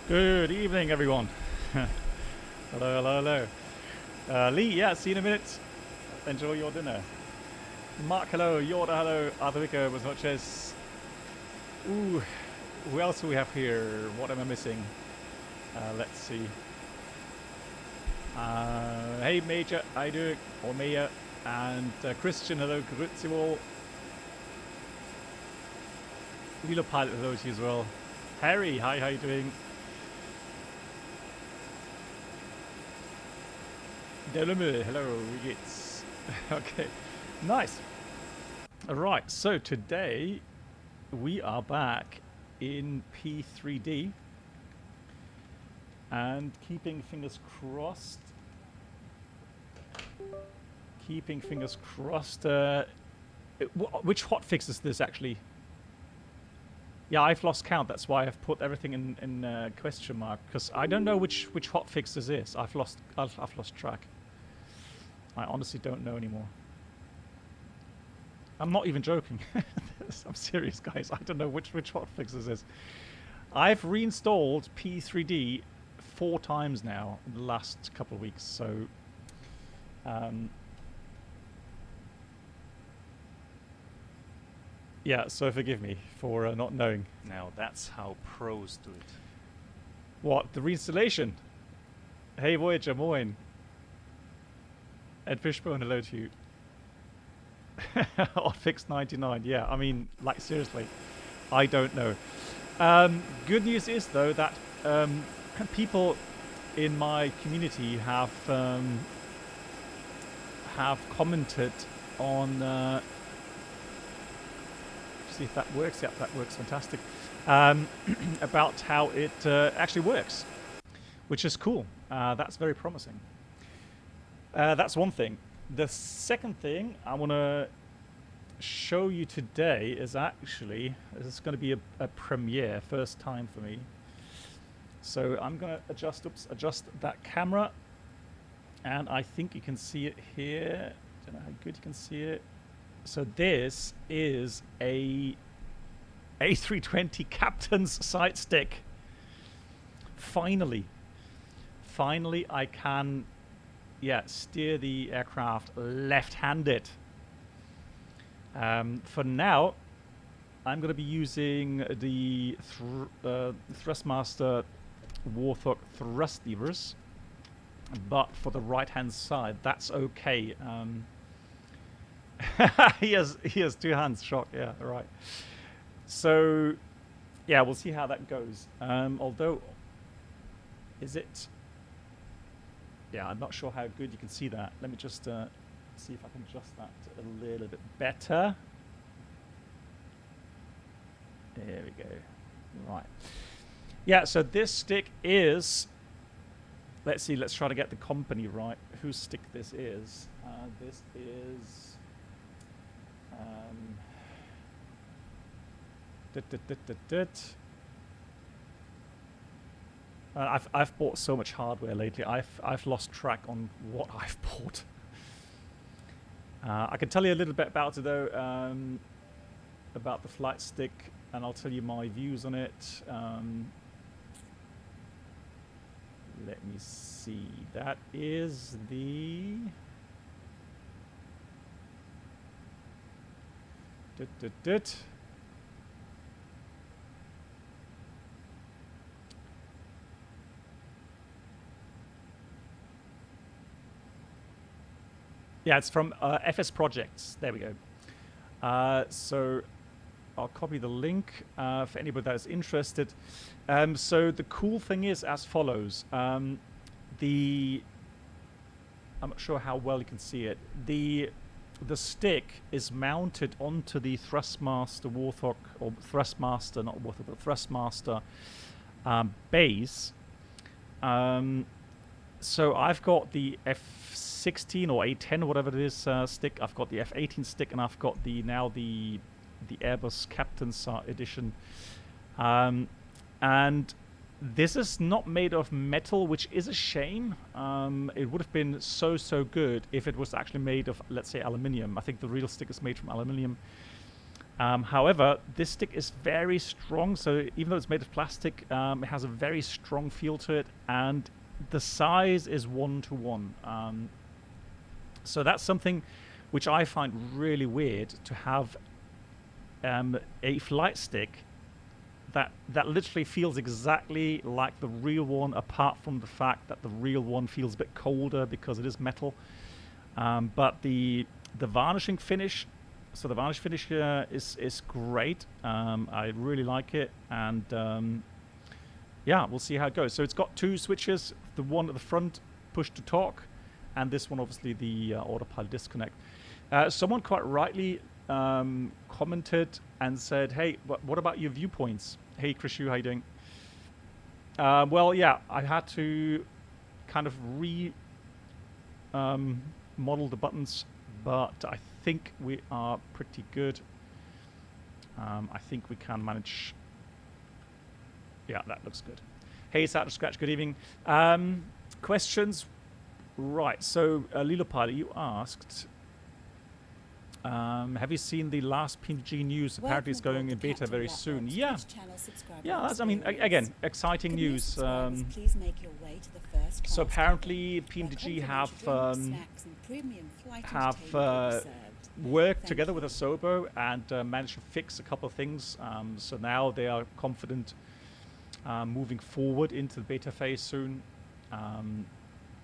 Good evening, everyone. Hello, hello, hello. Lee, yeah, see you in a minute. Enjoy your dinner. Mark, hello. Yorda, hello. Adrika, buenas noches. Ooh, who else do we have here? What am I missing? Let's see. Hey, Major, how you doing? Or Maya. And Christian, hello. Grüezi wohl. Wheeler Pilot, hello to you as well. Harry, hi, how you doing? Delumel, hello, wie geht's? Okay, nice. Alright, so today we are back in P3D and keeping fingers crossed. Which hotfix is this actually? Yeah, I've lost count. That's why I've put everything in question mark, because I don't know which hotfix this is. I've lost track. I honestly don't know anymore. I'm not even joking. I'm serious, guys. I don't know which hotfix this is. I've reinstalled P3D 4 times now in the last couple of weeks, so yeah, so forgive me for not knowing. Now that's how pros do it. What, the reinstallation? Hey Voyager, moin. Ed Fishbone, hello to you. Hotfix 99, yeah, I mean, like, seriously, I don't know. Good news is, though, that people in my community have commented on... see if that works. Yep, that works fantastic. About how it actually works, which is cool. That's very promising. That's one thing. The second thing I want to show you today is actually, this is going to be a premiere, first time for me. So I'm going to adjust that camera, and I think you can see it here. Don't know how good you can see it. So this is a A320 captain's sight stick. Finally I can, yeah, steer the aircraft left-handed. For now, I'm going to be using the Thrustmaster Warthog thrust levers, but for the right-hand side, that's okay. he has 2 hands. Shock. Yeah, right. So, yeah, we'll see how that goes. Although, is it? Yeah, I'm not sure how good you can see that. Let me just see if I can adjust that a little bit better. There we go. Right. Yeah. So this stick is. Let's see. Let's try to get the company right. Whose stick this is? This is. I've bought so much hardware lately. I've lost track on what I've bought. I can tell you a little bit about it though, about the flight stick, and I'll tell you my views on it. Let me see. That is the. Yeah, it's from FS Projects. There we go. So I'll copy the link for anybody that is interested. So the cool thing is as follows. I'm not sure how well you can see it. The stick is mounted onto the Thrustmaster Warthog, or Thrustmaster, not Warthog, but Thrustmaster base. So I've got the F16 or A10 or whatever it is stick. I've got the F18 stick, and I've got the Airbus Captain's Edition. And this is not made of metal, which is a shame. It would have been so good if it was actually made of, let's say, aluminium. I think the real stick is made from aluminium. However, this stick is very strong, so even though it's made of plastic, it has a very strong feel to it, and the size is 1:1. So that's something which I find really weird, to have a flight stick that literally feels exactly like the real one, apart from the fact that the real one feels a bit colder because it is metal. But the varnishing finish, so the varnish finish is great. I really like it, and yeah, we'll see how it goes. So it's got two switches: the one at the front, push to talk, and this one, obviously, the autopilot disconnect. Someone quite rightly commented and said, "Hey, what about your viewpoints?" Hey, Chris, how you doing? Well, yeah, I had to kind of model the buttons, but I think we are pretty good. I think we can manage. Yeah, that looks good. Hey, Saturday Scratch, good evening. Questions? Right, so Lilo Pilot, you asked, have you seen the last PNG news? Apparently it's going in beta very soon. Yeah. Yeah, that's, I mean, again, exciting news. So apparently PNG have worked together with Asobo and managed to fix a couple of things. So now they are confident moving forward into the beta phase soon.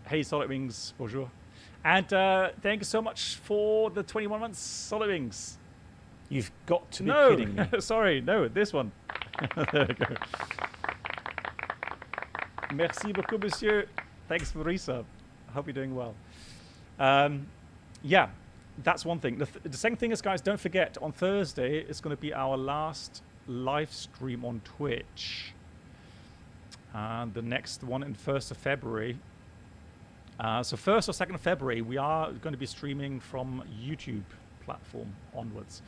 Hey, Solid Wings, bonjour. And thank you so much for the 21 months, Solid Wings. You've got to be kidding me. Sorry, no, this one. There we go. Merci beaucoup, monsieur. Thanks for the resub. I hope you're doing well. Yeah, that's one thing. The second thing is, guys, don't forget, on Thursday, it's going to be our last live stream on Twitch. The next one in 1st of February. So 1st or 2nd of February, we are going to be streaming from YouTube platform onwards.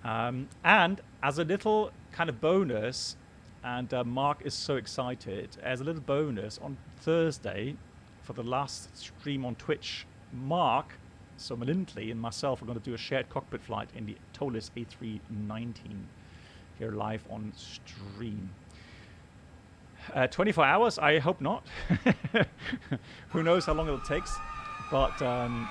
And as a little kind of bonus, and Mark is so excited, as a little bonus, on Thursday, for the last stream on Twitch, Mark, so Lindley, and myself are going to do a shared cockpit flight in the Turbulence A320 here live on stream. 24 hours? I hope not. Who knows how long it takes. But the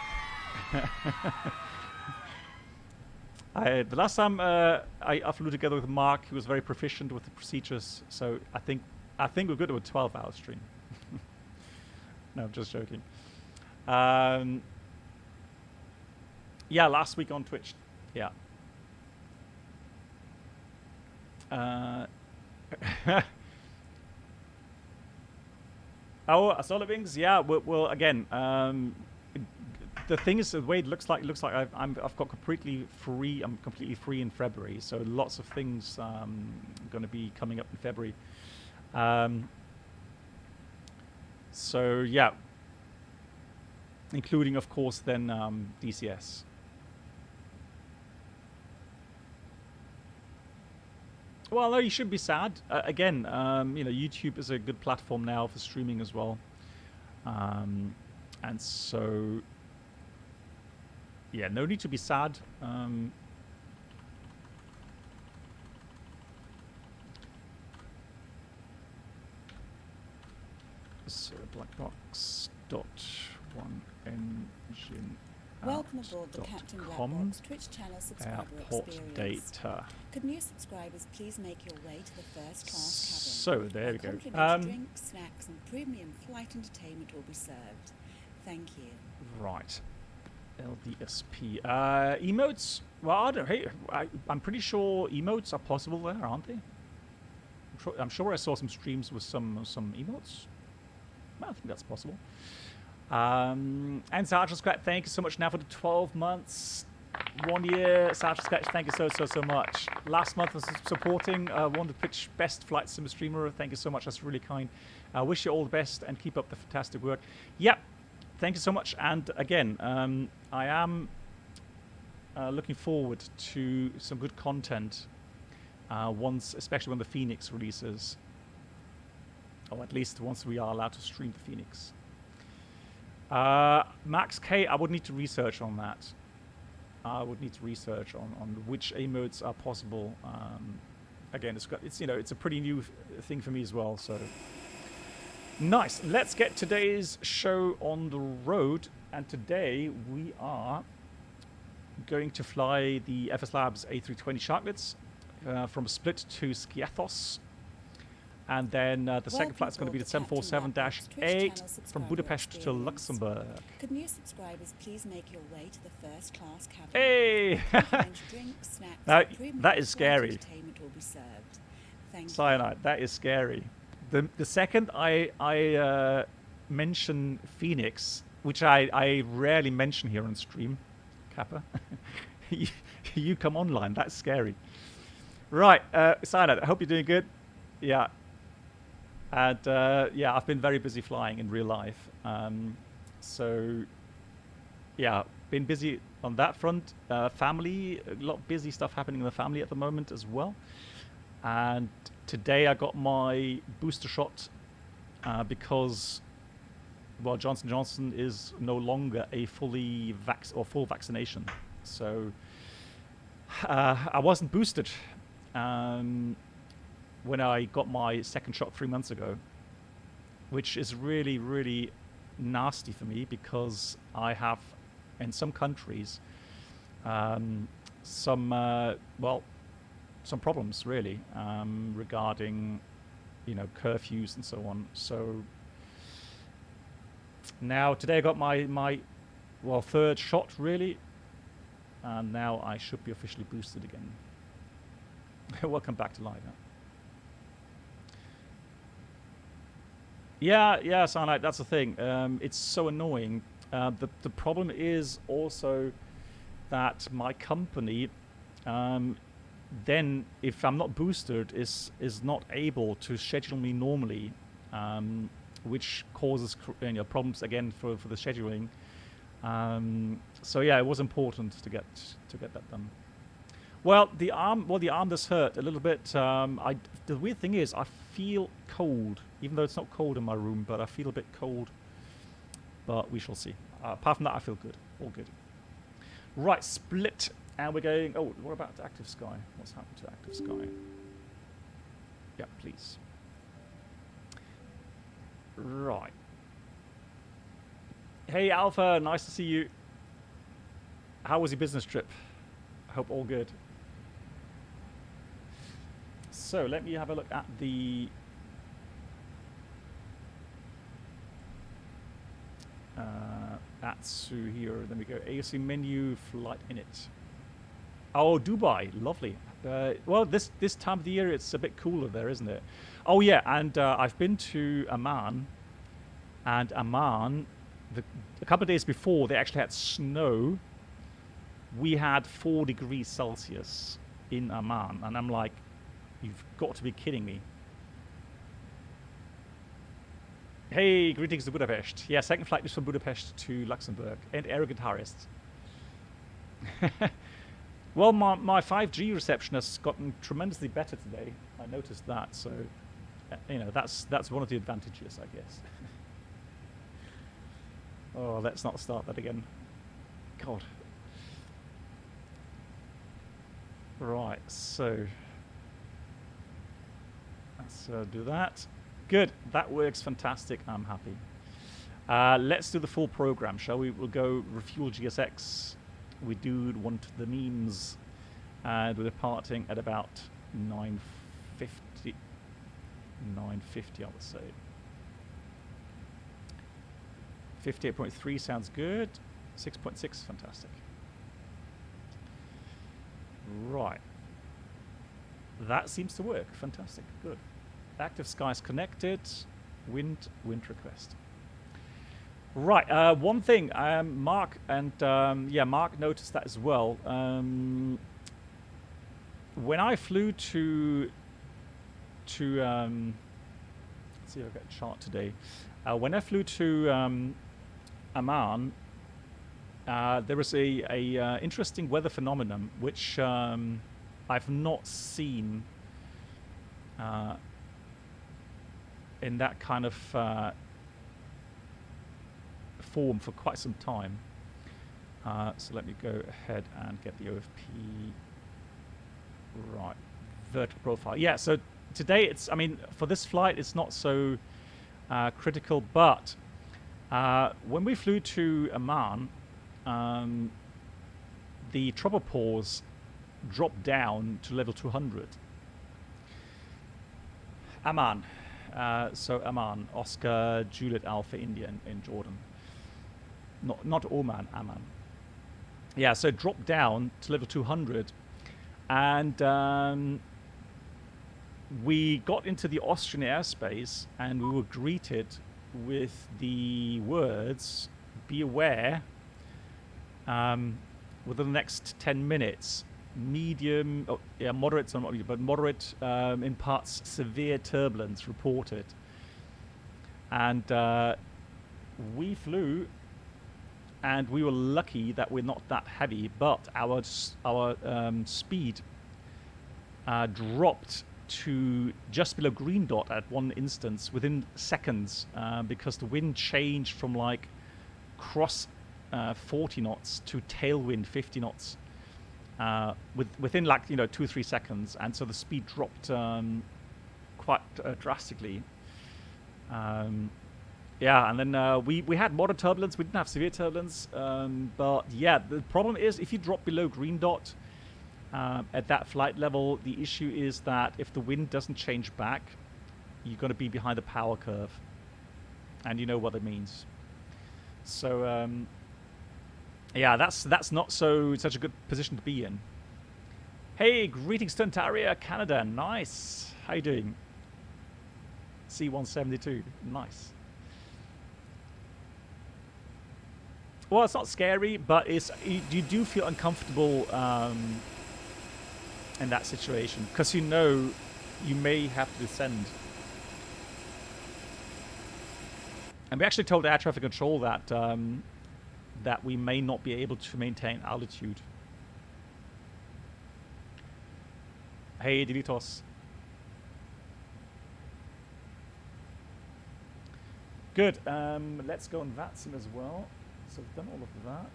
last time I flew together with Mark, he was very proficient with the procedures. So I think we're good with a 12-hour stream. No, I'm just joking. Yeah, last week on Twitch. Yeah. Oh, Solid Wings, yeah. Well, again, the thing is, the way it looks like I've got completely free. I'm completely free in February, so lots of things going to be coming up in February. So yeah, including, of course, then DCS. Well, no, you shouldn't be sad. Again, you know, YouTube is a good platform now for streaming as well. And so, yeah, no need to be sad. So, blackbox.1engine. Welcome aboard the Captain Blackbox Twitch channel subscriber experience. Data. Could new subscribers please make your way to the first class So cabin? there we go. Complimentary drinks, snacks, and premium flight entertainment will be served. Thank you. Right. LDSP. Emotes. Well, I don't. Hey, I'm pretty sure emotes are possible there, aren't they? I'm sure I saw some streams with some emotes. I think that's possible. And Sergeant Scratch, thank you so much now for the 12 months. 1 year, Sergeant Scratch, thank you so much. Last month was supporting one of the Twitch best flight sim streamer. Thank you so much, that's really kind. I wish you all the best and keep up the fantastic work. Yep, thank you so much. And again, I am looking forward to some good content especially when the Phoenix releases. Or at least once we are allowed to stream the Phoenix. Max K, I would need to research on that. I would need to research on which A modes are possible. Again, it's a pretty new thing for me as well. So nice. Let's get today's show on the road. And today we are going to fly the FS Labs A320 Sharklets from Split to Skiathos. And then the second flight is going to be the 747-A from Budapest to Luxembourg. Could new subscribers please make your way to the first class cabin? Hey! Drinks, snacks, that is scary. Entertainment will be served. Thank Cyanide, that is scary. The second I mention Phoenix, which I rarely mention here on stream, Kappa, you come online. That's scary. Right, Cyanide, I hope you're doing good. Yeah. And yeah, I've been very busy flying in real life. So yeah, been busy on that front. Family, a lot of busy stuff happening in the family at the moment as well. And today I got my booster shot because, well, Johnson & Johnson is no longer a full vaccination. So I wasn't boosted when I got my second shot 3 months ago, which is really, really nasty for me because I have, in some countries, some problems really regarding, curfews and so on. So now today I got my third shot really, and now I should be officially boosted again. Welcome back to live. Huh? Yeah, Sunlight, that's the thing. It's so annoying. The problem is also that my company, then, if I'm not boosted, is not able to schedule me normally, which causes problems again for the scheduling. So yeah, it was important to get that done. Well, the arm does hurt a little bit. The weird thing is, I feel cold, even though it's not cold in my room, but I feel a bit cold. But we shall see. Apart from that, I feel good. All good. Right, Split, and we're going. Oh, what about Active Sky? What's happened to Active Sky? Yeah, please. Right. Hey, Alpha, nice to see you. How was your business trip? I hope all good. So let me have a look at the Atsu here. Then we go AOC menu, flight in it. Oh, Dubai, lovely. Well, this time of the year it's a bit cooler there, isn't it? Oh yeah, and I've been to Amman, and Amman, a couple of days before they actually had snow. We had 4 degrees Celsius in Amman, and I'm like, you've got to be kidding me. Hey, greetings to Budapest. Yeah, second flight is from Budapest to Luxembourg, and air guitarist. Well, my 5G reception has gotten tremendously better today. I noticed that, so that's one of the advantages, I guess. Oh, let's not start that again. God. Right, so let's do that. Good, that works fantastic. I'm happy. Let's do the full program, shall we? We'll go refuel GSX. We do want the memes, and we're departing at about 9:50. 9:50, I would say. 58.3 sounds good. 6.6, fantastic. Right. That seems to work. Fantastic. Good. Active skies connected. Wind request. Right. One thing, Mark, and Mark noticed that as well. When I flew to let's see if I get a chart today. When I flew to Amman, there was a interesting weather phenomenon which I've not seen in that kind of form for quite some time. So let me go ahead and get the OFP right. Vertical profile. Yeah, so today it's, I mean, for this flight, it's not so critical, but when we flew to Amman, the tropopause dropped down to level 200. Amman. So Amman, Oscar, Juliet, Alpha, India in Jordan. Not Oman, Amman. Yeah, so it dropped down to level 200. And we got into the Austrian airspace and we were greeted with the words, be aware, within the next 10 minutes, medium, moderate, so not medium, but moderate, in parts, severe turbulence reported. And we flew, and we were lucky that we're not that heavy, but our speed dropped to just below green dot at one instance within seconds, because the wind changed from like cross 40 knots to tailwind 50 knots within like 2 or 3 seconds, and so the speed dropped quite drastically. Yeah, and then we had moderate turbulence. We didn't have severe turbulence, but yeah, the problem is if you drop below green dot at that flight level, the issue is that if the wind doesn't change back, you're going to be behind the power curve, and you know what it means. So yeah, that's not such a good position to be in. Hey, greetings to Ontario, Canada. Nice. How you doing? C-172. Nice. Well, it's not scary, but you do feel uncomfortable in that situation, because you know you may have to descend. And we actually told air traffic control that that we may not be able to maintain altitude. Hey, Delitos. Good. Let's go on that sim as well. So we've done all of that.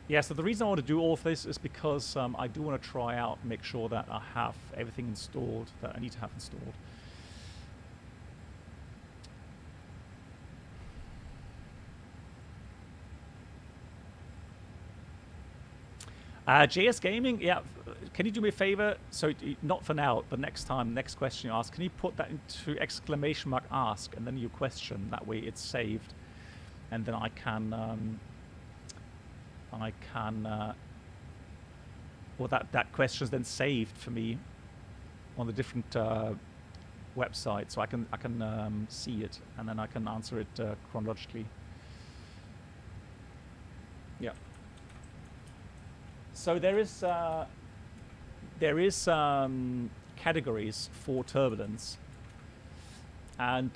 Yeah, so the reason I want to do all of this is because I do want to try out, make sure that I have everything installed that I need to have installed. JS Gaming, yeah, can you do me a favor? So not for now, but next time, next question you ask, can you put that into exclamation mark ask and then your question? That way it's saved, and then I can well, that question is then saved for me on the different websites, so I can see it, and then I can answer it chronologically. Yeah. So there is categories for turbulence, and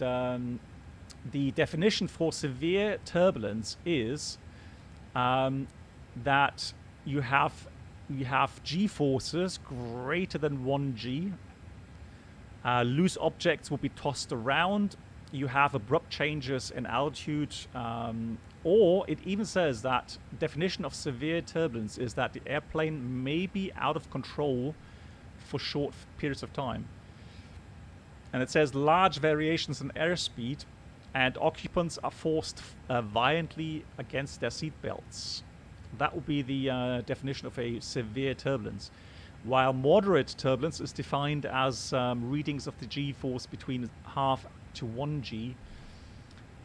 the definition for severe turbulence is that you have G forces greater than 1G. Loose objects will be tossed around. You have abrupt changes in altitude, or it even says that definition of severe turbulence is that the airplane may be out of control for short periods of time. And it says large variations in airspeed, and occupants are forced violently against their seat belts. That will be the definition of a severe turbulence. While moderate turbulence is defined as readings of the G-force between half to 1G,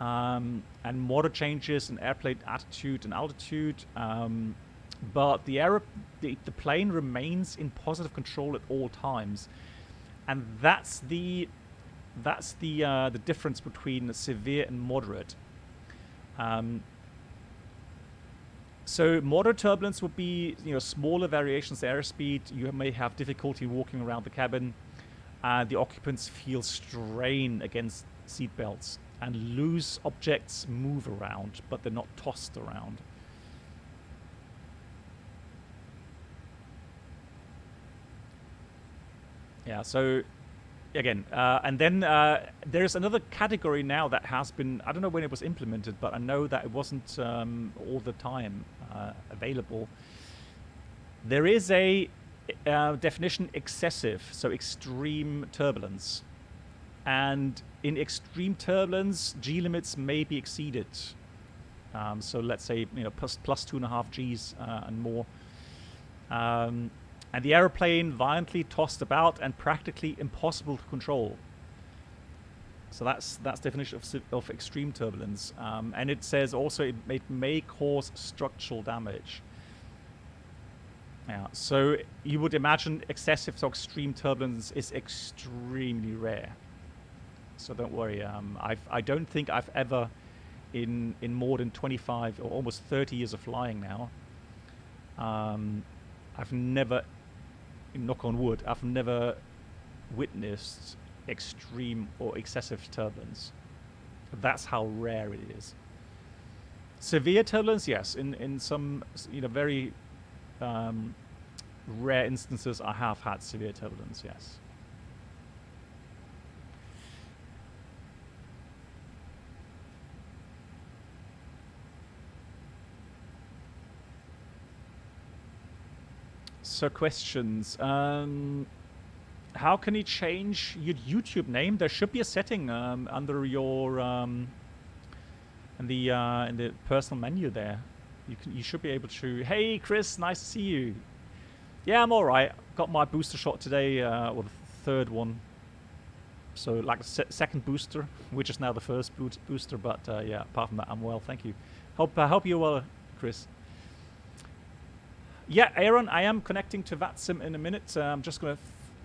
and moderate changes in airplane attitude and altitude, but the plane remains in positive control at all times, and that's the difference between severe and moderate. So moderate turbulence would be smaller variations in airspeed. You may have difficulty walking around the cabin. The occupants feel strain against seat belts, and loose objects move around, but they're not tossed around. Yeah, so again, and then there's another category now that has been, I don't know when it was implemented, but I know that it wasn't all the time available. There is a definition excessive, so extreme turbulence. And in extreme turbulence, G limits may be exceeded. So let's say, plus 2.5 Gs and more. And the aeroplane violently tossed about and practically impossible to control. So that's definition of extreme turbulence. And it says also it may cause structural damage. Yeah, so you would imagine excessive to extreme turbulence is extremely rare. So don't worry. I don't think I've ever, in more than 25 or almost 30 years of flying now, I've never, knock on wood, I've never witnessed extreme or excessive turbulence. That's how rare it is. Severe turbulence, yes. In some very rare instances, I have had severe turbulence, yes. So questions. How can you change your YouTube name? There should be a setting under your in the personal menu there. You should be able to. Hey Chris, nice to see you. Yeah, I'm all right. Got my booster shot today, or the third one. So like the second booster, which is now the first booster. But yeah, apart from that, I'm well. Thank you. Hope you're well, Chris. Yeah, Aaron, I am connecting to VATSIM in a minute. I'm just going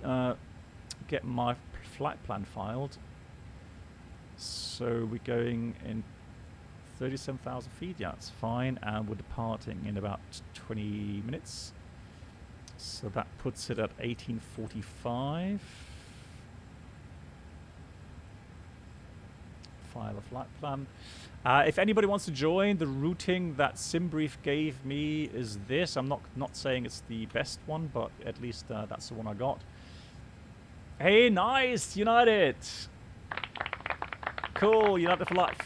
to get my flight plan filed. So we're going in 37,000 feet. Yeah, that's fine. And we're departing in about 20 minutes. So that puts it at 1845. File a flight plan. If anybody wants to join, the routing that SimBrief gave me is this. I'm not saying it's the best one, but at least that's the one I got. Hey, nice, United. Cool, United for life.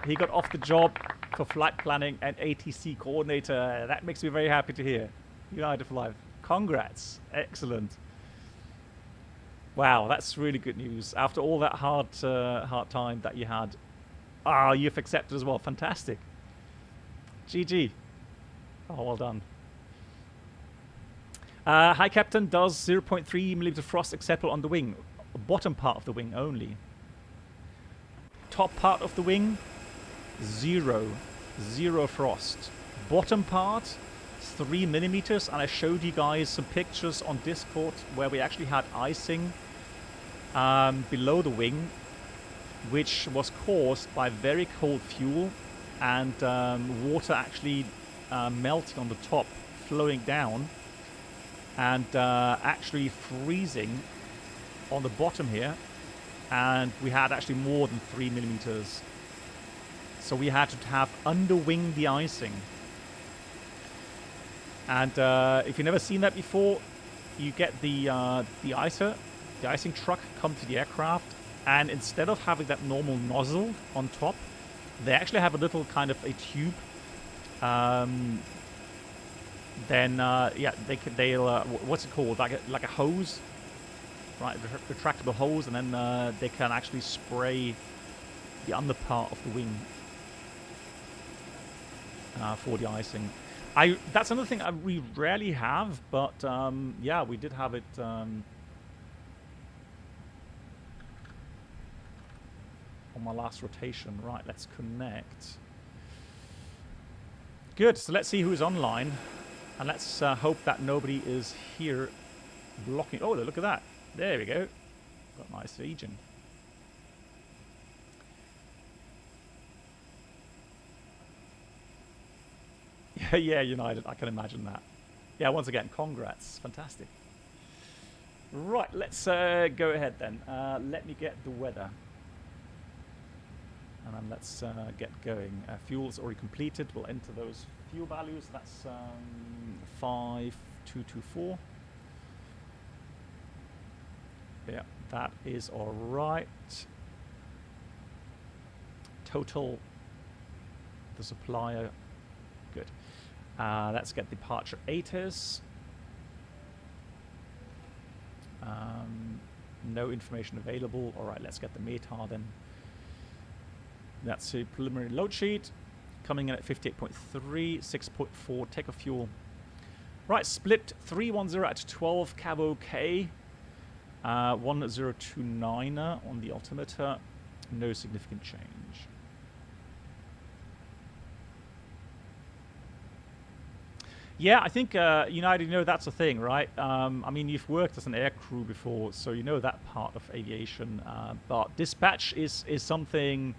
He got off the job for flight planning and ATC coordinator. That makes me very happy to hear. United for life. Congrats. Excellent. Wow, that's really good news. After all that hard time that you had. Ah, you've accepted as well. Fantastic. GG. Oh, well done. Hi, Captain. Does 0.3 millimeter frost acceptable on the wing? Bottom part of the wing only. Top part of the wing, 0. 0 frost. Bottom part, 3 millimeters. And I showed you guys some pictures on Discord where we actually had icing below the wing, which was caused by very cold fuel and water actually melting on the top, flowing down, and actually freezing on the bottom here. And we had actually more than 3 millimeters. So we had to have underwing de-icing. And if you've never seen that before, you get the icing truck come to the aircraft, and instead of having that normal nozzle on top, they actually have a little kind of a tube. Yeah, they'll what's it called? Like a hose, right? Retractable hose, and then they can actually spray the under part of the wing for the icing. That's another thing we rarely have, but yeah, we did have it. On my last rotation. Right, let's connect. Good, so let's see who's online. And let's hope that nobody is here blocking. Oh, look at that. There we go. Got a nice region. Yeah, United, I can imagine that. Yeah, once again, congrats. Fantastic. Right, let's go ahead then. Let me get the weather. And then let's get going. Fuel's already completed. We'll enter those fuel values. That's 5224. Yeah, That is all right. Total, the supplier, good. Let's get departure ATIS. No information available. All right, let's get the METAR then. That's a preliminary load sheet. Coming in at 58.3, 6.4 takeoff fuel. Right, split 310 at 12 cav OK. 1029er on the altimeter. No significant change. Yeah, I think United, you know, that's a thing, right? I mean, you've worked as an air crew before, so you know that part of aviation. But dispatch is something,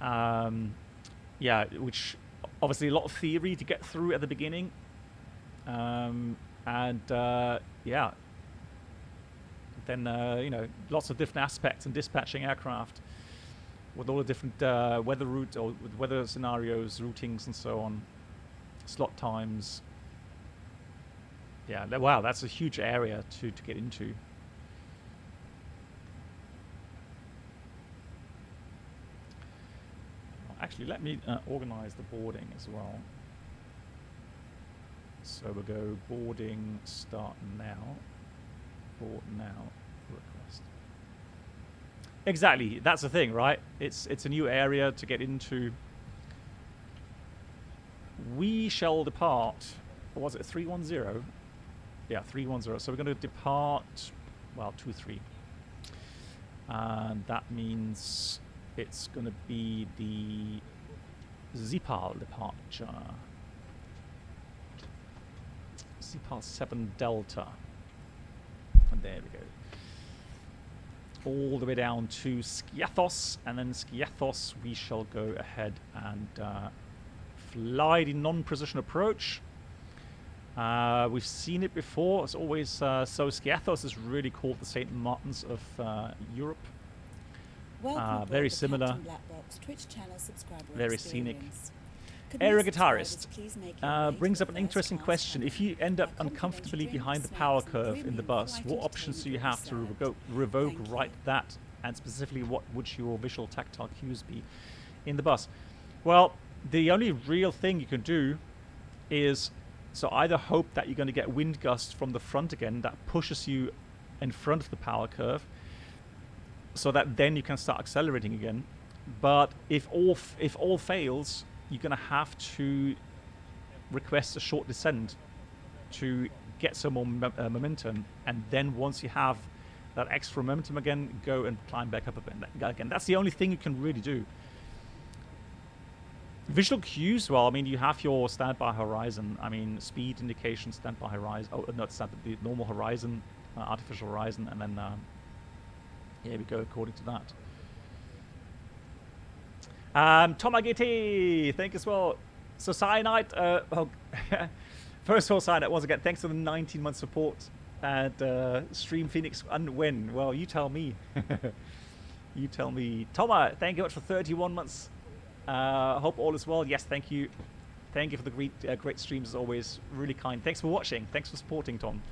yeah, which obviously a lot of theory to get through at the beginning. Yeah, then, you know, lots of different aspects in dispatching aircraft with all the different weather routes or with weather scenarios, routings, and so on. Slot times. Yeah, wow, that's a huge area to get into. Actually, let me organize the boarding as well. So we'll go boarding, start now, board now, request. Exactly, that's the thing, right? It's a new area to get into. We shall depart, or was it 310? Yeah, 310. So we're going to depart, well, 23. And that means it's going to be the ZPAL departure. ZPAL 7 Delta. And there we go. All the way down to Skiathos. And then Skiathos, we shall go ahead and fly the non-precision approach. We've seen it before. It's always so Skiathos is really called the St. Martin's of Europe. Very similar. Very scenic. Aero Guitarist brings up an interesting question. If you end up uncomfortably behind the power curve in the bus, what options do you have to revoke right that? And specifically, what would your visual tactile cues be in the bus? Well, the only real thing you can do is so either hope that you're going to get wind gusts from the front again that pushes you in front of the power curve so that then you can start accelerating again. But if all fails, you're going to have to request a short descent to get some more momentum, and then once you have that extra momentum again, go and climb back up again. That's the only thing you can really do. Visual cues, well, I mean, you have your standby horizon. I mean, speed indication, standby horizon. Oh, not standby, the normal horizon, artificial horizon, and then here we go according to that. Tom AGT, thank you as well. So Cyanide, well, first of all, Cyanide, once again, thanks for the 19-month support. And Stream Phoenix, and when? Well, you tell me. You tell me. Toma, thank you much for 31 months. Hope all is well. Yes, thank you. Thank you for the great streams as always. Really kind. Thanks for watching. Thanks for supporting, Tom.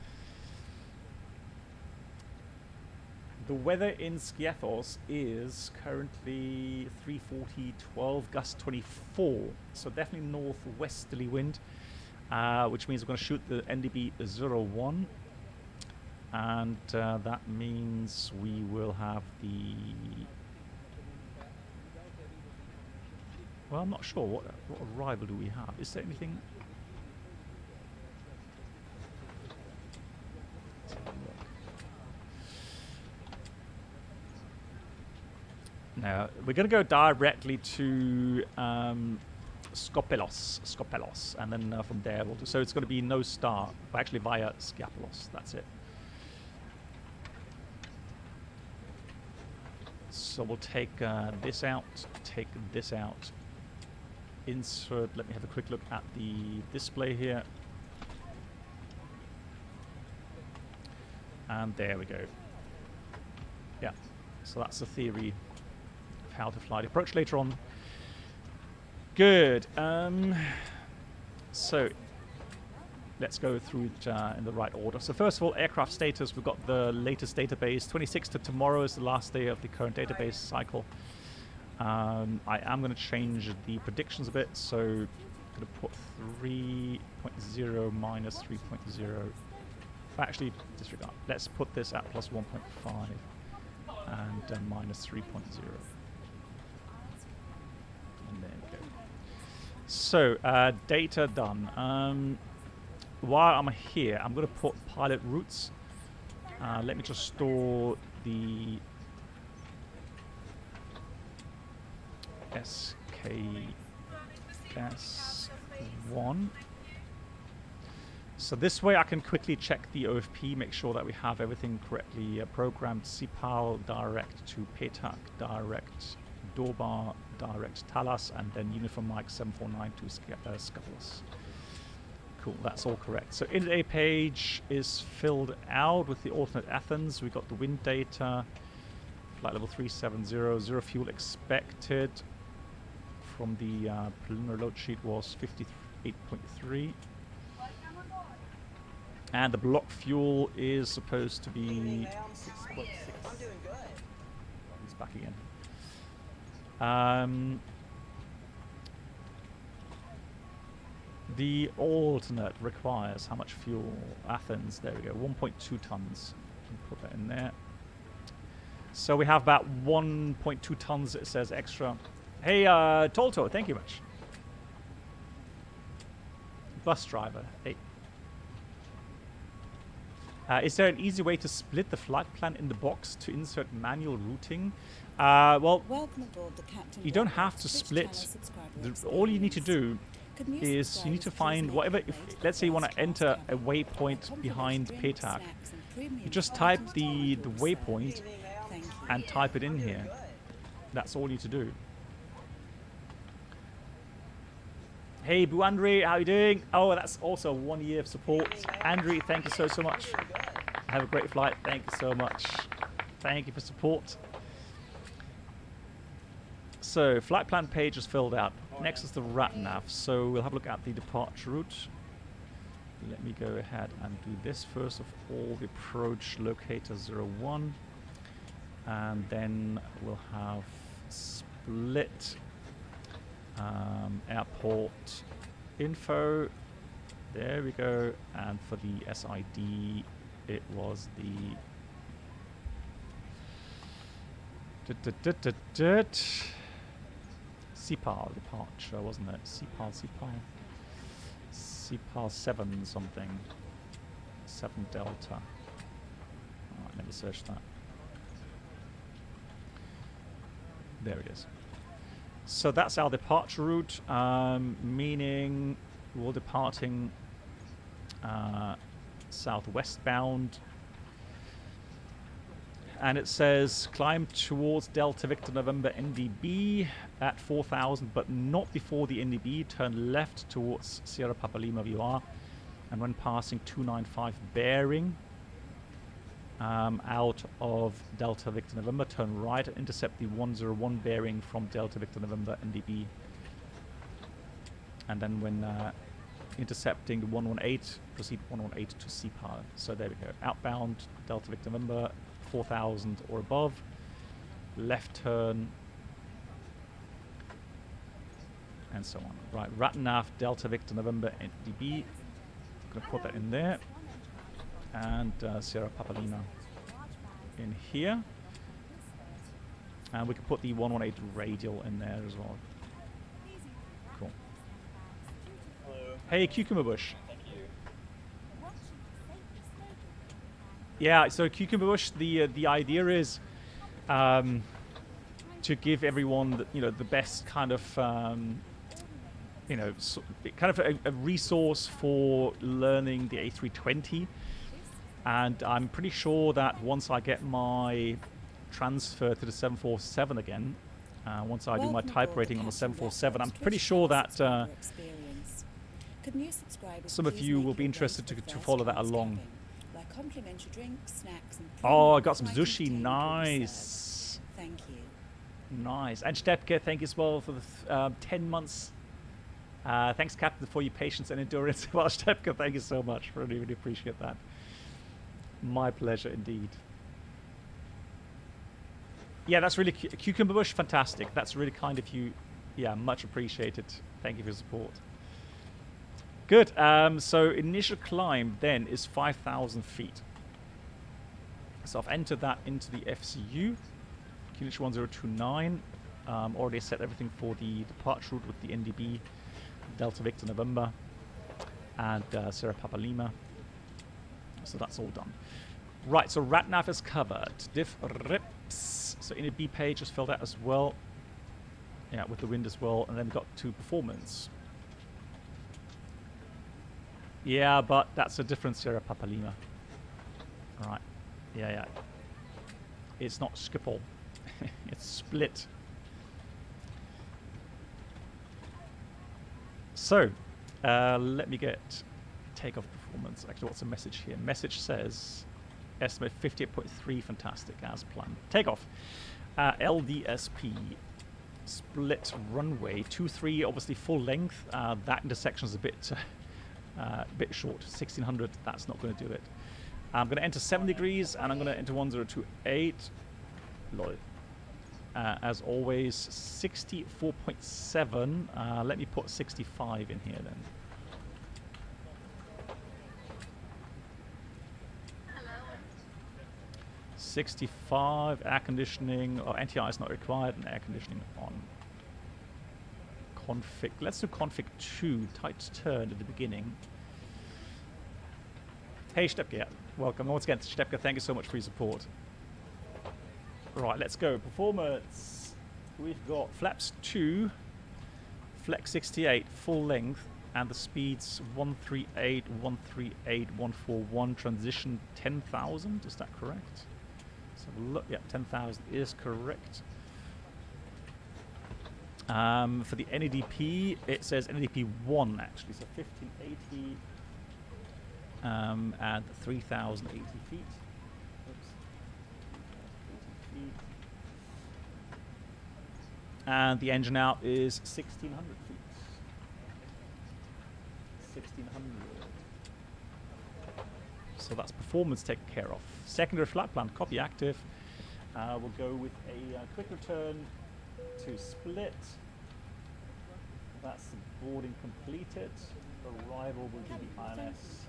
The weather in Skiathos is currently 340, 12, gust 24. So definitely northwesterly wind, which means we're going to shoot the NDB 01. And that means we will have the... Well, I'm not sure. What arrival do we have? Is there anything... No, we're going to go directly to Skopelos, and then from there we'll do. So it's going to be no start, but actually via Skiathos. That's it. So we'll take this out, take this out, insert. Let me have a quick look at the display here, and there we go. Yeah, so that's the theory. How to fly the approach later on. Good. So let's go through it in the right order. So first of all, aircraft status. We've got the latest database. 26th to tomorrow is the last day of the current database cycle. I am going to change the predictions a bit. So I'm going to put 3.0 minus 3.0. Actually, disregard. Let's put this at plus 1.5 and minus 3.0. And there we go. So, data done. While I'm here, I'm going to put pilot routes. Let me just store the SKS1. So this way I can quickly check the OFP, make sure that we have everything correctly programmed. CPAL, direct to PETAC, direct Dorbar, direct Talas, and then Uniform Mike 749 to Scuffles. Cool, that's all correct. So in a page is filled out with the alternate Athens. We got the wind data, flight level 370, zero fuel expected from the preliminary load sheet was 58.3. And the block fuel is supposed to be 6.6. I'm doing good. He's back again. The alternate requires how much fuel? Athens, there we go, 1.2 tons. Put that in there. So we have about 1.2 tons, it says, extra. Hey, Tolto, thank you much. Bus driver, hey. Is there an easy way to split the flight plan in the box to insert manual routing? Well, you don't have to split. All you need to do is you need to find whatever. If let's say you want to enter a waypoint behind PETAC, you just type the waypoint and type it in here. That's all you need to do. Hey, Bu Andre, how you doing? Oh, that's also 1 year of support. Andre, thank you so much. Have a great flight. Thank you so much. Thank you for support. So, flight plan page is filled out. Next is the RATNAV. So, we'll have a look at the departure route. Let me go ahead and do this first of all. The approach locator 01. And then we'll have split airport info. There we go. And for the SID, it was the CPAL departure, wasn't it? CPAL 7 something. 7 Delta. Alright, let me search that. There it is. So that's our departure route, meaning we're departing southwest bound. And it says climb towards Delta Victor November NDB at 4,000, but not before the NDB. Turn left towards Sierra Papa Lima VR. And when passing 295 bearing out of Delta Victor November, turn right and intercept the 101 bearing from Delta Victor November NDB. And then when intercepting the 118, proceed 118 to CPAL. So there we go. Outbound Delta Victor November, 4,000 or above. Left turn. And so on. Right, RATNAV Delta Victor November NDB. I'm going to put that in there. And Sierra Papa Lima in here. And we can put the 118 radial in there as well. Cool. Hello. Hey, Cucumber Bush. Thank you. Yeah, so Cucumber Bush, the idea is to give everyone the best kind of kind of a resource for learning the A320. And I'm pretty sure that once I get my transfer to the 747 again, once I do my type rating on the 747, I'm pretty sure that some of you will be interested to follow that along. Oh, I got some sushi. Nice. Thank you. Nice. And Stepke, thank you as well for the 10 months. Thanks, Captain, for your patience and endurance. Well, Stepka, thank you so much. Really, really appreciate that. My pleasure indeed. Yeah, that's really Cucumber Bush, fantastic. That's really kind of you. Yeah, much appreciated. Thank you for your support. Good. So initial climb then is 5,000 feet. So I've entered that into the FCU. QNH 1029. Already set everything for the departure route with the NDB, Delta Victor November, and Sierra Papa Lima. So that's all done. Right, so RatNav is covered. Diff rips. So NDB page is filled out as well. Yeah, with the wind as well. And then we've got to performance. Yeah, but that's a different Sierra Papa Lima. Right. Yeah. It's not Schiphol. It's split. So, let me get takeoff performance. Actually, what's the message here? Message says estimate 58.3, fantastic, as planned. Takeoff. LDSP. Split runway. 23, obviously full length. That intersection is a bit short. 1600, that's not going to do it. I'm going to enter 7 degrees, and I'm going to enter 1028. Lol. As always, 64.7. Let me put 65 in here then. Hello. 65, air conditioning, or NTI is not required, and air conditioning on. Config, let's do config 2, tight turn at the beginning. Hey Stepke, yeah, welcome once again. Stepke, thank you so much for your support. Right, let's go. Performance. We've got flaps 2, flex 68, full length, and the speeds 138, 138, 141, transition 10,000. Is that correct? So look, yeah, 10,000 is correct. For the NADP, it says NADP 1 actually, so 1580 and 3,080 feet. Oops. And the engine out is 1,600 feet. 1,600. So that's performance taken care of. Secondary flight plan, copy active. We'll go with a quick return to split. That's the boarding completed. Arrival will do the INS.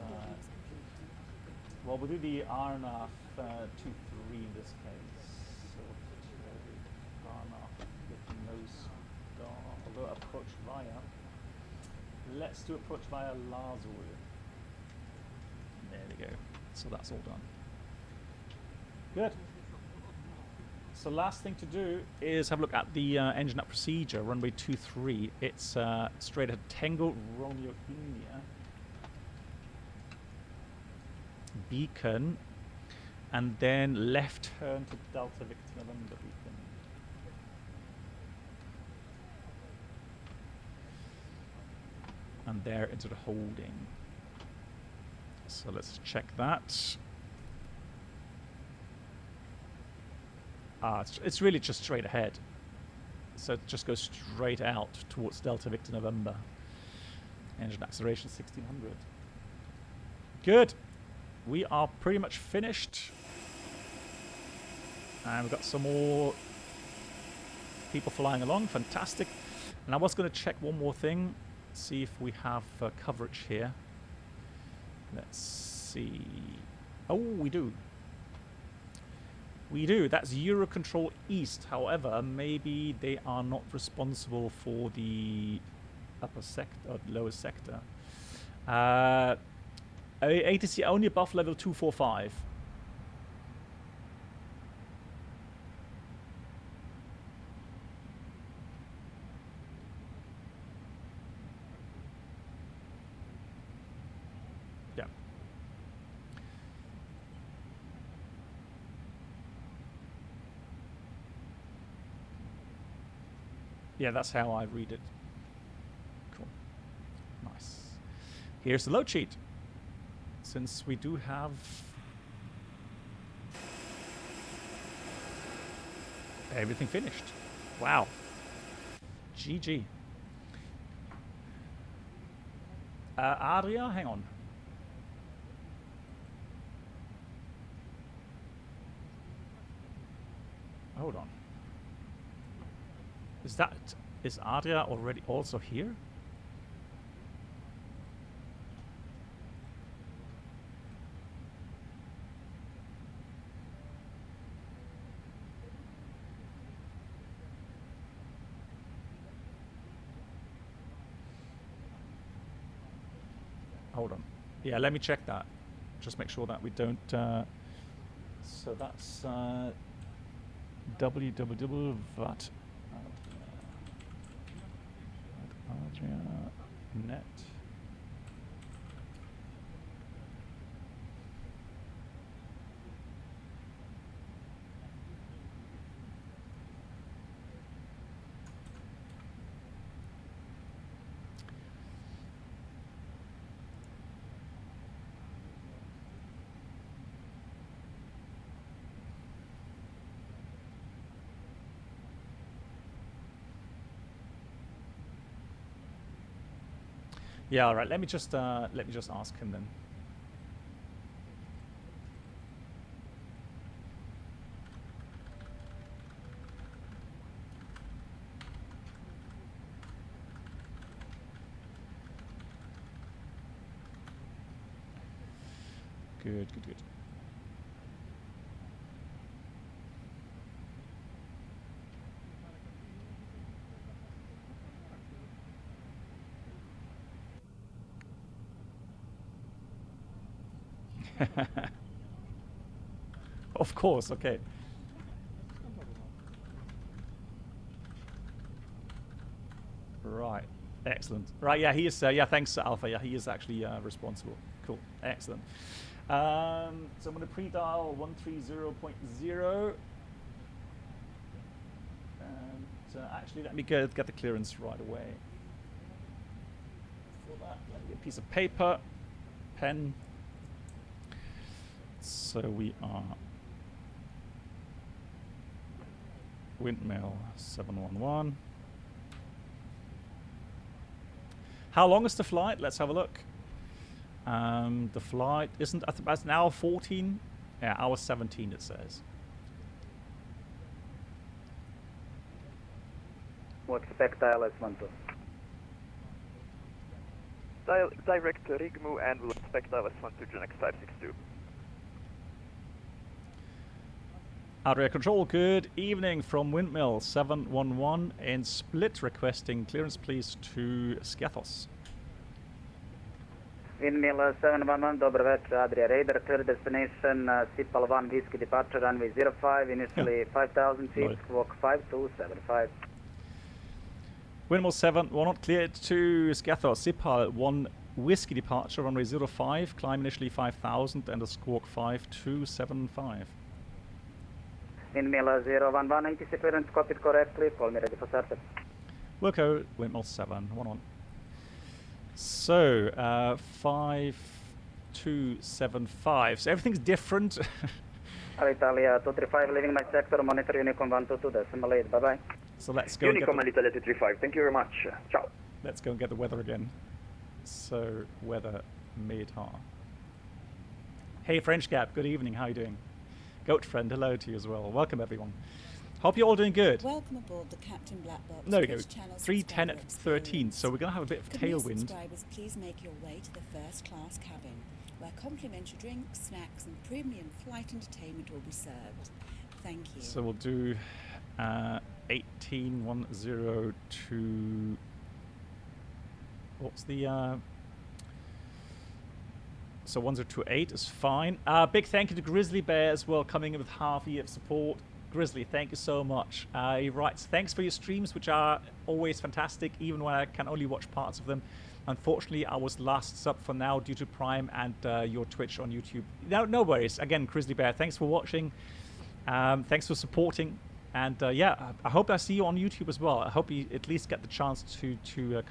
Well, we'll do the RNF 23 in this case. So RNF with no star, although approach via. Let's do approach via Lazul. There we go. So that's all done. Good. So last thing to do is have a look at the engine up procedure, runway 23. It's straight ahead Tango Romeo India. Beacon. And then left turn to Delta Victor November beacon. And there into the holding. So let's check that. It's really just straight ahead. So it just goes straight out towards Delta Victor November. Engine acceleration 1600. Good. We are pretty much finished. And we've got some more people flying along. Fantastic. And I was going to check one more thing. See if we have coverage here. Let's see. Oh, we do. We do. That's Eurocontrol East. However, maybe they are not responsible for the upper sector or lower sector. ATC only above level 245. Yeah. Yeah, that's how I read it. Cool. Nice. Here's the load sheet. Since we do have everything finished. Wow. GG. Adria, hang on. Hold on. Is Adria already also here? Hold on. Yeah, let me check that. Just make sure that we don't. So that's www.vat net. Yeah, all right. Let me just ask him then. Good, good, good. Of course, okay. Right, excellent. Right, yeah, he is, yeah, thanks, Alpha. Yeah, he is actually responsible. Cool, excellent. So I'm going to pre-dial 130.0. And actually, let me get the clearance right away. For that, let me get a piece of paper, pen. So we are Windmill 711. How long is the flight? Let's have a look. The flight isn't, that's an hour 14. Yeah, hour 17 it says. Expect ILS 12. Direct to Rigmo and we'll expect ILS 12 to next 562. Area Control, good evening from Windmill 711 in Split, requesting clearance please to Skathos. Windmill 711, Dobry вечер, Adria Radar, clear destination, Sipal 1 Whiskey departure, runway 05, initially 5,000 feet, squawk 5275. Windmill 711 cleared to Skathos, Sipal 1 Whiskey departure, runway 05, climb initially 5,000 and a squawk 5275. Windmill 011, ATC clearance copied correctly, call me ready for startup. Wilco, Windmill 711. So, 5275. So everything's different. Italia 235, leaving my sector, monitor Unicom 122, decimal 8, bye-bye. So let's go Unicom and Italia 235, thank you very much. Ciao. Let's go and get the weather again. So, weather Medha. Hey French Gap, good evening, how are you doing? Goat friend, hello to you as well. Welcome everyone. Hope you're all doing good. Welcome aboard the Captain Black Box. There we go. 310 at 13. So we're going to have a bit of tailwind. Subscribers, please make your way to the first class cabin, where complimentary drinks, snacks, and premium flight entertainment will be served. Thank you. So we'll do 18102. What's the so 1028 is fine. Big thank you to Grizzly Bear as well, coming in with half a year of support. Grizzly, thank you so much. He writes, thanks for your streams, which are always fantastic, even when I can only watch parts of them. Unfortunately, I was last sub for now due to Prime and your Twitch on YouTube. No worries. Again, Grizzly Bear, thanks for watching. Thanks for supporting. And yeah, I hope I see you on YouTube as well. I hope you at least get the chance to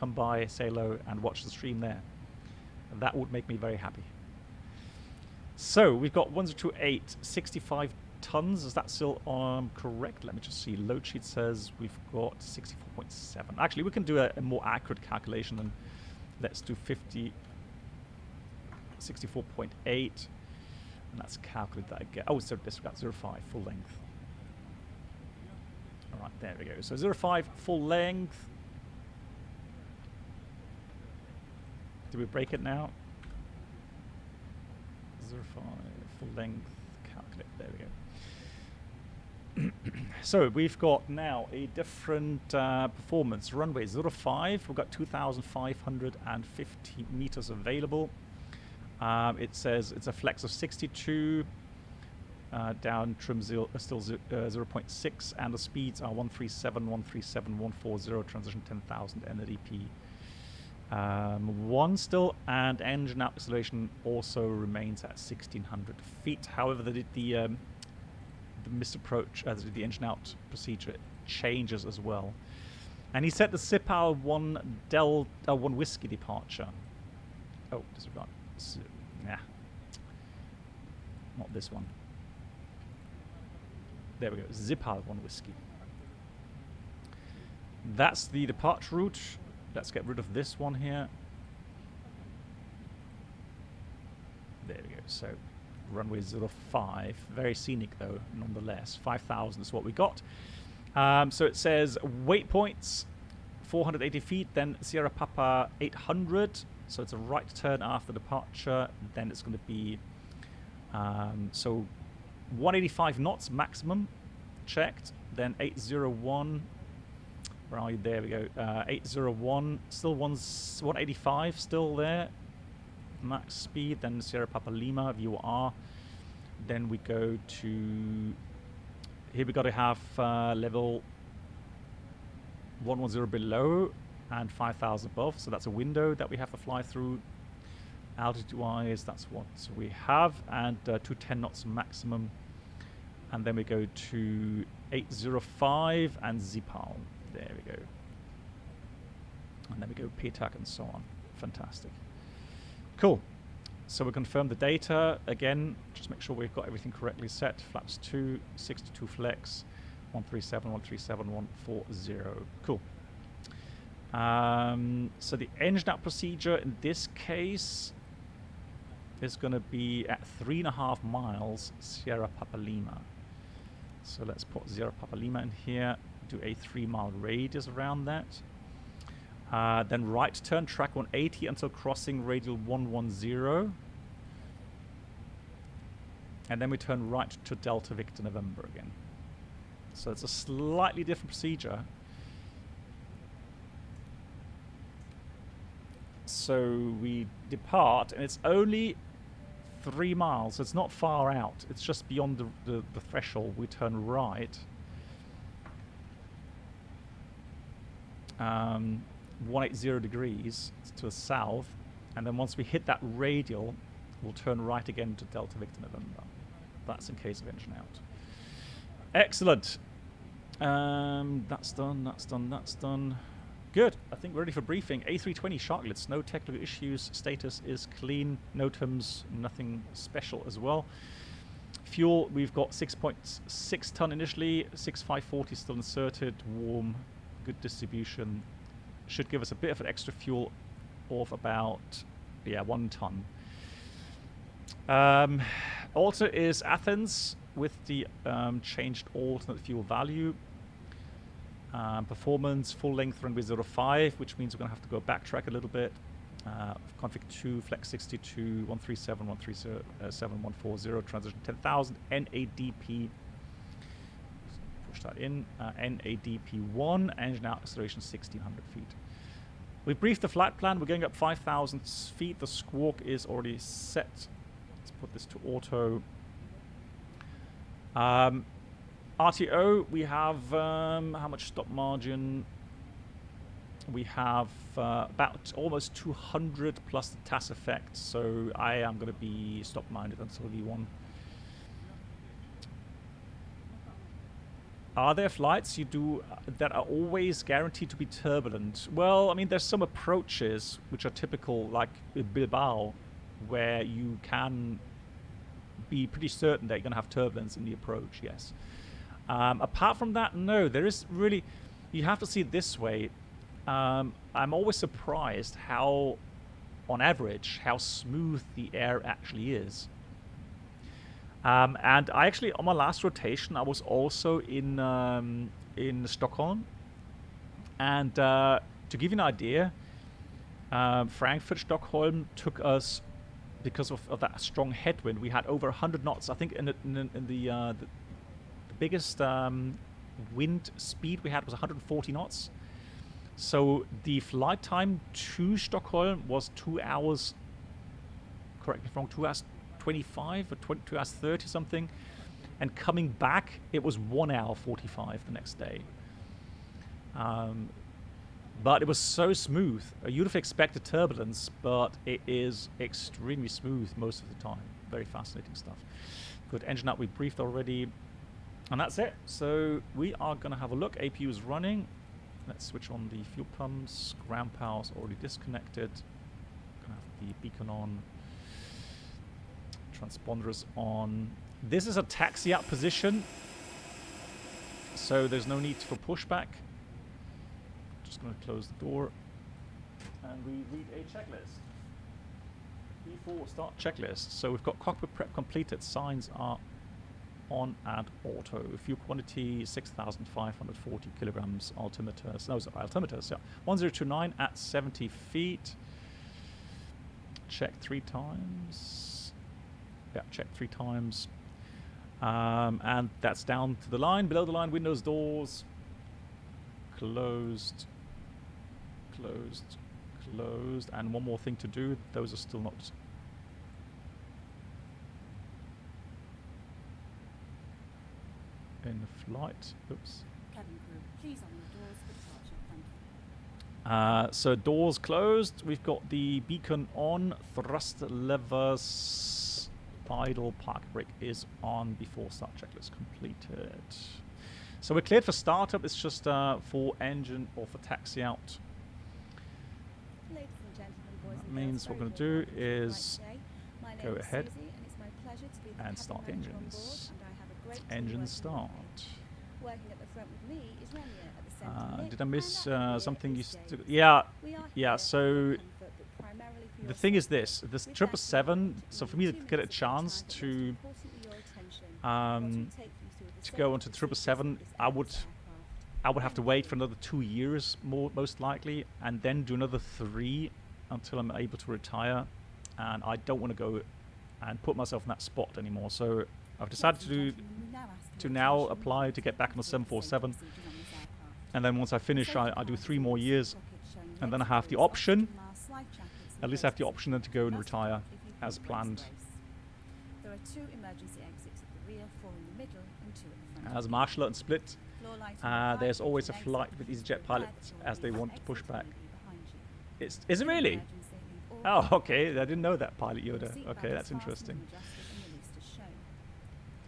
come by, say hello, and watch the stream there. That would make me very happy. So we've got 1028, 65 tons. Is that still correct? Let me just see. Load sheet says we've got 64.7. Actually, we can do a more accurate calculation, and let's do 50 64.8. And that's calculated that again. Oh, so disregard 05, full length. All right, there we go. So 05, full length. Do we break it now? 05, full length, calculate. There we go. So we've got now a different performance. Runway 05, we've got 2,550 meters available. It says it's a flex of 62, down trim still 0.6, and the speeds are 137, 137, 140, transition 10,000, NADP 1 still, and engine out acceleration also remains at 1,600 feet. However, the misapproach, the engine out procedure changes as well. And he set the SIPAL 1 whiskey departure. Oh, disregard. Nah. Not this one. There we go. ZIPAL 1 whiskey. That's the departure route. Let's get rid of this one here. There we go. So runway 05, very scenic though, nonetheless. 5,000 is what we got. So it says waypoints, 480 feet, then Sierra Papa 800. So it's a right turn after departure. Then it's going to be, so 185 knots maximum, checked. Then 801, where are you? There we go. 801, still 185, still there. Max speed, then Sierra Papa Lima, VOR. Then we go to, here we got to have level 110 below and 5,000 above, so that's a window that we have to fly through. Altitude wise, that's what we have, and 210 knots maximum. And then we go to 805 and ZIPAL. There we go. And then we go PTAC and so on. Fantastic. Cool. So we confirm the data again. Just make sure we've got everything correctly set. Flaps 2, 62 flex, 137, 137, 140. Cool. So the engine out procedure in this case is going to be at 3.5 miles Sierra Papa Lima. So let's put Sierra Papa Lima in here. Do a 3-mile radius around that. Then right turn track 180 until crossing radial 110. And then we turn right to Delta Victor November again. So it's a slightly different procedure. So we depart, and it's only 3 miles. So it's not far out. It's just beyond the threshold. We turn right. 180 degrees to the south, and then once we hit that radial, we'll turn right again to Delta Victor November. That's in case of engine out. Excellent. That's done, that's done, that's done. Good. I think we're ready for briefing. A320 Sharklets, no technical issues. Status is clean. NOTAMs, nothing special as well. Fuel, we've got 6.6 ton initially, 6540 still inserted, warm, good distribution. Should give us a bit of an extra fuel of about, 1 ton. Also is Athens with the changed alternate fuel value. Performance, full length runway 05, which means we're going to have to go backtrack a little bit. Config 2, flex 62, 137, 137, 140, transition 10,000, NADP. Push that in. NADP 1, engine out acceleration 1,600 feet. We briefed the flight plan. We're going up 5,000 feet. The squawk is already set. Let's put this to auto. RTO, we have how much stop margin? We have about almost 200 plus the TAS effect. So I am going to be stop minded until V1. Are there flights you do that are always guaranteed to be turbulent? Well, I mean, there's some approaches which are typical, like Bilbao, where you can be pretty certain that you're going to have turbulence in the approach, yes. Apart from that, no, there is really, you have to see it this way. I'm always surprised how on average, how smooth the air actually is. And I actually, on my last rotation, I was also in Stockholm. And to give you an idea, Frankfurt, Stockholm took us, because of that strong headwind, we had over 100 knots. I think in the biggest wind speed we had was 140 knots. So the flight time to Stockholm was 2 hours, correct me if I'm wrong, 2 hours 25 or 2 hours 30 something. And coming back, it was 1 hour 45 the next day. But it was so smooth. You'd have expected turbulence, but it is extremely smooth most of the time. Very fascinating stuff. Good, engine up, we briefed already. And that's it. So we are going to have a look. APU is running. Let's switch on the fuel pumps. Ground power's already disconnected. Gonna have the beacon on. Transponders on. This is a taxi out position, so there's no need for pushback. Just going to close the door and we read a checklist. Before start checklist. So we've got cockpit prep completed. Signs are on and auto. Fuel quantity 6,540 kilograms. Altimeters. No, sorry, altimeters. Yeah, 1029 at 70 feet. Check 3 times. Yeah, check 3 times. And that's down to the line. Below the line, windows, doors. Closed. Closed. Closed. And one more thing to do. Those are still not in flight. Oops. Cabin crew, please on the doors for departure. Thank you. So doors closed. We've got the beacon on. Thrust levers idle. Park brake is on. Before start checklist completed. So we're cleared for startup. It's just for engine or for taxi out. Ladies and gentlemen, boys That and means girls, what very we're going to welcome do to the is flight today. My name go is ahead Susie, and it's my pleasure to be the and cabin start the manager on board, engines. and I have a great team Engine working start. with me. Working at the front with me is Rania at the centre. Did I miss and at the rear something? is You James. yeah, We are yeah. here So for your comfort, but primarily for the your thing is safety. this: this With triple that in seven. mind, So in for me to 2 get a minutes of your time, chance but most to importantly your attention, I want to take you through the to go safety onto triple procedures seven, of this I would aircraft. have to wait for another 2 years, most likely, and then do another 3 until I'm able to retire. And I don't want to go and put myself in that spot anymore. So I've decided to now apply to get back on the 747. And then once I finish, I do 3 more years, and then I have the option. At least I have the option then to go and retire as planned. There are 2 emergency exits at the rear, 4 in the middle, and 2 at the front. As Marshall and Split, Floor lighting required, there's always a exit flight with exit EasyJet to the pilots left, as they or want to exit push will back. be behind you. Is it really? Emergency, leave all Oh, cabin okay. I crew. didn't know that, Pilot Your Yoda. seat Okay, belt that's is fastened interesting. and adjusted and released as shown.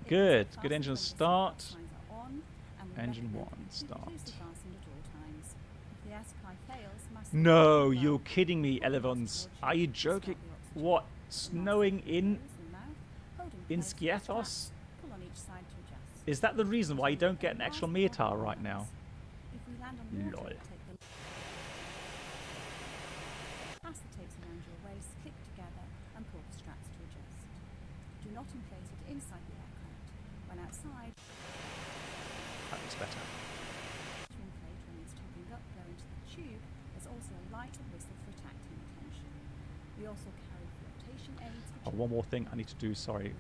It Good. is Good engine fastened when the seat start. belt signs are on, and will Engine recommend 1 completely start. loosely fastened at all times. If the air supply fails, master No, will be you're down. kidding me, Pull the master Elevons. towards Are you to start joking? the oxygen. What? The master Snowing will in close the mouth, hold in in place with the Skiathos? straps, pull on each side to adjust. Is that the reason why you don't get an actual METAR right now? If we land on water, Lol. take the pass the tapes around your waist, click together, and pull the straps to adjust. Do not inflate it inside the aircraft. When outside, That looks better. to inflate when it's topping up, blow into the tube. There's also a light whistle for tacting attention. We also carry flotation aids. Oh, one more thing I need to do, sorry.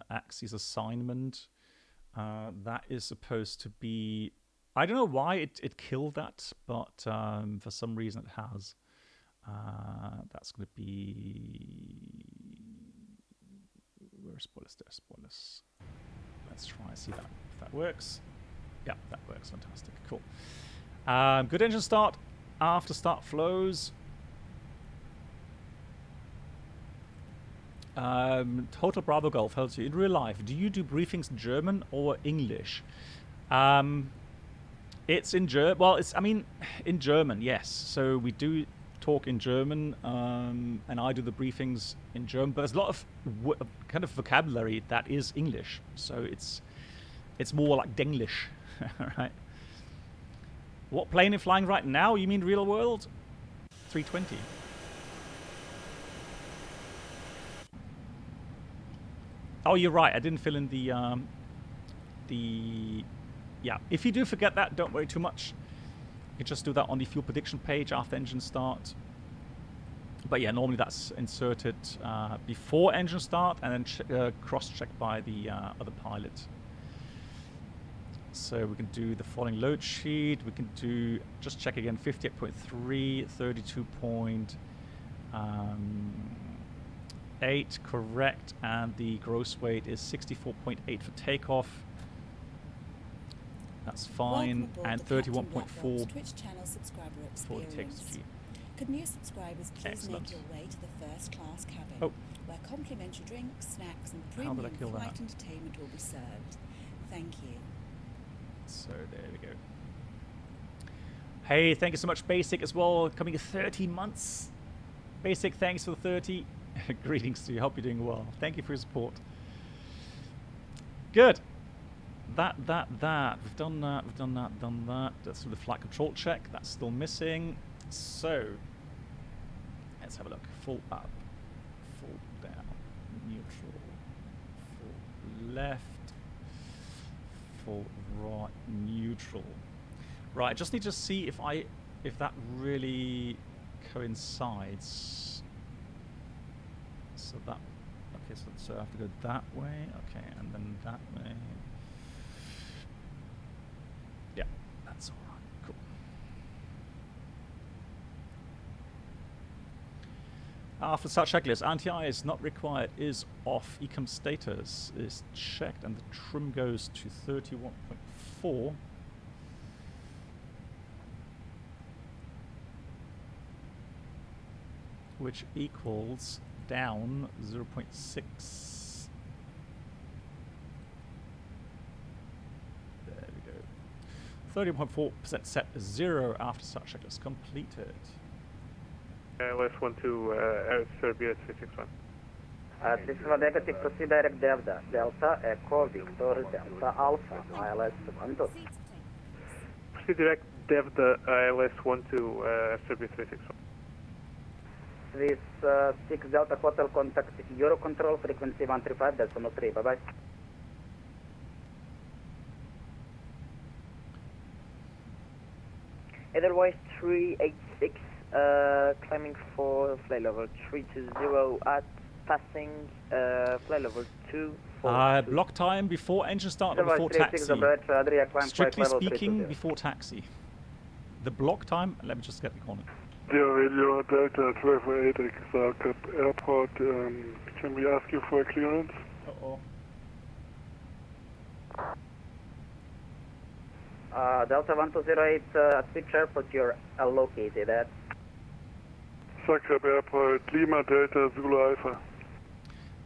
Axis assignment. That is supposed to be... I don't know why it killed that, but for some reason it has. That's going to be... Where's spoilers? There's spoilers. Let's try and see that if that works. Yeah, that works. Fantastic. Cool. Good engine start. After start flows. Total Bravo Golf tells you, in real life, do you do briefings in German or English? It's in German. Well, in German, yes. So we do talk in German, and I do the briefings in German. But there's a lot of kind of vocabulary that is English. So it's more like Denglish, right? What plane are you flying right now? You mean real world? A320. Oh, you're right. I didn't fill in the yeah. If you do forget that, don't worry too much. You can just do that on the fuel prediction page after engine start. But yeah, normally that's inserted before engine start and then cross-checked by the other pilot. So we can do the following load sheet. We can do, just check again, 58.3, 32.8, correct. And the gross weight is 64.8 for takeoff. That's fine. And 31.4 Twitch channel subscriber for the experience. takeoff. Could new subscribers please Excellent. make your way to the first class cabin, Oh. where complimentary drinks, snacks, and How did I premium kill that? flight entertainment will be served. Thank you. So there we go. Hey, thank you so much, Basic, as well. Coming 13 months. Basic, thanks for the 30. Greetings to you. Hope you're doing well. Thank you for your support. Good. That. We've done that. Done that. That's the flight control check. That's still missing. So let's have a look. Full up, full down, neutral, full left, full right, neutral. Right, I just need to see if that really coincides. So that, okay, so I have to go that way, okay, and then that way. Yeah, that's all right. Cool. After such checklist, anti-I is not required, is off. Ecom status is checked, and the trim goes to 31.4. Which equals down 0.6. There we go. 30.4% set 0 after such checklist completed. Last one to Serbia 361. 361 negative, proceed direct Delta. Delta, Echo, Victor, Delta, Alpha, ILS 12. Proceed direct Delta ILS 1 to Serbia 361. Swiss 6 Delta Hotel, contact Eurocontrol, frequency 135.3, bye-bye. Otherwise 386, climbing for flight level 320 at passing flight level 2. Block time before engine start or before taxi. Strictly speaking, before taxi. The block time, let me just get the corner. Dear Radio Delta 1208 Zagreb Airport, can we ask you for a clearance? Uh-oh. Delta 1208 at which airport you're located at? Zagreb Airport, Lima Delta Zulu Alpha.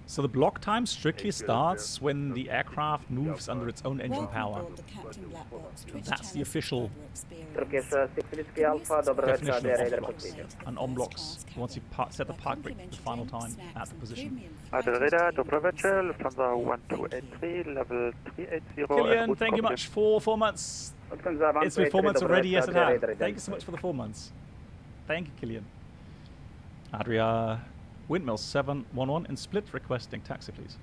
So the block time strictly starts when the aircraft moves under its own engine Welcome power. aboard the Captain Black Box Twitch That's the channel official subscriber Turkish experience. 6 Whiskey Alpha, добрый вечер, definition Adria of Radar off blocks. procedure. And on blocks, once you set the park brake the final time at the position. Adria Radar, добрый вечер, Lufthansa 1283, level 380. Killian, thank you much for 4 months. It's been 4 months already, yes it has. Thank you so much for the 4 months. Thank you, Killian. Adria, Windmill 711 in Split, requesting taxi, please.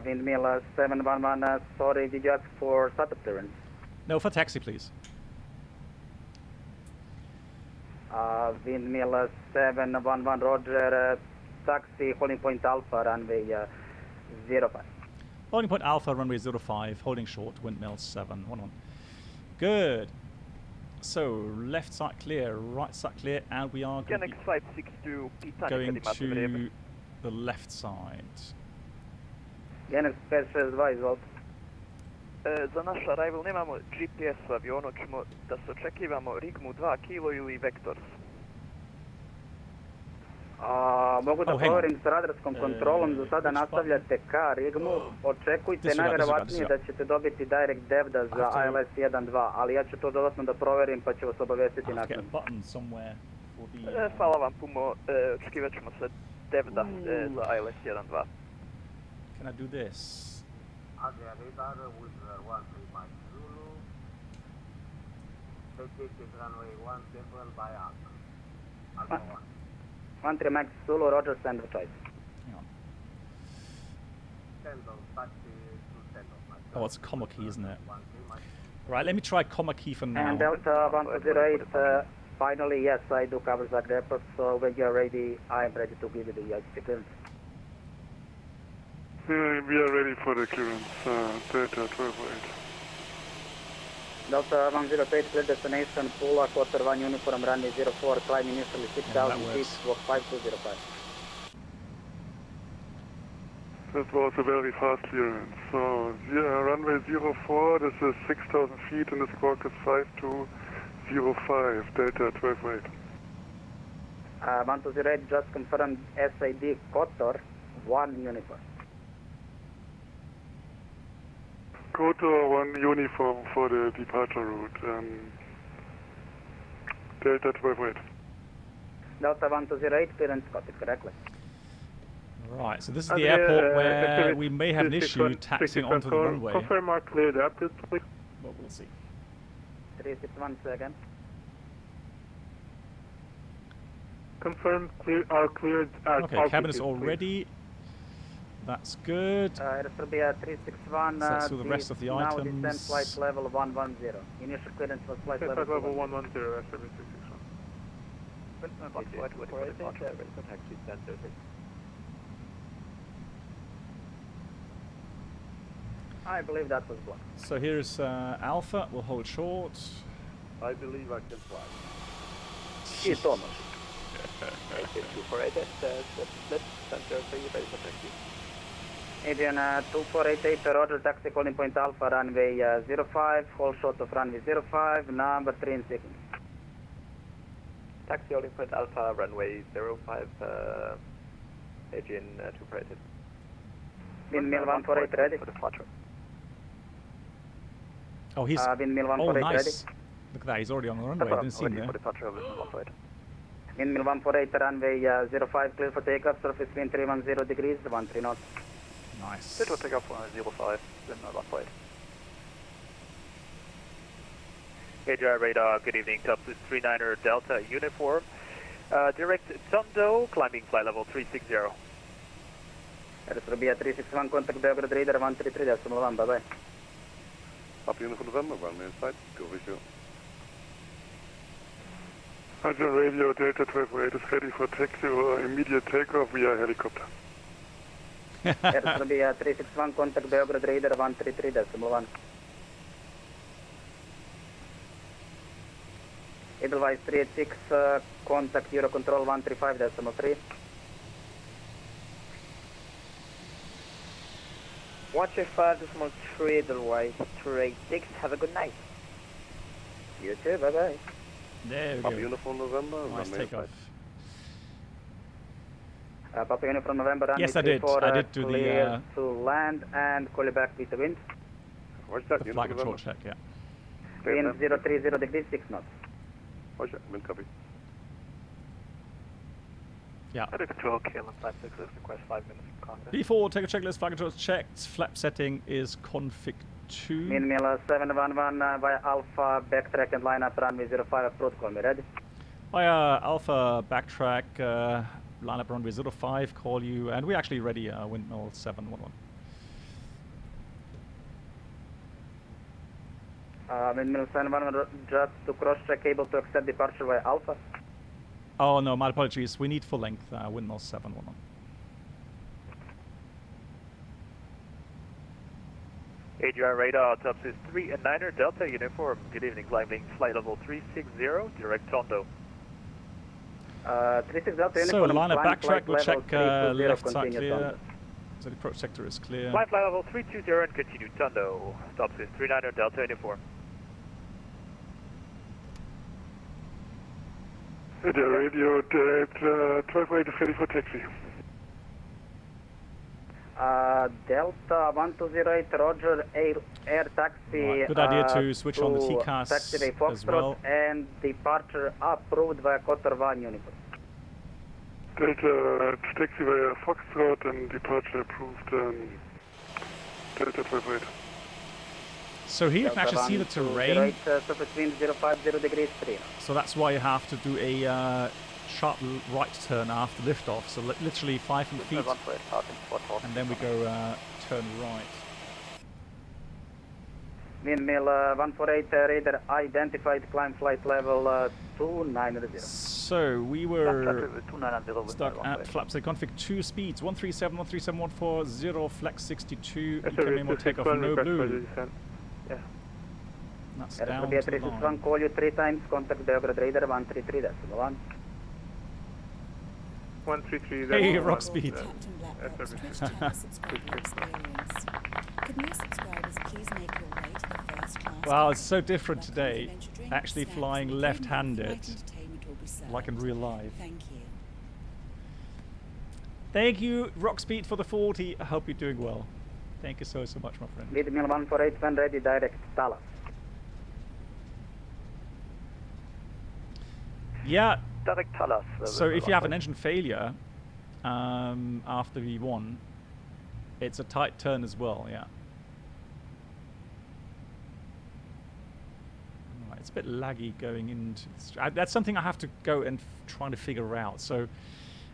Windmill 711, sorry, did you ask for startup clearance? No, for taxi, please. Windmill 711, Roger, taxi, holding point Alpha, runway 05. Holding point Alpha, runway 05, holding short, Windmill 711. Good. So, left side clear, right side clear, and we are going Genex 562, to the left side. Genex 562, izvolite. Za naš arrival nemamo GPS u avionu, ćemo da se očekivamo Rigmu 2 kilo ili Vectors. Mogu da proverim s radarskom kontrolom, za sada nastavljate ka Rigmu, očekujte najverovatnije da ćete dobiti direct devda za ILS 1.2, ali ja ću to dodatno da proverim pa ću vas obavestiti nakon. Hvala vam puno, očekivat ćemo se devda za ILS 1.2. Can I do this? 13 Max Zulu, Roger, stand by choice. Hang on. Oh, it's a comma key, isn't it? Right, let me try comma key for now. And Delta 1208, finally, yes, I do cover that airport, so when you're ready, I am ready to give you the ICC clearance. We are ready for the clearance, Delta 1208. Delta 108, clear destination, Pula, quarter 1 uniform, runway 04, climb initially 6,000 feet, walk 5205. That was a very fast clearance. So, runway 04, this is 6,000 feet and the squawk is 5205, Delta 1208. 1208, just confirmed SID Kotor, 1 uniform. Kotor 1 uniform for the departure route, Delta 1208. Delta 1208, clearance spotted correctly. Right, so this is the airport where we may have an issue taxiing onto the runway. Confirm our cleared aptitude, please. Well, we'll see. 361 second. Confirm cleared Okay, cabin is all ready. That's good. It will be a 361. So that's all the rest of the now items. descent flight level 110. Initial clearance was flight level 110, SF361. I believe that was blocked. So here's Alpha. We'll hold short. I believe I can fly. It's almost. 2488, split center for you, ready for taxi. Adrian 2488, Roger, taxi calling point Alpha, runway 05, hold short of runway 05, number 3 in sequence. Taxi calling point Alpha, runway 05, Adrian 2488. Windmill 148 ready. For departure. Oh, he's. Windmill Oh, 148 nice. ready. Look at that. He's already on the runway. I didn't see him there. For departure of Windmill 148. Windmill 148, runway 05, clear for takeoff, surface wind 310 degrees, 13 knots. Nice. Good for takeoff 05, Windmill 148. ADR radar, good evening, Turbulence 39er Delta uniform. Direct Tondo, climbing flight level 360. That will be a 361, contact Belgrade radar 133.1, bye bye. Up uniform November, runway inside, go visual. Roger, radio, Delta 1208 is ready for taxi or immediate takeoff via helicopter. That will be a 361, contact Belgrade radar 133.1. Edelweiss 386, contact Eurocontrol 135.3. Watch your 5.3 Edelweiss 386. Have a good night. You too, bye bye. There we Up go. uniform November, Nice runway takeoff. inside. Papa Uniform November, runway Yes, I did. 34, I did do clear the to land and call you back with the wind. What's that? flight control check. Yeah. Wind 030 degrees, 6 knots. What's that? Wind copy. Yeah. Under control, KLM 566, request 5 minutes from contact. Before take a checklist, flight control is checked. Flap setting is config 2. Windmill 711 via Alpha, backtrack and line up runway 05, approach, call me ready. Via Alpha backtrack, line up runway 05, call you, and we're actually ready, windmill 711. Windmill 711, just to cross-check, able to accept departure via Alpha. Oh no, my apologies. We need full length, windmill 711. ADR radar, Turbulence 3 and 9er Delta uniform. Good evening, climbing flight level 360, direct Tondo. 36 Delta So uniform, line up climb backtrack, flight we'll level check 320, left side continue clear. Tondo. So the approach sector is clear. Climb flight level 320 and continue Tondo. Turbulence 3 9er Delta uniform. The radio, Delta 1208 is ready for taxi. Delta 1208, Roger, air taxi. Right, good idea to switch on the TCAS taxiway as Foxtrot well. and departure approved via Kotor 1 uniform. Delta taxi via Foxtrot and departure approved, Delta 1208. So here you can actually see the terrain. Surface wind 050 degrees 3. So that's why you have to do a sharp right turn after liftoff. So literally 500 feet, and then we go turn right. Windmill 148 radar identified, climb flight level 290. So we were stuck at flaps config 2 speeds 137, 137, 140, flex 62, incoming takeoff no blue. Yeah. That's down to the line. 361, call you 3 times, contact Beograd radar 133.1. 133. Hey, rock speed. Captain Blackbox, Twitch channel subscriber experience. Could new subscribers please make your way to the first class? Wow, it's so different where today, complimentary drinks, actually snacks, flying and left-handed, flight entertainment will be served. like in real life. Thank you. Thank you, Rockspeed, for the 40. I hope you're doing well. Thank you so much, my friend. Windmill 148 when ready, direct Dallas. Yeah, Direct Talas. so if you have an engine failure after V1, it's a tight turn as well, yeah. Right, it's a bit laggy going into... that's something I have to go and try to figure out. So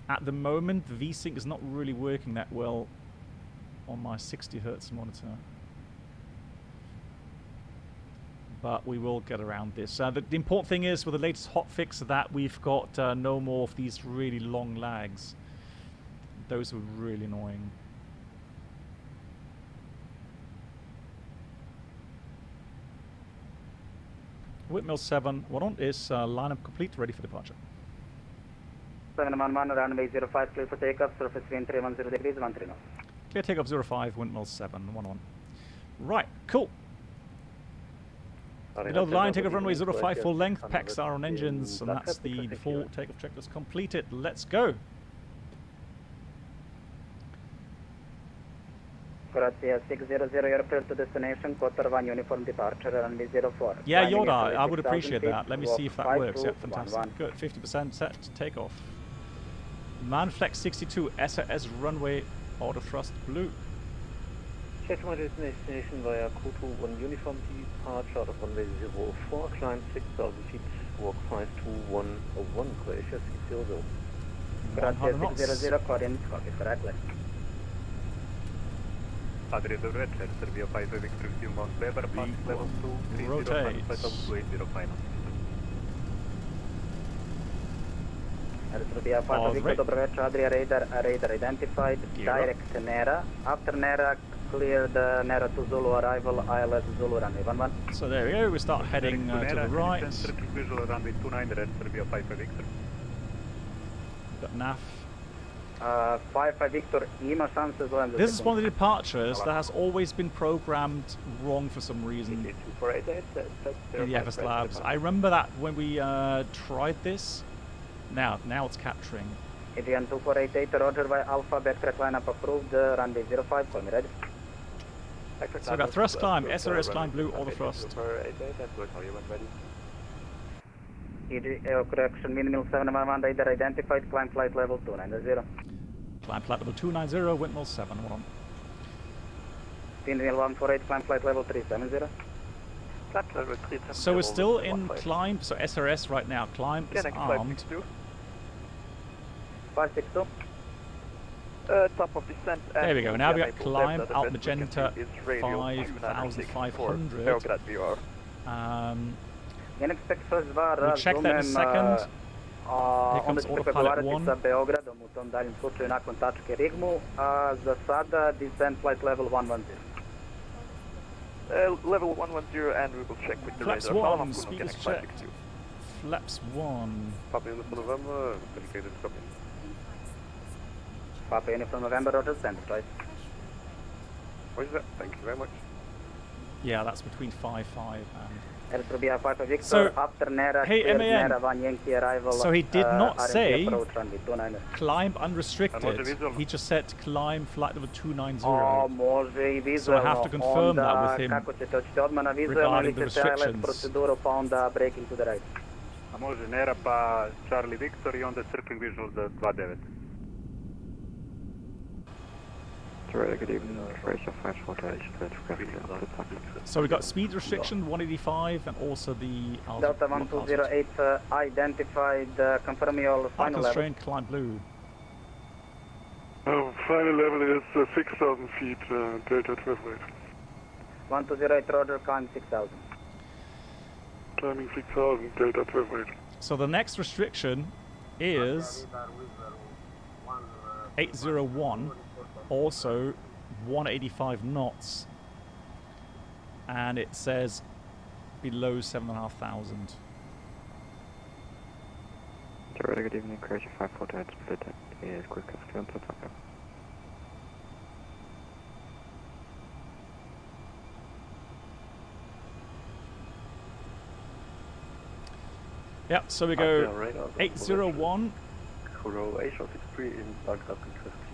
at the moment, the VSync is not really working that well on my 60 Hertz monitor. But we will get around this. The important thing is with the latest hotfix that we've got no more of these really long lags. Those are really annoying. Windmill 7, what on is lineup complete, ready for departure. 711, runway 05, clear for takeoff, surface wind 310 degrees, 13 knots. Clear takeoff 05, windmill 7, 1 Right, cool. Below the line, takeoff runway 05 full length, packs are on engines, and that's the default takeoff checklist completed. Let's go. Croatia 600, you're clear to destination, quarter 1 uniform departure, runway 04. Yeah, Climbing Yoda, into I would 6,000 appreciate feet, that. Let me walk see if that 5 works. to Yeah, fantastic. 11. Good, 50% set to takeoff. Manflex 62, SAS runway, auto thrust blue. Check my destination via Koto 1 uniform departure out of runway 04, climb 6,000 feet, walk 52101, Croatia 600. Croatia 600, coordinates copy correctly. Padre do Richard, Serbia 5 Victor Mount Weber, pass level 2, 30, Rotate. flight level 280 final. Serbia 5 Victor, dobro večer, Adria radar, radar identified, direct Nera. After Nera, cleared Nera to Zulu arrival, ILS Zulu runway 11. So there we go, we start heading to the right. Visual runway 29, Serbia 5 Victor. Got NAF. 5 Victor, ima šanse zovem za This is one of the departures that has always been programmed wrong for some reason in the FS Labs. I remember that when we tried this. Now it's capturing. Adrian 2488, Roger by Alpha, backtrack lineup approved, runway 05, call me ready. So we got thrust climb, SRS climb blue, auto thrust. Correction, windmill 711, radar identified, climb flight level 290. Climb flight level 290, windmill 7, 1 Windmill 148, climb flight level 370. So we're still in climb, so SRS right now, climb is armed. 562. Top of descent. There we go, now we got climb, alt magenta 5500. We'll check that in a second. Here comes autopilot 1. Sa Beogradom u tom daljem slučaju nakon tačke Rigmu, a za sada descent flight level 110. Level 110 and we will check with the Flaps radar. 1, speed is checked. Flaps 1. Papa Uniform November, communicated copy. Papa Uniform November, Roger, standard, right? What is that? Thank you very much. Yeah, that's between 5 and... Serbia 5 Victor, So, after Nera, hey, cleared MAN. Nera 1 Yankee arrival. So he did not RMP say approach runway 290. climb unrestricted. He just said climb flight level 290. Može i vizualno. So I have to confirm that onda, with him kako ćete, hoćete odmah na vizualno regarding ili the ćete ILS restrictions. proceduru pa onda braking to the right? A može Nera pa Charlie Victor i onda circling visual za 29. Good evening, Croatia 548, So we got speed restriction 185 and also the Delta 1208 identified, confirm your final level. constraint climb blue. Final level is 6,000 feet, Delta 1208. 1208 Roger, climb 6,000. Climbing 6,000, Delta 1208. So the next restriction is 801, also 185 knots, and it says below 7,500. Good evening, Croatia 548, split is quick as to Takeoff. Yep, so we go 801. Kuro A320 in Baghdad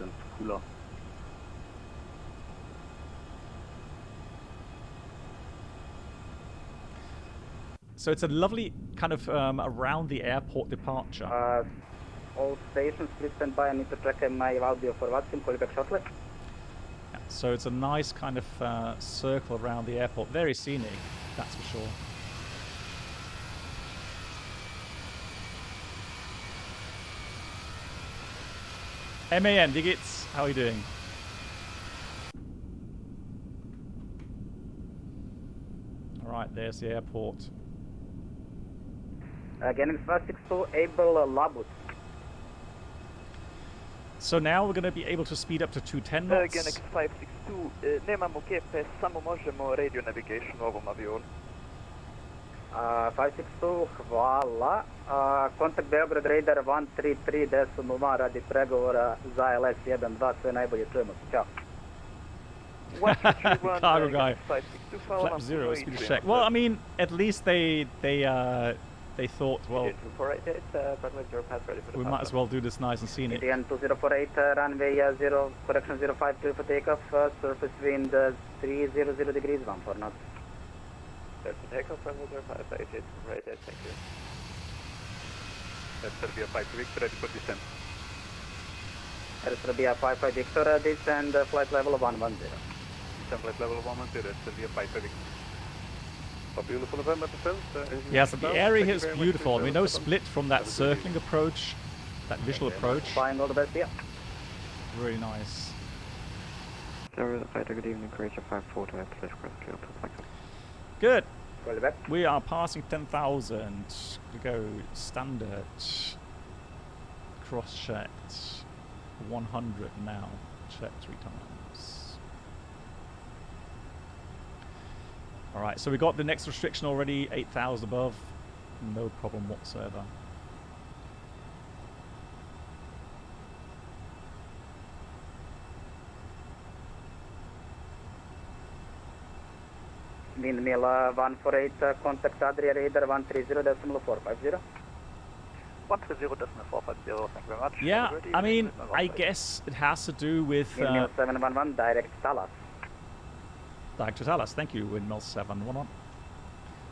and Kula. So it's a lovely kind of around the airport departure. All stations, please stand by. I need to check my audio for Watson. Call you back shortly. Yeah, so it's a nice kind of circle around the airport. Very scenic, that's for sure. MAN, Digits, how are you doing? Alright, there's the airport. Getting 562, Able Labut. So now we're going to be able to speed up to 210 knots. Genex 562, nemamo GPS, samo možemo radio navigation u ovom avionu. 562, hvala. Kontakt Beograd Radar 133.0 radi pregovora za LS12, sve najbolje, čujemo se, čao. Cargo guy. Flap 0, speed check. Well, I mean, at least they thought, well, we might as well do this nice and scenic. ATN 2048, runway 0, correction 052 for takeoff, surface wind 300 degrees, 14 knots. Takeoff, runway 058, right there, thank you. That's Serbia 5 Victor, ready for descent. Serbia 55 Victor, descend flight level of 110. Descend flight level of 110, that's Serbia 55 Victor. A beautiful November descent. Yes, the area here is beautiful. I mean, no split from that circling approach, that visual approach. Flying all the best, yeah. Really nice. Good evening, Croatia 548, please cross clear to Takeoff. Good. We are passing 10,000. We go standard. Cross-checked. 100 now. Check 3 times. Alright, so we got the next restriction already, 8,000 above. No problem whatsoever. Windmill 148, contact Adria Radar 130.450. 130.450, thank you very much. Yeah, I mean, I guess it has to do with... Windmill 711, direct Talas. Direct to Talas, thank you, Windmill 711.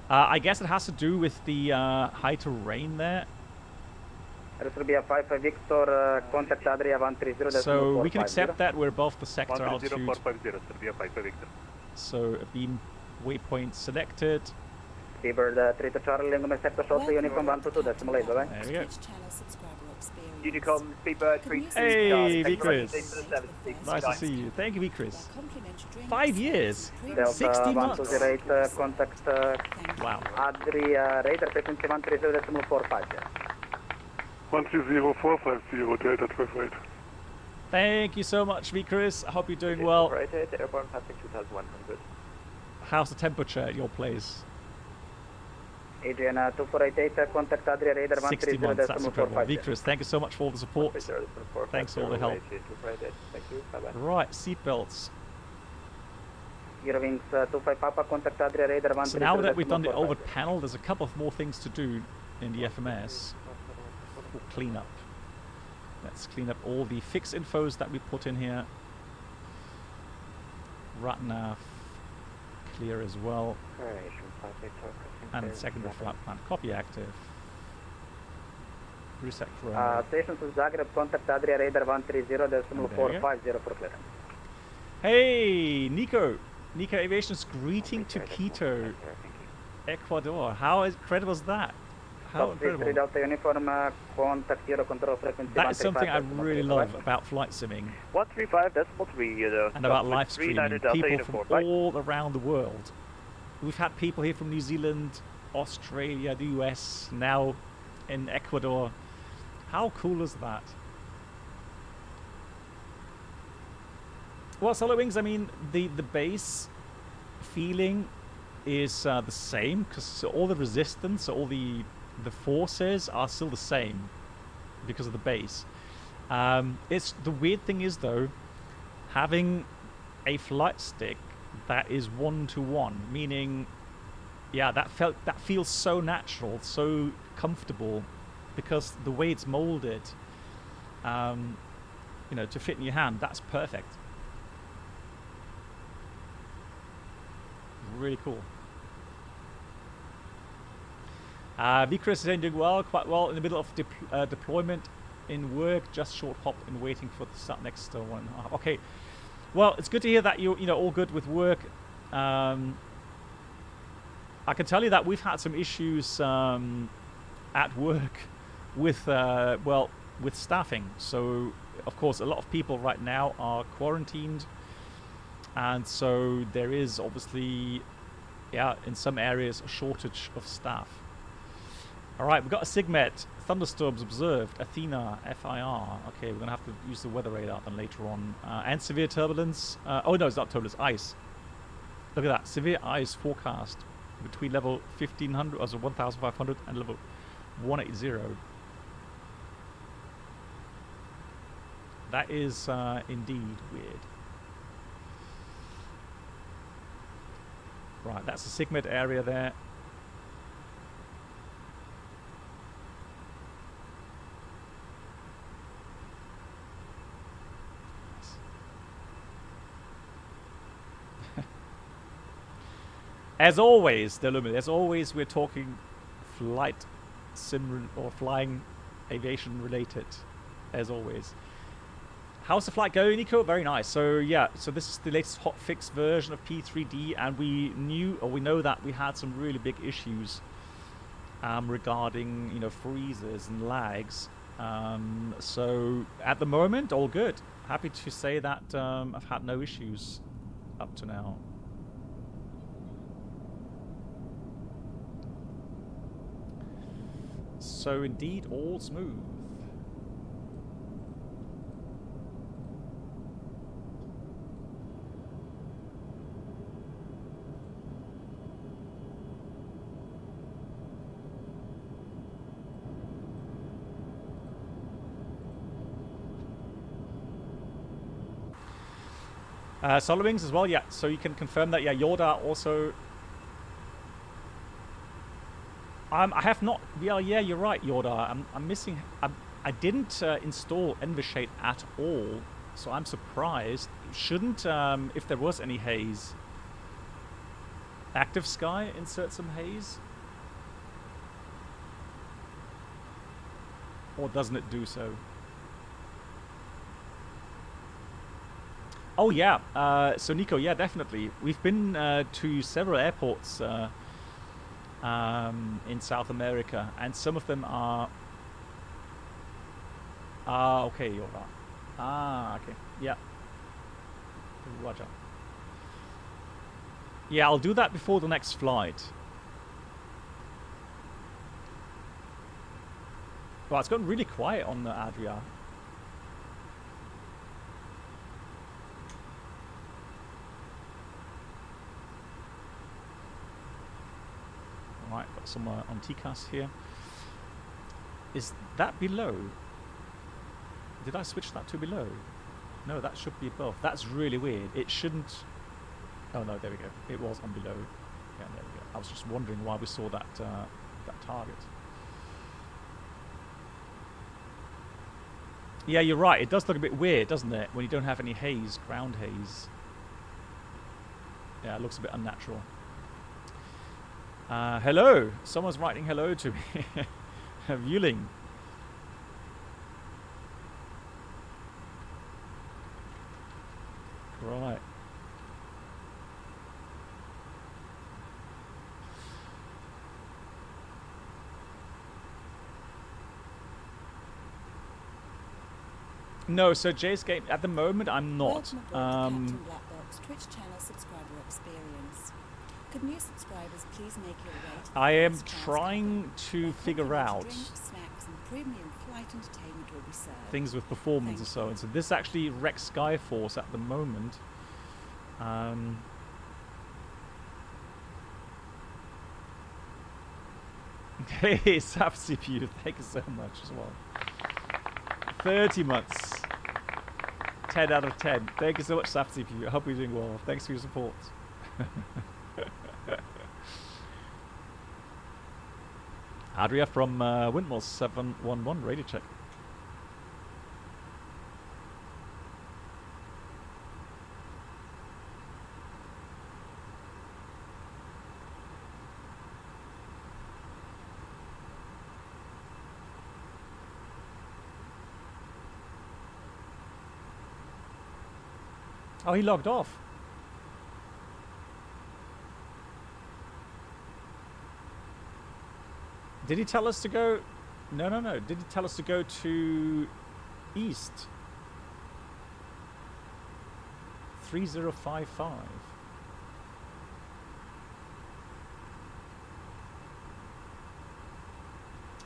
I guess it has to do with the high terrain there. This will be a 55 Victor, contact Adria 130.450. So we can accept that we're above the sector altitude. 130.450, Serbia 55 Victor. So a beam waypoint selected. Seabird 3 to Charlie, Lingam sector shortly, Uniform 122, bye bye. There we go. Unicom, Speedbird 3. Hey, V-Chris. Nice to see you. Thank you, V-Chris. 5 years. 60 months. 128, contact Wow. Adria Radar frequency 130.450. 130.450, Delta 1208. Thank you so much, V-Chris. I hope you're doing well. Right at airborne passing 2,100. How's the temperature at your place? Adrian 2488, contact Adria Radar 60 months, that's incredible. 130.450. V-Chris, thank you so much for all the support. Thanks for all the help. Thank you, bye-bye. Right, seatbelts. Eurowings 25 Papa, contact Adria Radar 130.450. So now that we've done the overhead panel, there's a couple of more things to do in the FMS. We'll clean up. Let's clean up all the fix infos that we put in here. RATNAV clear as well. And secondary flight plan copy active. Reset runway. Stations in Zagreb, contact Adria Radar 130.450 for clearance. Hey, Nico. Nico Aviation's greeting to Quito, Ecuador. How incredible is that? How incredible. Delta Uniform, contact Euro control frequency. That is something I really love about flight simming 135.3 and about live streaming. People uniform, from all around the world. We've had people here from New Zealand, Australia, the US, now in Ecuador. How cool is that? Well, Solar Wings, I mean, the base feeling is the same, because all the resistance, all the forces are still the same because of the base. It's the weird thing is though, having a flight stick that is 1-to-1, meaning, yeah, that feels so natural, so comfortable, because the way it's molded, you know, to fit in your hand, that's perfect. Really cool. Vikris is saying doing well, quite well, in the middle of deployment in work, just short hop and waiting for the start next 1.5. Okay, well, it's good to hear that you're all good with work. I can tell you that we've had some issues at work with with staffing. So of course a lot of people right now are quarantined, and so there is obviously, yeah, in some areas a shortage of staff. All right, we've got a SIGMET, thunderstorms observed, Athena, FIR. Okay, we're gonna have to use the weather radar then later on. And severe turbulence. Oh no, it's not turbulence, ice. Look at that, severe ice forecast between level 1500, also 1500, and level 180. That is indeed weird. Right, that's the SIGMET area there. As always, Delumi, as always, we're talking flight sim or flying aviation related, as always. How's the flight going, Nico? Very nice. So yeah, so this is the latest hotfix version of P3D, and we know that we had some really big issues regarding freezes and lags. So at the moment, all good. Happy to say that I've had no issues up to now. So indeed, all smooth. Solar Wings as well, yeah. So you can confirm that, yeah. Yorda also. I have not. Yeah, you're right, Yorda. I'm missing. I didn't install Envishade at all, so I'm surprised. Shouldn't, if there was any haze, Active Sky insert some haze, or doesn't it do so? Oh yeah, so Nico, yeah, definitely. We've been to several airports in South America, and some of them are... okay, you're right. Okay, yeah. Roger. Yeah, I'll do that before the next flight. Well, it's gotten really quiet on the Adria. Right, got some on TCAS here. Is that below? Did I switch that to below? No, that should be above. That's really weird. It shouldn't... Oh no, there we go. It was on below. Yeah, there we go. I was just wondering why we saw that that target. Yeah, you're right. It does look a bit weird, doesn't it? When you don't have any haze, ground haze. Yeah, it looks a bit unnatural. Hello. Someone's writing hello to me. Vueling. Right. No, so Jay's game at the moment I'm not. Welcome aboard Captain Blackbox Twitch channel subscriber experience. Could new subscribers please make your way to the I am first class trying cabin, to where figure complimentary out drinks, snacks, and premium flight entertainment will be served. things with performance and Thank so on. So this actually wrecks Skyforce at the moment. Hey, SAP CPU, thank you so much as well. 30 months. 10 out of 10. Thank you so much, SAP CPU. I hope you're doing well. Thanks for your support. Adria from Windmill 711, radio check. Oh, he logged off. Did he tell us to go? No. Did he tell us to go to east? 3055.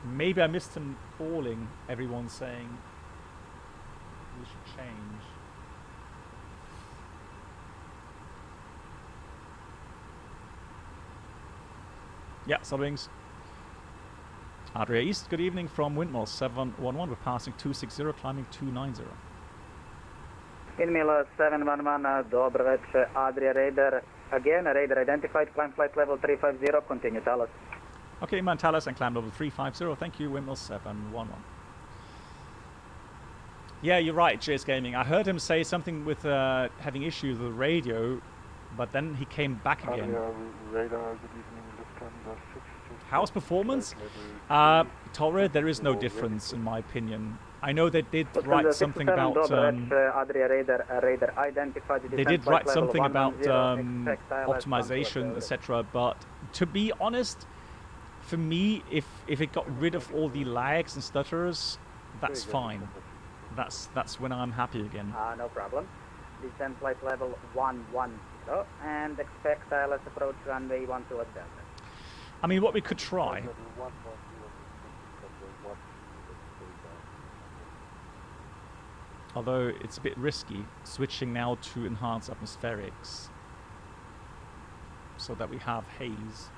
Maybe I missed him calling everyone saying we should change. Yeah, Solwings. Adria East, good evening from Windmill 711. We're passing 260, climbing 290. Windmill 711, dobro večer, Adria Raider. Again, Raider identified, climb flight level 350, continue Talos. Okay, man, Talos and climb level 350. Thank you, Windmill 711. Yeah, you're right, JS Gaming. I heard him say something with having issues with the radio, but then he came back again. Adria Radar, good evening, Lufthansa 626. How's performance? Torre, there is no difference in my opinion. I know they did write something about they did write something about optimization, etc. But to be honest, for me, if it got rid of all the lags and stutters, that's fine. That's when I'm happy again. No problem. Descend flight level 110 and expect ILS approach runway 12 at Delta. I mean, what we could try. Although it's a bit risky, switching now to enhanced atmospherics so that we have haze.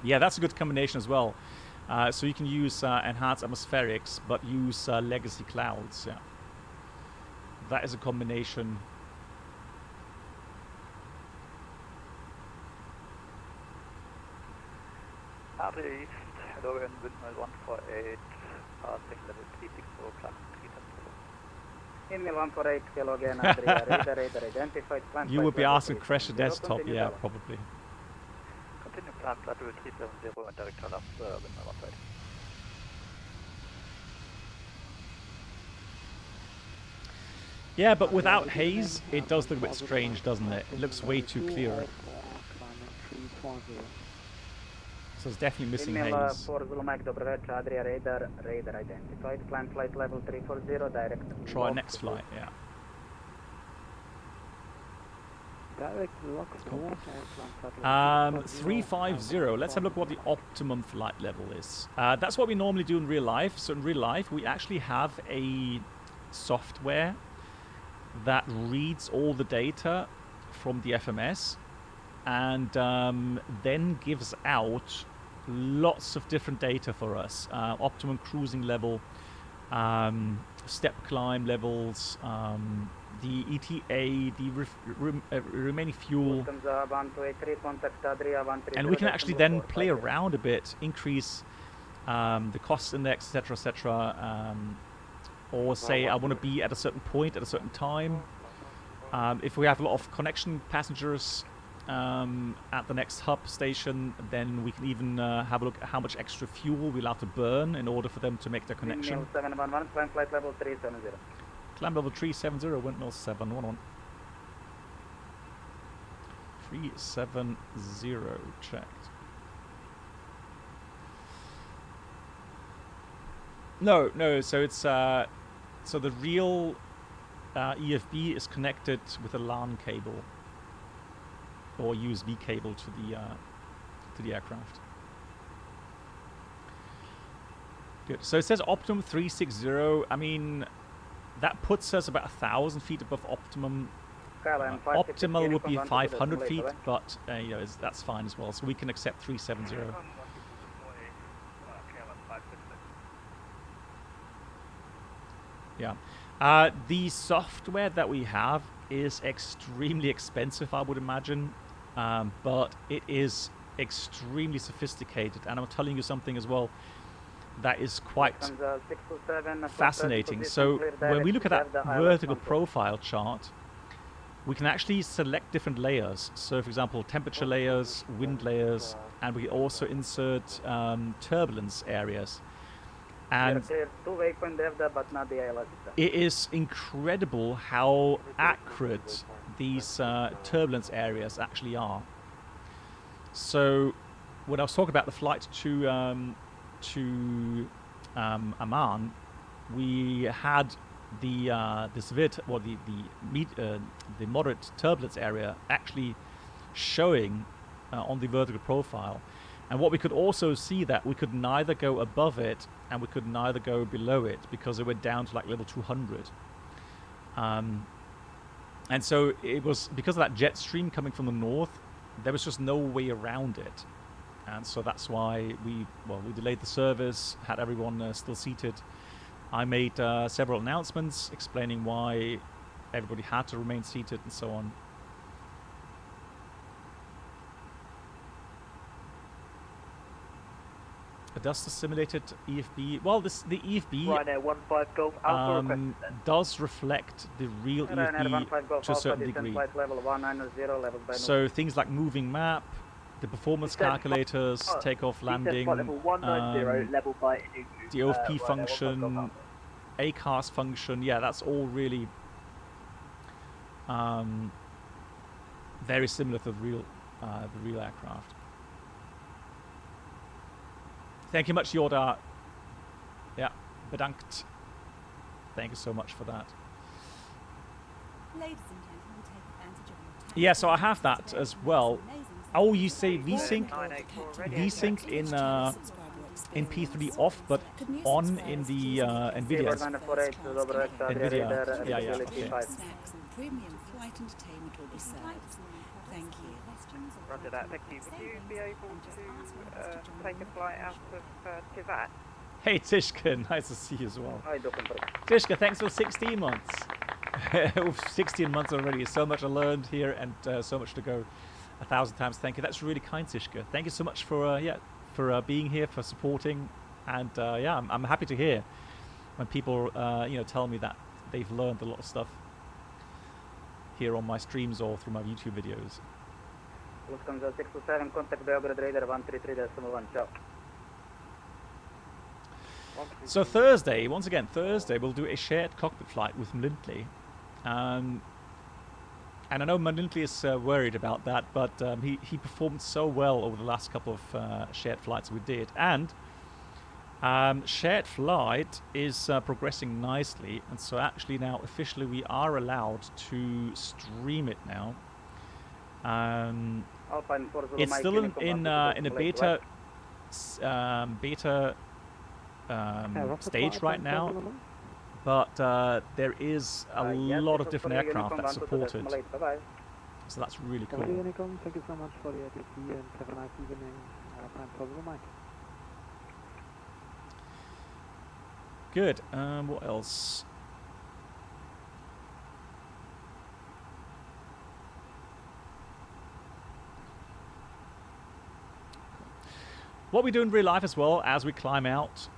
Yeah, that's a good combination as well. So you can use enhanced atmospherics, but use legacy clouds. Yeah, that is a combination. Adria East, hello in Windmill 148, passing level 360, climbing 310. Windmill 148, hello again, Adria Radar identified. You would be asking to crash the desktop, yeah, probably. Continue climb flight level 370 and direct turn up Windmill 148. Yeah, but without haze, it does look a bit strange, doesn't it? It looks way too clear. So it's definitely missing haze. 4 Zulu Mike, dobro večer, Adria Radar identified. Climb flight level 340, direct. Try next flight, yeah. Cool. 350, let's have a look what the optimum flight level is. That's what we normally do in real life. So in real life, we actually have a software that reads all the data from the FMS and then gives out lots of different data for us. Optimum cruising level, step climb levels, the ETA, the remaining fuel, and we can actually then play around a bit, increase the cost index, etc., etc., or say I want to be at a certain point at a certain time. If we have a lot of connection passengers at the next hub station, then we can even have a look at how much extra fuel we'll have to burn in order for them to make their connection. 711, climb flight level 370. Climb level 370, Windmill 711. 370 checked. No, no. So it's so the real EFB is connected with a LAN cable or USB cable to the aircraft. Good. So it says Optimum 360. I mean, that puts us about 1,000 feet above Optimum. Optimal would be 500 feet, but you know, that's fine as well. So we can accept 370. Yeah. The software that we have is extremely expensive, I would imagine, but it is extremely sophisticated. And I'm telling you something as well that is quite fascinating. So when we look at that vertical profile chart, we can actually select different layers. So for example, temperature layers, wind layers, and we also insert turbulence areas. And it is incredible how accurate these turbulence areas actually are. So when I was talking about the flight to Amman, we had the moderate turbulence area actually showing on the vertical profile. And what we could also see that we could neither go above it and we could neither go below it because it went down to like level 200. And so it was because of that jet stream coming from the north, there was just no way around it. And so that's why we delayed the service, had everyone still seated. I made several announcements explaining why everybody had to remain seated and so on. Does the simulated EFB... Well, the EFB does reflect the real EFB to a certain degree. So things like moving map, the performance calculators, takeoff, landing, the OFP function, ACARS function, yeah, that's all really very similar to the real aircraft. Thank you much, Yoda. Yeah, bedankt. Thank you so much for that. Ladies and gentlemen, take advantage of your time. Yeah, so I have that as well. Oh, you say VSync in P3 off, but on in the NVIDIA. Yeah, yeah, okay. Snacks and premium flight entertainment will be served. Thank you. Roger that, thank you. Would you be able to take a flight out of Tivat? Hey Tishka, nice to see you as well. Tishka, thanks for 16 months. 16 months already, so much I learned here and so much to go. 1,000 times thank you. That's really kind, Tishka. Thank you so much for being here, for supporting, and yeah, I'm happy to hear when people tell me that they've learned a lot of stuff here on my streams or through my YouTube videos. Lufthansa 627, contact Belgrade Radar 133.1, ciao. So Thursday, once again, we'll do a shared cockpit flight with Lindley. And I know Lindley is worried about that, but he performed so well over the last couple of shared flights we did. And shared flight is progressing nicely, and so actually now officially we are allowed to stream it now. It's still in a beta stage right now, but there is a lot of different aircraft that support it, so that's really cool. Thank you so much for the ATC and have a nice evening. Time for the mic. Good. What else? What we do in real life as well, as we climb out,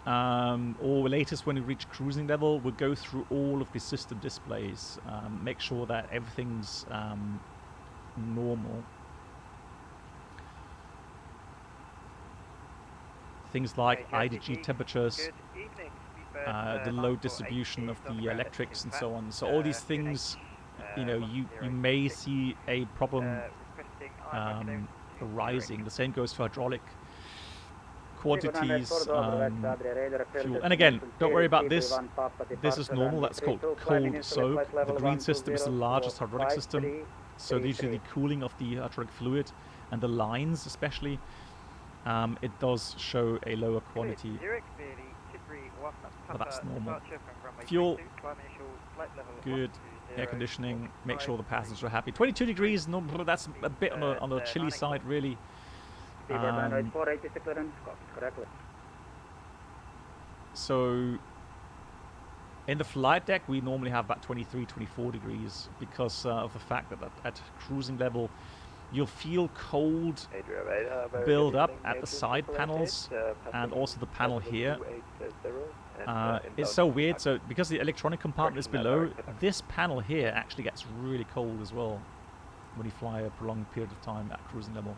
or latest when we reach cruising level, we'll go through all of the system displays, make sure that everything's normal. Things like IDG temperatures, the load distribution of the electrics and so on. So all these things, you may see a problem arising. The same goes for hydraulic quantities fuel. And again, don't worry about this. This is normal. That's called cold soak. The green system is the largest hydraulic system. So usually the cooling of the hydraulic fluid and the lines especially, it does show a lower quantity. But that's normal. Fuel, good. Air conditioning, make sure the passengers are happy. 22 degrees, no, that's a bit on the chilly side, really. So in the flight deck, we normally have about 23, 24 degrees because of the fact that at cruising level, you'll feel cold build up at the side panels and also the panel here. It's so weird. So because the electronic compartment is below, this panel here actually gets really cold as well when you fly a prolonged period of time at cruising level.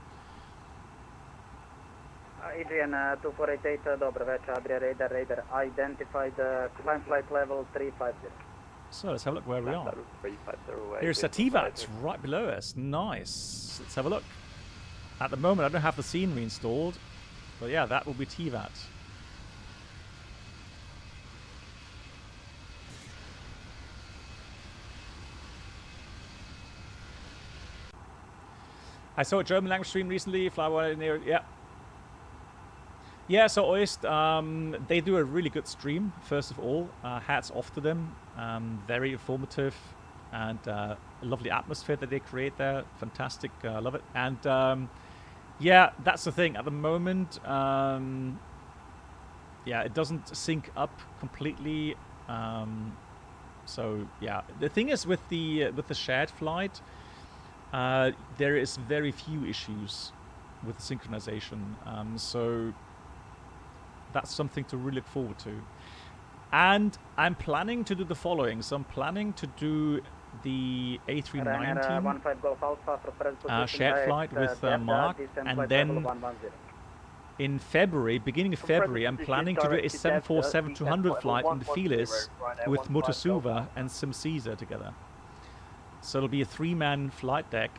Adrian 2488, dobro večer, Adria Radar, identified climb flight level 350. So let's have a look where we are. Here's Sativa, right below us. Nice. Let's have a look. At the moment, I don't have the scenery installed, but yeah, that will be TVAT. I saw a German language stream recently. Fly near, yeah. Yeah, so Oist, they do a really good stream, first of all. Hats off to them. Very informative and a lovely atmosphere that they create there. Fantastic, love it. And yeah, that's the thing. At the moment, yeah, it doesn't sync up completely. So yeah, the thing is with the shared flight, there is very few issues with the synchronization. So that's something to really look forward to. And I'm planning to do the following. So I'm planning to do the A319 shared flight with Mark, and then in February, beginning of February, I'm planning to do a 747-200 flight in the Felis with Motosuva and Sim Caesar together. So it'll be a 3-man flight deck,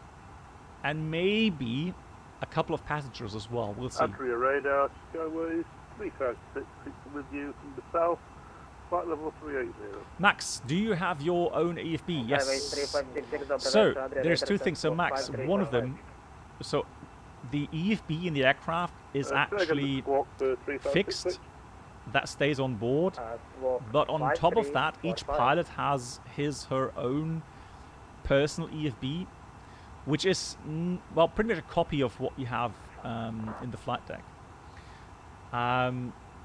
and maybe a couple of passengers as well. We'll see. Adria Radar, Skyways 356 with you from the south, flight level 380. Max, do you have your own EFB? Yes. So there's two things. So Max, one of them, so the EFB in the aircraft is actually fixed. That stays on board. But on top of that, each pilot has her own personal EFB, which is, well, pretty much a copy of what you have in the flight deck.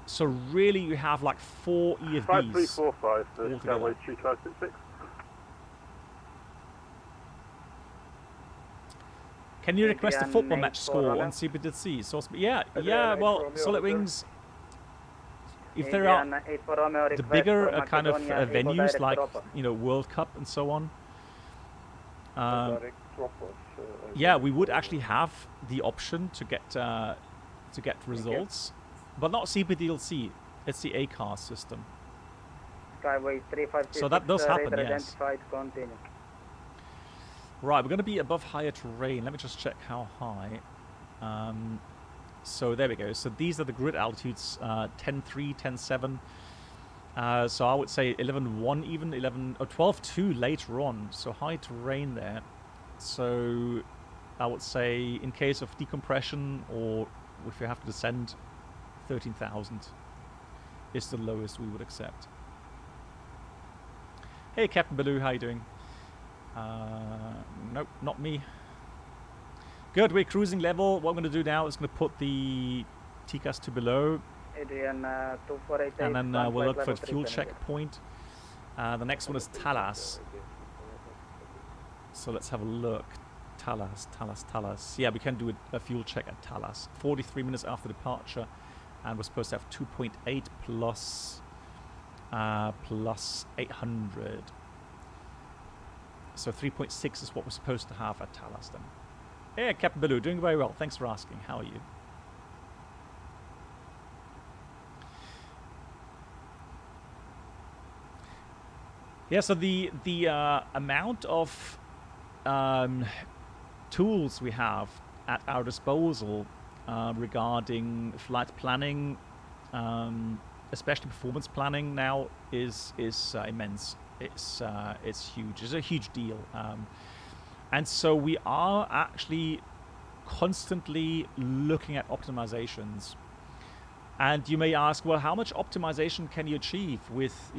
So really you have like 4 EFBs. 5345, Skyway 3566. Can you request a football match score on CBDC? So, yeah, well, Solid Wings, if there are the bigger kind of venues like, you know, World Cup and so on, yeah, we would actually have the option to get results, but not CBDLC. It's the ACAR system. Skyway 356, so that does happen, yes. Identified, continue. Right, we're going to be above higher terrain. Let me just check how high. So there we go. So these are the grid altitudes, 10.3, 10.7. So I would say 11.1 even, 12.2 later on. So high terrain there. So I would say in case of decompression or if you have to descend, 13,000 is the lowest we would accept. Hey Captain Baloo, how you doing? Nope, not me. Good, we're cruising level. What I'm going to do now is going to put the TCAS to below. Adrian, 2488, and then we'll look for a fuel checkpoint. The next one is Talas. So let's have a look. Talas. Yeah, we can do a fuel check at Talas. 43 minutes after departure. And we're supposed to have 2.8 plus 800. So 3.6 is what we're supposed to have at Talas then. Yeah, Captain Baloo, doing very well. Thanks for asking. How are you? Yeah, so the amount of tools we have at our disposal regarding flight planning, especially performance planning now, is immense. It's huge. It's a huge deal, and so we are actually constantly looking at optimizations. And you may ask, well, how much optimization can you achieve with,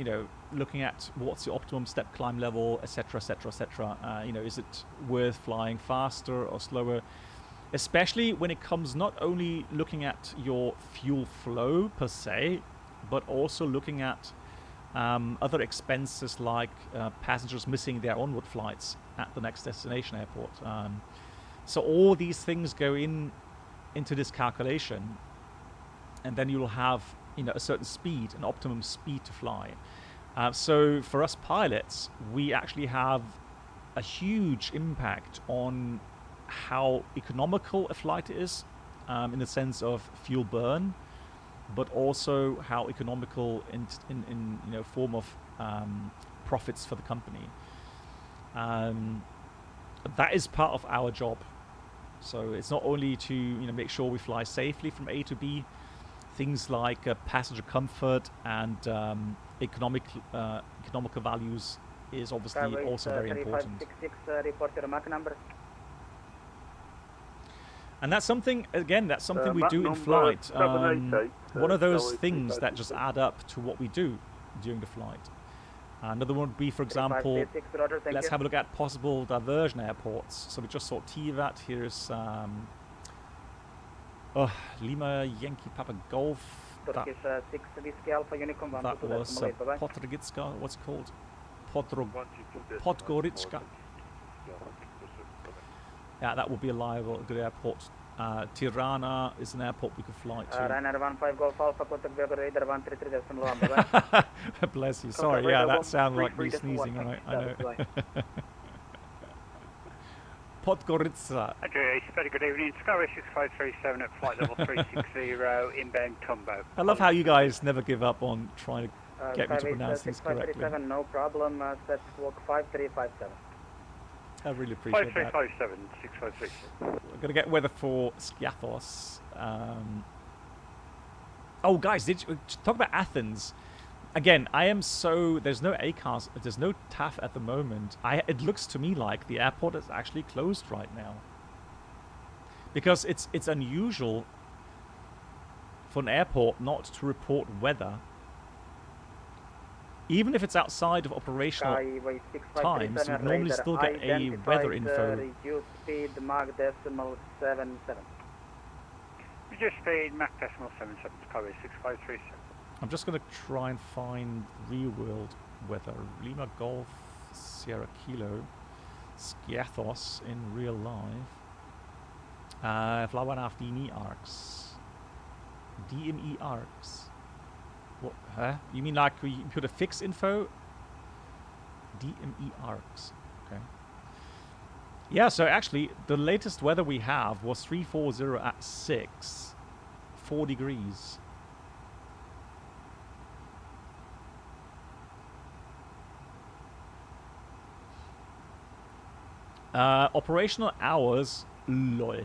looking at what's the optimum step climb level, etc., etc., etc. Is it worth flying faster or slower? Especially when it comes not only looking at your fuel flow per se, but also looking at other expenses like passengers missing their onward flights at the next destination airport. So all these things go into this calculation, and then you'll have a certain speed, an optimum speed to fly. So for us pilots, we actually have a huge impact on how economical a flight is, in the sense of fuel burn, but also how economical in form of profits for the company. That is part of our job. So it's not only to make sure we fly safely from A to B. Things like passenger comfort and economical values is obviously also very important. 3566, report your Mach number. And that's something, again, we do in flight. One of those things that just add up to what we do during the flight. Another one would be, for example, let's have a look at possible diversion airports. So we just saw TVAT. Here's Lima Yankee Papa Golf. Turkish 6 Whiskey Alpha Unicorn 1 That was Podgorica, what's it called? Podgorica. Yeah, that would be a good airport. Tirana is an airport we could fly to. Ryanair 15 Golf Alpha, contact Vigo Radar 133.1. Bless you. Sorry, yeah, that sounded like me sneezing, right? I know. Podgorica. Okay, very good evening. Sky 6537 at flight level 360, inbound Tumbo. I love how you guys never give up on trying to get me to pronounce things correctly. 6537, no problem. Set squawk 5357. I really appreciate that. 5357, 6537. We're going to get weather for Skiathos. Oh, guys, talk about Athens. Again, there's no ACARS, there's no TAF at the moment. It looks to me like the airport is actually closed right now. Because it's unusual for an airport not to report weather. Even if it's outside of operational times, you normally still get a weather info. Reduce speed, Mach decimal 77. Reduce speed, Mach decimal 77, Sky 6537. I'm just going to try and find real-world weather. Lima Golf, Sierra Kilo, Skiathos in real life. Fly1 half DME arcs. DME arcs. What? Huh? You mean like we put a fix info? DME arcs. Okay. Yeah, so actually, the latest weather we have was 340 at 6. 4 degrees. Operational hours, lol.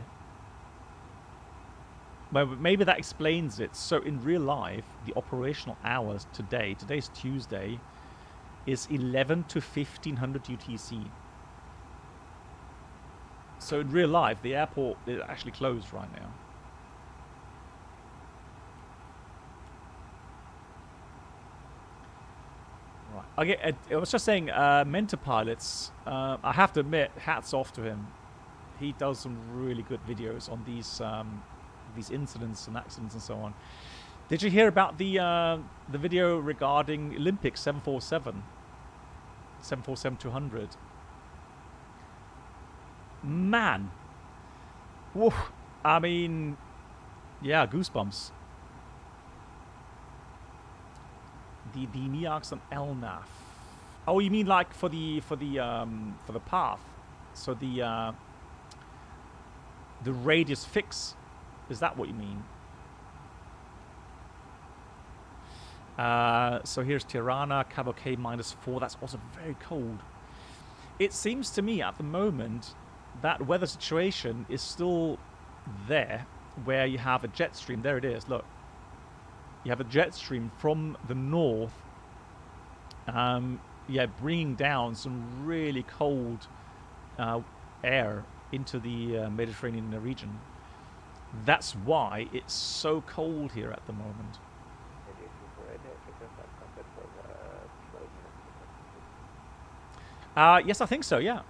Well, maybe that explains it. So in real life, the operational hours today's Tuesday, is 11 to 1500 UTC. So in real life, the airport is actually closed right now. Right. I was just saying, mentor pilots, I have to admit, hats off to him. He does some really good videos on these incidents and accidents and so on. Did you hear about the video regarding Olympic 747? 747-200. Man. Whoa. I mean, yeah, goosebumps. The NEARCs and LNAF. Oh, you mean like for the path? So the radius fix. Is that what you mean? So here's Tirana, Cabo K -4. That's also very cold. It seems to me at the moment that weather situation is still there where you have a jet stream. There it is. Look, you have a jet stream from the north. Yeah, bringing down some really cold air into the Mediterranean region. That's why it's so cold here at the moment. Yes, I think so. Yeah,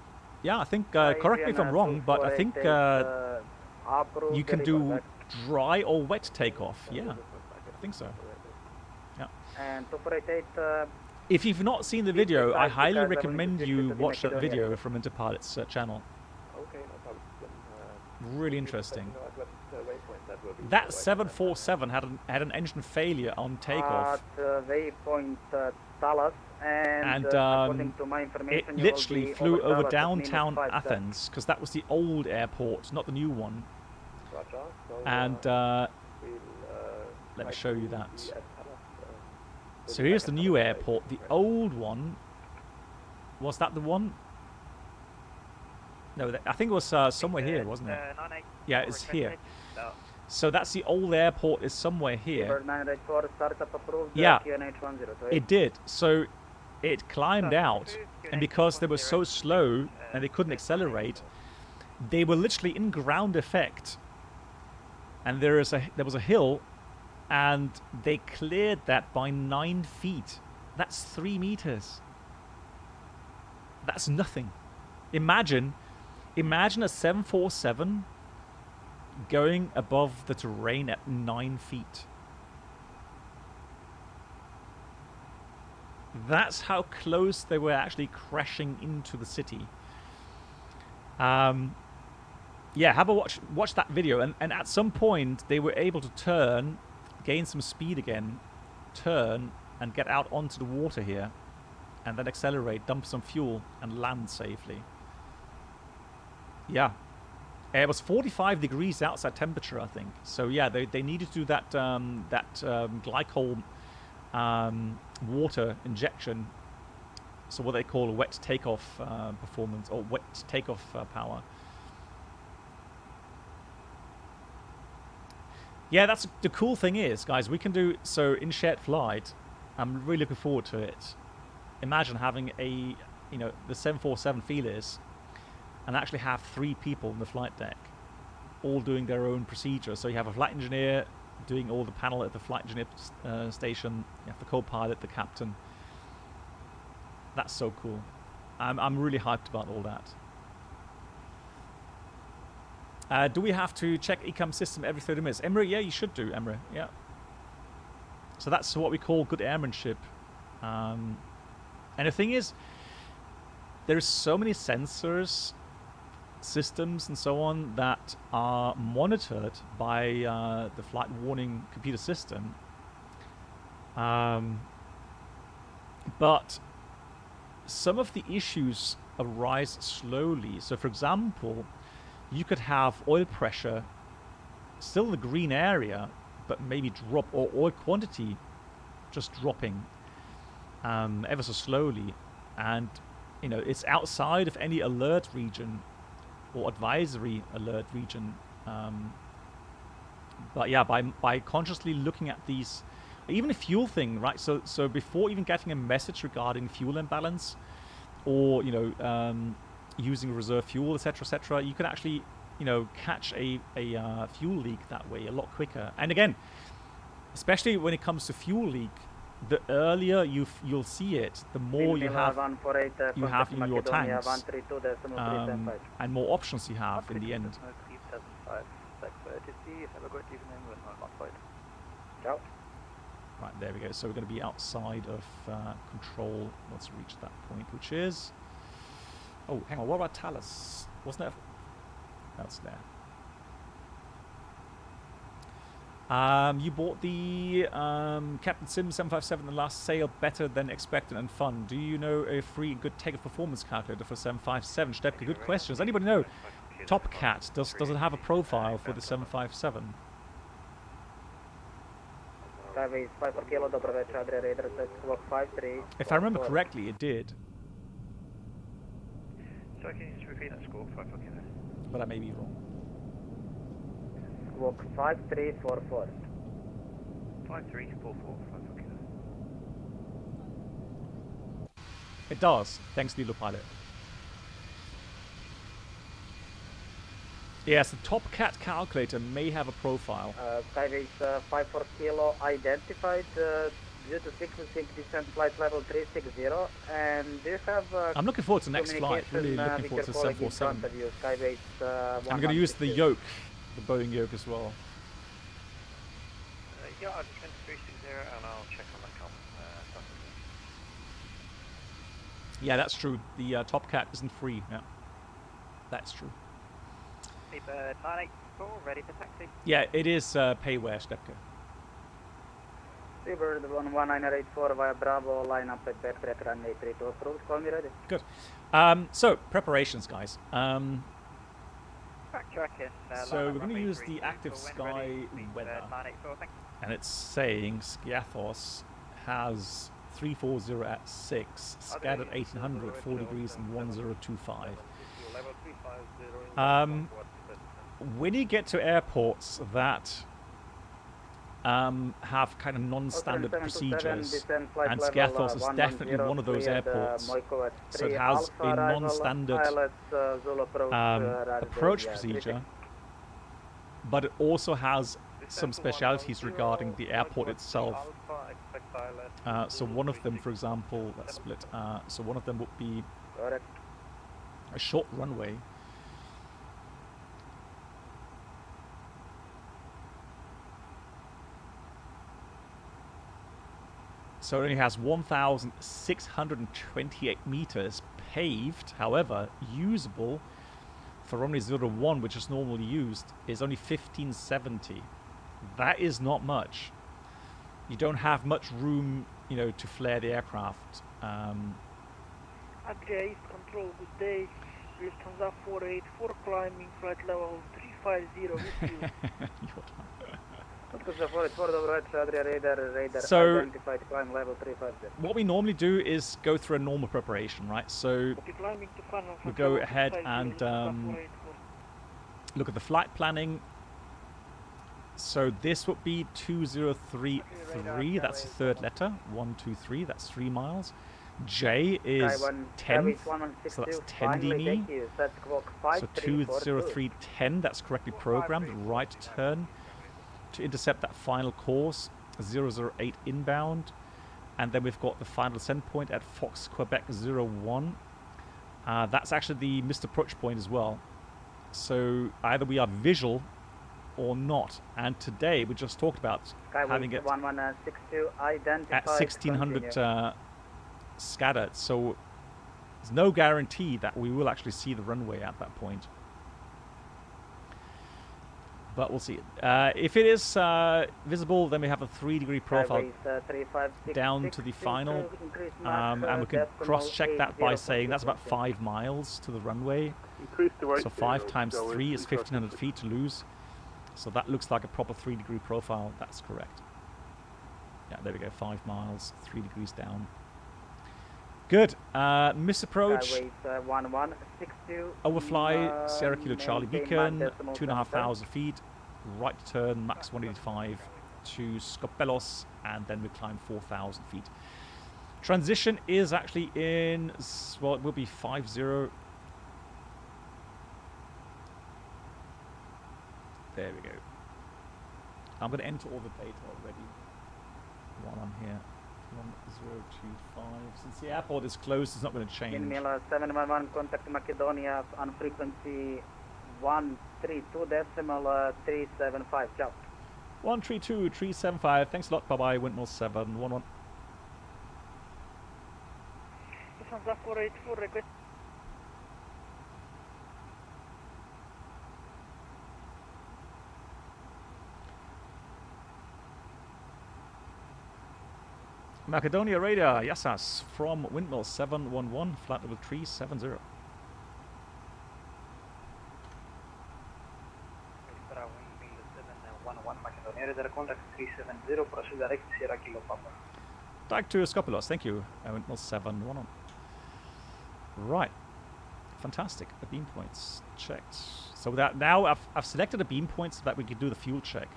yeah. I think. Correct me if I'm wrong, but I think you can do dry or wet takeoff. Yeah, I think so. Yeah. And 248. If you've not seen the video, I highly recommend you watch that video from Interpilot's channel. Okay, no problem. Really interesting. That 747 had an engine failure on takeoff. At waypoint Talas, and according to my information, it literally flew over Talas downtown at -5 Athens, because that was the old airport, not the new one. Roger. So, And let me show you that. So here's the new airport. The old one, was that the one? No, I think it was somewhere here, wasn't it? Yeah, it's here. So that's the old airport is somewhere here. Yeah, it did. So it climbed out, and because they were so slow and they couldn't accelerate, they were literally in ground effect. And there was a hill, and they cleared that by 9 feet. That's 3 meters. That's nothing. Imagine a 747 going above the terrain at 9 feet. That's how close they were actually crashing into the city. Yeah, have a watch that video, and at some point they were able to turn, gain some speed again, turn and get out onto the water here, and then accelerate, dump some fuel, and land safely. Yeah. It was 45 degrees outside temperature, I think. So yeah, they needed to do that glycol water injection. So what they call a wet takeoff performance, or wet takeoff power. Yeah, that's the cool thing is, guys, we can do so in shared flight. I'm really looking forward to it. Imagine having the 747 feelers, and actually have 3 people in the flight deck, all doing their own procedure. So you have a flight engineer doing all the panel at the flight engineer station. You have the co-pilot, the captain. That's so cool. I'm really hyped about all that. Do we have to check ECAM system every 30 minutes? Emre, yeah, you should do, Emre. Yeah. So that's what we call good airmanship. And the thing is, there's so many sensors, systems and so on that are monitored by the flight warning computer system, but some of the issues arise slowly. So for example, you could have oil pressure still in the green area, but maybe drop, or oil quantity just dropping ever so slowly, and it's outside of any alert region or advisory alert region. But yeah, by consciously looking at these, even a fuel thing, right? So before even getting a message regarding fuel imbalance, or using reserve fuel, etc., you can actually catch a fuel leak that way a lot quicker. And again, especially when it comes to fuel leak, the earlier you'll see it, the more you have in your tanks, and more options you have in the end. Right, there we go. So we're going to be outside of control once we reach that point, which is... Oh, hang on. What about Talas? Wasn't there? That's there. You bought the Captain Sim 757 the last sale, better than expected and fun. Do you know a free good takeoff performance calculator for 757? Stepke, good question. Does anybody know? Top Cat, does it have a profile for the 757? If I remember correctly, it did. So can you just repeat that score? 5 kilo. But I may be wrong. squawk 5344. 5344, that's okay. It does, thanks to the pilot. Yes, the Top Cat calculator may have a profile. Skybase 54 kilo identified due to sequencing descent flight level 360. And do you have I'm looking forward to the next flight. Really looking forward to the 747. Skybase, I'm going to use the yoke, the Boeing yoke as well. Yeah, I'll just send 360 and I'll check on that count. Yeah, that's true. The Top Cat isn't free. Yeah, that's true. Seabird 984, ready for taxi. Yeah, it is payware, Stepke. Seabird 11984 via Bravo, line up at backtrack runway 32 approved. Call me ready. Good. So, preparations, guys. Backtracking. So we're going to use the active sky weather. 984, thank you. And it's saying Skiathos has 340 at 6, SCAD at 1800 at 4 degrees and 1025. When you get to airports that have kind of non-standard procedures, and Skiathos is definitely one of those airports, so it has a non-standard approach procedure, but it also has some specialities regarding the airport itself. So one of them, for example, let's split. So one of them would be a short runway. So it only has 1,628 meters paved. However, usable for runway 01, which is normally used, is only 1,570. That is not much. You don't have much room, you know, to flare the aircraft. Adria East Control, good day. Lufthansa 484 climbing flight level 350 with you. So, what we normally do is go through a normal preparation, right? So, we go ahead and look at the flight planning. So, this would be 2033, that's the third letter. 123, that's 3 miles. J is 10, so that's 10 dB. So 20310, that's correctly programmed. Right turn to intercept that final course, 008 inbound. And then we've got the final descent point at Fox Quebec 01. That's actually the missed approach point as well. So either we are visual or not. And today we just talked about having it at 1600 scattered. So there's no guarantee that we will actually see the runway at that point. But we'll see. If it is visible, then we have a 3-degree profile down to the final. And we can cross-check that by saying that's about 5 miles to the runway. So 5 times 3 is 1,500 feet to lose. So that looks like a proper 3-degree profile. That's correct. Yeah, there we go. 5 miles, 3 degrees down. Good. Misapproach. Overfly, Sierra Kilo Charlie Beacon, 2,500 feet. Right turn, max 185 to Skopelos, and then we climb 4,000 feet. Transition is actually in, well, it will be 50. There we go. I'm going to enter all the data already while I'm here. 1025. Since the airport is closed, it's not going to change. 711, contact Macedonia on frequency 132.375. Ciao. 132.375. Thanks a lot. Bye bye. Windmill 711. Lufthansa 484 request. Macedonia radar, Yassas, from Windmill 711, flight level 370. Macedonia radar contact 370, proceed direct Sierra Kilo Papa. Back to Skopelos, thank you. Windmill 711. Right. fantastic. The beam points checked. So that now I've selected the beam points so that we can do the fuel check.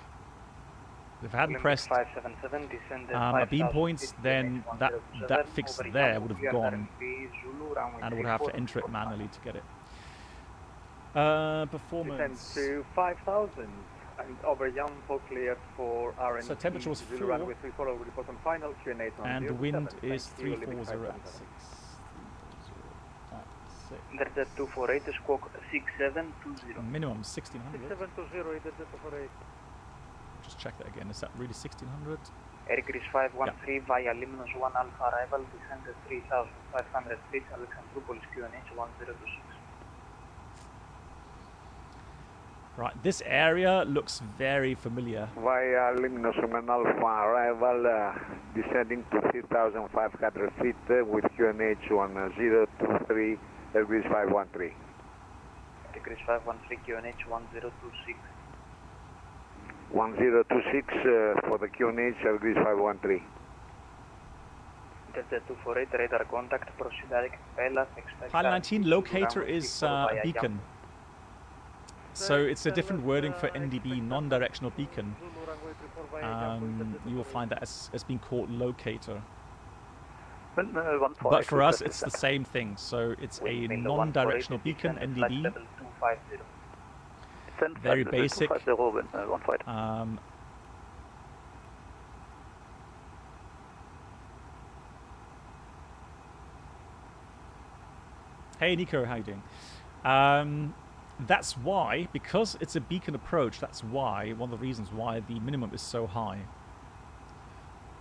If I hadn't pressed a beam points, then that fix there would have gone, and I would have to enter it manually to get it. Performance. Descend to 5,000 and over Yampo cleared for RNT. So temperature was 4, runway 34 will report on final Q&A and the wind is 340 at 6. There's 248, squawk 6720. Minimum 1600. 6720, there's 248. Just check that again. Is that really 1600? Air Greece 513 via Limnos 1 Alpha arrival, descend 3,500 feet, Alexandroupolis QNH 1026. Right, this area looks very familiar. Via Limnos 1 Alpha arrival, descending to 3,500 feet with QNH 1023, Air Greece 513. Air Greece 513 QNH 1026. 1026 for the QNH, Air Greece 513. Delta 248, radar contact, proceed direct Velas, expect... Pilot 19, locator is beacon. So it's a different wording for NDB, non-directional beacon. You will find that as being called locator. But for us, it's the same thing. So it's a non-directional beacon, NDB. Very basic. Hey Nico, how you doing? That's why, because it's a beacon approach, that's why, one of the reasons why the minimum is so high.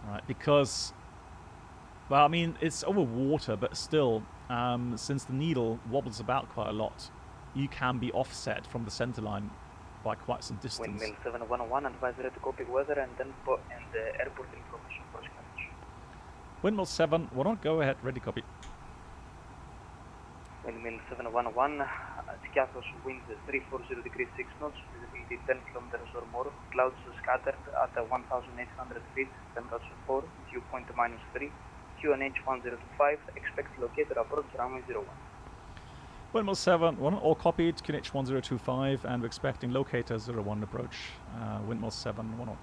Right, because, well, I mean, it's over water, but still, since the needle wobbles about quite a lot, you can be offset from the center line by quite some distance. Windmill 711, advisory to copy weather and then put in the airport information for Spanish. Windmill 711, go ahead, ready, copy. Windmill 711, Skiathos winds 340 degrees 6 knots, visibility 10 kilometers or more, clouds scattered at 1,800 feet, temperature 4, dew point -3, QNH 1025, expect locator approach runway 01. Windmill 711, all copied, QNH 1025, and we're expecting locator 01 approach, Windmill 711.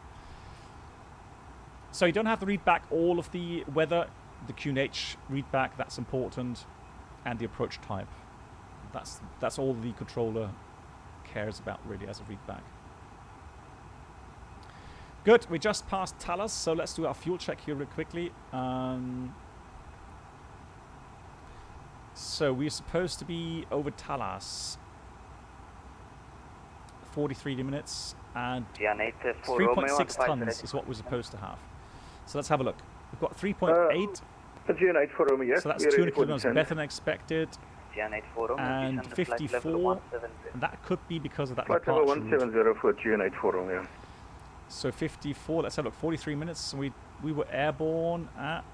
So you don't have to read back all of the weather, the QNH read back, that's important, and the approach type. That's all the controller cares about really as a readback. Good, we just passed Talas, so let's do our fuel check here real quickly. So we're supposed to be over Talas 43 minutes and 3.6 tons is what we're supposed to have. So let's have a look. We've got 3.8. So that's 200 kilometers better than expected. And 54, and that could be because of that departure route. For GN8 forum, yeah. So 54, let's have a look, 43 minutes, and we were airborne at,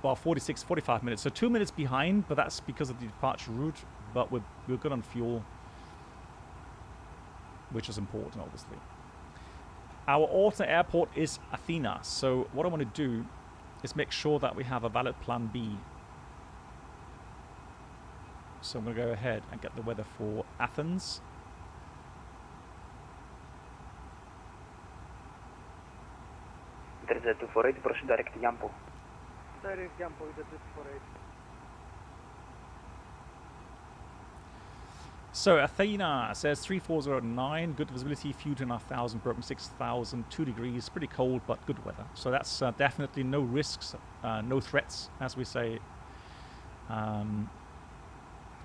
well, 45 minutes. So 2 minutes behind, but that's because of the departure route, but we're good on fuel, which is important, obviously. Our alternate airport is Athena, so what I want to do is make sure that we have a valid plan B. So I'm going to go ahead and get the weather for Athens. There's a 248, proceed direct Yampo. Direct Yampo with the 248. So Athena says 3409, good visibility, few 2,500, broken 6,000, 2 degrees, pretty cold but good weather. So that's definitely no risks, no threats, as we say.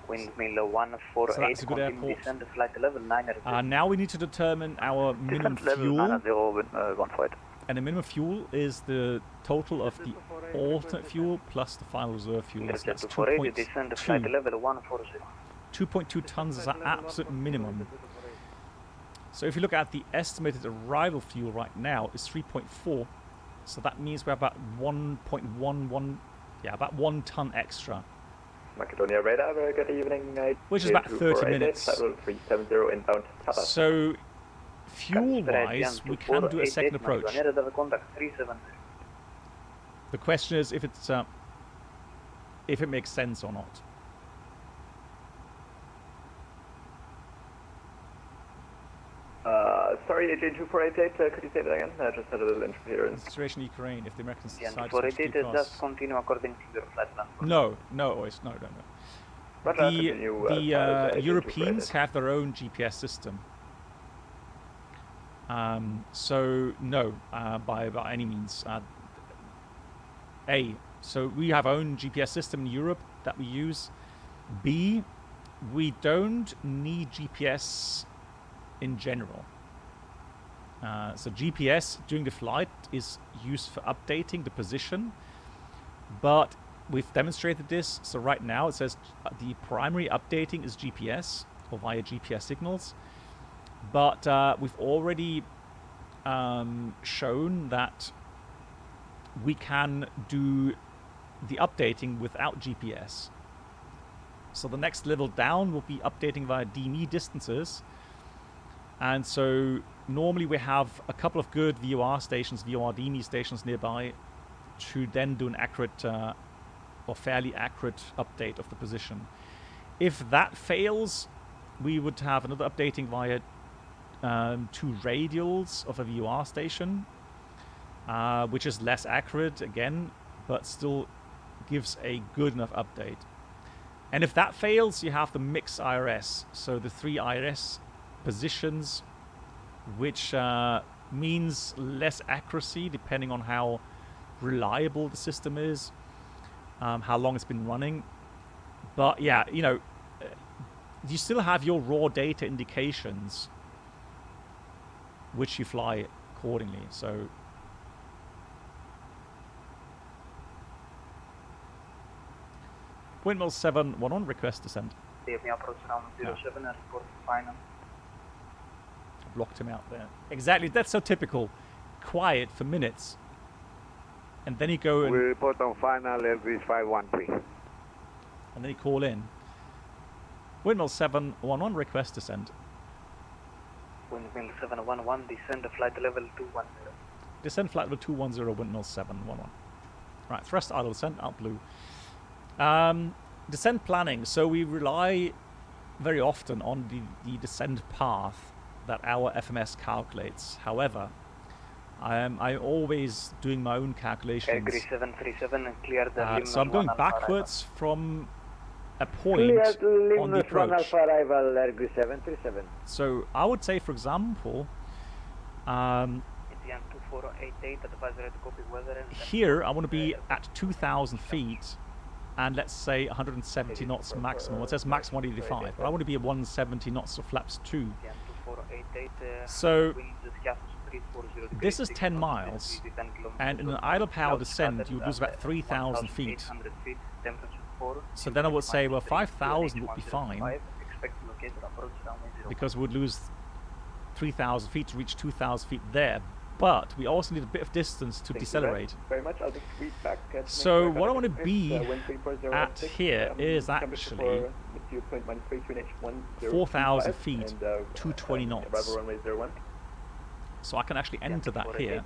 Windmill 148, so that's a good airport. Descend flight level 9. Now we need to determine our minimum fuel. And the minimum fuel is the total of the alternate fuel plus the final reserve fuel. So that's 2.2 tons is our absolute minimum. So if you look at the estimated arrival fuel right now is 3.4. So that means we're about 1.11, yeah, about 1 ton extra. Macedonia radar, very good evening. Which is about 30 minutes. 370 inbound. So fuel-wise, we can do a second approach. The question is if it's if it makes sense or not. Sorry, Agent 2488, could you say that again? I just had a little interference. Situation in Ukraine, if the Americans decide to 2488, just continue according to your flight plan. No, always, no. The Europeans have their own GPS system. So no, by any means. A, so we have our own GPS system in Europe that we use. B, we don't need GPS in general. So GPS during the flight is used for updating the position, but we've demonstrated this. So right now it says the primary updating is GPS or via GPS signals, but we've already shown that we can do the updating without GPS. So the next level down will be updating via DME distances. And so normally we have a couple of good VOR stations, VOR DME stations nearby to then do an accurate or fairly accurate update of the position. If that fails, we would have another updating via 2 radials of a VOR station, which is less accurate again, but still gives a good enough update. And if that fails, you have the mix IRS, so the 3 IRS positions, which means less accuracy depending on how reliable the system is, how long it's been running. But yeah, you know, you still have your raw data indications, which you fly accordingly. So Windmill 711, request descent. Give me approach around 07 and report final. Blocked him out there. Exactly, that's so typical. Quiet for minutes. And then you go and... We report on final, Airbus 513. And then you call in. Windmill 711, request descent. Windmill 711, descend flight level 210. Descend flight level 210, Windmill 711. Right, thrust idle descent, out blue. Descent planning. So we rely very often on the descent path that our FMS calculates. However, I'm always doing my own calculations. Agri 737 and clear the so I'm going backwards from a point on the approach. Arrival, 737. So I would say, for example, here I want to be at 2,000 feet and let's say 170 knots maximum. It says max 185, but I want to be at 170 knots of flaps 2. So this is 10 miles, and in an idle power descent you would lose about 3,000 feet. So then I would say, well, 5,000 would be fine, because we would lose 3,000 feet to reach 2,000 feet there. But we also need a bit of distance to decelerate. Very much. I'll just read back. So what I want to be at here is actually 4,000 feet, 220 knots. So I can actually enter that here.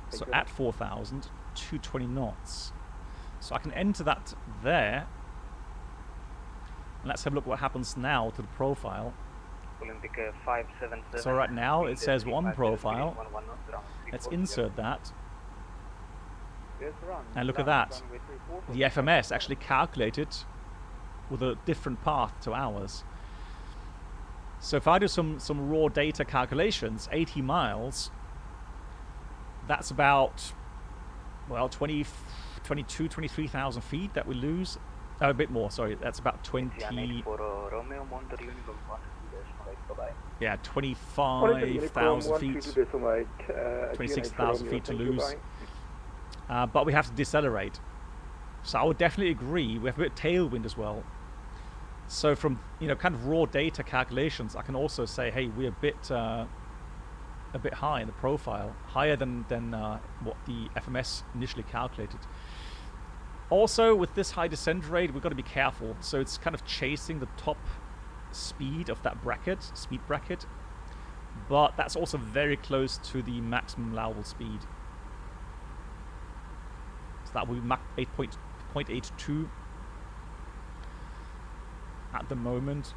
So at 4,000, 220 knots. So I can enter that there. And let's have a look what happens now to the profile. So right now it says one profile. Let's insert that. And look at that. The FMS actually calculated with a different path to ours. So if I do some raw data calculations, 80 miles, that's about, well, 23,000 feet that we lose. A bit more, sorry, that's about 25,000 feet, 26,000 feet to lose. But we have to decelerate. So I would definitely agree. We have a bit of tailwind as well. So from, you know, kind of raw data calculations, I can also say, hey, we're a bit high in the profile, higher than what the FMS initially calculated. Also, with this high descent rate, we've got to be careful. So it's kind of chasing the top speed of that speed bracket, but that's also very close to the maximum allowable speed. So that will be Mach 8.82 at the moment.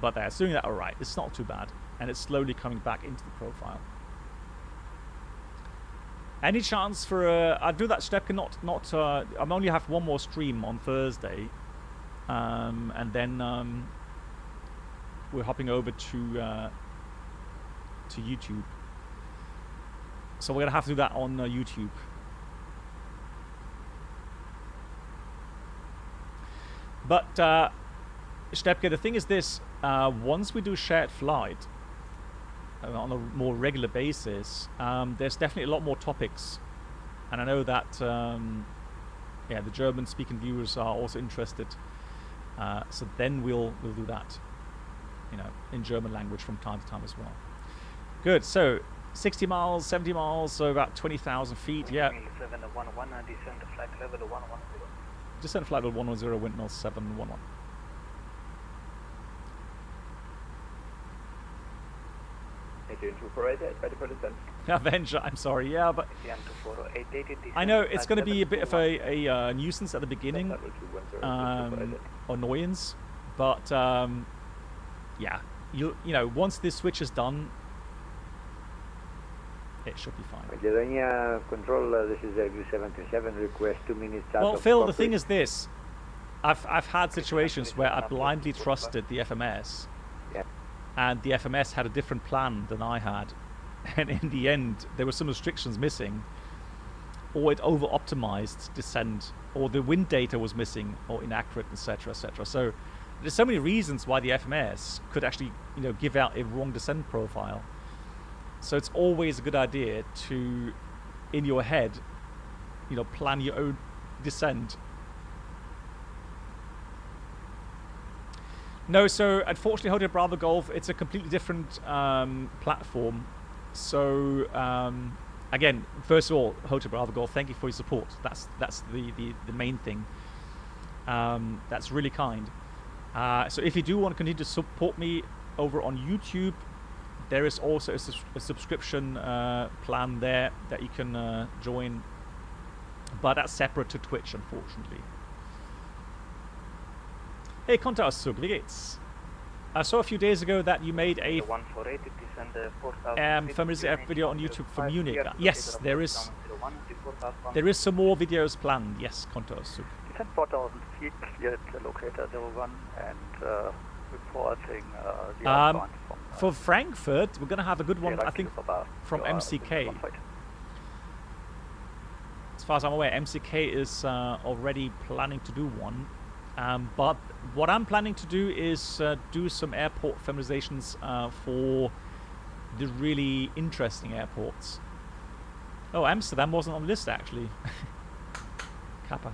But it's doing that all right. It's not too bad, and it's slowly coming back into the profile. Any chance for I'll do that, Stepke. I'm only have one more stream on Thursday, and then we're hopping over to YouTube. So we're gonna have to do that on YouTube. But Stepke, the thing is this: once we do shared flight on a more regular basis, there's definitely a lot more topics, and I know that yeah, the German-speaking viewers are also interested. So then we'll do that, you know, in German language from time to time as well. Good. So 60 miles, 70 miles, so about 20,000 feet. Yeah. Descend flight level 110. Descent flight level 110, wind miles 711. Ready for descent. Avenger, I'm sorry, yeah, but I know it's going to be a bit of a nuisance at the beginning, annoyance, but yeah, you know, once this switch is done, it should be fine. Macedonia control, this is Airbus 737, request 2 minutes out. Well, Phil, the thing is this: I've had situations where I blindly trusted the FMS. And the FMS had a different plan than I had, and in the end there were some restrictions missing, or it over-optimized descent, or the wind data was missing or inaccurate, etc., etc. So there's so many reasons why the FMS could actually, you know, give out a wrong descent profile. So it's always a good idea to, in your head, you know, plan your own descent. No, so unfortunately, Hotel Bravo Golf, it's a completely different platform. So again, first of all, Hotel Bravo Golf, thank you for your support. That's the main thing. That's really kind. So if you do want to continue to support me over on YouTube, there is also a subscription plan there that you can join, but that's separate to Twitch, unfortunately. Hey, Konterauszug, wie geht's? I saw a few days ago that you made a familiar app video on YouTube for Munich. Yes, there is some more videos planned. Yes, Konterauszug. Descent 4,000 feet, cleared the locator 01 and reporting the outbound from... For Frankfurt, we're going to have a good one, I think, from MCK. As far as I'm aware, MCK is already planning to do one. But what I'm planning to do is do some airport familiarizations for the really interesting airports. Oh, Amsterdam wasn't on the list, actually. Kappa.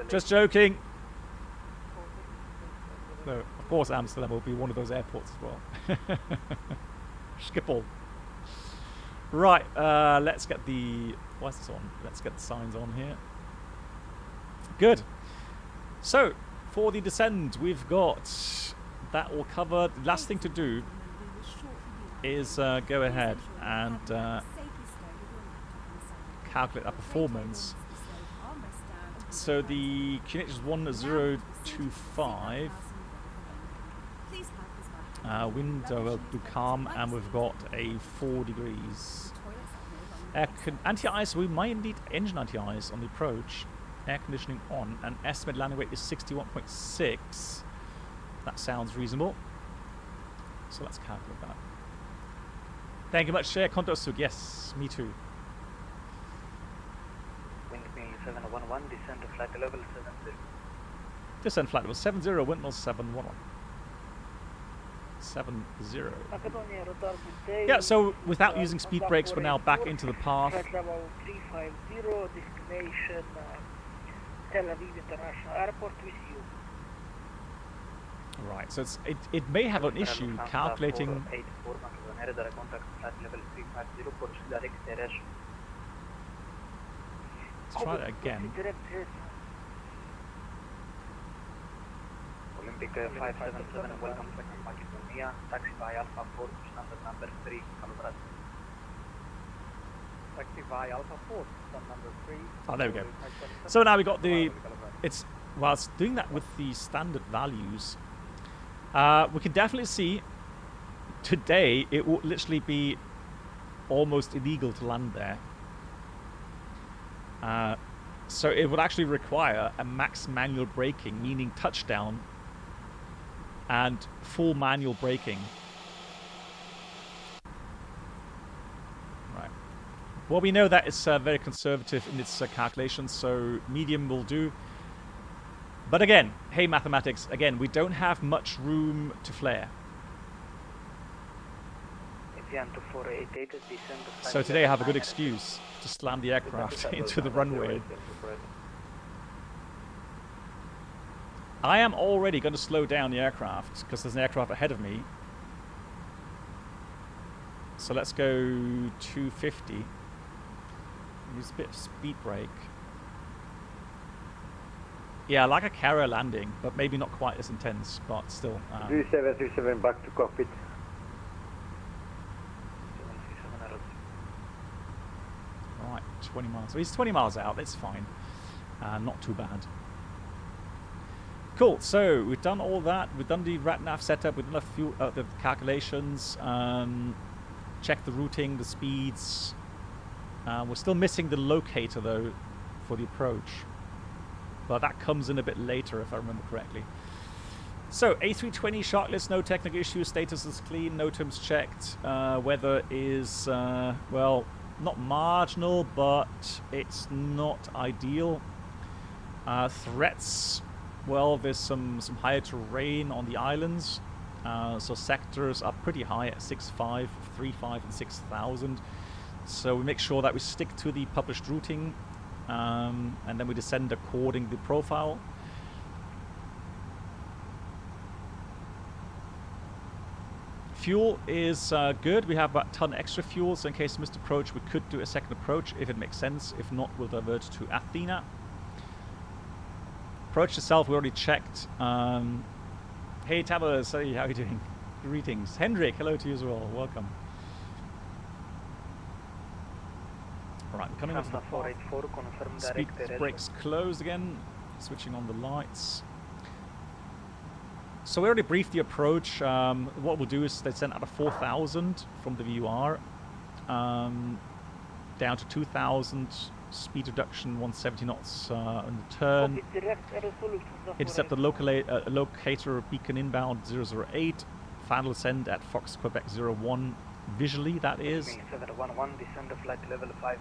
Just joking. No, of course Amsterdam will be one of those airports as well. Schiphol. Right, let's get the... What's this on? Let's get the signs on here. Good. So, for the descent, we've got that all covered. Last thing to do is go ahead and calculate our performance. So the QNH is 1025. Wind will do calm, and we've got a 4 degrees. Anti-ice, we might need engine anti-ice on the approach. Air conditioning on, and estimated landing weight is 61.6. That sounds reasonable. So let's calculate that. Thank you much, Konterauszug. Yes, me too. Wind speed 711, descent to flight level 70. Descent flight level 70, wind miles 711. 70. Yeah, so without using speed brakes, we're now back into the path. Flight level 350, destination Tel Aviv International Airport with you. Right, so it may have an issue calculating. Let's try that again. Olympic 577, welcome to Macedonia. Taxi by Alpha 4 to standard number 3, Calabria. Taxi by Alpha 4, standard number 3. Oh, there we go. So now we got the. It's whilst doing that with the standard values, we can definitely see today it will literally be almost illegal to land there. So it would actually require a max manual braking, meaning touchdown and full manual braking. Right. Well, we know that it's very conservative in its calculations, so medium will do. But again, hey mathematics, again, we don't have much room to flare. So today I have a good excuse to slam the aircraft into the runway. I am already going to slow down the aircraft because there's an aircraft ahead of me. So let's go 250. Use a bit of speed brake. Yeah, like a carrier landing, but maybe not quite as intense, but still. 3737 back to cockpit. Right, 20 miles. So he's 20 miles out, that's fine. Not too bad. Cool, so we've done all that. We've done the RatNav setup, we've done a few the calculations, checked the routing, the speeds. We're still missing the locator though for the approach. But that comes in a bit later if I remember correctly. So A320 sharkless, no technical issues, status is clean, no terms checked. Weather is, well, not marginal, but it's not ideal. Threats, well, there's some higher terrain on the islands. So sectors are pretty high at 6.5, 3.5 and 6,000. So we make sure that we stick to the published routing. And then we descend according to the profile. Fuel is good. We have about a ton extra fuel, so in case we missed approach, we could do a second approach if it makes sense. If not, we'll divert to Athena. Approach itself, we already checked. Hey Tavers, hey, how are you doing? Greetings. Hendrik, hello to you as well. Welcome. Alright, we're coming into the path. Speed brakes closed again. Switching on the lights. So we already briefed the approach. What we'll do is they send out a 4,000 from the VUR. Down to 2,000. Speed reduction 170 knots on the turn. Intercept the locator beacon inbound 008. Final ascend at Fox Quebec 01. Visually, that is. 711, descend to flight level 50.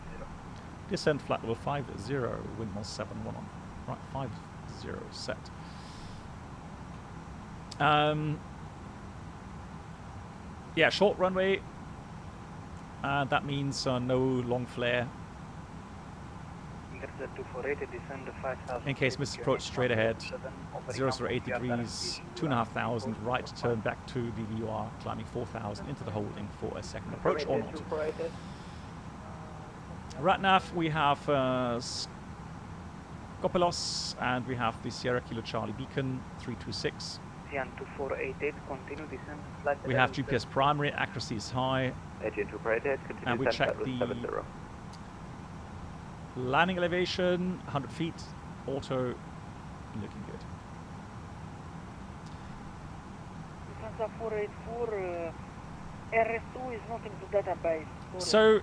Descend flight level 50, windmill 71 on. Right, 50 set. Yeah, short runway. That means no long flare. In case misapproach straight ahead. 008 degrees, 2,500, right to turn back to the VUR, climbing 4,000 into the holding for a second approach or not. RatNav, we have Skopelos, and we have the Sierra Kilo Charlie beacon 326. We have GPS primary, accuracy is high. And we check the landing elevation, 100 feet, auto, looking good. Lufthansa 484, RS2 is not in the database. So,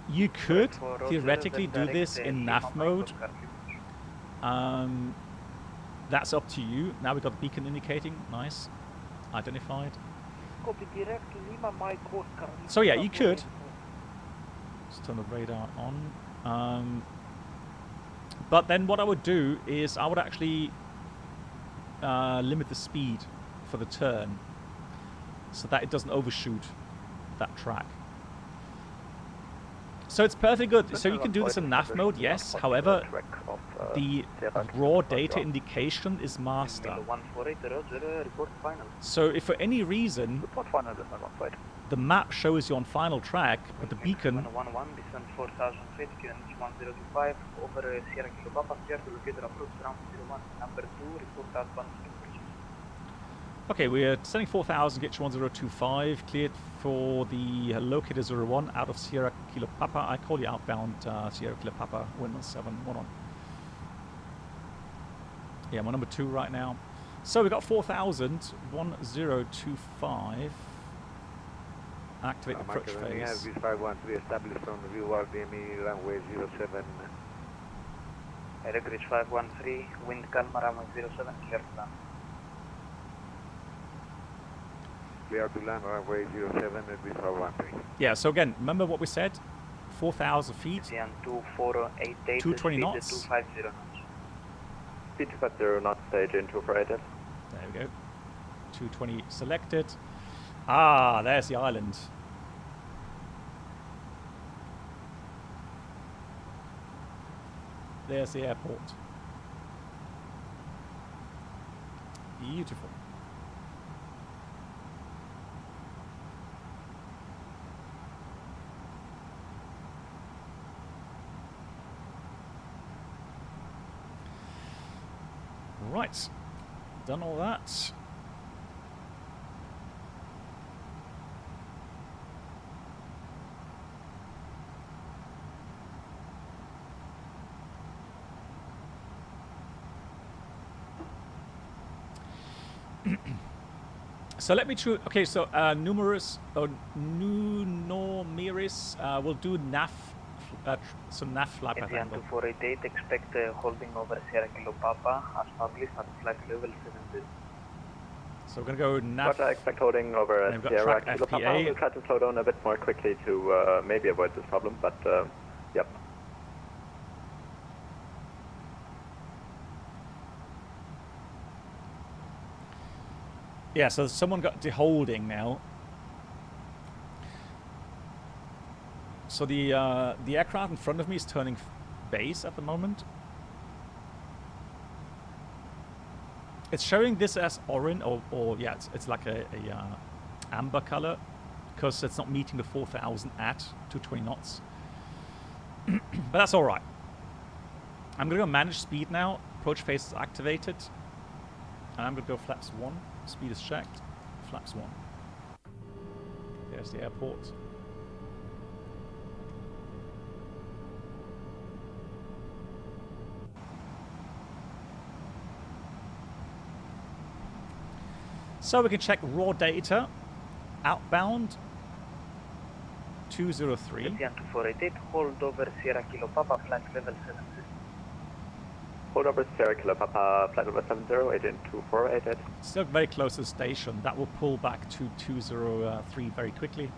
you could theoretically do this in nav mode. That's up to you. Now we've got the beacon indicating, nice, identified. So yeah, you could. Just turn the radar on. But then what I would do is I would actually limit the speed for the turn so that it doesn't overshoot that track. So it's perfectly good. So you can do this in nav mode, yes. However, the raw data indication is master. So if for any reason the map shows you on final track, but the beacon okay, we are sending 4,000, get you 1025, cleared for the locator 01 out of Sierra Kilo Papa. I call you outbound Sierra Kilo Papa, windmill 711. Yeah, I'm on number 2 right now. So we got 4,000, 1025. Activate approach Macedonia, phase. V513 established on reward DME runway 07. Air Grid 513, wind calm, runway 07, clear to land. Clear to land, runway 07 at V513. Yeah, so again, remember what we said? 4,000 feet. 2488, 220 knots. 250 knots. Speed 250 knots, stage in 248. There we go. 220 selected. Ah, there's the island. There's the airport. Beautiful. Right. Done all that. So let me choose. Okay, so numerous or numerous. We'll do NAF. Some NAF flight path angle. 2488, expect holding over Sierra Kilo Papa as published at flight level 70. So we're going to go NAF. What I expect holding over Sierra Kilo Papa. FPA. We'll try to slow down a bit more quickly to maybe avoid this problem, but yep. Yeah, so someone got to holding now. So the aircraft in front of me is turning base at the moment. It's showing this as orange, or yeah, it's like a amber color, because it's not meeting the 4,000 at 220 knots. But that's all right. I'm gonna go manage speed now. Approach phase is activated, and I'm gonna go flaps 1. Speed is checked. Flaps 1. There's the airport. So we can check raw data. Outbound 203. 2488, hold over Sierra Kilo Papa, flight level 70. Hold over Sierra Kilo Papa, flight level 70, agent 2488. Still very close to the station. That will pull back to 203 very quickly.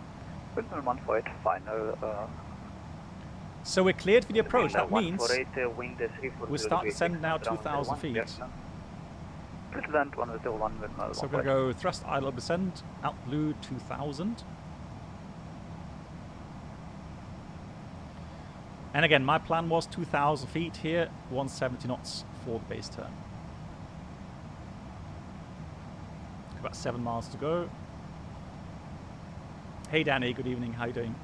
Windmill 148, final. So we're cleared for the approach. That means we start descending now 2,000 feet. Land 101 Windmill. So we're going to go thrust idle descend, out blue 2,000. And again, my plan was 2,000 feet here, 170 knots for the base turn. About 7 miles to go. Hey Danny, good evening, how you doing?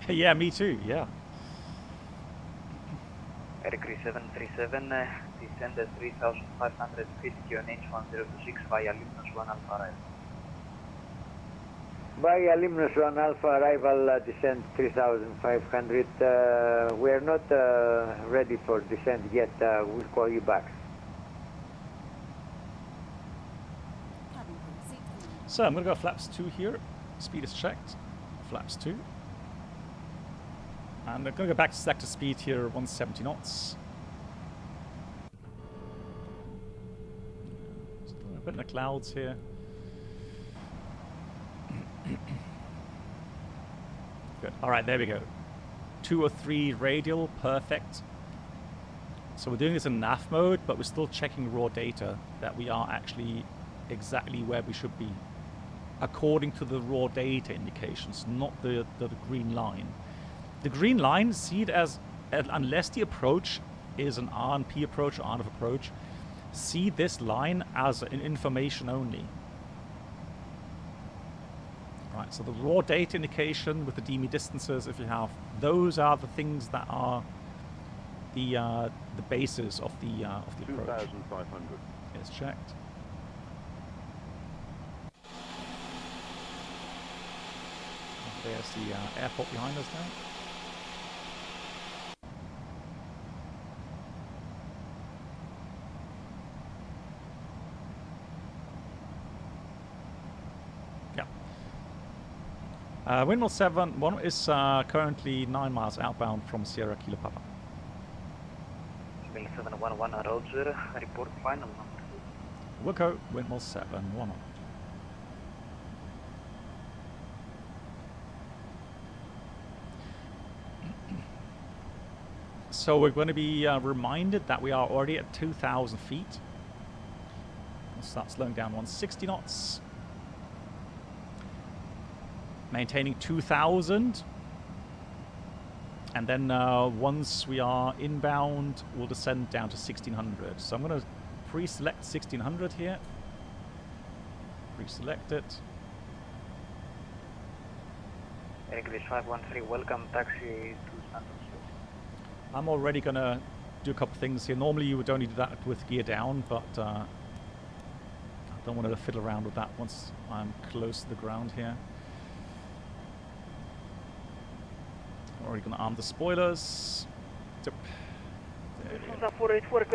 Yeah, me too, yeah. Air Grid 737, descend at 3,500 feet, QNH 1026 via Limnos 1 Alpha arrival. Via Limnos 1 Alpha arrival, descent 3,500. We are not ready for descent yet. We'll call you back. So I'm going to go flaps 2 here. Speed is checked. Flaps 2. And I'm going to go back to selector speed here, 170 knots. A bit in the clouds here. Good. All right, there we go. 203 radial, perfect. So we're doing this in NAF mode, but we're still checking raw data that we are actually exactly where we should be, according to the raw data indications, not the green line. The green line, see it as, unless the approach is an RNP approach or RNF approach, see this line as an information only. Right, so the raw data indication with the DME distances, if you have, those are the things that are the basis of the approach. 2,500. It's checked. There's the airport behind us now. Windmill 7-1 is currently 9 miles outbound from Sierra Kilo Papa. Windmill 711 Roger, report final number. Wilco, Windmill 7-1. So we're going to be reminded that we are already at 2,000 feet. We'll start slowing down 160 knots. Maintaining 2,000, and then once we are inbound, we'll descend down to 1,600. So I'm going to pre-select 1,600 here. Pre-select it. English 513, welcome taxi to Santos. I'm already going to do a couple things here. Normally you would only do that with gear down, but I don't want to fiddle around with that once I'm close to the ground here. Already going to arm the spoilers.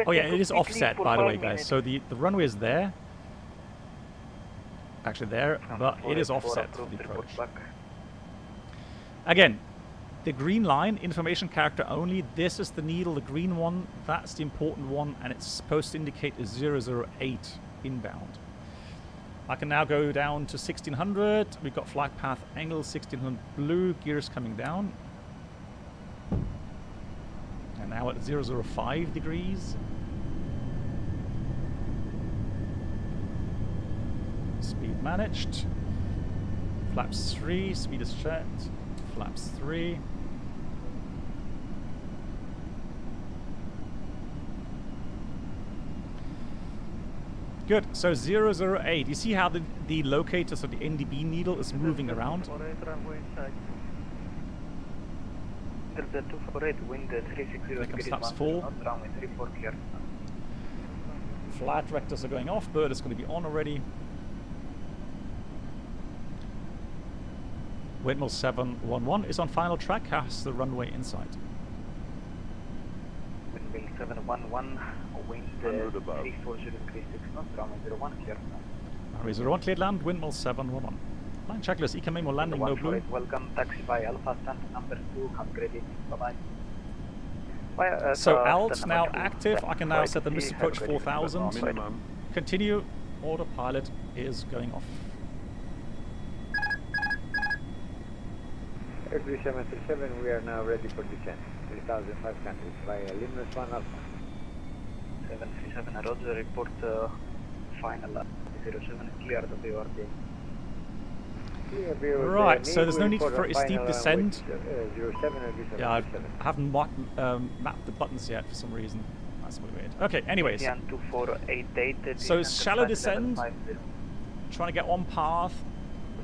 Oh yeah, it is offset, by the way, guys. So the runway is there. Actually there, but it is offset for the approach. Again, the green line, information character only. This is the needle, the green one. That's the important one, and it's supposed to indicate a 008 inbound. I can now go down to 1,600. We've got flight path angle 1,600 blue, gears coming down. And now at 005 degrees. Speed managed. Flaps 3, speed is checked. Flaps 3. Good, so 008. You see how the locator, so the NDB needle, is moving around? There comes flaps 4. Flight directors are going off. Bird is going to be on already. Windmill 711 is on final track. Has the runway inside. Windmill 711, wind 34036 knots, runway 01 clear. Runway 01 cleared land. Windmill 711. Line checklist, EK memo landing, no blue. Welcome, taxi by Alpha Stand number 2, upgraded, bye-bye. So alt now active, I can now set the missed approach 4,000. Continue, autopilot is going off. Airbus 737, we are now ready for descent. 3,500 via Limnus 1 Alpha. 737, Roger, report final 07 cleared of the order. Right, so there's no need for a steep descent. Yeah, I haven't mapped the buttons yet for some reason. That's a bit weird. Okay, anyways. So shallow descend. Trying to get on path.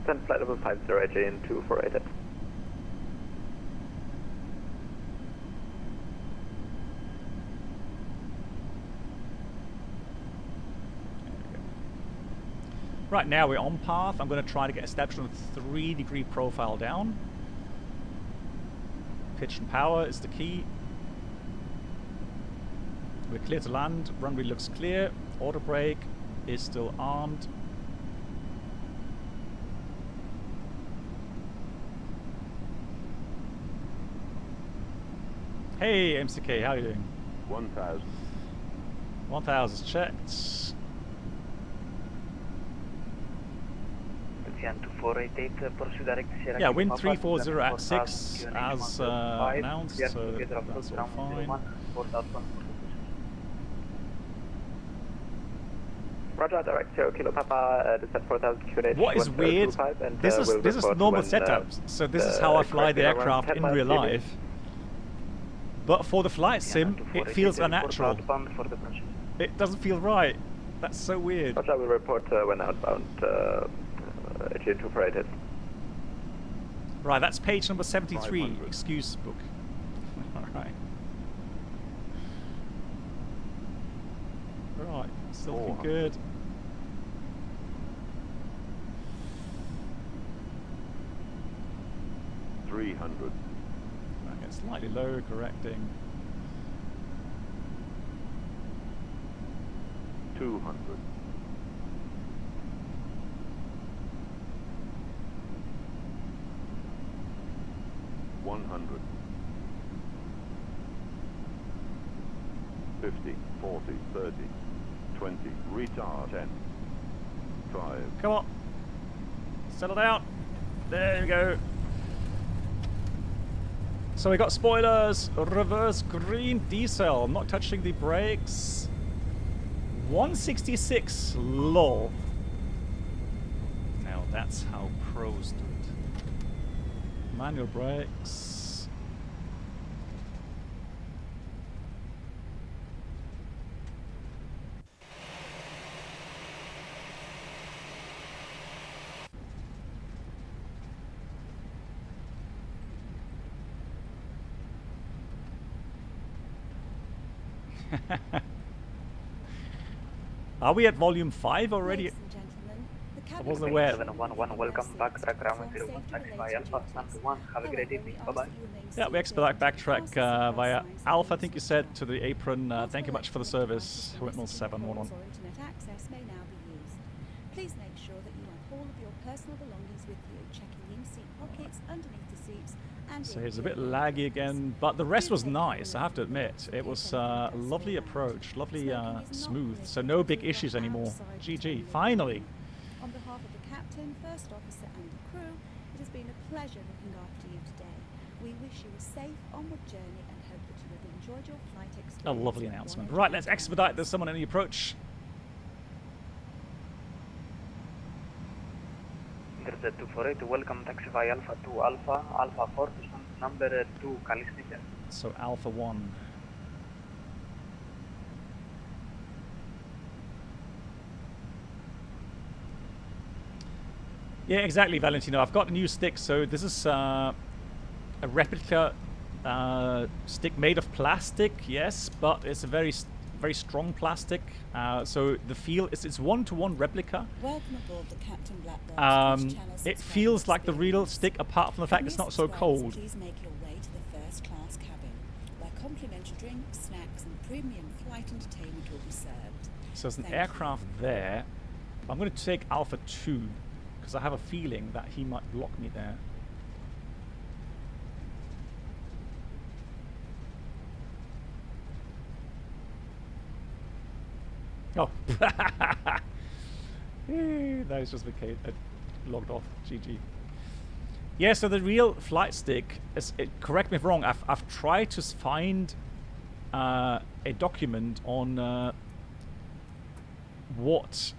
Send flight level 50 AJ in 2488. Right, now we're on path. I'm going to try to get established on a 3-degree profile down. Pitch and power is the key. We're clear to land. Runway looks clear. Auto brake is still armed. Hey, MCK, how are you doing? 1,000. 1,000 is checked. Yeah, wind 340 at 6 as announced, so that's all fine. Roger, direct 0 Kilo Papa, descent 4,000 QNH. What is weird, this is normal setup, so this is how I fly the aircraft in real life. But for the flight sim, it feels unnatural. It doesn't feel right. That's so weird. Roger, will report when outbound. Right, that's page number 73, excuse book. Alright. Right, still looking good. 300. Okay, slightly low, correcting. 200. 100. 50, 40, 30, 20, retard 10, 5. Come on. Settle down. There you go. So we got spoilers, reverse green diesel, not touching the brakes. 166, lol. Now that's how pros do it. Manual brakes. Are we at volume 5 already? I wasn't aware. 711, welcome back, track ground 01, taxify Alpha, number 1, have a great evening, bye-bye. Yeah, we expedite backtrack via Alpha, I think you said, to the apron. Thank you much for the service, Whitmore 711. Internet access may now be used. Please make sure that you have all of your personal belongings with you, checking in-seat pockets, underneath the seats, and So it's a bit laggy again, but the rest was nice, I have to admit. It was a lovely approach, lovely smooth, so no big issues anymore. GG, finally! On behalf of the captain, first officer and the crew, it has been a pleasure looking after you today. We wish you a safe onward journey and hope that you have enjoyed your flight experience. A lovely announcement. Right, let's expedite. There's someone in the approach. Intercept 248, welcome taxify Alpha 2 Alpha, Alpha 4 to number 2 Kalisnica. So Alpha 1. Yeah, exactly, Valentino. I've got a new stick, so this is a replica stick made of plastic, yes, but it's a very strong plastic. So the feel is it's one-to-one replica. Welcome aboard the Captain Blackbird. It feels like the real stick, apart from the fact it's not so cold. Please make your way to the first class cabin, where complimentary drinks, snacks, and premium flight entertainment will be served. So there's an aircraft there. I'm going to take Alpha 2. Because I have a feeling that he might block me there. Oh. That is just logged off. GG. Yeah, so the real flight stick, correct me if wrong, I've tried to find a document on what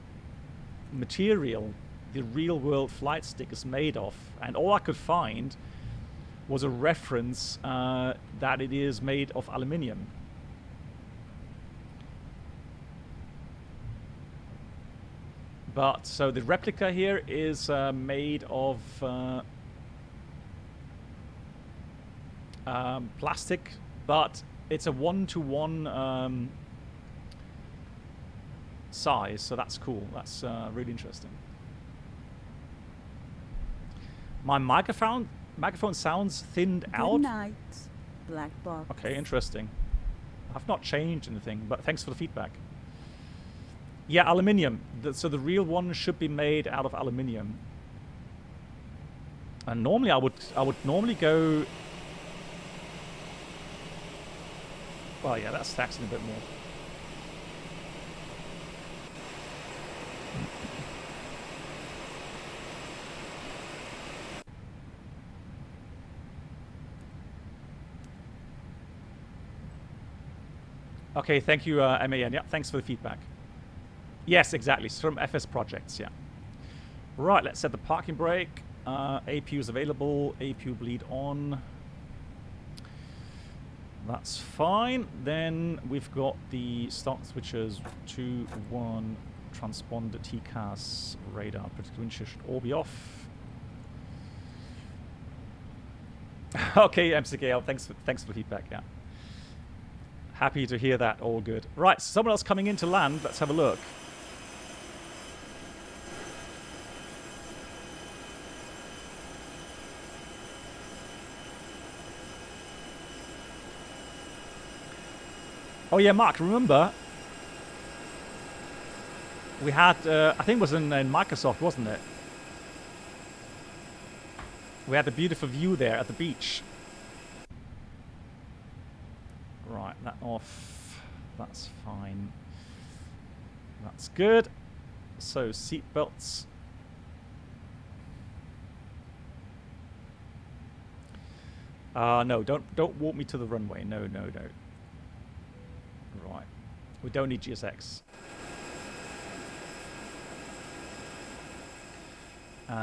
material the real world flight stick is made of, and all I could find was a reference that it is made of aluminium. But so the replica here is made of plastic, but it's a one-to-one size, so that's cool. That's really interesting. My microphone sounds thinned out. Good night, black box. Okay, interesting. I've not changed anything, but thanks for the feedback. Yeah, aluminium. So the real one should be made out of aluminium. And normally I would normally go. Well, yeah, that's taxing a bit more. Okay, thank you, MAN. Yeah, thanks for the feedback. Yes, exactly. It's from FS Projects, yeah. Right, let's set the parking brake. APU is available. APU bleed on. That's fine. Then we've got the start switches 2, 1, transponder, TCAS, radar, particular wind shear should all be off. Okay, MCKL, thanks for the feedback, yeah. Happy to hear that. All good. Right, someone else coming in to land. Let's have a look. Oh yeah, Mark, remember? We had, I think it was in Microsoft, wasn't it? We had a beautiful view there at the beach. Right, that off. That's fine. That's good. So, seat belts. No, don't walk me to the runway. No. Right. We don't need GSX.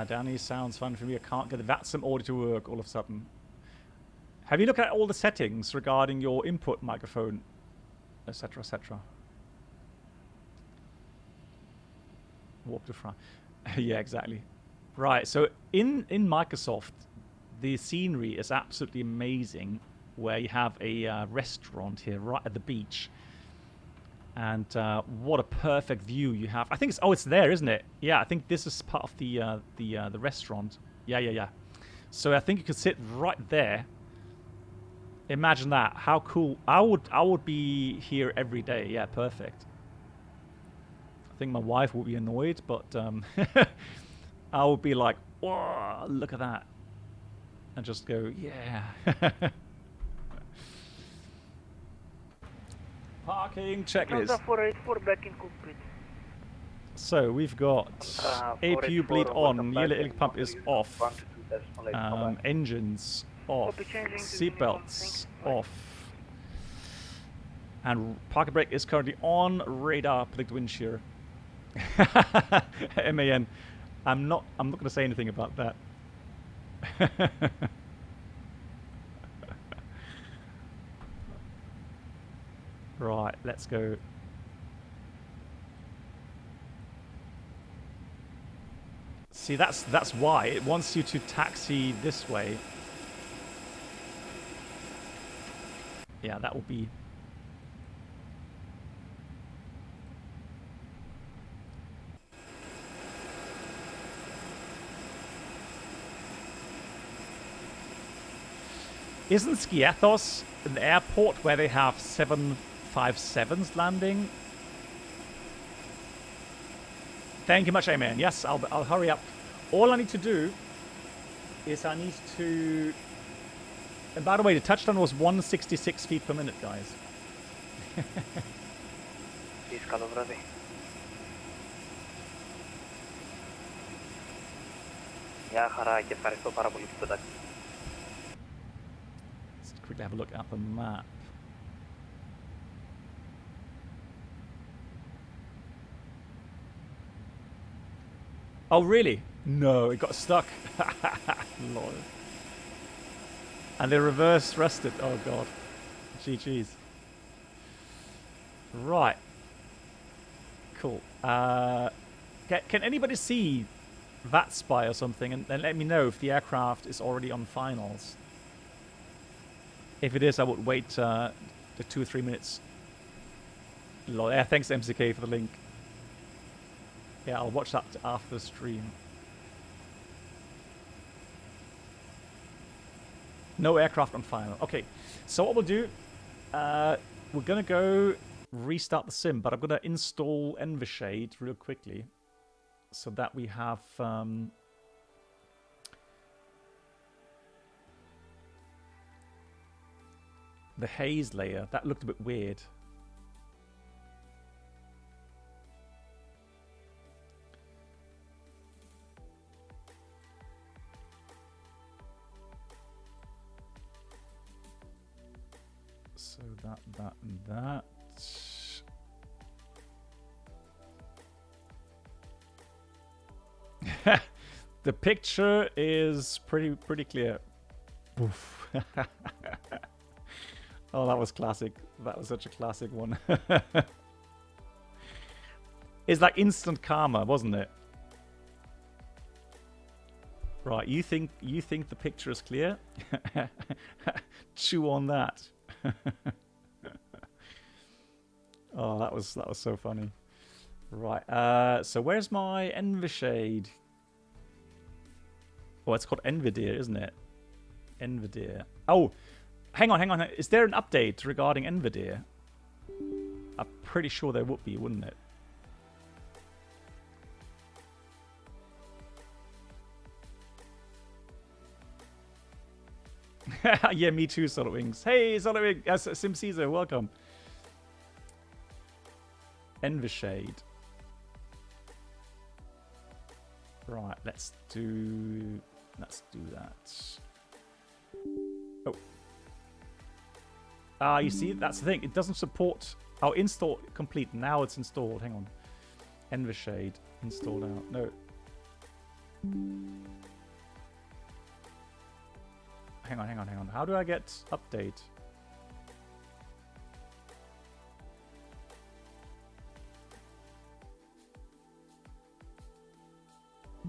Danny, sounds fun for me. I can't get the VATSIM order to work all of a sudden. Have you looked at all the settings regarding your input microphone, etc., etc.? Walk to front. Yeah, exactly. Right. So in Microsoft, the scenery is absolutely amazing. Where you have a restaurant here, right at the beach. And what a perfect view you have. I think it's it's there, isn't it? Yeah, I think this is part of the restaurant. Yeah. So I think you could sit right there. Imagine that. How cool. I would be here every day. Yeah, perfect. I think my wife would be annoyed, but I would be like, "Whoa, look at that." And just go, "Yeah." Parking checklist. 484 back in cockpit. So we've got APU bleed on, nearly pump is off, engines off, seatbelts off, and parking brake is currently on, radar predict wind shear. MAN. I'm not going to say anything about that. Right, let's go. See, that's why it wants you to taxi this way. Yeah, that will be. Isn't Skiathos an airport where they have 757s landing? Thank you much, Amen. Yes, I'll hurry up. All I need to do is I need to... And by the way, the touchdown was 166 feet per minute, guys. Καλό βράδυ. Γεια χαρά και ευχαριστώ πάρα πολύ που το τάξι. Let's quickly have a look at the map. Oh, really? No, it got stuck. Lol. And they reverse rested. Oh, God. GG's. Right. Cool. Can anybody see that spy or something? And then let me know if the aircraft is already on finals. If it is, I would wait the 2 or 3 minutes. Lol. Yeah, thanks, MCK, for the link. Yeah, I'll watch that after the stream. No aircraft on final. Okay, so what we'll do, we're going to go restart the sim, but I'm going to install Envishade real quickly so that we have... the haze layer. That looked a bit weird. So that, and that. The picture is pretty clear. Oof. Oh, that was classic. That was such a classic one. It's like instant karma, wasn't it? Right, you think the picture is clear? Chew on that. Oh, that was so funny. Right, so where's my Envishade? Oh, it's called Envidir, isn't it? Envidir. Oh, hang on. Is there an update regarding Envidir? I'm pretty sure there would be, wouldn't it? Yeah, me too, Solid Wings. Hey, Solid Wings. Sim Caesar, welcome. Envishade. Right, let's do that. Oh. Ah, you see, that's the thing. It doesn't support. Oh, install complete. Now it's installed. Hang on. Envishade installed out. No. Hang on. How do I get update?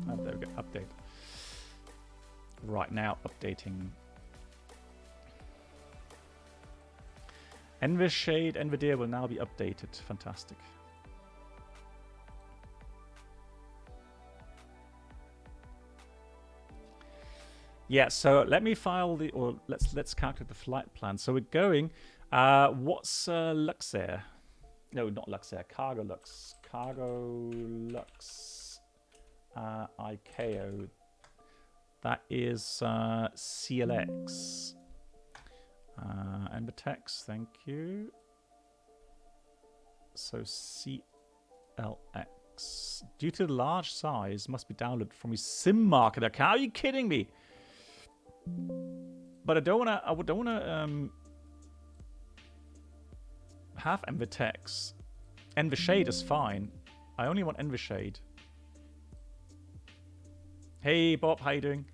Oh, there we go. Update. Right now, updating. Envishade, NVIDIA will now be updated. Fantastic. Yeah, so let me file the, or let's calculate the flight plan. So we're going, what's Luxair? No, not Luxair, Cargo Lux. Cargo Lux ICAO. That is CLX. Envitex, thank you. So CLX. Due to the large size, must be downloaded from your SIM market account. Are you kidding me? But I don't wanna have Envitex. Envishade is fine. I only want Envishade. Hey Bob, how you doing?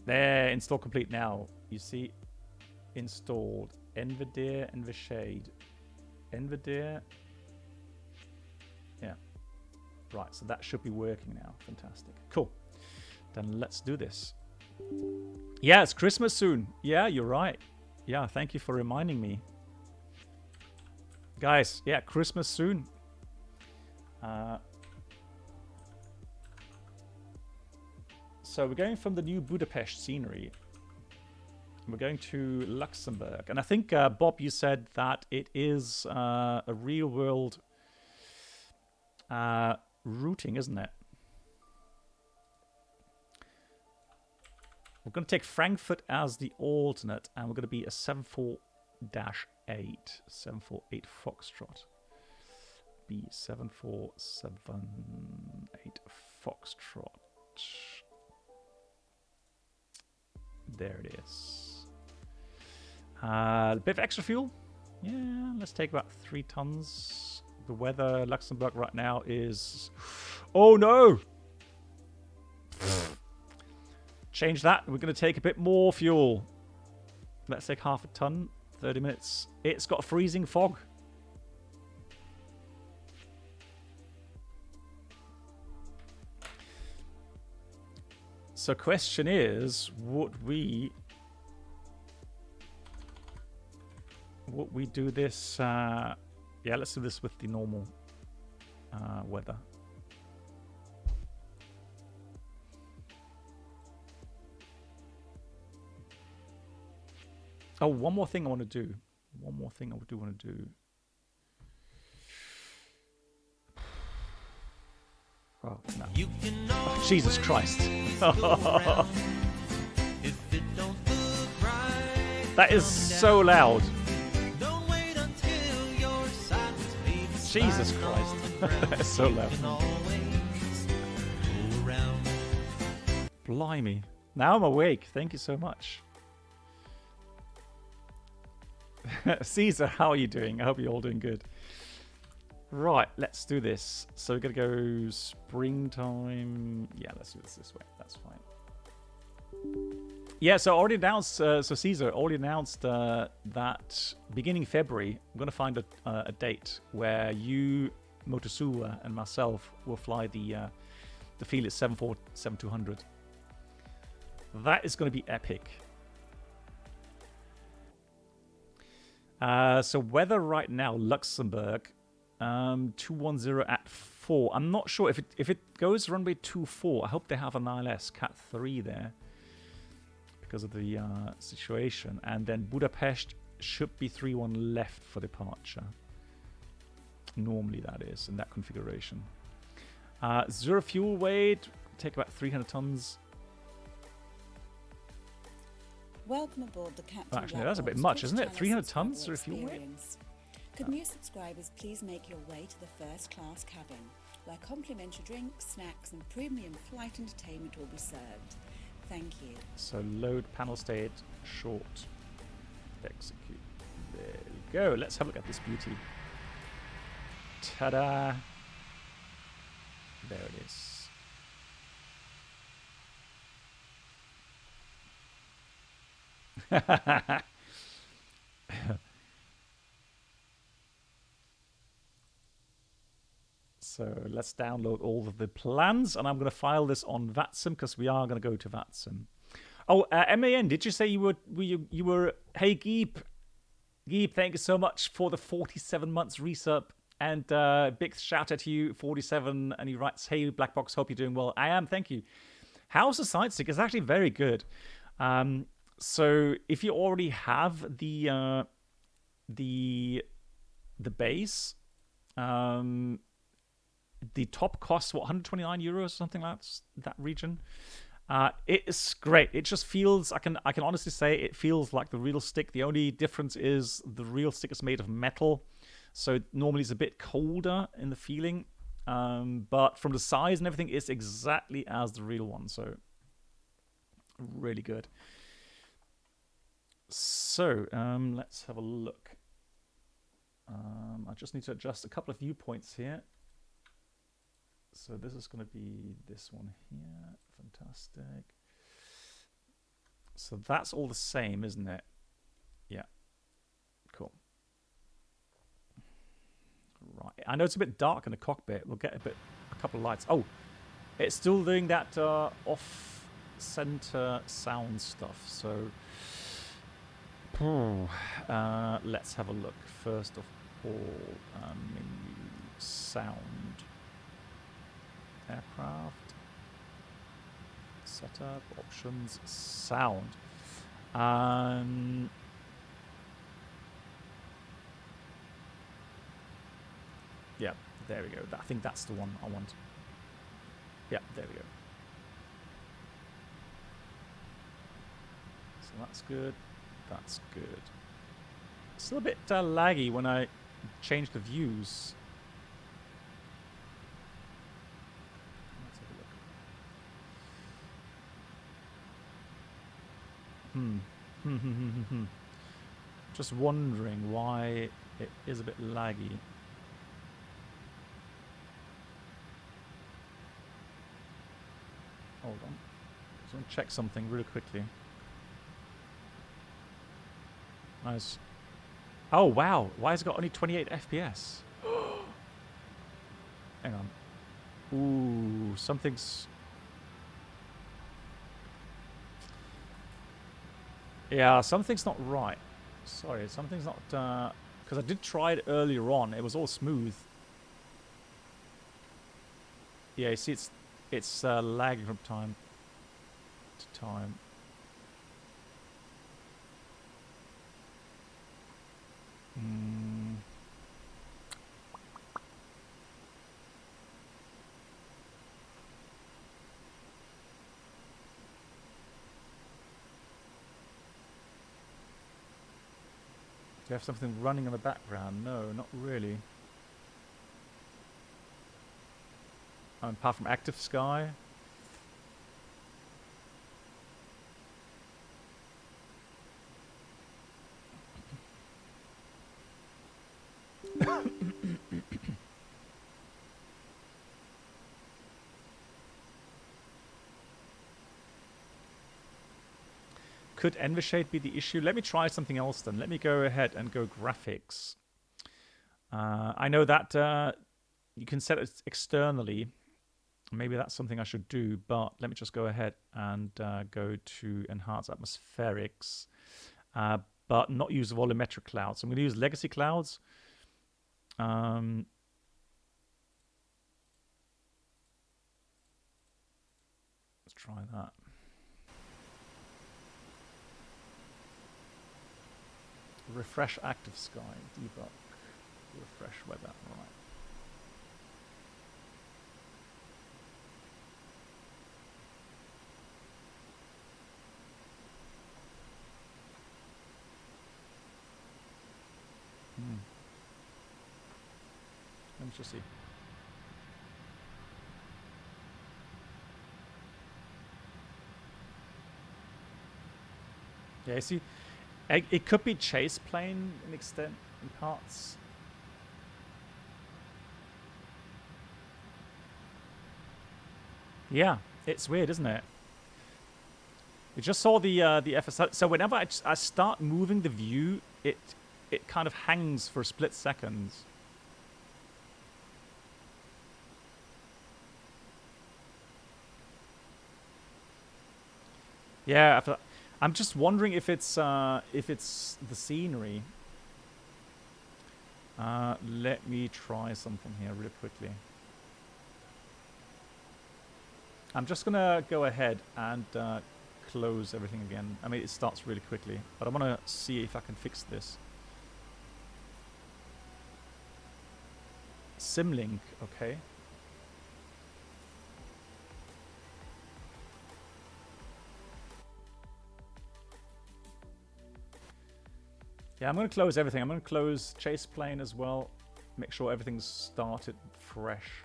There, install complete now. You see, installed. NVIDIA, Envishade. NVIDIA. Yeah. Right, so that should be working now. Fantastic. Cool. Then let's do this. Yeah, it's Christmas soon. Yeah, you're right. Yeah, thank you for reminding me. Guys, yeah, Christmas soon. So we're going from the new Budapest scenery. We're going to Luxembourg. And I think, Bob, you said that it is a real-world routing, isn't it? We're going to take Frankfurt as the alternate, and we're going to be a 74-8. 748 Foxtrot. B7478 Foxtrot. There it is. A bit of extra fuel. Yeah, let's take about 3 tons. The weather, Luxembourg right now is... Oh no! Change that. We're going to take a bit more fuel. Let's take half a ton. 30 minutes. It's got freezing fog. So question is, would we do this? Yeah, let's do this with the normal weather. Oh, one more thing I want to do. One more thing I do want to do. Oh, no. Oh, Jesus Christ. That is so loud. Jesus Christ. That is so loud. Blimey. Now I'm awake. Thank you so much. Caesar, how are you doing? I hope you're all doing good. Right, let's do this. So we're going to go springtime. Yeah, let's do this way. That's fine. Yeah, so already announced, so Caesar already announced that beginning February, I'm going to find a date where you, Motosua, and myself will fly the Felix 747-200. That is going to be epic. So weather right now, Luxembourg, 210 at 4. I'm not sure if it goes runway 24. I hope they have an ILS Cat 3 there because of the situation. And then Budapest should be 3-1 left for departure. Normally that is in that configuration. 0 fuel weight, take about 300 tons. Welcome aboard the Captain. Actually, that's a bit much, isn't it? 300 tons 0 fuel weight? Could new subscribers please make your way to the first class cabin, where complimentary drinks, snacks and premium flight entertainment will be served. Thank you. So load panel state, short, execute. There we go. Let's have a look at this beauty. Ta-da! There it is. So let's download all of the plans, and I'm going to file this on VATSIM because we are going to go to VATSIM. Oh, MAN, did you say you were? Hey, Geep, thank you so much for the 47 months resub, and big shout out to you, 47. And he writes, "Hey, Black Box, hope you're doing well." I am, thank you. How's the sightseeing? It's actually very good. So if you already have the base, the top costs what, 129 euros, something like that region. It is great. It just feels, I can honestly say it feels like the real stick. The only difference is the real stick is made of metal, so normally it's a bit colder in the feeling. But from the size and everything, it's exactly as the real one. So really good. So let's have a look. I just need to adjust a couple of viewpoints here. So this is going to be this one here. Fantastic. So that's all the same, isn't it? Yeah. Cool. Right. I know it's a bit dark in the cockpit. We'll get a couple of lights. Oh, it's still doing that off-center sound stuff. So let's have a look. First of all, menu, sound. Aircraft, setup, options, sound. Yeah, there we go. I think that's the one I want. Yeah, there we go. So that's good. That's good. Still a bit laggy when I change the views. Just wondering why it is a bit laggy. Hold on. Just want to check something really quickly. Nice. Oh wow! Why has it got only 28 FPS? Hang on. Ooh, something's. Yeah, something's not right. Sorry, something's not... because I did try it earlier on. It was all smooth. Yeah, you see it's lagging from time to time. Do you have something running in the background? No, not really. Apart from active sky. Could Envy Shade be the issue? Let me try something else then. Let me go ahead and go graphics. I know that you can set it externally. Maybe that's something I should do, but let me just go ahead and go to Enhance Atmospherics, but not use volumetric clouds. So I'm going to use legacy clouds. Let's try that. Refresh active sky. Debug. Refresh weather. Right. Let me just see. Yeah, you see, it could be chase plane in extent in parts. Yeah, it's weird, isn't it? We just saw the FSO. So whenever I start moving the view, it kind of hangs for a split second. Yeah, I'm just wondering if it's the scenery. Let me try something here really quickly. I'm just gonna go ahead and close everything again. I mean, it starts really quickly, but I want to see if I can fix this. Symlink, okay. Yeah, I'm going to close everything. I'm going to close chase plane as well. Make sure everything's started fresh.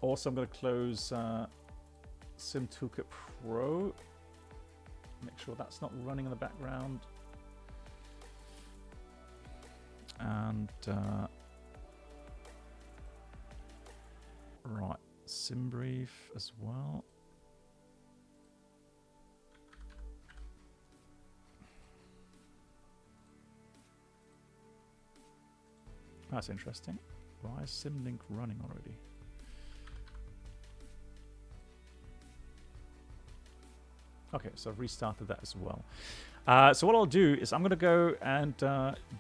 Also, I'm going to close SimToolkit Pro. Make sure that's not running in the background. And right, SimBrief as well. That's interesting. Why is Symlink running already? Okay, so I've restarted that as well. So what I'll do is I'm going to go and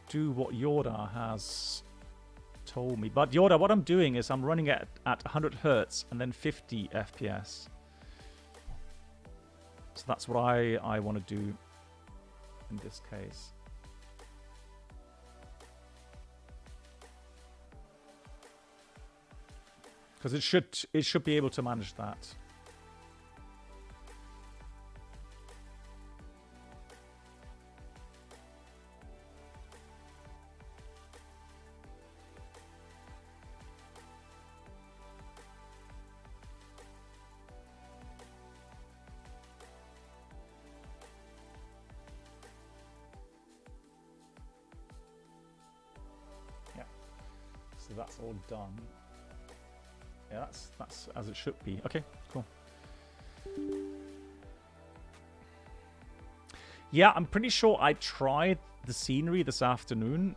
do what Yorda has told me. But Yorda, what I'm doing is I'm running at 100 Hertz and then 50 FPS. So that's what I want to do in this case. Because it should be able to manage that. Yeah. So that's all done. Yeah, that's as it should be. Okay, cool. Yeah, I'm pretty sure I tried the scenery this afternoon.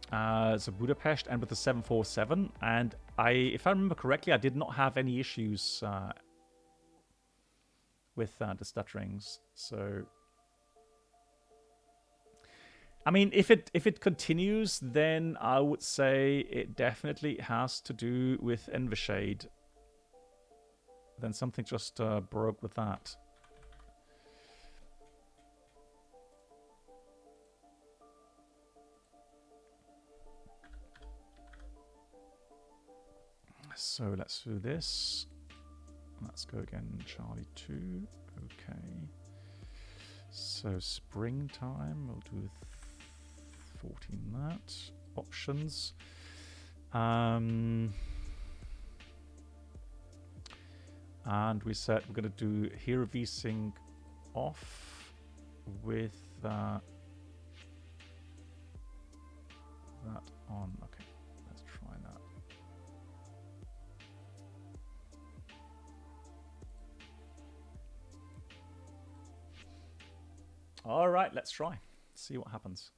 So Budapest and with the 747, and if I remember correctly, I did not have any issues with the stutterings. So, I mean, if it continues, then I would say it definitely has to do with Envishade. Then something just broke with that. So let's do this. Let's go again, Charlie 2. Okay. So springtime, we'll do 14 that. Options. And we said we're going to do hero vsync off with that on. Okay, let's try that. All right, let's try. See what happens.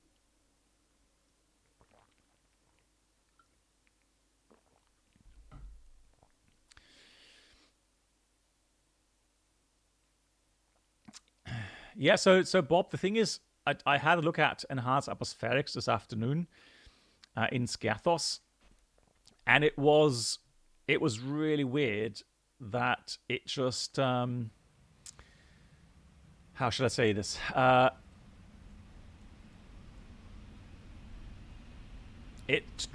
Yeah, so Bob, the thing is, I had a look at Enhanced Atmospherics this afternoon in Skiathos, and it was really weird that it just how should I say this? It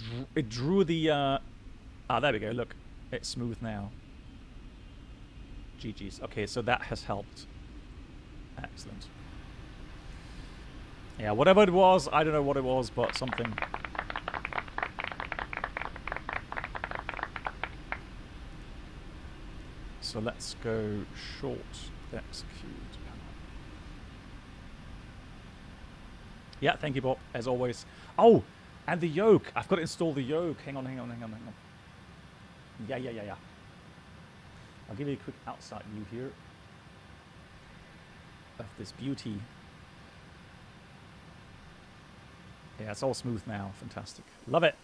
drew the there we go. Look, it's smooth now. GG's. Okay, so that has helped. Excellent. Yeah, whatever it was, I don't know what it was, but something. So let's go short execute. Yeah, thank you, Bob, as always. Oh, and the yoke. I've got to install the yoke. Hang on. Yeah. I'll give you a quick outside view here of this beauty. Yeah, it's all smooth now. Fantastic. Love it.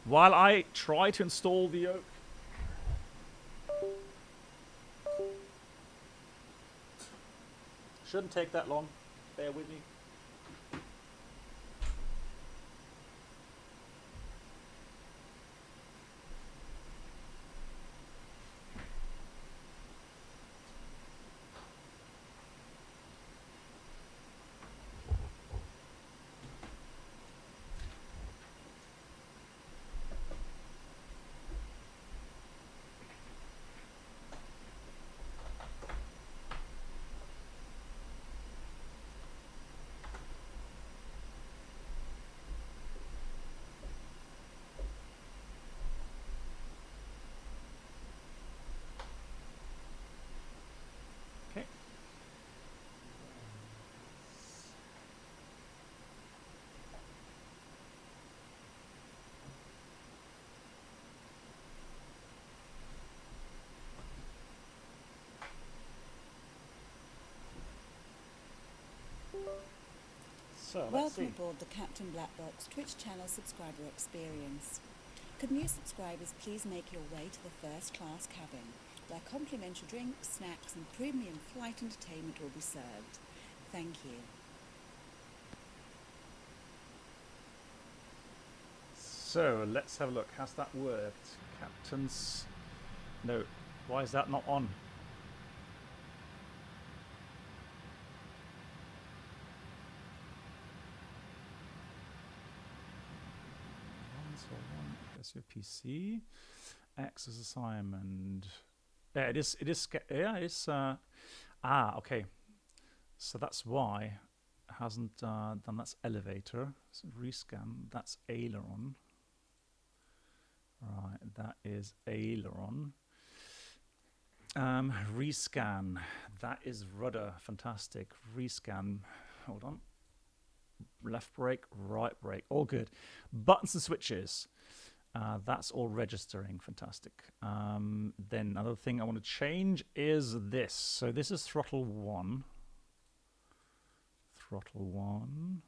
While I try to install the yoke. Shouldn't take that long. Bear with me. So, Welcome aboard the Captain Black Box Twitch channel subscriber experience. Could new subscribers please make your way to the first class cabin, where complimentary drinks, snacks and premium flight entertainment will be served. Thank you. So, let's have a look. How's that worked? Captain's... No. Why is that not on? That's your PC. Access assignment. Yeah, it is. Yeah, it's. Okay. So that's why it hasn't done. That's elevator. So rescan. That's aileron. Right. That is aileron. Rescan. That is rudder. Fantastic. Rescan. Hold on. Left brake, right brake, all good. Buttons and switches, that's all registering. Fantastic. Then another thing I want to change is this. So this is throttle 1. Throttle 1.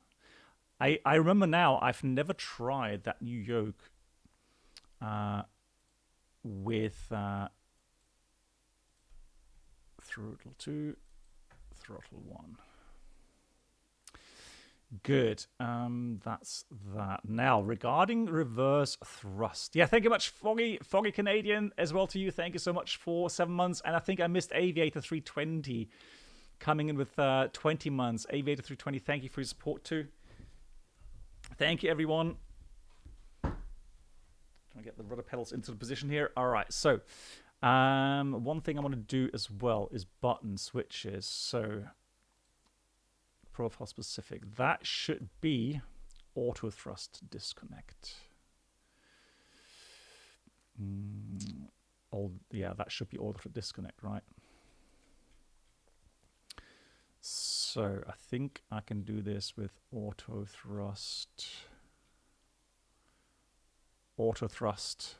I remember now, I've never tried that new yoke with throttle 2, throttle 1. Good. That's that. Now, regarding reverse thrust. Yeah, thank you much, Foggy Canadian, as well to you. Thank you so much for 7 months. And I think I missed Aviator 320 coming in with 20 months. Aviator 320, thank you for your support too. Thank you, everyone. Trying to get the rudder pedals into the position here. All right, so one thing I want to do as well is button switches. So profile specific. That should be auto thrust disconnect. Yeah, that should be auto disconnect, right? So I think I can do this with auto thrust. Auto thrust.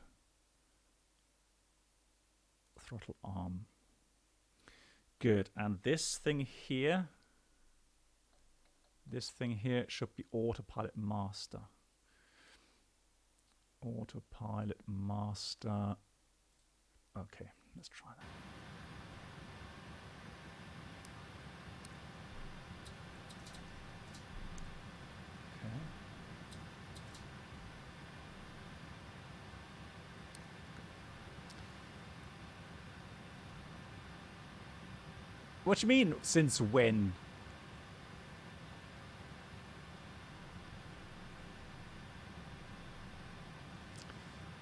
Throttle arm. Good. And this thing here. This thing here should be autopilot master. Autopilot master. Okay, let's try that. Okay. What do you mean, since when?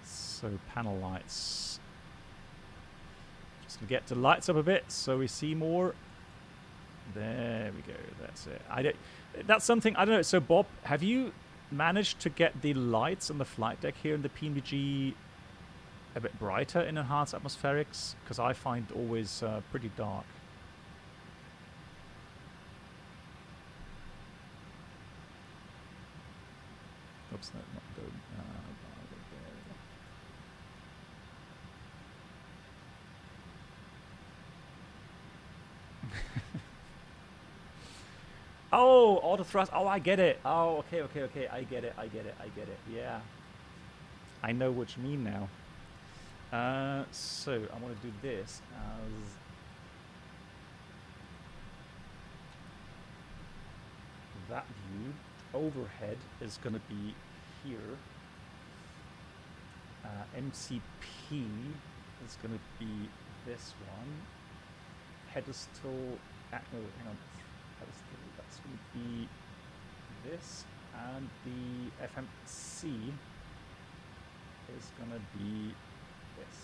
So, panel lights. Just gonna get the lights up a bit so we see more. There we go, that's it. That's something, I don't know, so Bob, have you managed to get the lights on the flight deck here in the PNVG a bit brighter in enhanced atmospherics? Because I find it always pretty dark. Oops, no, not good. Oh, auto thrust. Oh, I get it. Oh, okay. I get it. Yeah. I know what you mean now. So I want to do this as that view. Overhead is going to be here. MCP is going to be this one. Pedestal. No, hang on. Pedestal. That's going to be this, and the FMC is going to be this.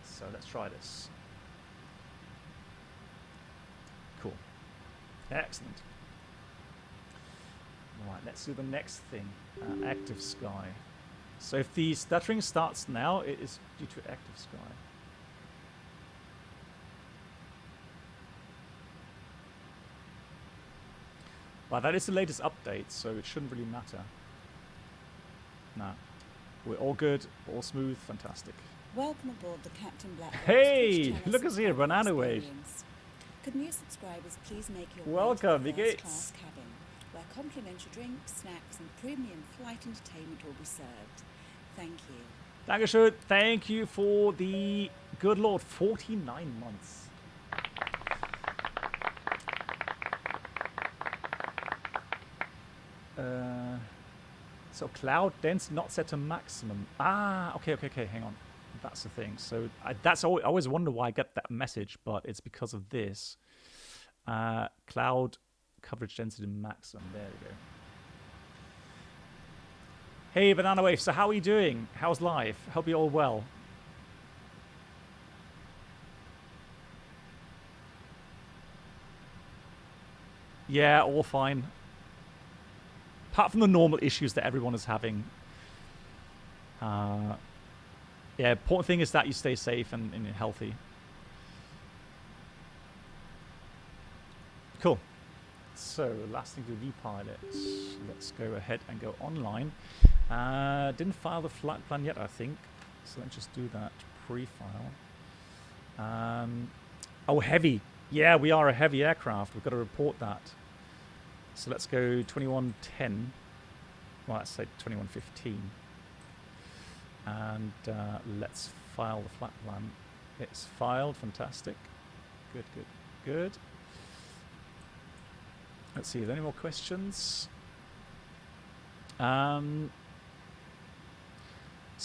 So let's try this. Cool. Excellent. Right, let's do the next thing. Active sky. So if the stuttering starts now, it is due to active sky. But that is the latest update, so it shouldn't really matter. Nah. We're all good, all smooth, fantastic. Welcome aboard the Captain Black. Hey! Look us here, Banana Wave. Could new subscribers please make your welcome, way to the wie first geht's? class cabin, where complimentary drinks, snacks and premium flight entertainment will be served. Thank you. Dankeschön. Thank you for the good Lord 49 months. So cloud density not set to maximum. Ah, okay. Hang on. That's the thing. So I always wonder why I get that message, but it's because of this. Cloud coverage density maximum. There we go. Hey, Banana Wave. So how are you doing? How's life? Hope you're all well. Yeah, all fine. Apart from the normal issues that everyone is having. Yeah, important thing is that you stay safe and healthy. Cool. So, last thing to V-Pilot. Let's go ahead and go online. Didn't file the flight plan yet, I think. So let's just do that. Pre-file. Oh, heavy. Yeah, we are a heavy aircraft. We've got to report that. So let's go 2110. Well, let's say 2115. And let's file the flight plan. It's filed. Fantastic. Good. Let's see. Are there any more questions? So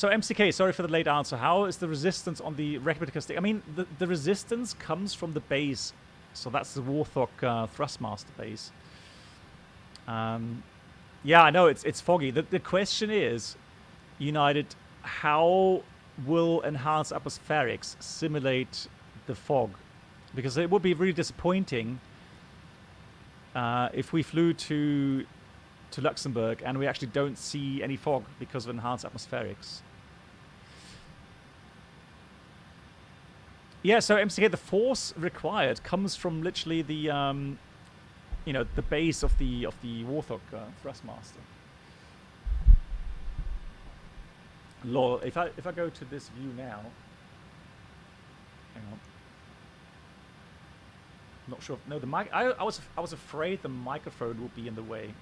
MCK, sorry for the late answer. How is the resistance on the replica stick? I mean, the resistance comes from the base. So that's the Warthog Thrustmaster base. Yeah, I know it's foggy. The question is, United, how will enhanced atmospherics simulate the fog? Because it would be really disappointing if we flew to Luxembourg and we actually don't see any fog because of enhanced atmospherics. Yeah, so MCK, the force required comes from literally the you know, the base of the Warthog Thrustmaster. Lol, if I go to this view now, hang on. Not sure. No, the mic. I was afraid the microphone would be in the way.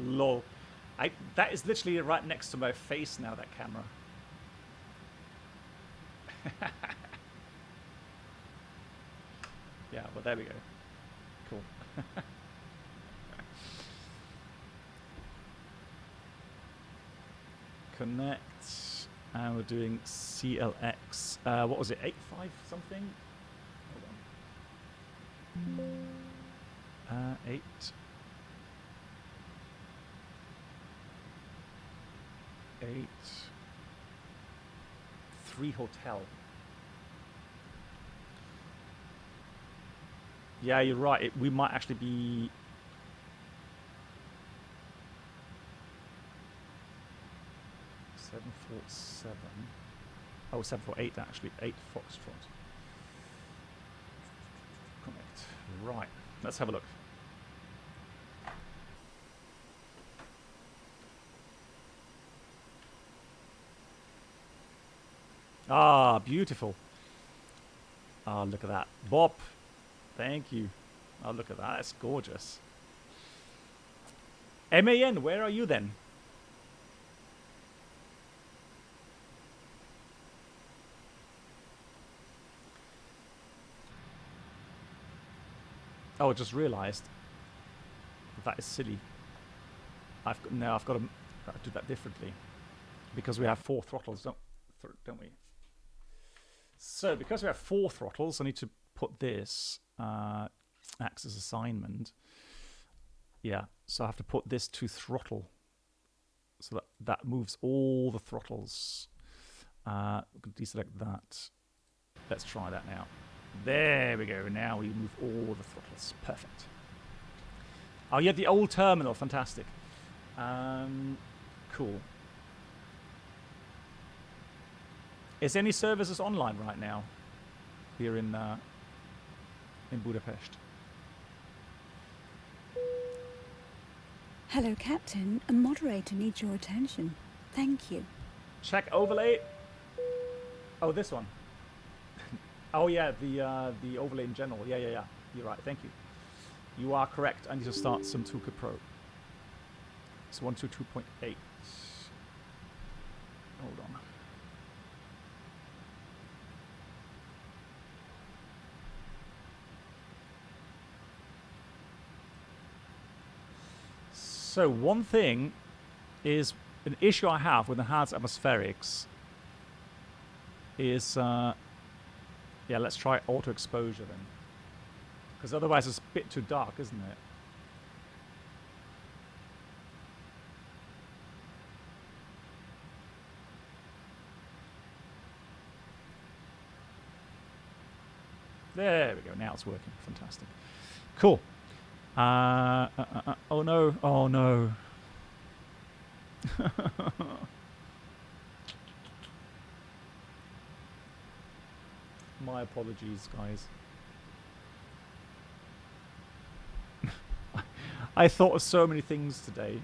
Lol, that is literally right next to my face now. That camera. Yeah, well, there we go. Cool. Connect. And we're doing CLX. What was it? 8.5 something? Hold on. 8. 3 hotel. Yeah, you're right. We might actually be. Oh, 748 actually. 8 Foxtrot. Connect. Right. Let's have a look. Ah, beautiful. Ah, look at that. Bob. Thank you. Oh, look at that. That's gorgeous. MAN, where are you then? Oh, I just realized. That is silly. I've got to do that differently. Because we have 4 throttles, don't we? So, because we have 4 throttles, I need to put this axis assignment. Yeah, so I have to put this to throttle. So that moves all the throttles. We can deselect that. Let's try that now. There we go. Now we move all the throttles. Perfect. Oh, yeah, the old terminal. Fantastic. Cool. Is any services online right now here in Budapest? Hello, Captain. A moderator needs your attention. Thank you. Check overlay. Oh, this one. Oh yeah, the overlay in general. Yeah. You're right. Thank you. You are correct. I need to start some Tuka Pro. It's 122.8. Hold on. So one thing is an issue I have with enhanced atmospherics is yeah, let's try auto exposure then, because otherwise it's a bit too dark, isn't it? There we go. Now it's working. Fantastic. Cool. Oh no. Oh no. My apologies, guys. I thought of so many things today.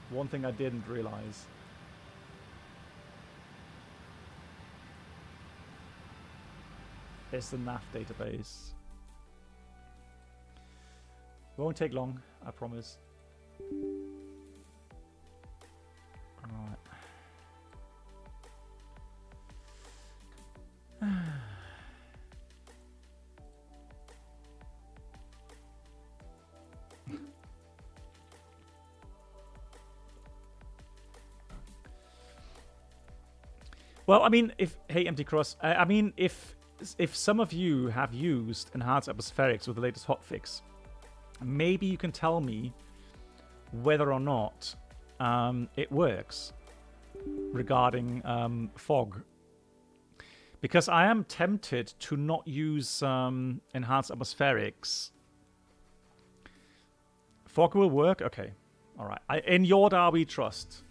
One thing I didn't realize. It's the NAF database. Won't take long, I promise. Alright. Well, I mean, hey, Empty Cross, I mean, if some of you have used enhanced atmospherics with the latest hotfix, maybe you can tell me whether or not it works regarding fog. Because I am tempted to not use enhanced atmospherics. Fog will work? Okay. All right. In Yordar we trust.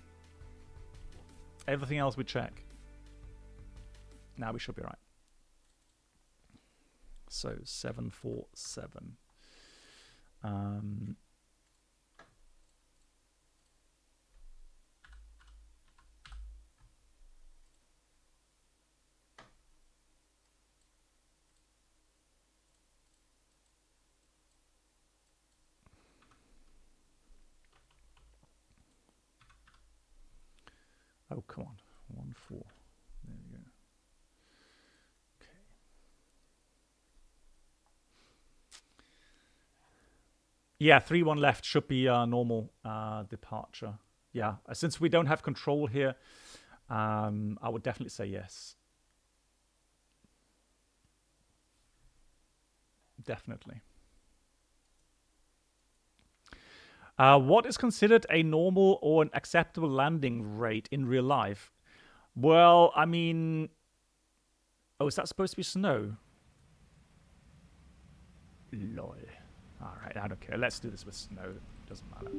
Everything else we check. Now we should be right. So 747. Oh, come on. 1-4. There we go. Okay. Yeah, 3-1 left should be a normal departure. Yeah, since we don't have control here, I would definitely say yes. Definitely. What is considered a normal or an acceptable landing rate in real life? Well, I mean... Oh, is that supposed to be snow? Lol. Alright, I don't care. Let's do this with snow. Doesn't matter.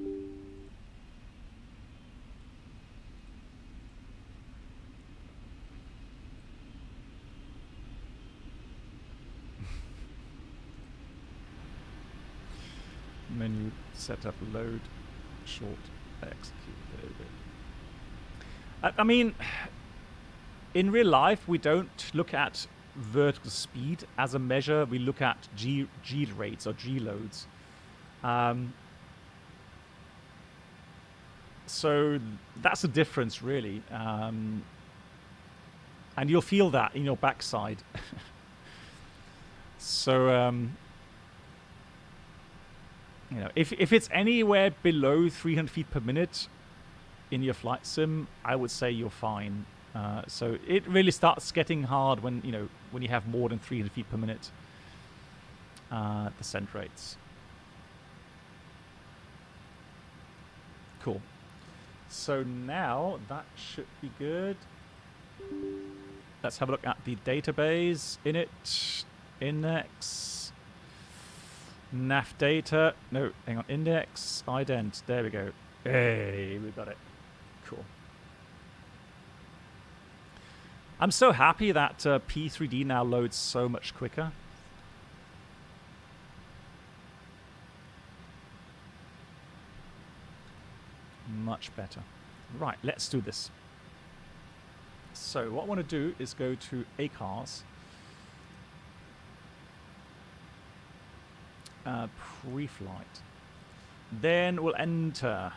Menu, setup, load, short, execute. There we go. I mean, in real life, we don't look at vertical speed as a measure. We look at G rates or G loads. So that's the difference, really. And you'll feel that in your backside. So, you know, if it's anywhere below 300 feet per minute in your flight sim, I would say you're fine. So it really starts getting hard when you have more than 300 feet per minute descent rates. Cool. So now that should be good. Let's have a look at the database. Init, index, nav data. No, hang on. Index, ident. There we go. Hey, we got it. Cool. I'm so happy that P3D now loads so much quicker. Much better. Right, let's do this. So what I want to do is go to ACARS. Pre-flight. Then we'll enter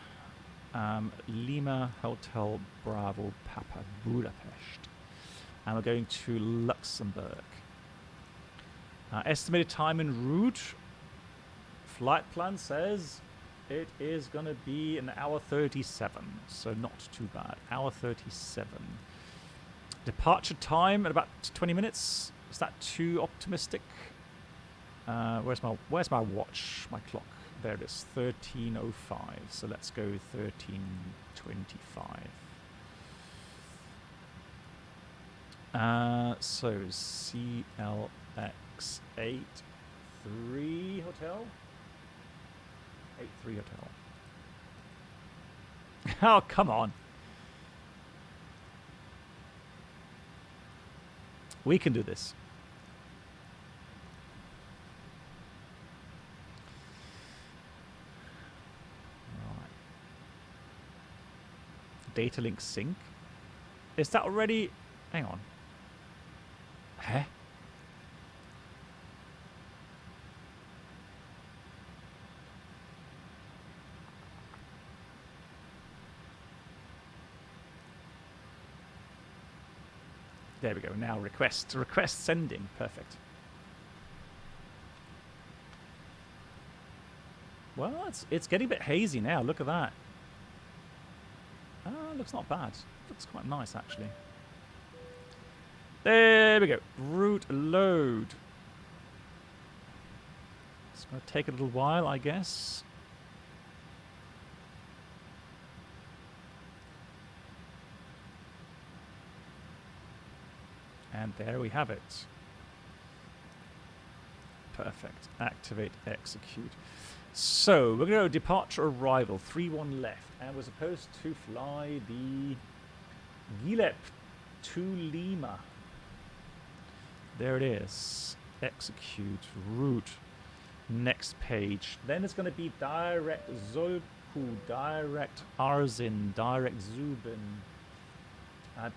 Lima Hotel Bravo Papa Budapest. And we're going to Luxembourg. Estimated time en route. Flight plan says it is going to be an hour 37. So not too bad. Hour 37. Departure time at about 20 minutes. Is that too optimistic? Where's my watch? My clock. There it is. 13:05. So let's go 13:25. So CLX 83 hotel. 83 hotel. Oh, come on. We can do this. Right. Data link sync. Is that already... Hang on. Huh? There we go. Now request sending. Perfect. Well, it's getting a bit hazy now. Look at that. Looks not bad. Looks quite nice actually. There we go. Route load. It's going to take a little while, I guess. And there we have it. Perfect. Activate, execute. So we're going to go departure arrival, 3-1 left. And we're supposed to fly the GILEP to Lima. There it is. Execute, route, next page. Then it's going to be direct Zolku, direct Arzin, direct Zubin.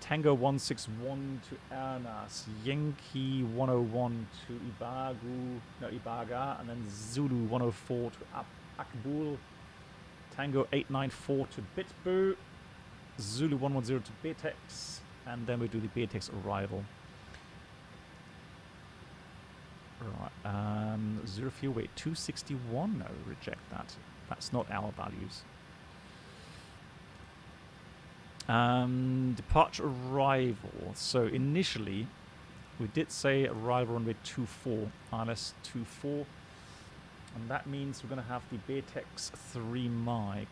Tango 161 to Ernas, Yankee 101 to Ibaga, and then Zulu 104 to Akbul, Tango 894 to Bitbu, Zulu 110 to Betex, and then we do the Betex arrival. Right, zero fuel weight 261. No, reject that. That's not our values. Departure arrival. So initially, we did say arrival runway 24, ILS 24. And that means we're going to have the Beartex 3 mic.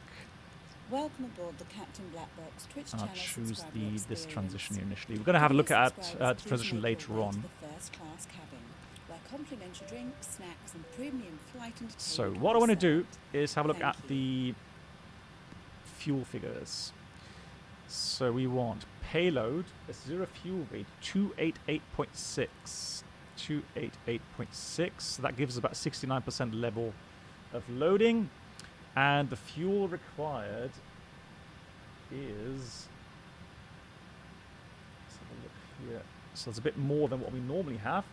Welcome aboard the Captain Black Box Twitch channel. I'll choose subscriber this experience. transition initially. We're going to have a look at the transition later on. The first class cabin, where complimentary drinks, snacks, and premium flight entertainment. So what I want to do is have a look at the fuel figures. So we want payload, a zero fuel weight, 288.6. 288.6. So that gives us about 69% level of loading. And the fuel required is, let's have a look here. So it's a bit more than what we normally have.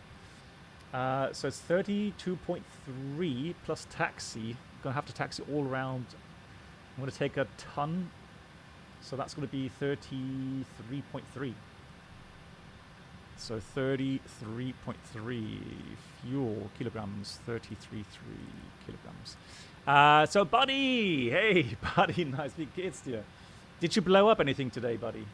So it's 32.3 plus taxi. I'm going to have to taxi all around. I'm going to take a ton. So that's going to be 33.3. So 33.3 fuel kilograms, 33.3 kilograms. So buddy, hey buddy, nice big kids to you. Did you blow up anything today, buddy?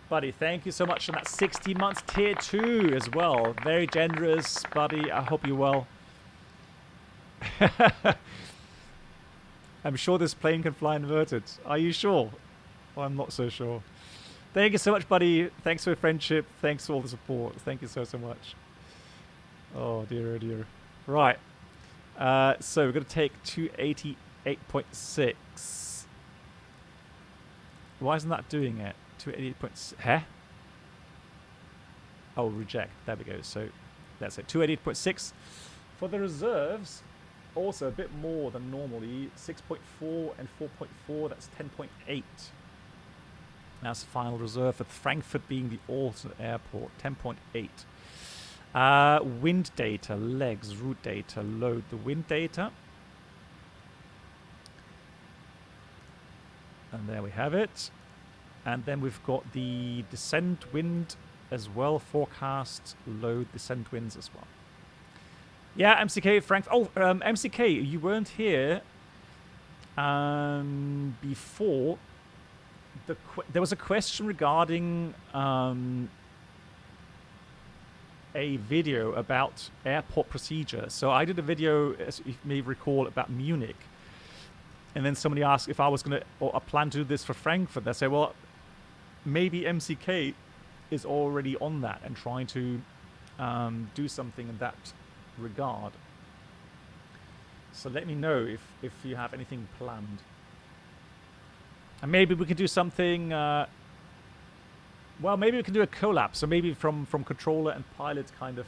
Buddy, thank you so much for that 60 months tier 2 as well. Very generous, buddy. I hope you're well. I'm sure this plane can fly inverted. Are you sure? Well, I'm not so sure. Thank you so much, buddy. Thanks for your friendship. Thanks for all the support. Thank you so much. Oh, dear, oh, dear. Right. So we're going to take 288.6. Why isn't that doing it? 288.6. Huh? Oh, reject. There we go. So that's it. 288.6. For the reserves, also a bit more than normally. 6.4 and 4.4. That's 10.8. That's final reserve, with Frankfurt being the alternate airport. 10.8. Wind data, legs, route data, load the wind data. And there we have it. And then we've got the descent wind as well, forecast, load descent winds as well. Yeah, MCK, Frank. Oh, MCK, you weren't here before. There was a question regarding a video about airport procedure. So I did a video, as you may recall, about Munich. And then somebody asked if I was going to, or I plan to do this for Frankfurt. They say, well, maybe MCK is already on that and trying to do something in that regard. So let me know if you have anything planned. And maybe we can do something, well, maybe we can do a collab. So maybe from controller and pilot kind of,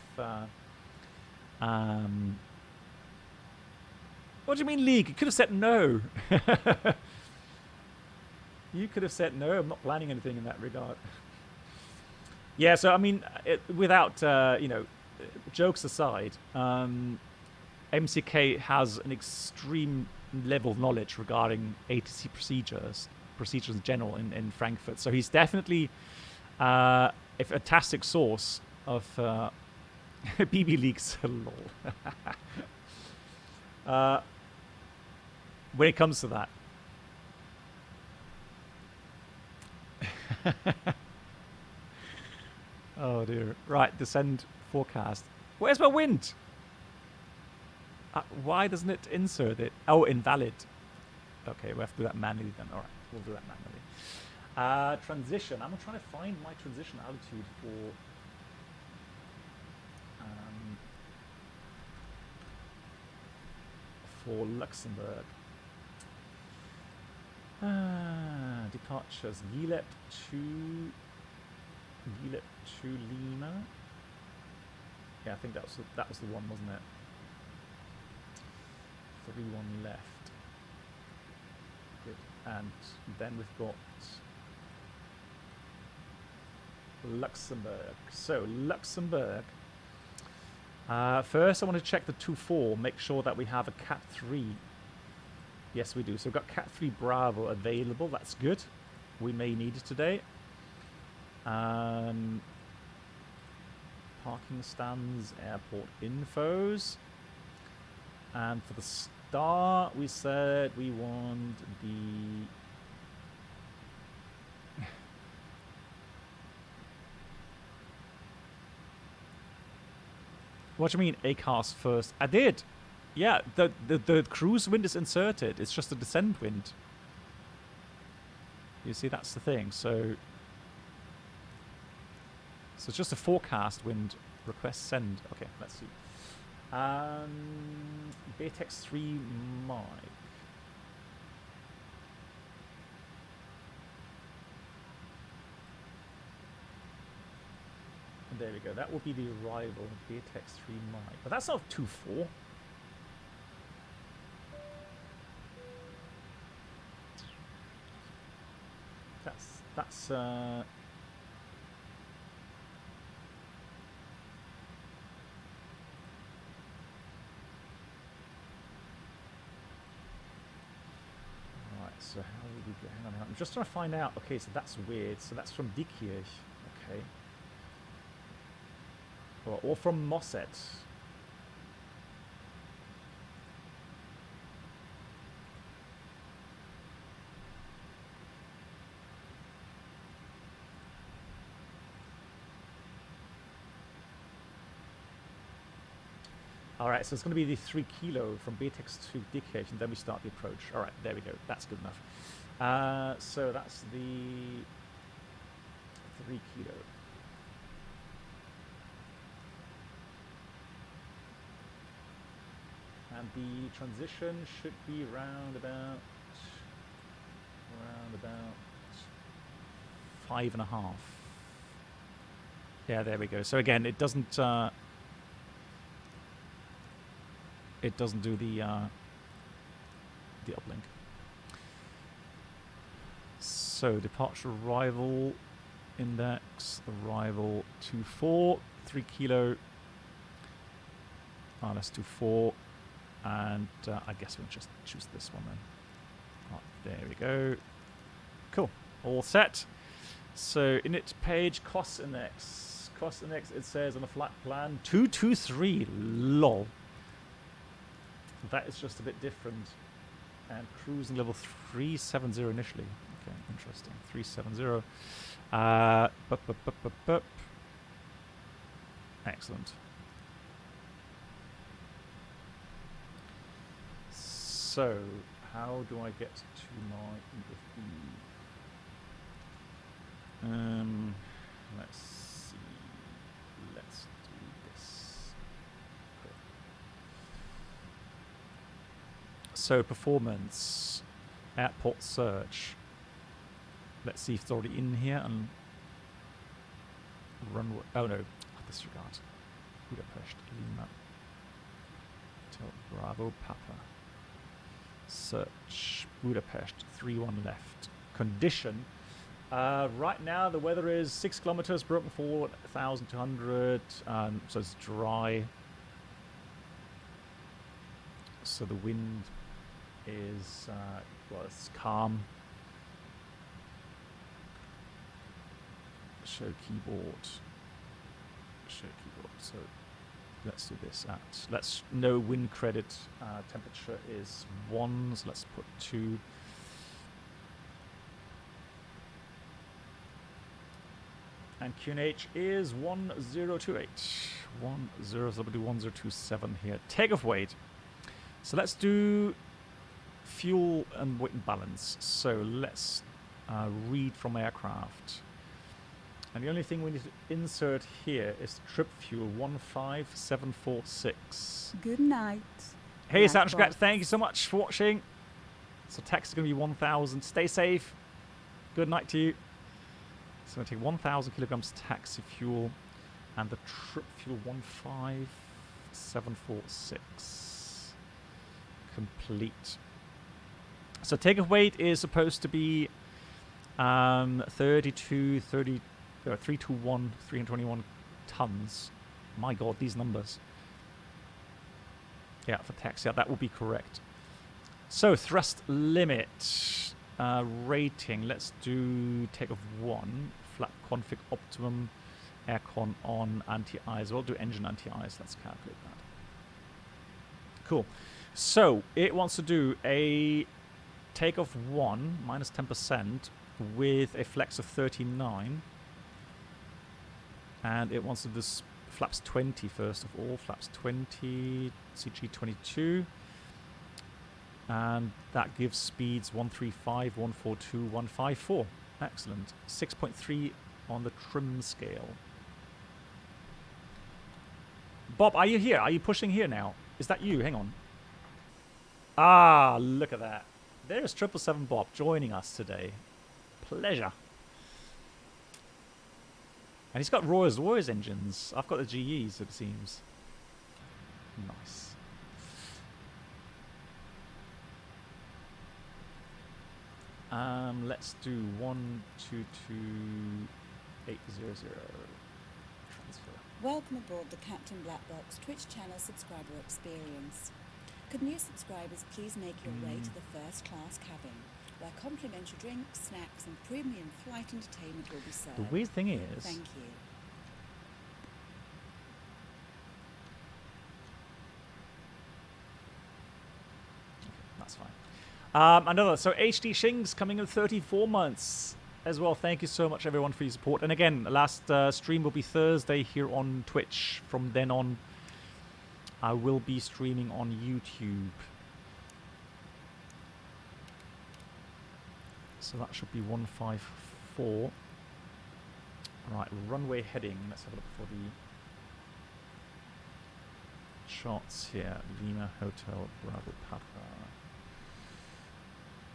what do you mean league? You could have said no. You could have said no. I'm not planning anything in that regard. Yeah, so I mean, without, you know, jokes aside, MCK has an extreme level of knowledge regarding ATC procedures in general in Frankfurt. So he's definitely a fantastic source of BB leaks. Lol. When it comes to that. Oh dear. Right, descend forecast. Where's my wind? Why doesn't it insert it? Oh, invalid. Okay, we have to do that manually then. All right, we'll do that manually. Transition. I'm trying to find my transition altitude for Luxembourg. Departures. Gilet to Lima. Yeah, I think that was the one, wasn't it? 3-1 left. Good. And then we've got Luxembourg. So Luxembourg. First, I want to check the 2-4. Make sure that we have a Cat 3. Yes, we do. So we've got Cat 3 Bravo available. That's good. We may need it today. Parking stands, airport infos. And for the start, we said we want the What do you mean ACARS first? I did. Yeah, the cruise wind is inserted. It's just a descent wind. You see, that's the thing. So it's just a forecast wind. Request send. Okay, let's see. Batex 3 Mike. And there we go. That will be the arrival. Batex 3 Mike. But that's not 2-4. That's right, so how would we get, hang on, I'm just trying to find out. Okay, so that's weird. So that's from Diekirch. Okay. Or from Mosset. Alright, so it's going to be the 3 kilo from Batex to Diekirch, and then we start the approach. Alright, there we go. That's good enough. So that's the 3 kilo. And the transition should be round about 5.5. Yeah, there we go. So again, it doesn't do the uplink. So departure arrival index, arrival 24, 3 kilo. Let's do 4, and I guess we'll just choose this one then. There we go. Cool, all set. So init page cost index. Cost index, it says on the flight plan 223. Lol. That is just a bit different. And cruising level 370 initially. Okay, interesting. 370. Excellent. So, how do I get to my EFB? Let's see. Let's do this. Cool. So, performance, airport search. Let's see if it's already in here and runway. Oh no, disregard. Budapest, Lima, Hotel Bravo, Papa. Search Budapest, 31 left. Condition. Right now the weather is 6 kilometers, broken forward 1,200. So it's dry. So the wind is well, it's calm. Show keyboard. Show keyboard. So let's do this at, no wind credit, temperature is 1, so let's put 2. And QNH is 1028. 1027 here. Takeoff weight. So let's do fuel and weight and balance. So let's read from aircraft. And the only thing we need to insert here is trip fuel 15746. Good night. Hey, Soundtrack, thank you so much for watching. So tax is going to be 1,000. Stay safe. Good night to you. So I'm going to take 1,000 kilograms taxi fuel and the trip fuel 15746. Complete. So takeoff weight is supposed to be 321 tons. My god, these numbers. Yeah, for taxi, yeah, that would be correct. So thrust limit rating. Let's do takeoff 1. Flap config optimum, aircon on, anti-ice. We'll do engine anti-ice. Let's calculate that. Cool. So it wants to do a takeoff 1 minus 10% with a flex of 39. And it wants to do this flaps 20 first of all. Flaps 20, CG22. And that gives speeds 135, 142, 154. Excellent. 6.3 on the trim scale. Bob, are you here? Are you pushing here now? Is that you? Hang on. Ah, look at that. There's 777 Bob joining us today. Pleasure. And he's got Rolls-Royce engines. I've got the GEs, it seems. Nice. Let's do 122800. Transfer. Welcome aboard the Captain Black Box Twitch channel subscriber experience. Could new subscribers please make your way to the first class cabin, where complimentary drinks, snacks and premium flight entertainment will be served. The weird thing is... Thank you. That's fine. Another, so HD Shing's coming in 34 months as well. Thank you so much, everyone, for your support. And again, last stream will be Thursday here on Twitch. From then on, I will be streaming on YouTube. So that should be 154. Right, runway heading. Let's have a look for the charts here. Lima Hotel Bravo Papa.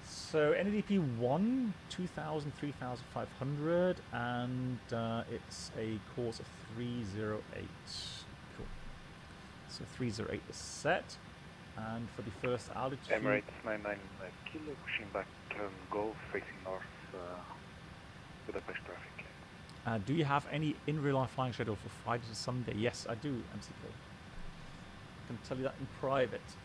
So NADP1, 2,000, 3,500, and it's a course of 308. Cool. So 308 is set, and for the first altitude... Emirates 99 Kilo, pushing back, turn go, facing north, Budapest traffic. Do you have any in real life flying schedule for Friday to Sunday? Yes, I do, MCK. I can tell you that in private.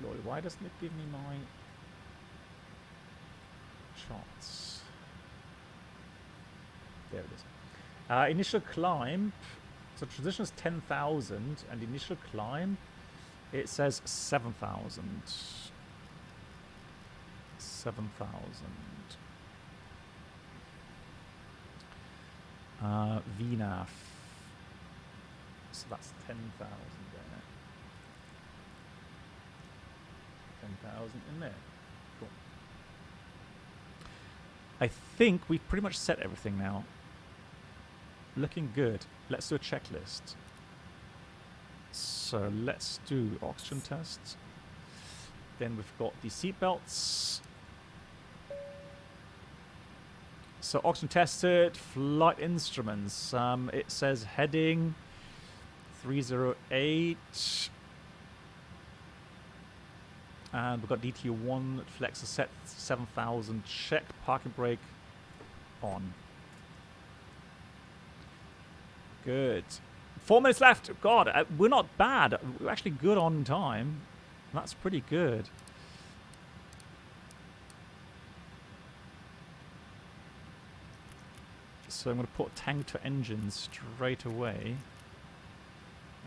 Lord, why doesn't it give me my charts? There it is. Initial climb. So traditional is 10,000, and initial climb, it says 7,000. 7,000. VNAF. So that's 10,000 there. 10,000 in there. Cool. I think we've pretty much set everything now. Looking good. Let's do a checklist. So let's do oxygen tests. Then we've got the seat belts. So oxygen tested, flight instruments. It says heading 308. And we've got DTU1, flexor set 7,000, check, parking brake on. Good. 4 minutes left. God, we're not bad. We're actually good on time. That's pretty good. So I'm going to put tank to engine straight away.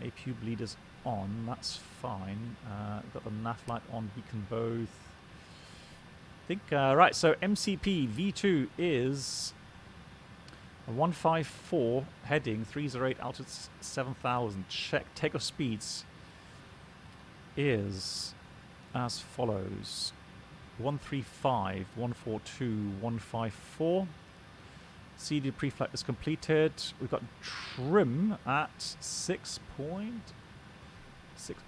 APU bleeders on, that's fine. Got the nav light on, beacon both. I think, right, so MCP V2 is a 154 heading, 308 altitude 7,000. Check. Takeoff speeds is as follows: 135, 142, 154. CD pre-flight is completed. We've got trim at 6.6.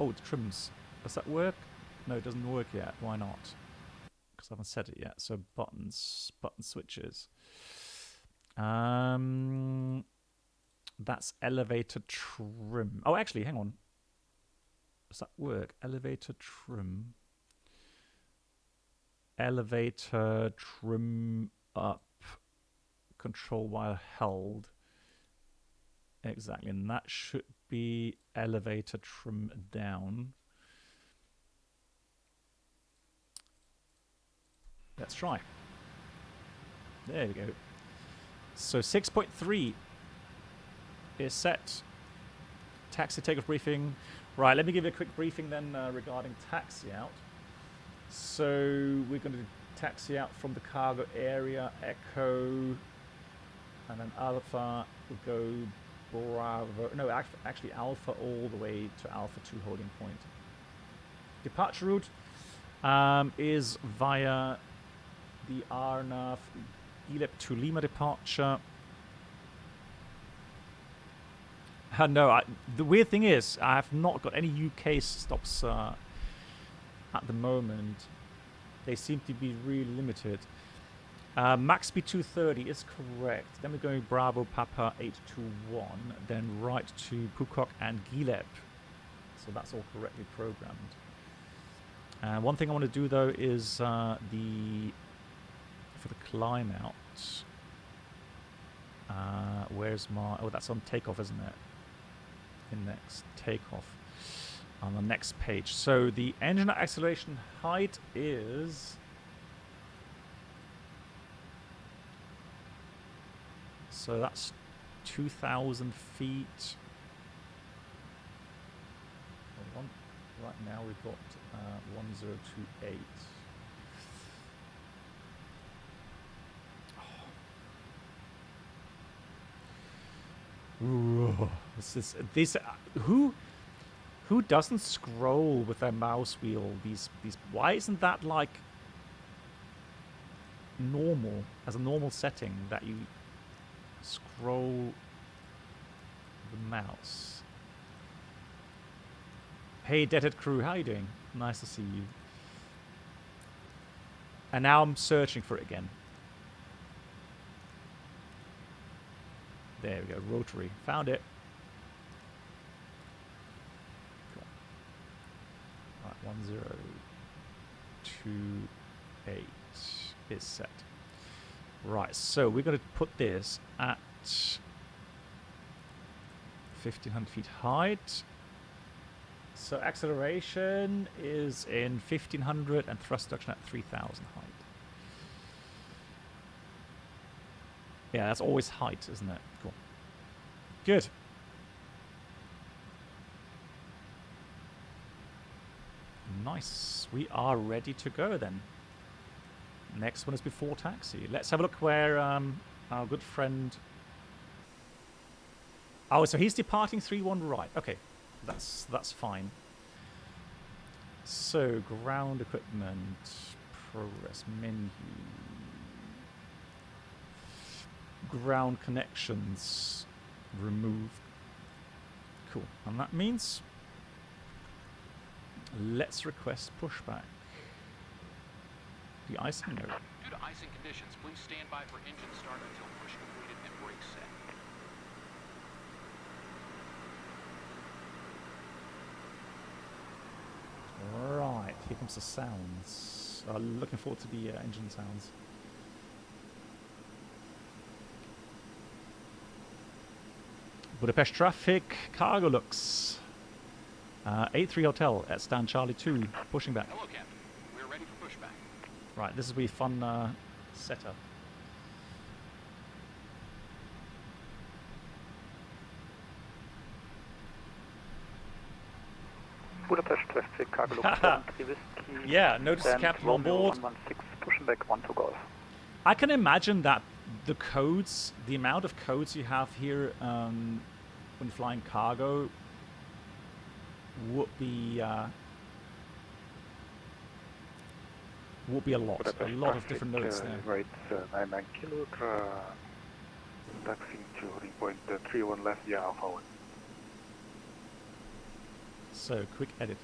Oh, it trims. Does that work? No, it doesn't work yet. Why not? Because I haven't set it yet. So buttons, button switches. That's elevator trim. Oh, actually, hang on. Does that work? Elevator trim. Elevator trim up. Control while held. Exactly, and that should be elevator trim down. Let's try. There we go. So 6.3 is set. Taxi takeoff briefing. Right, let me give you a quick briefing then regarding taxi out. So we're going to do taxi out from the cargo area, Echo, and then Alpha will go Bravo. No, actually Alpha all the way to Alpha 2 holding point. Departure route is via the RNAV Gilep to Lima departure. No, the weird thing is I have not got any UK stops at the moment. They seem to be really limited. Max speed 230 is correct. Then we're going Bravo Papa 821, then right to Pukok and Gilep. So that's all correctly programmed. One thing I want to do though is for the climb out. Where's my... Oh, that's on takeoff, isn't it? Index takeoff on the next page. So the engine acceleration height is... So that's 2,000 feet. Hold on. Right now we've got 1028. Ooh, this who doesn't scroll with their mouse wheel? These why isn't that like normal as a normal setting that you scroll the mouse? Hey, Deadhead crew, how you doing? Nice to see you. And now I'm searching for it again. There we go, rotary. Found it. Cool. Right, 1028 is set. Right, so we're going to put this at 1,500 feet height. So acceleration is in 1,500 and thrust reduction at 3,000 height. Yeah, that's always height, isn't it? Cool. Good. Nice. We are ready to go then. Next one is before taxi. Let's have a look where our good friend... Oh, so he's departing 3-1 right. Okay, that's fine. So, ground equipment, progress menu. Ground connections removed. Cool. And that means let's request pushback. The icing note. Due to icing conditions, please stand by for engine start until push completed and brakes set. Right, here comes the sounds. Looking forward to the engine sounds. Budapest traffic, cargo looks. 83 Hotel at Stan Charlie 2, pushing back. Hello, Captain. We're ready for pushback. Right, this will be a fun setup. Budapest traffic, cargo looks 3 Whiskey. Yeah, notice the captain on board. 116, pushing back 1 to Golf. I can imagine that the codes, the amount of codes you have here when flying cargo would be a lot of different nodes there. Right, 99 kilo, taxiing to holding point 31 left, yeah, Alpha 1. So, quick edit.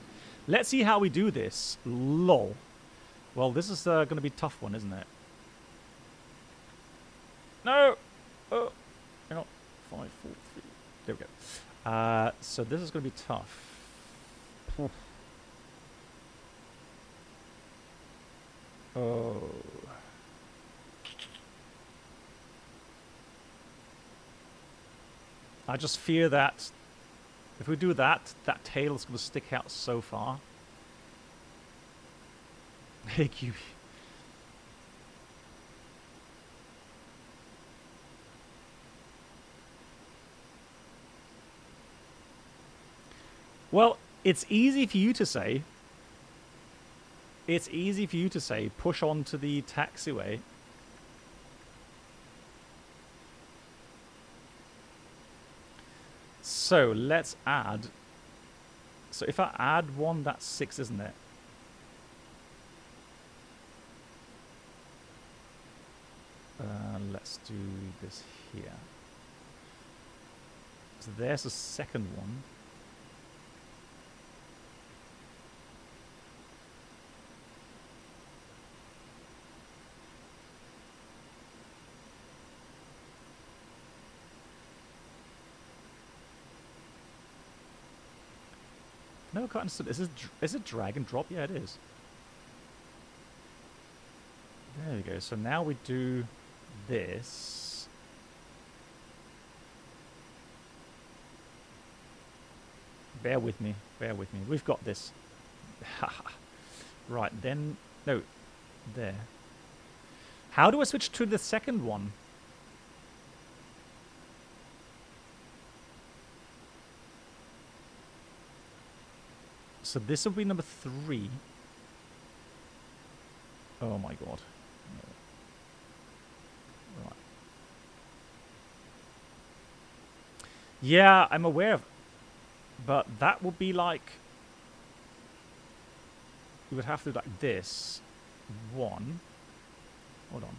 Let's see how we do this. Lol. Well, this is going to be a tough one, isn't it? No! Oh, hang on. 5, 4, 3. There we go. So this is going to be tough. Oh. I just fear that if we do that, that tail is going to stick out so far. Hey, QB. Well, it's easy for you to say. It's easy for you to say, push on to the taxiway. So let's add. So if I add 1, that's 6, isn't it? Let's do this here. So there's the second one. No, I can't understand. Is it drag and drop? Yeah, it is. There we go. So now we do this. Bear with me. Bear with me. We've got this. Right, then... No. There. How do I switch to the second one? So this will be number 3. Oh my god. Right. Yeah, I'm aware of... But that would be like... We would have to do like this. 1. Hold on.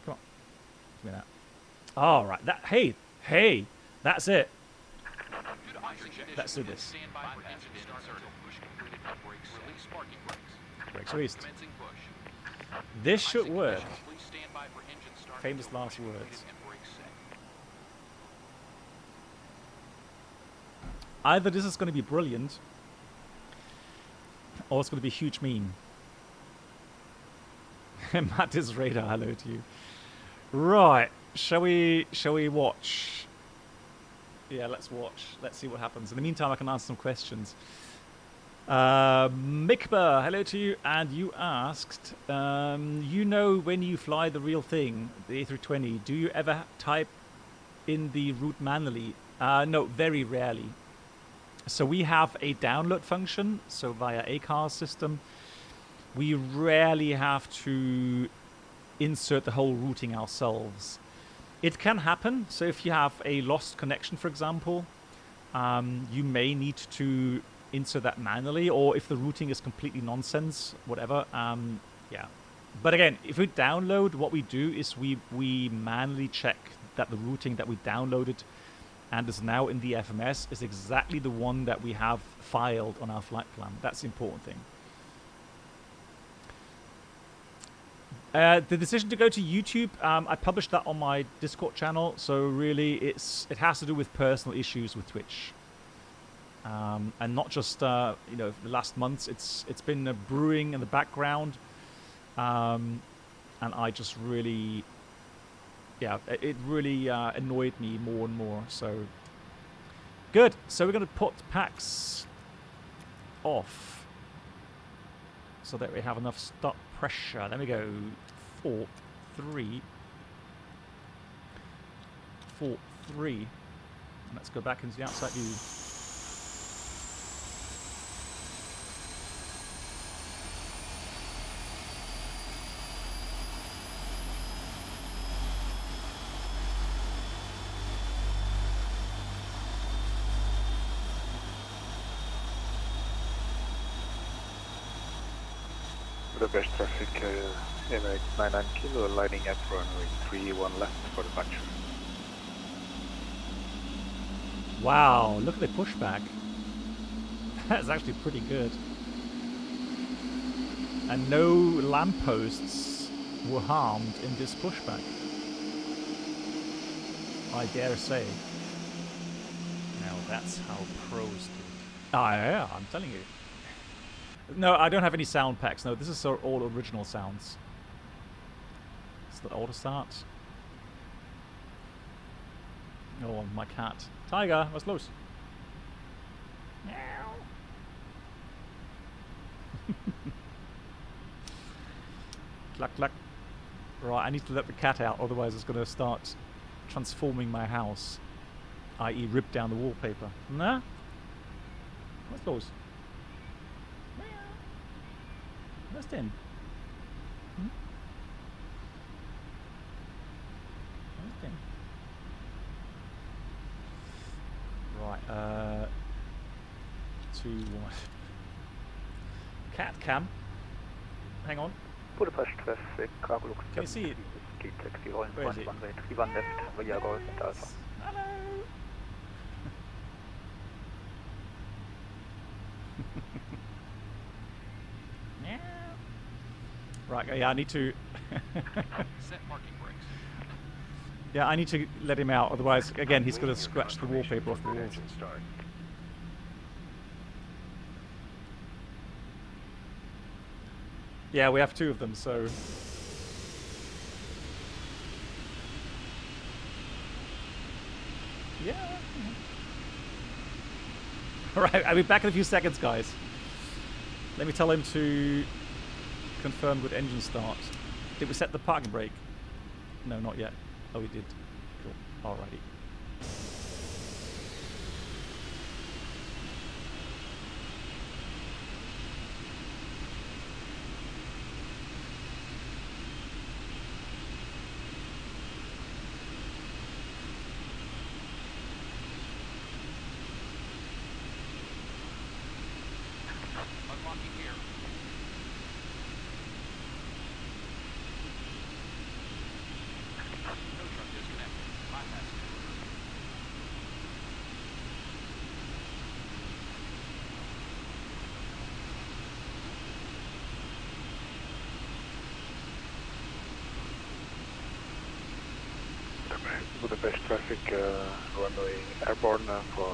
Come on. Give me that. All right. That... Hey! Hey! That's it. Let's do this. Brakes released. This should work. Famous last words. Either this is going to be brilliant, or it's going to be a huge meme. Matt is radar. Hello to you. Right. Shall we watch? Yeah, let's watch. Let's see what happens. In the meantime, I can answer some questions. Mikba, hello to you. And you asked, you know when you fly the real thing, the A320, do you ever type in the route manually? No, very rarely. So we have a download function. So via ACARS system, we rarely have to insert the whole routing ourselves. It can happen. So if you have a lost connection, for example, you may need to insert that manually, or if the routing is completely nonsense, whatever. Yeah. But again, if we download, what we do is we manually check that the routing that we downloaded and is now in the FMS is exactly the one that we have filed on our flight plan. That's the important thing. The decision to go to YouTube, I published that on my Discord channel, so really it has to do with personal issues with Twitch, and not just the last months. It's been brewing in the background, and I just really, yeah, it really annoyed me more and more. So good. So we're going to put packs off so that we have enough stop pressure. There we go. 4, 3, 4, 3. Let's go back into the outside view. The best traffic, Emirates 99 kilo, lining up runway 31 left for the factory. Wow, look at the pushback. That's actually pretty good. And no lampposts were harmed in this pushback, I dare say. Now that's how pros do. Ah, yeah, I'm telling you. No, I don't have any sound packs. No, this is all original sounds. It's the auto start. Oh, my cat. Tiger, what's loose? Meow. Cluck, cluck. Right, I need to let the cat out, otherwise it's going to start transforming my house. I.e. rip down the wallpaper. Nah? What's los? Was ist denn? Hm? Was ist denn? Right, 2, 1. Cat cam. Hang on. Budapest traffic, cargo looks Can you see it? taxi rolling Where is it? runway 31 left, via Golf and Alpha. Hello. Right, yeah, I need to... Set parking brakes. Yeah, I need to let him out, otherwise, again, he's going to scratch the wallpaper off the walls. Yeah, we have 2 of them, so... Yeah. Alright, I'll be back in a few seconds, guys. Let me tell him to confirm good engine start. Did we set the parking brake? No, not yet. Oh, we did. Cool. Alrighty. Unlocking gear. Tow truck disconnected. Bypass it. Budapest traffic, runway airborne for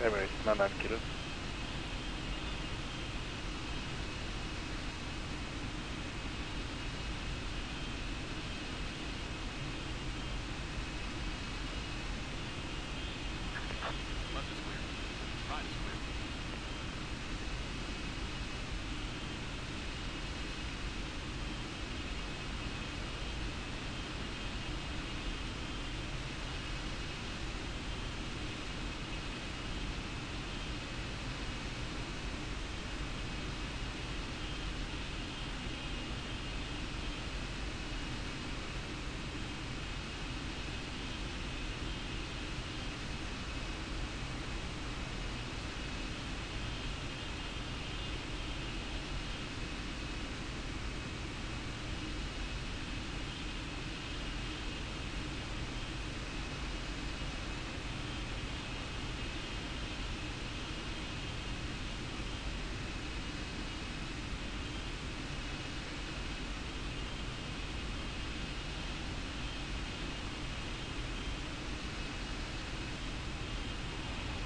Emirates 99 kilo. Left is clear. Right is clear.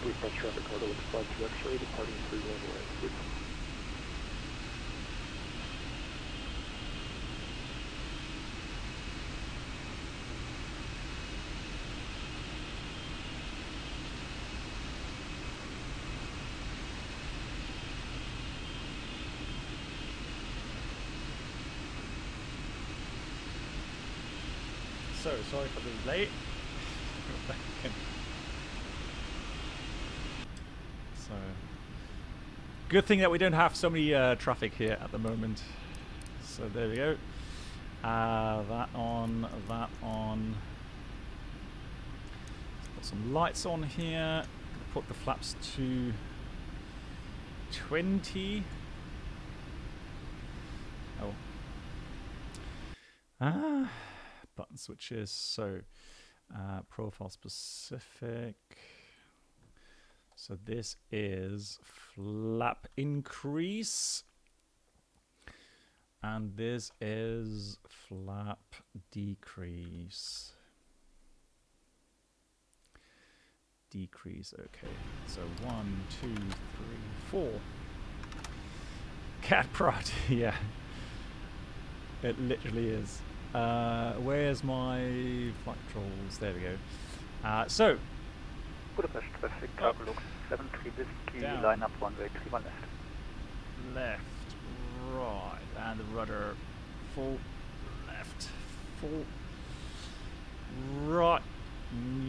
Budapest traffic, cargo looks 52 X-ray, departing 3 runway. So, sorry for being late. So, good thing that we don't have so many traffic here at the moment. So there we go. That on, that on. Let's put some lights on here. Put the flaps to 20. Oh. Button switches. So, profile specific. So this is flap increase. And this is flap decrease. Decrease, okay. So 1, 2, 3, 4. Cat prod, yeah. It literally is. Where's my flight controls? There we go. So. Budapest traffic, cargo looks 73 whiskey, Down. line up runway 31 left. Left, right, and the rudder full left, full right,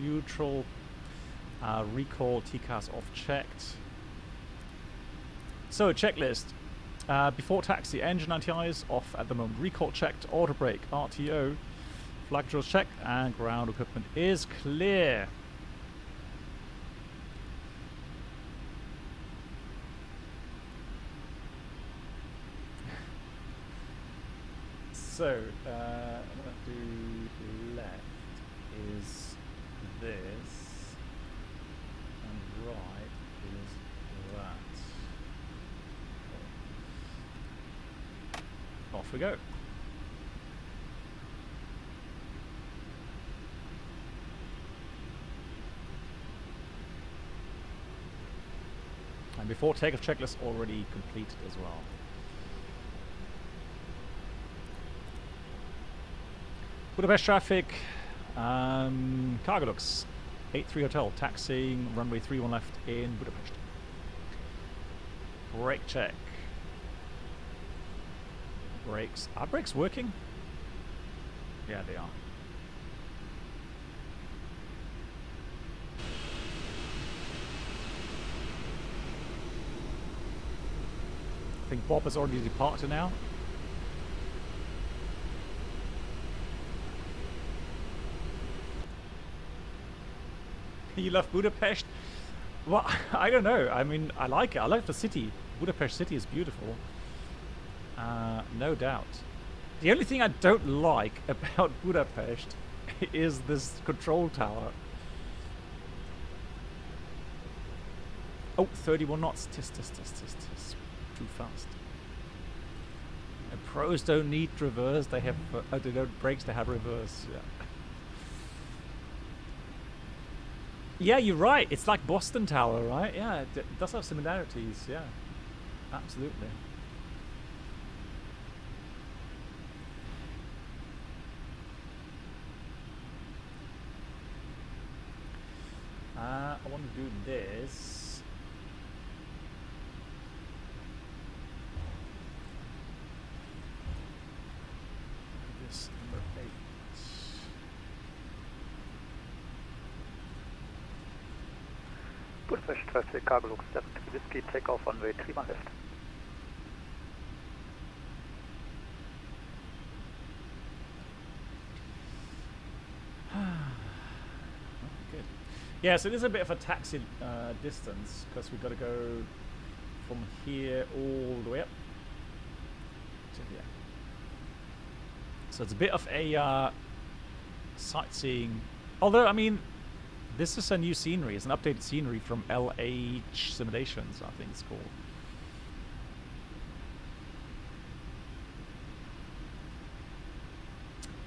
neutral, recall TCAS off checked, So, checklist. Before taxi, engine anti-ice off at the moment. Recall checked, auto brake, RTO, flag controls check, and ground equipment is clear. So, what I'm going to do left is this, and right is that. Off we go. And before takeoff checklist already completed as well. Budapest traffic, cargo looks, 83 Hotel, taxiing, runway 31 left in Budapest. Brake check. Brakes, are brakes working? Yeah, they are. I think Bob has already departed now. You love Budapest? Well, I don't know. I mean, I like it. I like the city. Budapest city is beautiful. No doubt. The only thing I don't like about Budapest is this control tower. Oh, 31 knots. Tis. Too fast. And pros don't need reverse. They have, they don't brakes, they have reverse. Yeah. Yeah, you're right. It's like Boston Tower, right? Yeah, it does have similarities. Yeah, absolutely. I want to do this. This number 8. Budapest traffic, cargo looks 7 Whiskey, takeoff runway 31 left. Good. Yeah, so it is a bit of a taxi distance because we've got to go from here all the way up to here. So it's a bit of a sightseeing. Although, I mean, this is a new scenery. It's an updated scenery from LH Simulations, I think it's called.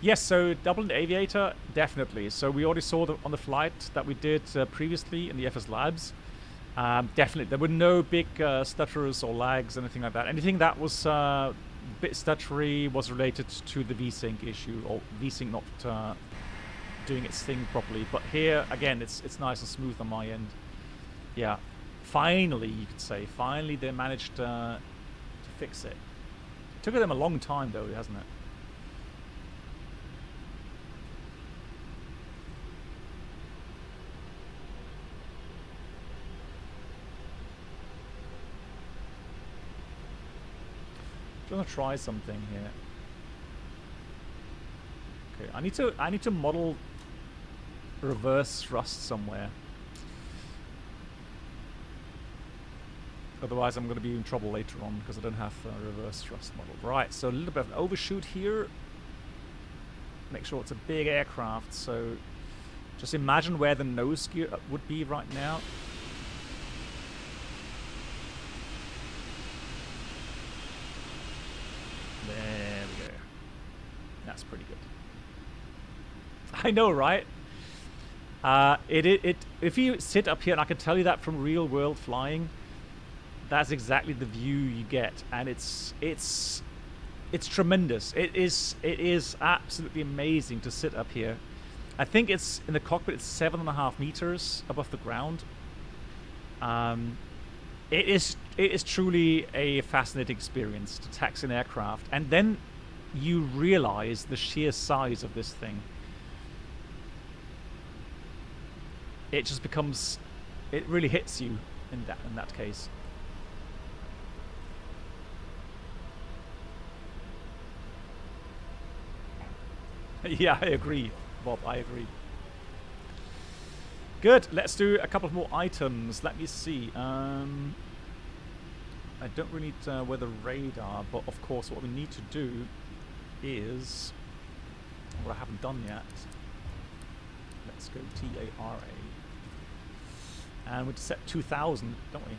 Yes, so Dublin Aviator, definitely. So we already saw on the flight that we did previously in the FS Labs. Definitely, there were no big stutterers or lags, anything like that. Anything that was a bit stuttery was related to the VSync issue, or VSync not doing its thing properly. But here, again, it's nice and smooth on my end. Yeah, finally, you could say, finally they managed to fix it. Took them a long time, though, hasn't it? I'm gonna try something here. Okay, I need to model reverse thrust somewhere. Otherwise I'm gonna be in trouble later on because I don't have a reverse thrust model. Right, so a little bit of an overshoot here. Make sure it's a big aircraft, so just imagine where the nose gear would be right now. There we go. That's pretty good. I know, right? If you sit up here, and I can tell you that from real world flying, that's exactly the view you get, and it's tremendous. It is absolutely amazing to sit up here. I think it's in the cockpit. It's 7.5 meters above the ground. It is truly a fascinating experience to taxi an aircraft, and then you realize the sheer size of this thing. It just becomes, it really hits you in that case. Yeah, I agree, Bob. I agree. Good. Let's do a couple of more items. Let me see. I don't really need weather radar, but of course, what we need to do is what I haven't done yet. Let's go TARA, and we set 2,000, don't we?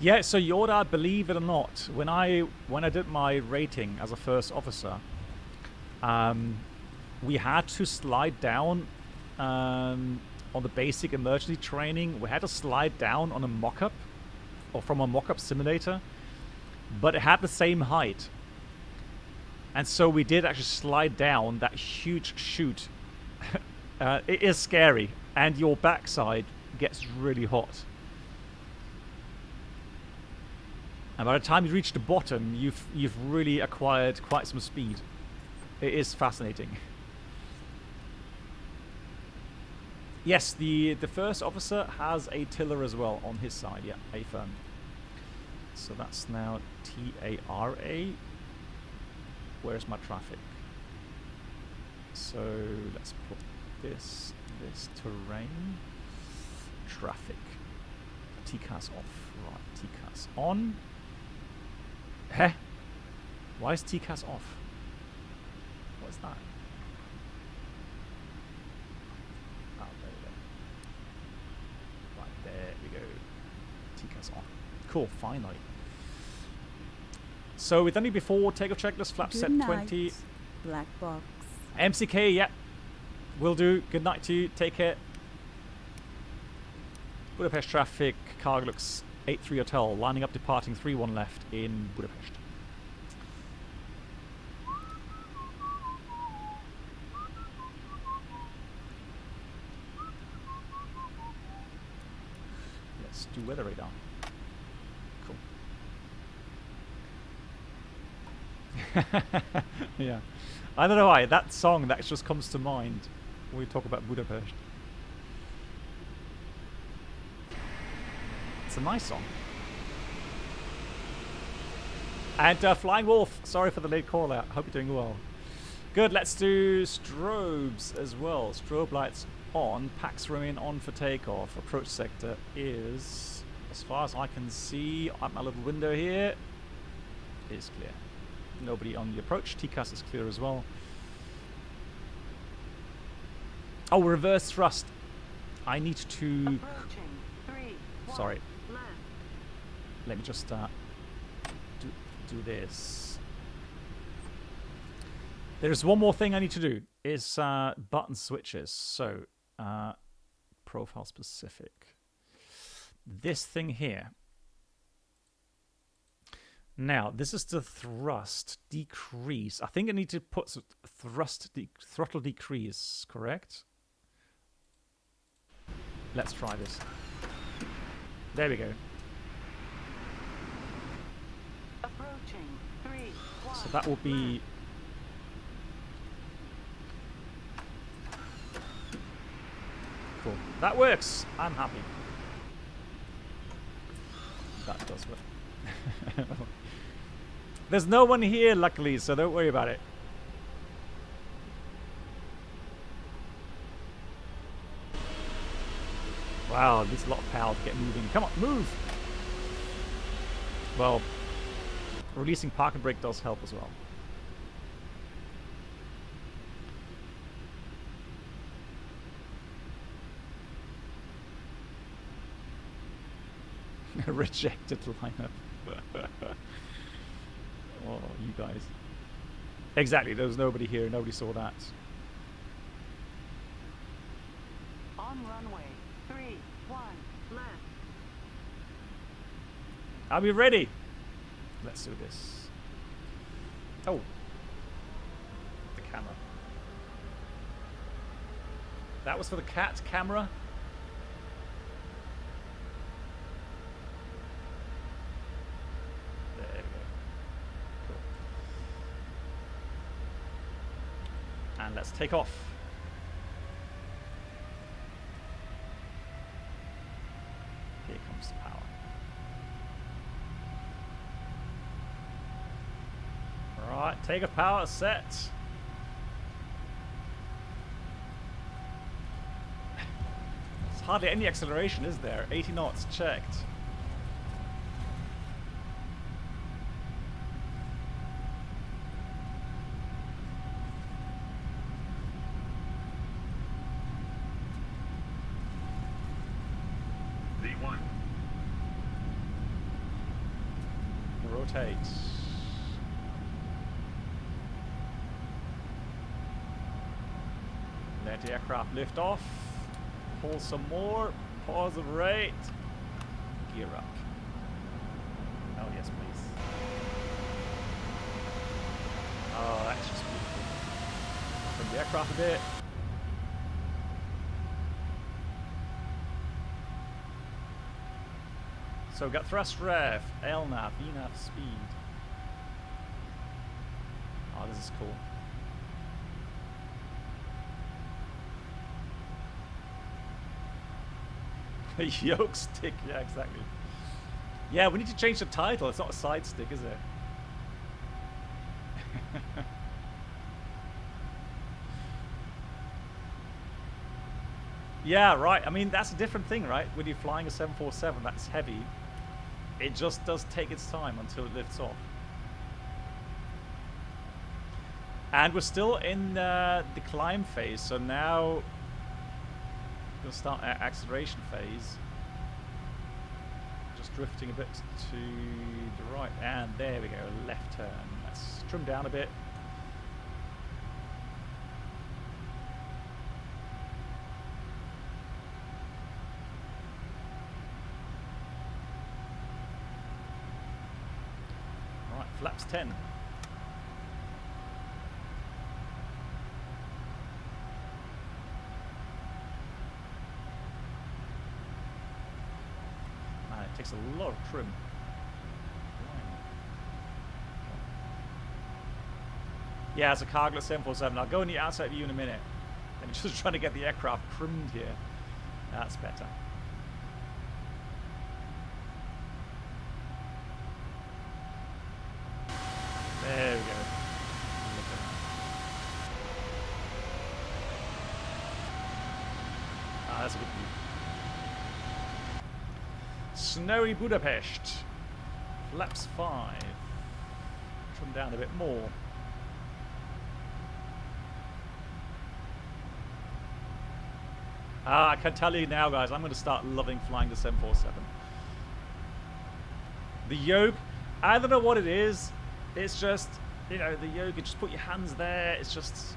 Yeah, so Yoda, believe it or not, when I did my rating as a first officer, we had to slide down on the basic emergency training. We had to slide down on a mock-up, or from a mock-up simulator, but it had the same height. And so we did actually slide down that huge chute. It is scary, and your backside gets really hot. And by the time you reach the bottom, you've really acquired quite some speed. It is fascinating. Yes, the first officer has a tiller as well on his side. Yeah, affirmed. So that's now TARA. Where's my traffic? So let's put this terrain. Traffic. TCAS off. Right, TCAS on. Heh? Why is TCAS off? What is that? Oh, there we go. Right, there we go. TCAS on. Cool, finally. So with only before takeoff checklist, flap set 20. Black box. MCK, yeah. Will do. Good night to you. Take care. Budapest traffic, cargo looks 83 Hotel, lining up departing 31 left in Budapest. Let's do weather radar. Cool. Yeah. I don't know why, that song that just comes to mind when we talk about Budapest. It's a nice song. And Flying Wolf, sorry for the late call out. Hope you're doing well. Good, let's do strobes as well. Strobe lights on. Packs remain on for takeoff. Approach sector is, as far as I can see, at my little window here, is clear. Nobody on the approach. TCAS is clear as well. Oh, reverse thrust. I need to... Sorry. Let me just do this. There's one more thing I need to do. Is button switches. So, profile specific. This thing here. Now, this is the thrust decrease. I think I need to put throttle decrease, correct? Let's try this. There we go. So that will be... Cool. That works. I'm happy. That does work. There's no one here, luckily, so don't worry about it. Wow, there's a lot of power to get moving. Come on, move! Well, releasing park and brake does help as well. Rejected lineup. Oh, you guys. Exactly, there was nobody here, nobody saw that. On runway 31 left. Are we ready? Let's do this. Oh. The camera. That was for the cat camera. There we go. Cool. And let's take off. Here comes the power. Alright, takeoff power set. There's hardly any acceleration, is there? 80 knots, checked. V1. Rotate. Let the aircraft lift off. Pull some more. Pause the rate. Gear up. Oh yes, please. Oh, that's just beautiful. From the aircraft a bit. So we got thrust rev, LNAV, VNAV speed. Oh, this is cool. Yoke stick, yeah, exactly. Yeah, we need to change the title. It's not a side stick, is it? Yeah, right. I mean, that's a different thing, right? When you're flying a 747 that's heavy, it just does take its time until it lifts off. And we're still in the climb phase, so now we'll start our acceleration phase. Just drifting a bit to the right, and there we go, left turn. Let's trim down a bit. Right, flaps 10. Takes a lot of trim. Yeah, it's a cargoless 747. I'll go in the outside view in a minute. I'm just trying to get the aircraft trimmed here. That's better. There we go. Ah, that's a good view. Snowy Budapest. Flaps 5. Trim down a bit more. I can tell you now, guys, I'm going to start loving flying the 747. The yoke, I don't know what it is. It's just, you know, the yoke, you just put your hands there. It's just,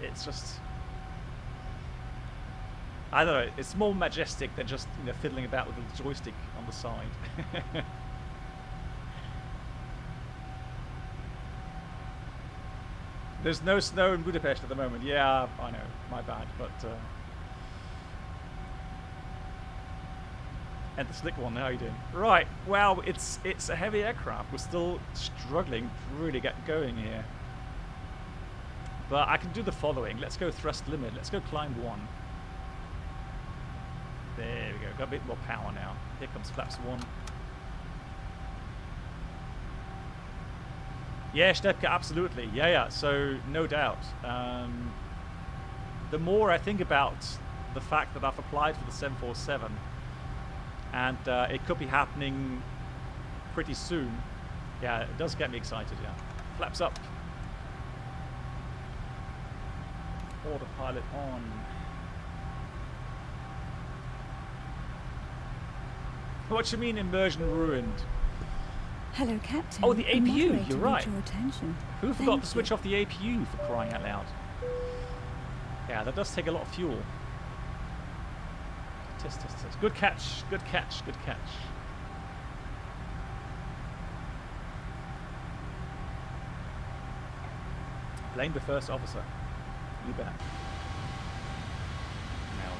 it's just, I don't know, it's more majestic than just, you know, fiddling about with the joystick on the side. There's no snow in Budapest at the moment. Yeah, I know, my bad, but and the slick one, how are you doing? Right, well, it's a heavy aircraft. We're still struggling to really get going here. But I can do the following. Let's go thrust limit. Let's go climb 1. There we go. Got a bit more power now. Here comes flaps 1. Yeah, Stepke, absolutely. Yeah. So no doubt. The more I think about the fact that I've applied for the 747, and it could be happening pretty soon. Yeah, it does get me excited. Yeah. Flaps up. Autopilot on. What do you mean immersion ruined? Hello, Captain. Oh, the APU, you're right. Your attention. Who forgot to switch off the APU, for crying out loud? Yeah, that does take a lot of fuel. Test. Good catch. Blame the first officer. You bet.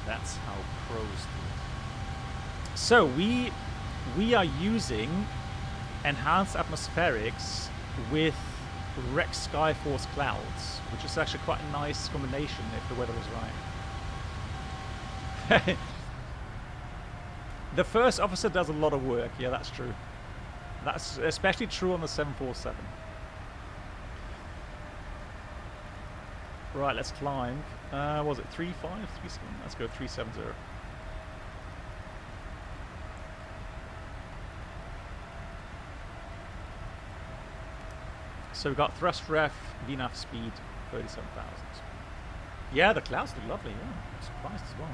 That's how pros do it. So we are using enhanced atmospherics with Rex Skyforce clouds, which is actually quite a nice combination if the weather is right. The first officer does a lot of work. Yeah, that's true. That's especially true on the 747. Right, let's climb. Was it 3.5? 3.7? Let's go 370. So we've got thrust ref, VNAV speed, 37,000. Yeah, the clouds look lovely, yeah. I'm surprised as well.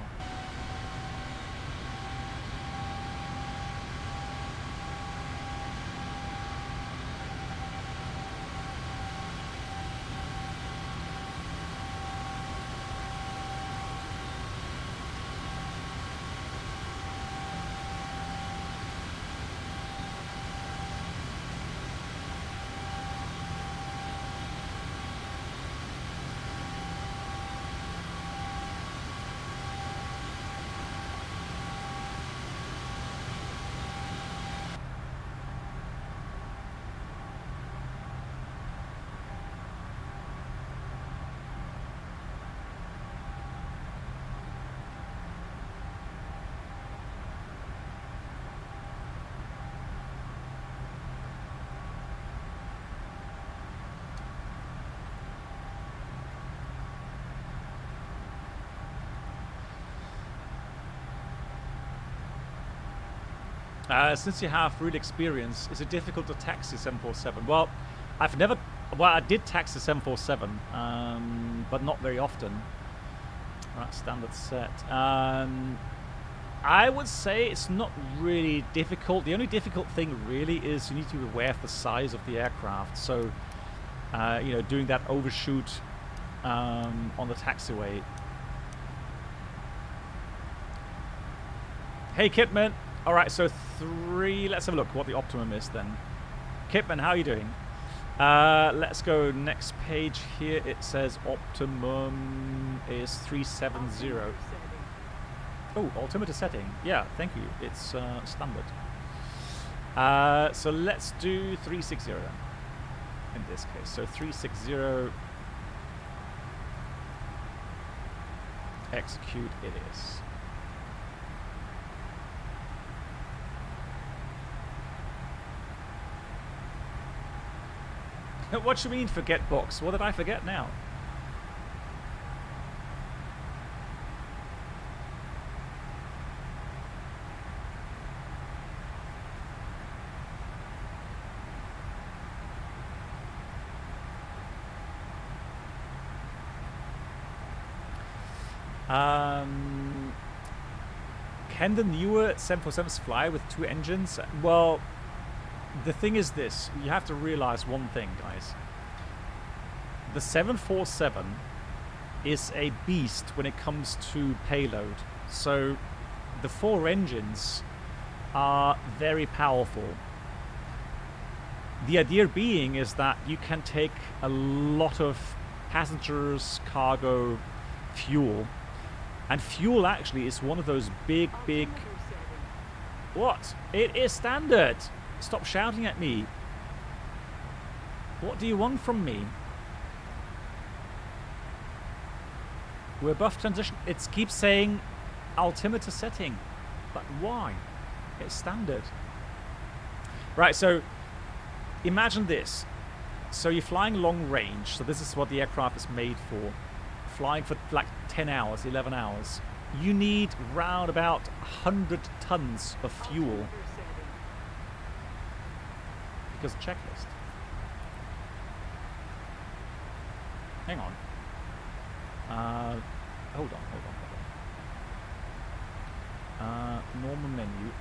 Since you have real experience, is it difficult to taxi 747? Well, I did taxi 747, but not very often. Right, standard set. I would say it's not really difficult. The only difficult thing really is you need to be aware of the size of the aircraft. So, you know, doing that overshoot on the taxiway. Hey, Kitman. All right, so let's have a look what the Optimum is then. Kitman, how are you doing? Let's go next page here. It says Optimum is 370. Oh, altimeter setting. Yeah, thank you. It's standard. So let's do 360 then, in this case. So 360, execute it is. What do you mean forget box? What did I forget now? Can the newer 747s fly with two engines? Well, the thing is this, you have to realize one thing, guys. The 747 is a beast when it comes to payload. So the four engines are very powerful. The idea being is that you can take a lot of passengers, cargo, fuel. And fuel actually is one of those big... What? It is standard! Stop shouting at me. What do you want from me? We're above transition. It keeps saying altimeter setting. But why? It's standard. Right, so imagine this. So you're flying long range. So this is what the aircraft is made for. Flying for like 10 hours, 11 hours. You need round about 100 tons of fuel. Because checklist. Hang on. Hold on. Normal menu.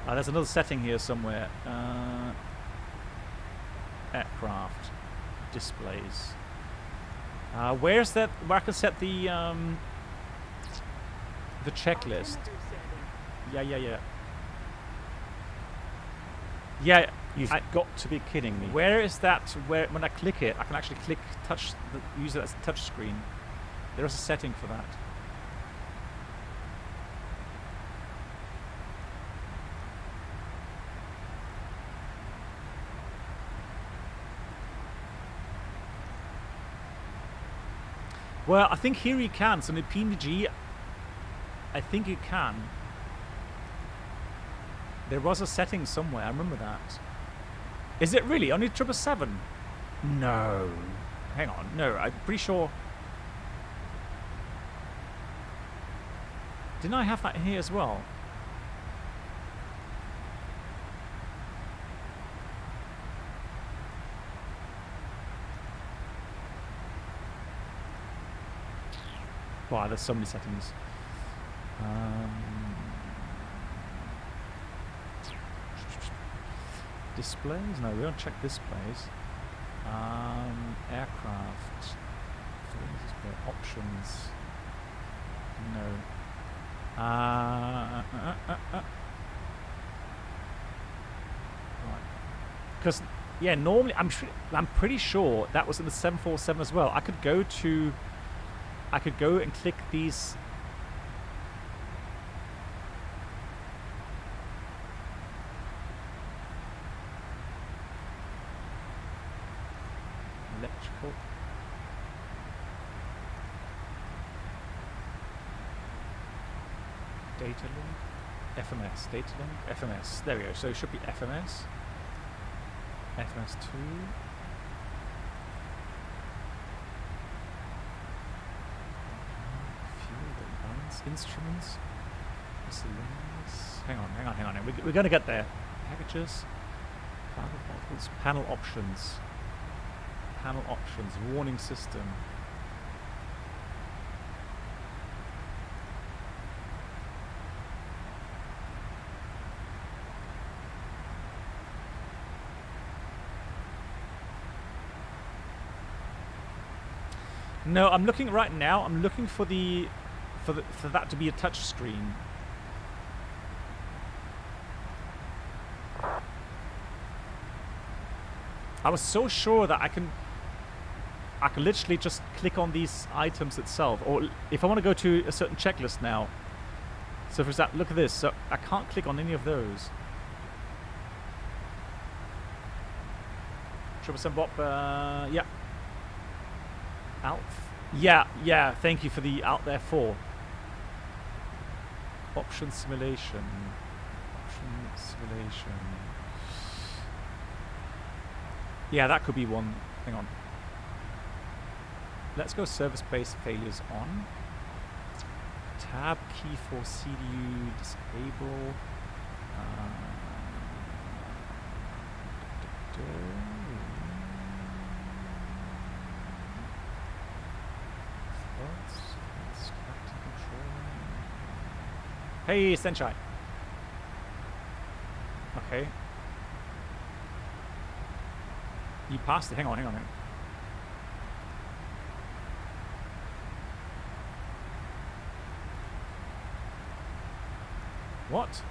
There's another setting here somewhere. Aircraft displays. Where's that? Where I can set the checklist. Yeah. Yeah, You've got to be kidding me. Where is that? Where when I click it, I can actually use it as a touch screen. There is a setting for that. Well, I think here you can. So in the PNG, I think you can. There was a setting somewhere. I remember that. Is it really only 777? No. Hang on. No, I'm pretty sure. Didn't I have that here as well? Wow, there's so many settings. Displays? No, we don't check displays. Aircraft. Display options. No. Right. Because yeah, normally I'm pretty sure that was in the 747 as well. I could go and click these. Electrical. Data link. FMS. Data link. FMS. There we go. So it should be FMS. FMS2. Instruments, miscellaneous. Hang on. We're going to get there. Packages, cargo bottles, panel options, warning system. No, I'm looking right now. I'm looking for for that to be a touch screen. I was so sure that I can literally just click on these items itself, or if I want to go to a certain checklist now. So for example, look at this. So I can't click on any of those. 777 Bob, yeah. Alf. Yeah. Thank you for the out there 4. Option simulation. Yeah, that could be one. Hang on. Let's go service-based failures on. Tab key for CDU disable. Hey, Senshai. Okay. You passed it. Hang on. What?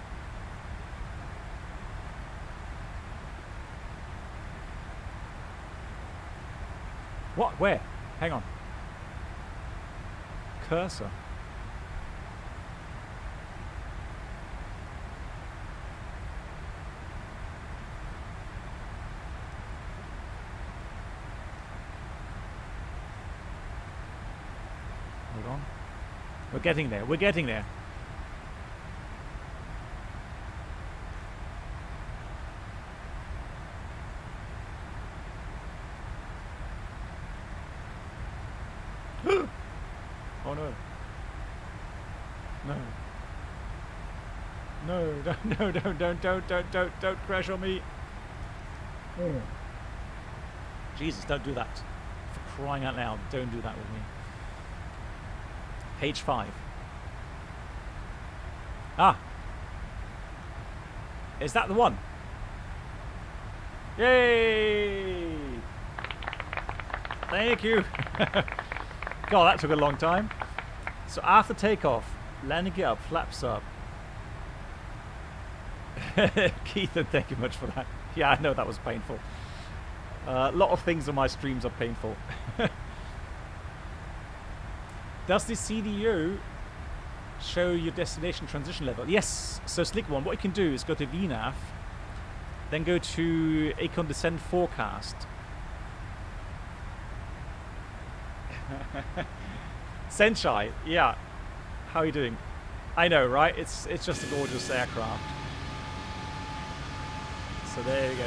What? Where? Hang on. Cursor. We're getting there. Oh no. No, don't crash on me. Jesus, don't do that. For crying out loud, don't do that with me. Page 5. Ah. Is that the one? Yay! Thank you. God, that took a long time. So after takeoff, landing gear up, flaps up. Keith, thank you much for that. Yeah, I know that was painful. A lot of things on my streams are painful. Does the CDO show your destination transition level? Yes. So Slick One, what you can do is go to VNAV, then go to Acon Descent Forecast. Senshai, yeah. How are you doing? I know, right? It's just a gorgeous aircraft. So there you go.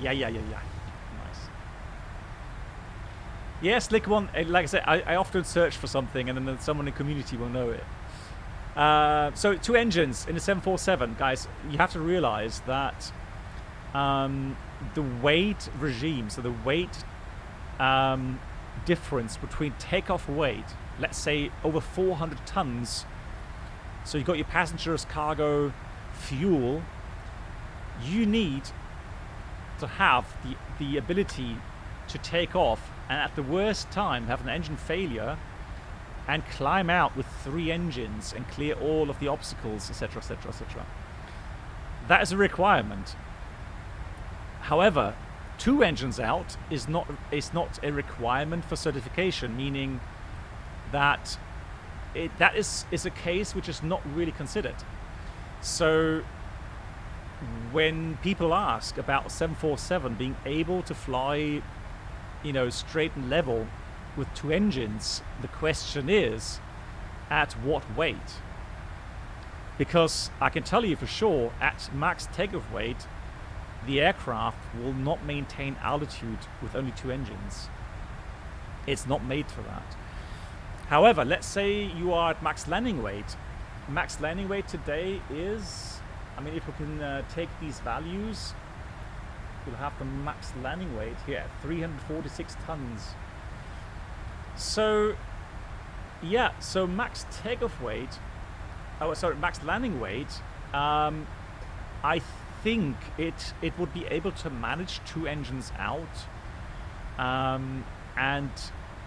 Yeah. Nice. Yeah, Slick One. Like I said, I often search for something, and then someone in the community will know it. So 2 engines in the 747, guys. You have to realize that the weight regime, so the weight difference between takeoff weight, let's say over 400 tons. So you've got your passengers, cargo, fuel. You need to have the ability to take off and at the worst time have an engine failure and climb out with 3 engines and clear all of the obstacles, etc., etc., etc. That is a requirement. However, 2 engines out is not a requirement for certification, meaning that that is a case which is not really considered. So when people ask about 747 being able to fly, you know, straight and level with 2 engines, the question is, at what weight? Because I can tell you for sure, at max takeoff weight, the aircraft will not maintain altitude with only 2 engines. It's not made for that. However, let's say you are at max landing weight. Max landing weight today is, I mean, if we can take these values, we'll have the max landing weight here at 346 tons. So, yeah, so max takeoff weight, max landing weight, I think it would be able to manage 2 engines out, and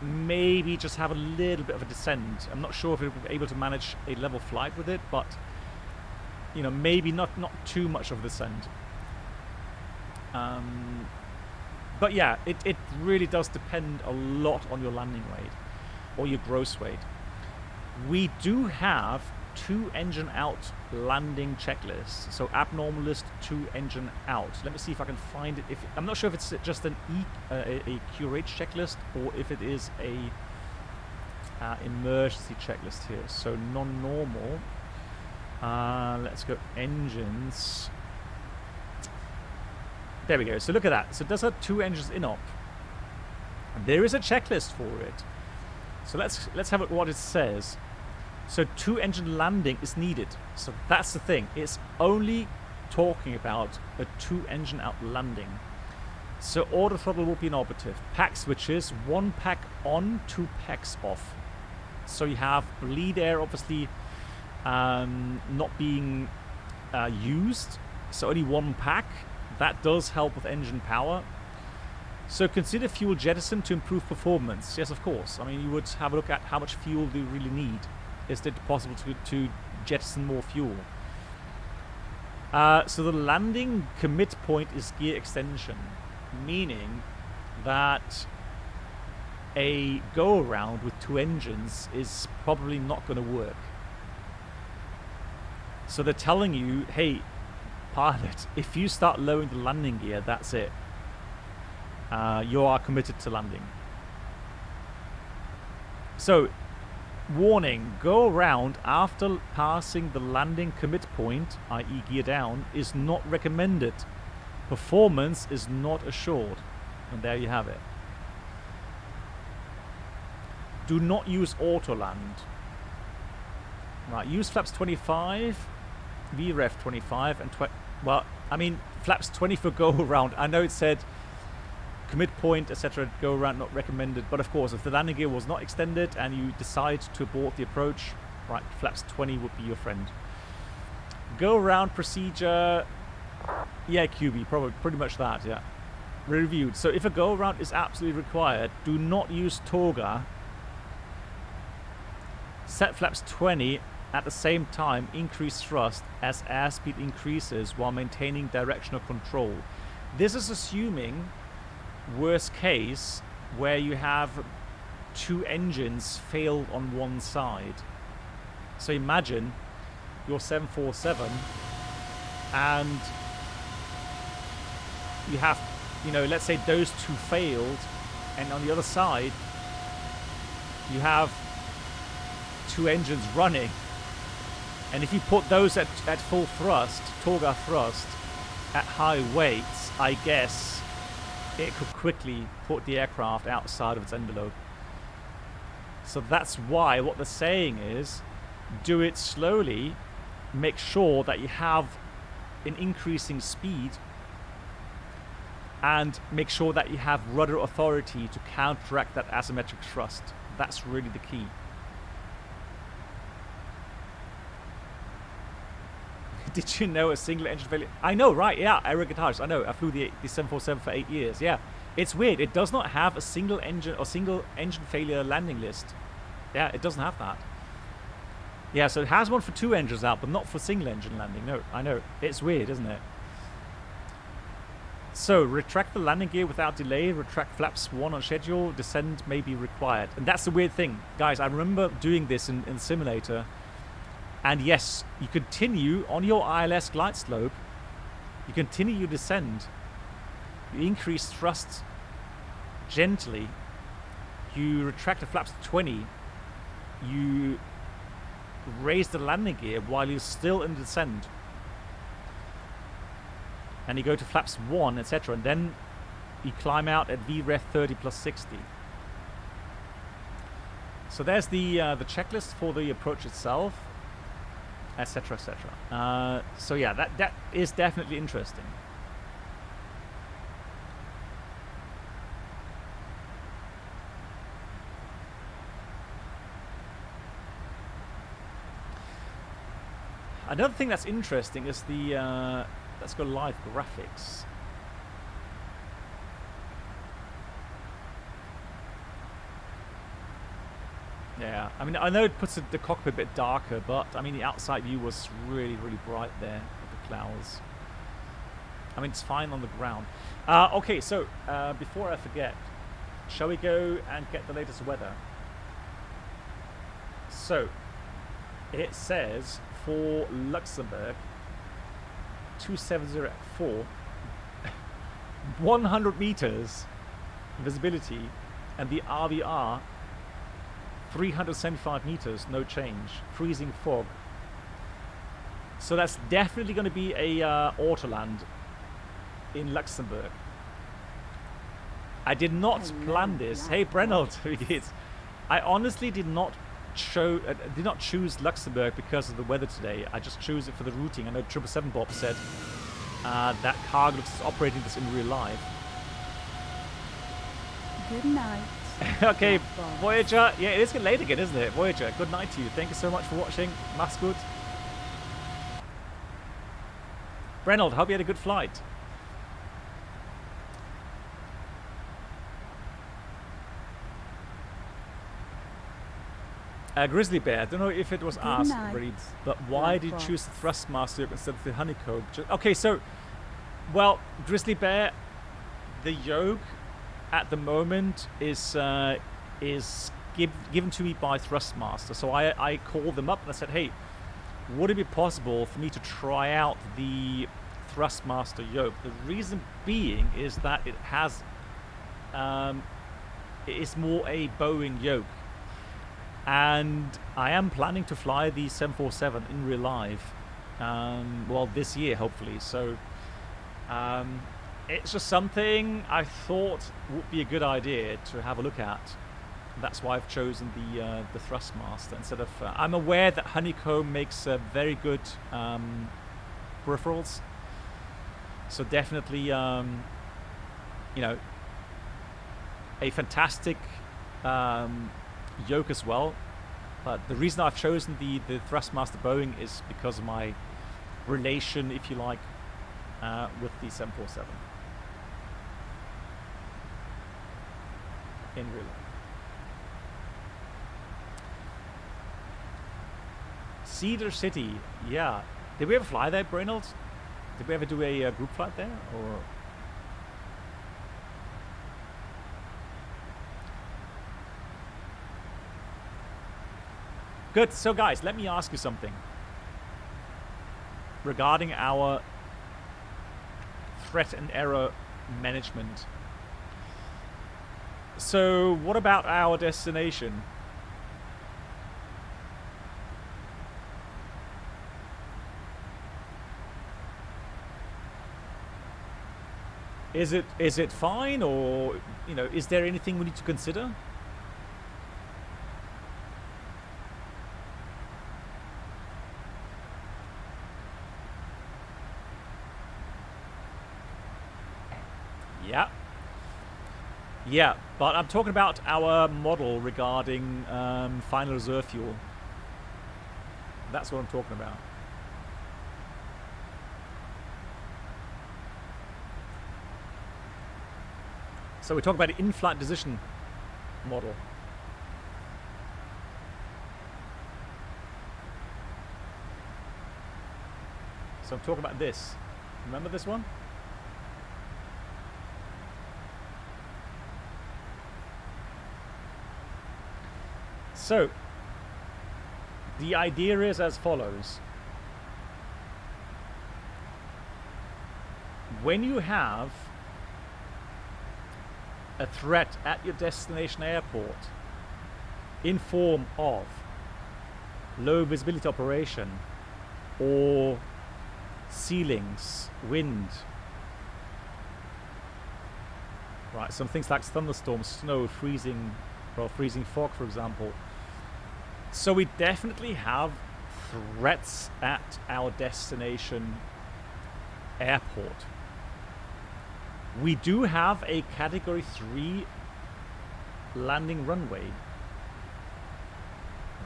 maybe just have a little bit of a descent. I'm not sure if it would be able to manage a level flight with it, but you know, maybe not too much of a descent. But yeah, it really does depend a lot on your landing weight or your gross weight. We do have 2 engine out landing checklists. So abnormalist 2 engine out. Let me see if I can find it. I'm not sure if it's just a QRH checklist or if it is a emergency checklist here. So non-normal. Let's go engines. There we go. So look at that. So it does have 2 engines in op. There is a checklist for it. So let's have a look what it says. So 2 engine landing is needed. So that's the thing. It's only talking about a 2 engine out landing. So auto throttle will be inoperative. Pack switches, 1 pack on, 2 packs off. So you have bleed air obviously not being used. So only 1 pack. That does help with engine power. So consider fuel jettison to improve performance. Yes, of course. I mean, you would have a look at how much fuel do you really need. Is it possible to jettison more fuel? So the landing commit point is gear extension, meaning that a go-around with 2 engines is probably not going to work. So they're telling you, hey, pilot, if you start lowering the landing gear, that's it. You are committed to landing. So, warning, go around after passing the landing commit point, i.e. gear down, is not recommended. Performance is not assured. And there you have it. Do not use auto land. Right, use flaps 25, VREF 25, and well, I mean, flaps 20 for go around. I know it said commit point, etc. Go around not recommended, but of course, if the landing gear was not extended and you decide to abort the approach, right, flaps 20 would be your friend. Go around procedure. Yeah, QB, probably pretty much that, yeah. Reviewed. So if a go-around is absolutely required, do not use Toga. Set flaps 20 at the same time, increase thrust as airspeed increases while maintaining directional control. This is assuming worst case where you have 2 engines failed on one side. So imagine your 747 and you have, you know, let's say those 2 failed, and on the other side you have 2 engines running, and if you put those at full thrust, Toga thrust, at high weights, I guess it could quickly put the aircraft outside of its envelope. So that's why what they're saying is do it slowly, make sure that you have an increasing speed, and make sure that you have rudder authority to counteract that asymmetric thrust. That's really the key. Did you know a single engine failure? I know, right? Yeah, aeroguitarist. I know. I flew the 747 for 8 years. Yeah, it's weird. It does not have a single engine or single engine failure landing list. Yeah, it doesn't have that. Yeah, so it has one for 2 engines out, but not for single engine landing. No, I know. It's weird, isn't it? So, retract the landing gear without delay, retract flaps 1 on schedule, descent may be required. And that's the weird thing. Guys, I remember doing this in the simulator. And yes, you continue on your ILS glide slope, you continue your descent, you increase thrust gently, you retract the flaps to 20, you raise the landing gear while you're still in descent, and you go to flaps 1, etc., and then you climb out at VREF 30 plus 60. So there's the checklist for the approach itself, etc., etc. So yeah, that is definitely interesting. Another thing that's interesting is the let's go live graphics. Yeah, I mean, I know it puts the cockpit a bit darker, but I mean the outside view was really, really bright there with the clouds. I mean, it's fine on the ground. Okay, so before I forget, shall we go and get the latest weather? So it says for Luxembourg 270 at 4, 100 meters visibility, and the RVR 375 meters, no change, freezing fog. So that's definitely going to be a autoland in Luxembourg. I did not plan this. Hey Brenold, I honestly did not choose Luxembourg because of the weather today. I just chose it for the routing. I know 777 Bob said that Cargo looks is operating this in real life. Good night. Okay, Voyager. Yeah, it is getting late again, isn't it? Voyager, good night to you. Thank you so much for watching. Mach's gut. Brenold, hope you had a good flight. Grizzly Bear, I don't know if it was asked already, but why did you choose the Thrustmaster instead of the honeycomb? Okay, so, well, Grizzly Bear, the yoke at the moment is given to me by Thrustmaster. So I called them up and I said, hey, would it be possible for me to try out the Thrustmaster yoke? The reason being is that it has, it is more a Boeing yoke. And I am planning to fly the 747 in real life, well, this year, hopefully. So it's just something I thought would be a good idea to have a look at. That's why I've chosen the Thrustmaster instead of... I'm aware that honeycomb makes very good peripherals. So definitely, you know, a fantastic yoke as well. But the reason I've chosen the Thrustmaster Boeing is because of my relation, if you like, with the 747 in real life. Cedar City, yeah. Did we ever fly there, Reynolds? Did we ever do a group flight there, or? Good. So, guys, let me ask you something regarding our threat and error management. So, what about our destination? Is it fine, or is there anything we need to consider? Yeah, but I'm talking about our model regarding final reserve fuel. That's what I'm talking about. So we talk about the in-flight decision model. So I'm talking about this. Remember this one? So the idea is as follows. When you have a threat at your destination airport in form of low visibility operation or ceilings, wind, right, some things like thunderstorms, snow, freezing fog, for example. So we definitely have threats at our destination airport. We do have a Category 3 landing runway.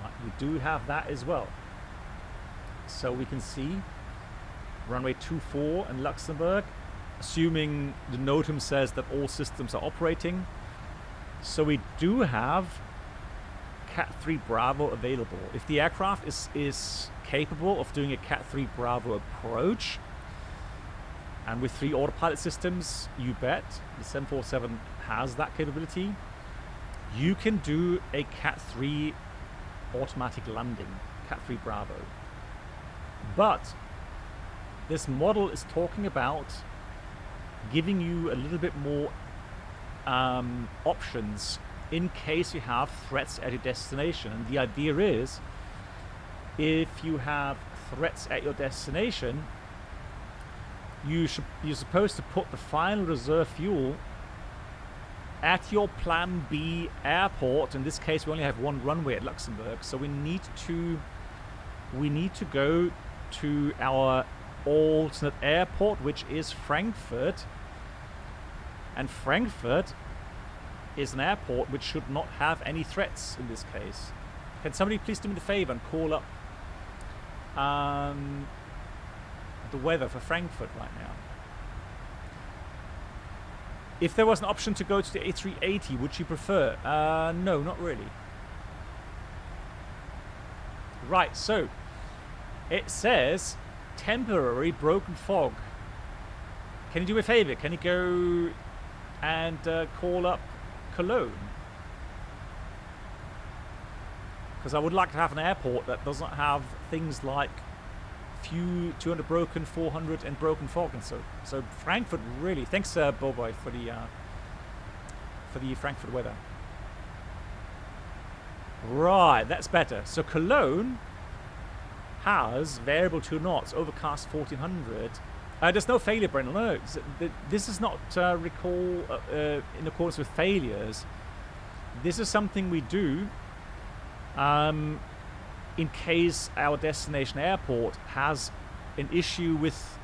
Right, we do have that as well. So we can see runway 24 in Luxembourg, assuming the NOTAM says that all systems are operating. So we do have Cat 3 Bravo available. If the aircraft is capable of doing a Cat 3 Bravo approach, and with 3 autopilot systems, you bet, the 747 has that capability, you can do a Cat 3 automatic landing, Cat 3 Bravo. But this model is talking about giving you a little bit more options in case you have threats at your destination. And the idea is, if you have threats at your destination, you're supposed to put the final reserve fuel at your Plan B airport. In this case, we only have one runway at Luxembourg, so we need to go to our alternate airport, which is Frankfurt. And Frankfurt is an airport which should not have any threats in this case. Can somebody please do me the favor and call up the weather for Frankfurt right now? If there was an option to go to the A380, would you prefer? No, not really. Right, so it says temporary broken fog. Can you do me a favor? Can you go and call up Cologne? Because I would like to have an airport that doesn't have things like 200 broken, 400 and broken fog, and so Frankfurt really. Thanks, Boboy, for the Frankfurt weather. Right, that's better. So Cologne has variable 2 knots, overcast 1400. There's no failure, Brendan. No, this is not recall in accordance with failures. This is something we do in case our destination airport has an issue with,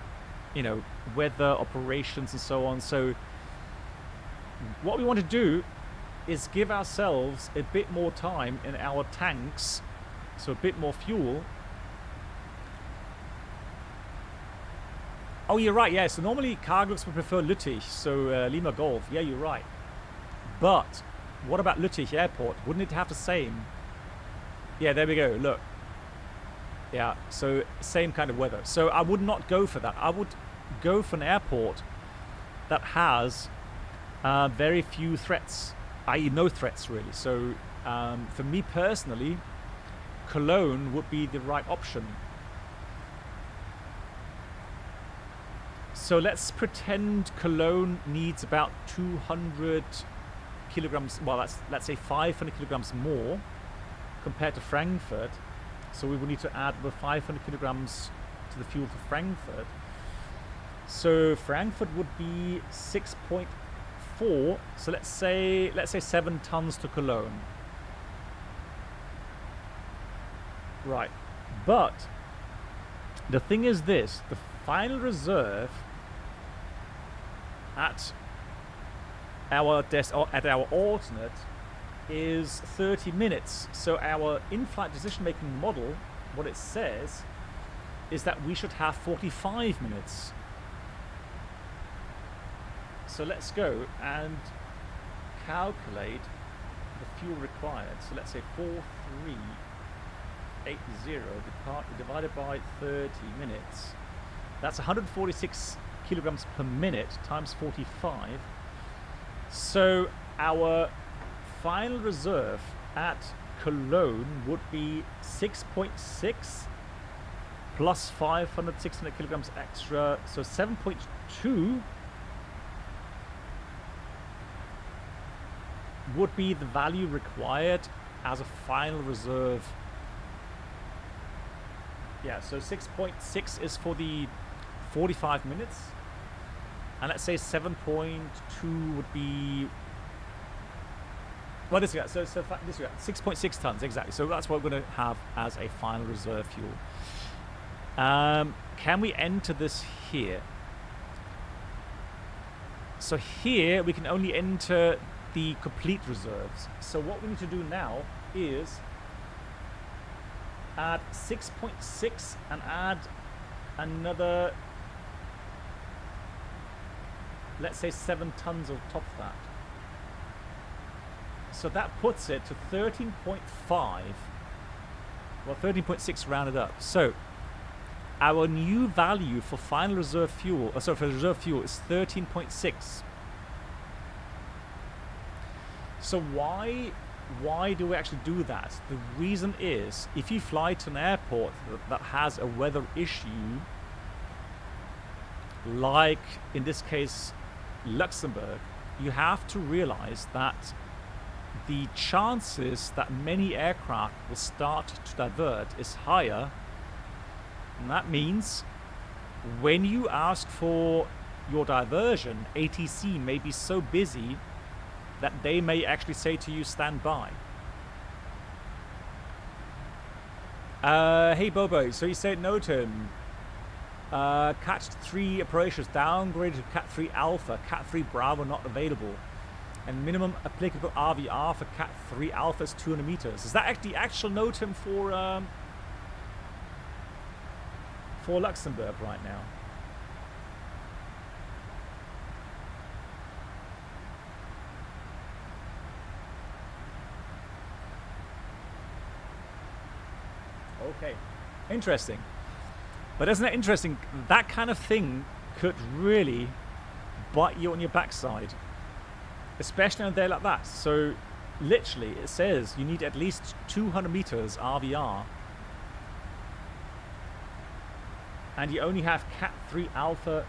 weather, operations, and so on. So what we want to do is give ourselves a bit more time in our tanks, so a bit more fuel. Oh, you're right. Yeah. So normally Cargolux would prefer Lüttich. So Lima Golf. Yeah, you're right. But what about Lüttich Airport? Wouldn't it have the same? Yeah, there we go. Look. Yeah. So same kind of weather. So I would not go for that. I would go for an airport that has very few threats, i.e. no threats really. So for me personally, Cologne would be the right option. So let's pretend Cologne needs about 200 kilograms, well let's say 500 kilograms more compared to Frankfurt. So we would need to add about 500 kilograms to the fuel for Frankfurt. So Frankfurt would be 6.4. So let's say 7 tons to Cologne. Right. But the thing is this, the final reserve at our alternate is 30 minutes. So our in-flight decision-making model, what it says is that we should have 45 minutes. So let's go and calculate the fuel required. So let's say 4380 divided by 30 minutes. That's 146 kilograms per minute times 45. So our final reserve at Cologne would be 6.6 plus 600 kilograms extra. So 7.2 would be the value required as a final reserve. Yeah, so 6.6 is for the 45 minutes, and let's say 7.2 would be, well, this guy, so this guy, 6.6 tons exactly. So that's what we're going to have as a final reserve fuel. Can we enter this here? So here we can only enter the complete reserves. So what we need to do now is add 6.6 and add another, let's say 7 tons on top of that. So that puts it to 13.5, well 13.6 rounded up. So our new value for final reserve fuel, for reserve fuel is 13.6. So why do we actually do that? The reason is, if you fly to an airport that has a weather issue, like in this case Luxembourg, you have to realize that the chances that many aircraft will start to divert is higher. And that means when you ask for your diversion, ATC may be so busy that they may actually say to you, stand by. Hey Bobo, so you said NOTAM, Cat 3 operations downgraded to Cat 3 Alpha, Cat 3 Bravo not available, and minimum applicable RVR for Cat 3 Alpha is 200 meters. Is that actually actual NOTAM for Luxembourg right now? Okay, interesting. But isn't it interesting? That kind of thing could really bite you on your backside, especially on a day like that. So literally it says you need at least 200 meters RVR, and you only have Cat 3 Alpha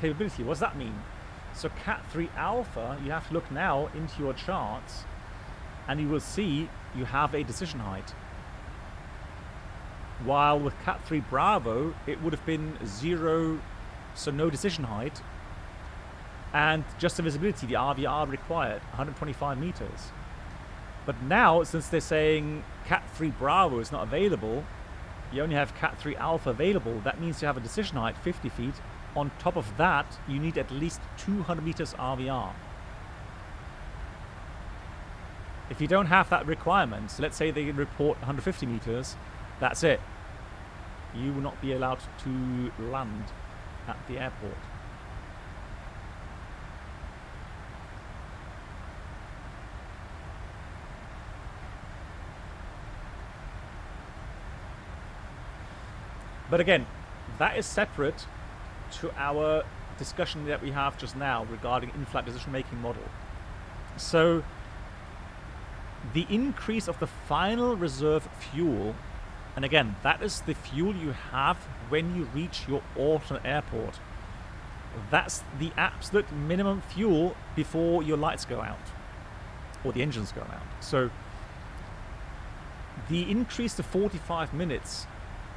capability. What does that mean? So Cat 3 Alpha, you have to look now into your charts and you will see you have a decision height. While with Cat 3 Bravo, it would have been 0, so no decision height, and just the visibility, the RVR required, 125 meters. But now, since they're saying Cat 3 Bravo is not available, you only have Cat 3 Alpha available, that means you have a decision height, 50 feet. On top of that, you need at least 200 meters RVR. If you don't have that requirement, so let's say they report 150 meters, that's it. You will not be allowed to land. at the airport. But again, that is separate to our discussion that we have just now regarding in-flight decision-making model. So the increase of the final reserve fuel, and again, that is the fuel you have when you reach your alternate airport. That's the absolute minimum fuel before your lights go out, or the engines go out. So the increase to 45 minutes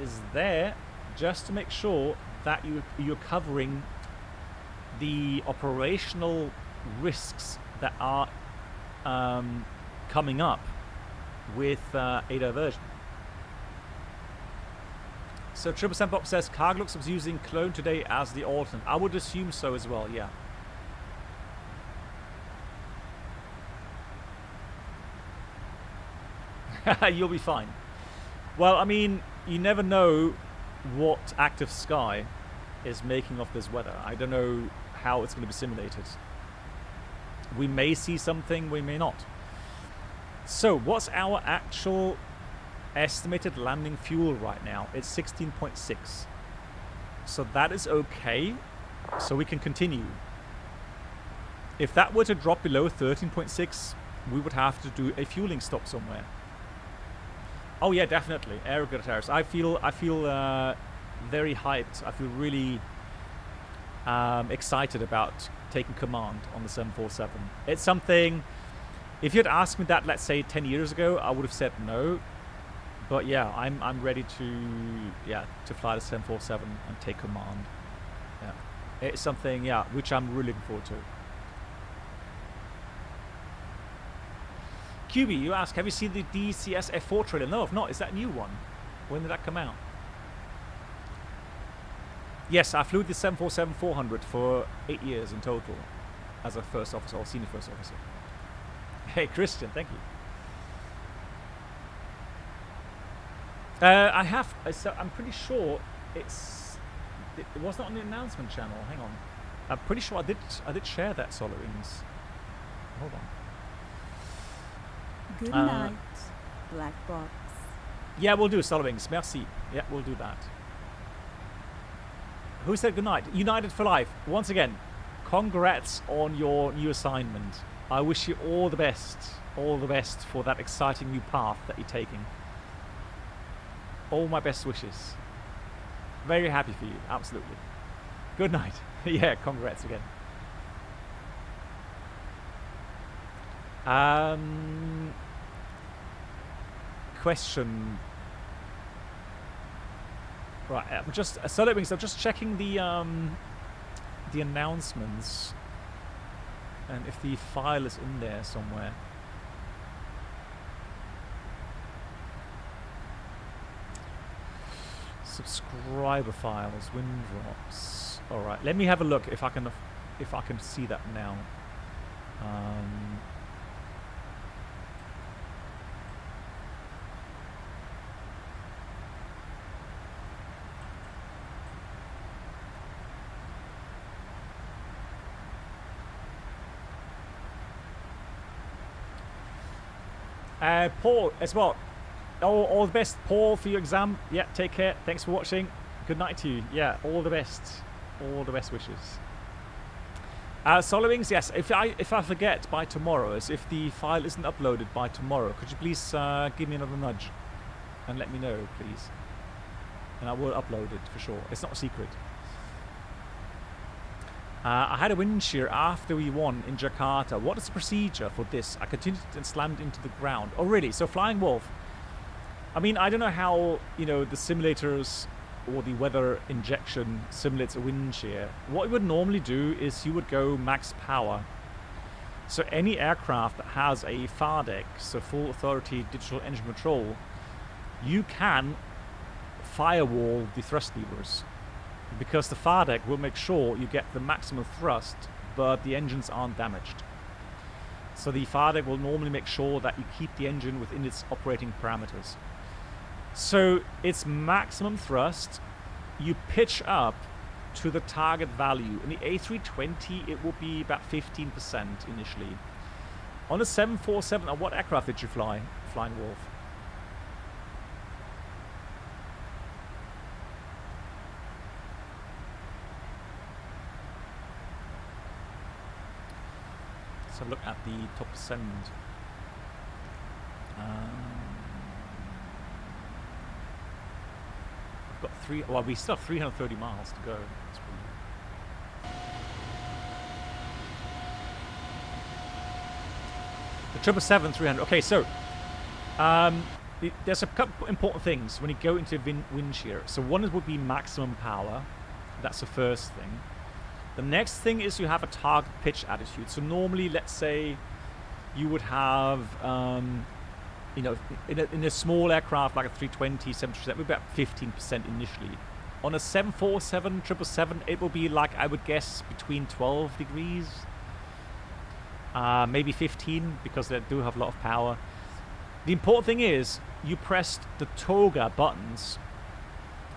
is there just to make sure that you're covering the operational risks that are coming up with a diversion. So 3% Bob says Carglux was using clone today as the alternate. I would assume so as well, yeah. You'll be fine. Well, I mean, you never know what active sky is making of this weather. I don't know how it's going to be simulated. We may see something, we may not. So what's our actual estimated landing fuel right now? It's 16.6. So that is okay. So we can continue. If that were to drop below 13.6, we would have to do a fueling stop somewhere. Oh yeah, definitely. Aerogatars. I feel very hyped. I feel really excited about taking command on the 747. It's something, if you'd asked me that, let's say 10 years ago, I would have said no. But yeah, I'm ready to fly the 747 and take command. Yeah, it's something which I'm really looking forward to. QB, you ask, have you seen the DCS F4 trailer? No, I've not. Is that a new one? When did that come out? Yes, I flew the 747-400 for 8 years in total as a first officer or senior first officer. Hey, Christian, thank you. I have. So I'm pretty sure it was not on the announcement channel. Hang on. I'm pretty sure I did share that, Solar Wings. Hold on. Good night, Black Box. Yeah, we'll do Solar Wings. Merci. Yeah, we'll do that. Who said good night? United for Life. Once again, congrats on your new assignment. I wish you all the best. All the best for that exciting new path that you're taking. All my best wishes. Very happy for you. Absolutely. Good night. Yeah, congrats again. Question. Right, I'm just I'm just checking the announcements and if the file is in there somewhere. Subscriber files, wind drops. All right, let me have a look if I can see that now. Paul as well. All the best, Paul, for your exam. Yeah, take care. Thanks for watching. Good night to you. Yeah, all the best. All the best wishes. Solar Wings, yes. If I forget by tomorrow, as if the file isn't uploaded by tomorrow, could you please give me another nudge and let me know, please? And I will upload it for sure. It's not a secret. I had a wind shear after we won in Jakarta. What is the procedure for this? I continued and slammed into the ground. Oh, really? So Flying Wolf. I mean, I don't know how, the simulators or the weather injection simulates a wind shear. What you would normally do is you would go max power. So any aircraft that has a FARDEC, so full authority digital engine control, you can firewall the thrust levers. Because the FARDEC will make sure you get the maximum thrust, but the engines aren't damaged. So the FARDEC will normally make sure that you keep the engine within its operating parameters. So it's maximum thrust, you pitch up to the target value. In the A320, it will be about 15% initially. On a 747, what aircraft did you fly, Flying Wolf? Let's have a look at the top percent. I've got well, we still have 330 miles to go. That's pretty good. The 777-300. Okay, so there's a couple important things when you go into wind shear. So one would be maximum power. That's the first thing. The next thing is you have a target pitch attitude. So normally, let's say you would have, you know, in a small aircraft like a 320, 737, about 15% initially. On a 747, 777, it will be like, I would guess, between 12 degrees, maybe 15, because they do have a lot of power. The important thing is you pressed the toga buttons,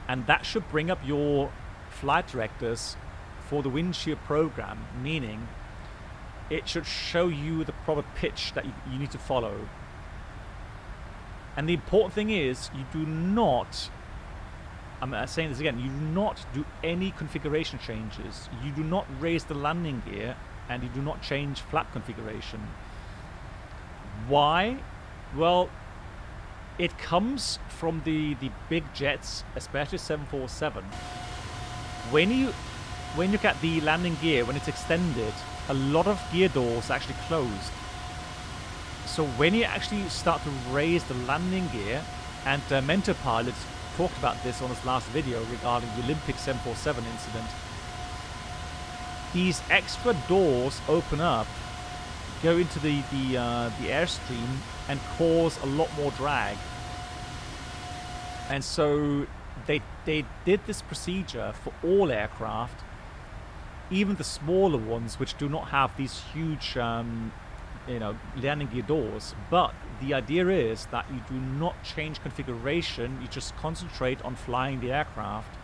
and that should bring up your flight directors for the wind shear program, meaning it should show you the proper pitch that you need to follow. And the important thing is you do not, I'm saying this again, you do not do any configuration changes. You do not raise the landing gear, and you do not change flap configuration. Why? Well, it comes from the big jets, especially 747. When you look at the landing gear, when it's extended, a lot of gear doors are actually closed. So when you actually start to raise the landing gear, and Mentor Pilot talked about this on his last video regarding the Olympic 747 incident, these extra doors open up, go into the airstream, and cause a lot more drag. And so they did this procedure for all aircraft, even the smaller ones, which do not have these huge landing gear doors. But the idea is that you do not change configuration, you just concentrate on flying the aircraft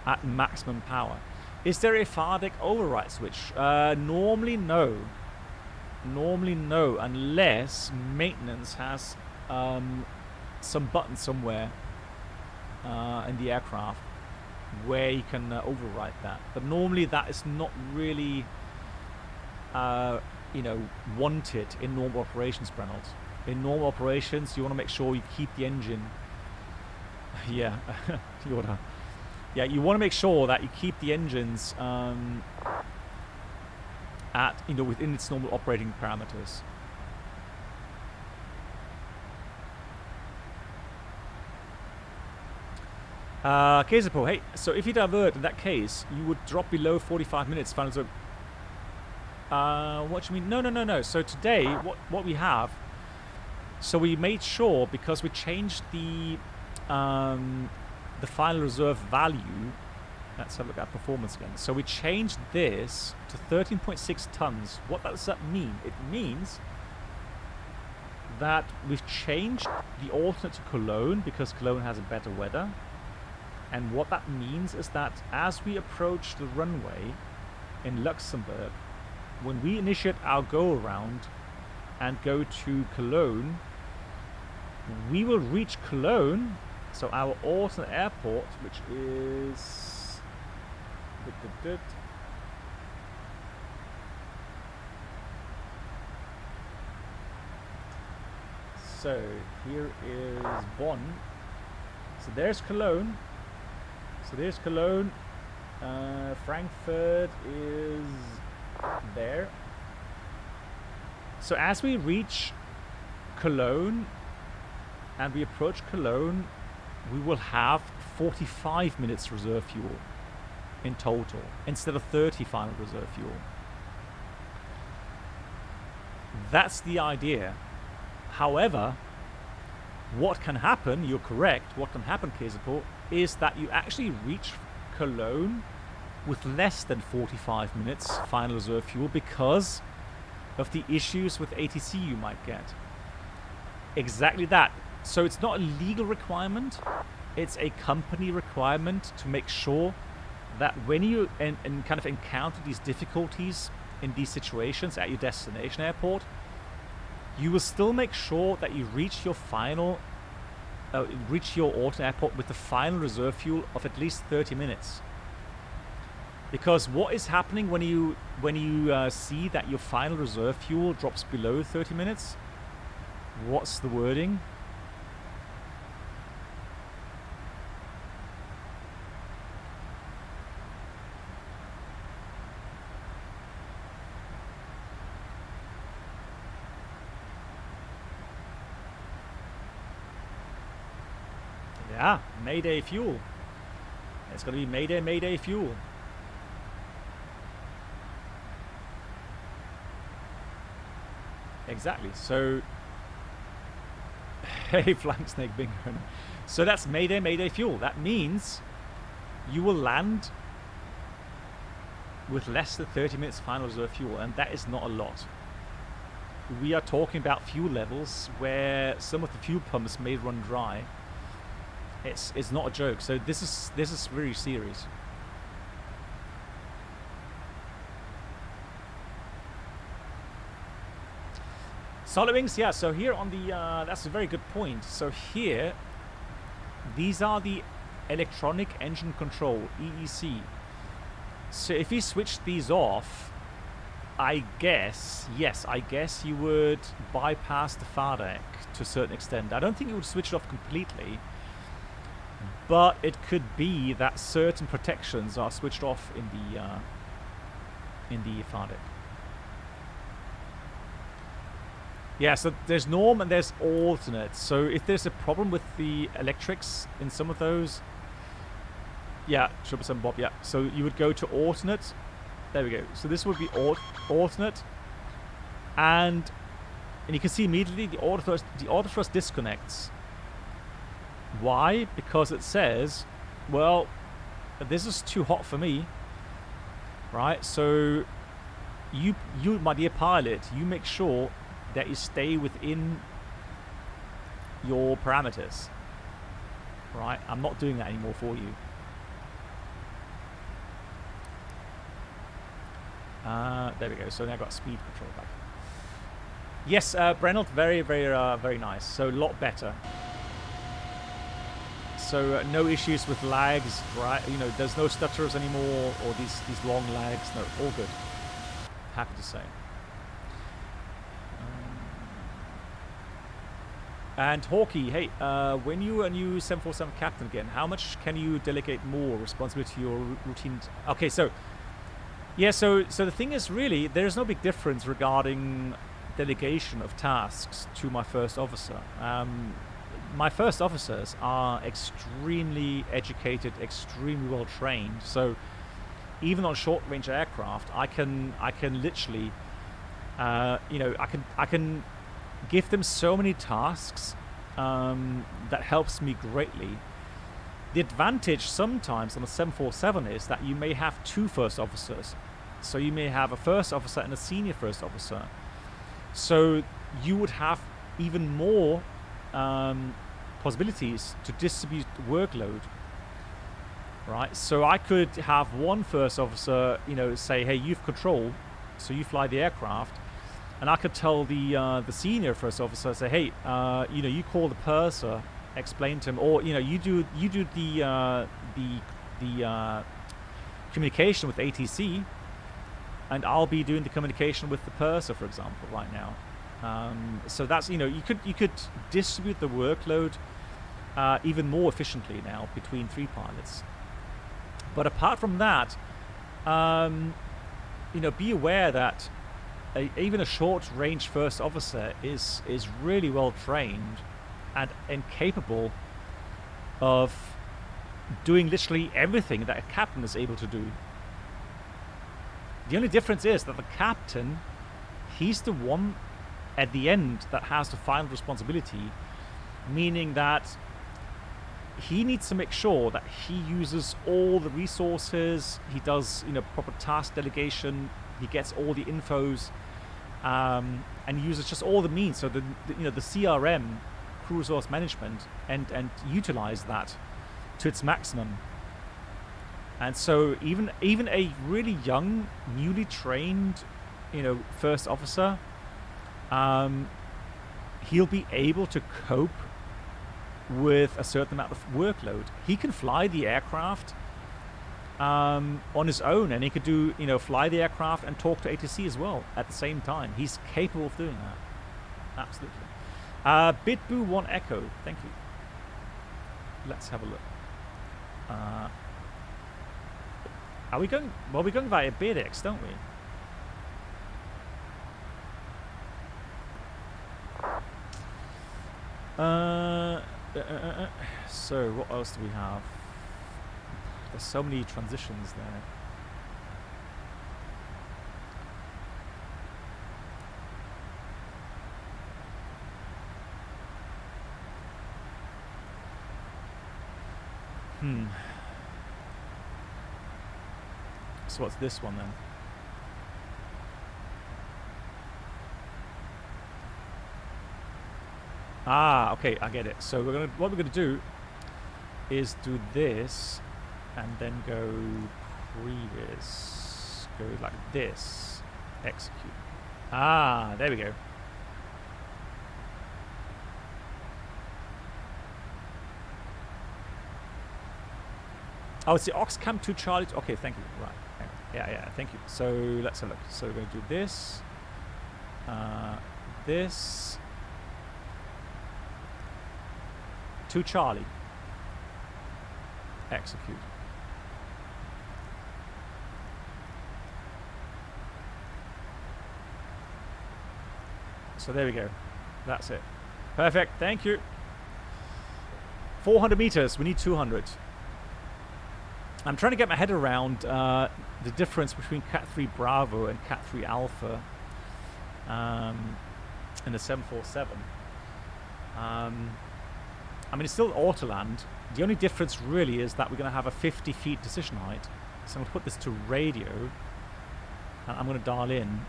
at maximum power. Is there a FARDEC override switch? Normally no, unless maintenance has some button somewhere in the aircraft where you can override that. But normally that is not really wanted in normal operations, Brennelt. In normal operations, you want to make sure you keep the engine. Yeah, Yoda. Yeah, you want to make sure that you keep the engines at within its normal operating parameters. Kesepo, hey, so if you divert in that case, you would drop below 45 minutes final zone. What do you mean? No. So today, what we have, so we made sure, because we changed the final reserve value. Let's have a look at performance again. So we changed this to 13.6 tons. What does that mean? It means that we've changed the alternate to Cologne, because Cologne has a better weather. And what that means is that as we approach the runway in Luxembourg, when we initiate our go-around and go to Cologne, we will reach Cologne, so our alternate airport, which is... So here is Bonn. So there's Cologne. Frankfurt is there. So as we reach Cologne and we approach Cologne, we will have 45 minutes reserve fuel in total instead of 30 final reserve fuel. That's the idea. However, what can happen, you're correct, what can happen, Kesepo, is that you actually reach Cologne with less than 45 minutes final reserve fuel because of the issues with ATC you might get. Exactly that. So it's not a legal requirement, it's a company requirement to make sure that when you and kind of encounter these difficulties in these situations at your destination airport, you will still make sure that you reach your final, reach your alternate airport with the final reserve fuel of at least 30 minutes. Because what is happening when you see that your final reserve fuel drops below 30 minutes? What's the wording? Yeah, Mayday fuel. It's going to be Mayday, Mayday fuel. Exactly. So, hey, Flying Snake Bingo. So that's Mayday, Mayday fuel. That means you will land with less than 30 minutes final reserve fuel, and that is not a lot. We are talking about fuel levels where some of the fuel pumps may run dry. It's not a joke. So this is really serious. Solid wings, yeah. So here on the that's a very good point. So here, these are the electronic engine control (EEC). So if you switch these off, I guess you would bypass the far deck to a certain extent. I don't think you would switch it off completely. But it could be that certain protections are switched off in the far deck. Yeah, so there's norm and there's alternate. So if there's a problem with the electrics in some of those, yeah, 777 Bob, yeah. So you would go to alternate. There we go. So this would be alternate, and you can see immediately the autothrust disconnects. Why? Because it says, well, this is too hot for me, right? So you my dear pilot, you make sure that you stay within your parameters, right? I'm not doing that anymore for you. There we go. So now I've got speed control back. Yes, Brennelt, very, very nice. So a lot better. So no issues with lags, right? You know, there's no stutters anymore, or these long lags. No, all good. Happy to say. And Hawkey, hey, when you are a new 747 captain again, how much can you delegate more responsibility to your routine? Okay, so yeah, so the thing is, really, there is no big difference regarding delegation of tasks to my first officer. My first officers are extremely educated, extremely well trained. So even on short-range aircraft, I can literally, you know, I can give them so many tasks that helps me greatly. The advantage sometimes on a 747 is that you may have two first officers. So you may have a first officer and a senior first officer. So you would have even more possibilities to distribute workload, right? So I could have one first officer, you know, say, hey, you've control, so you fly the aircraft, and I could tell the senior first officer, say, hey, you know, you call the purser, explain to him, or you know, you do the communication with ATC, and I'll be doing the communication with the purser, for example, right now. So that's, you know, you could distribute the workload even more efficiently now between three pilots. But apart from that, you know, be aware that even a short-range first officer is really well trained and capable of doing literally everything that a captain is able to do. The only difference is that the captain, he's the one at the end that has the final responsibility, meaning that he needs to make sure that he uses all the resources, he does, you know, proper task delegation, he gets all the infos, and uses just all the means. So the you know, the CRM, crew resource management, and utilize that to its maximum. And so even a really young, newly trained, first officer, he'll be able to cope with a certain amount of workload. He can fly the aircraft on his own, and he could do, fly the aircraft and talk to ATC as well at the same time. He's capable of doing that. Absolutely. Bitboo 1 Echo, thank you. Let's have a look. Are we going? Well, we're going via BidX, don't we? So what else do we have? There's so many transitions there. So what's this one then? Ah, okay, I get it. So what we're gonna do is do this, and then go previous, go like this, execute. Ah, there we go. Oh, it's the Oxcam 2 Charlie. Okay, thank you. Right. Yeah, thank you. So let's have a look. So we're going to do this, this, 2 Charlie, execute. So there we go. That's it. Perfect. Thank you. 400 meters. We need 200. I'm trying to get my head around the difference between Cat 3 Bravo and Cat 3 Alpha in the 747. I mean, it's still autoland. The only difference really is that we're going to have a 50 feet decision height. So I'm going to put this to radio, and I'm going to dial in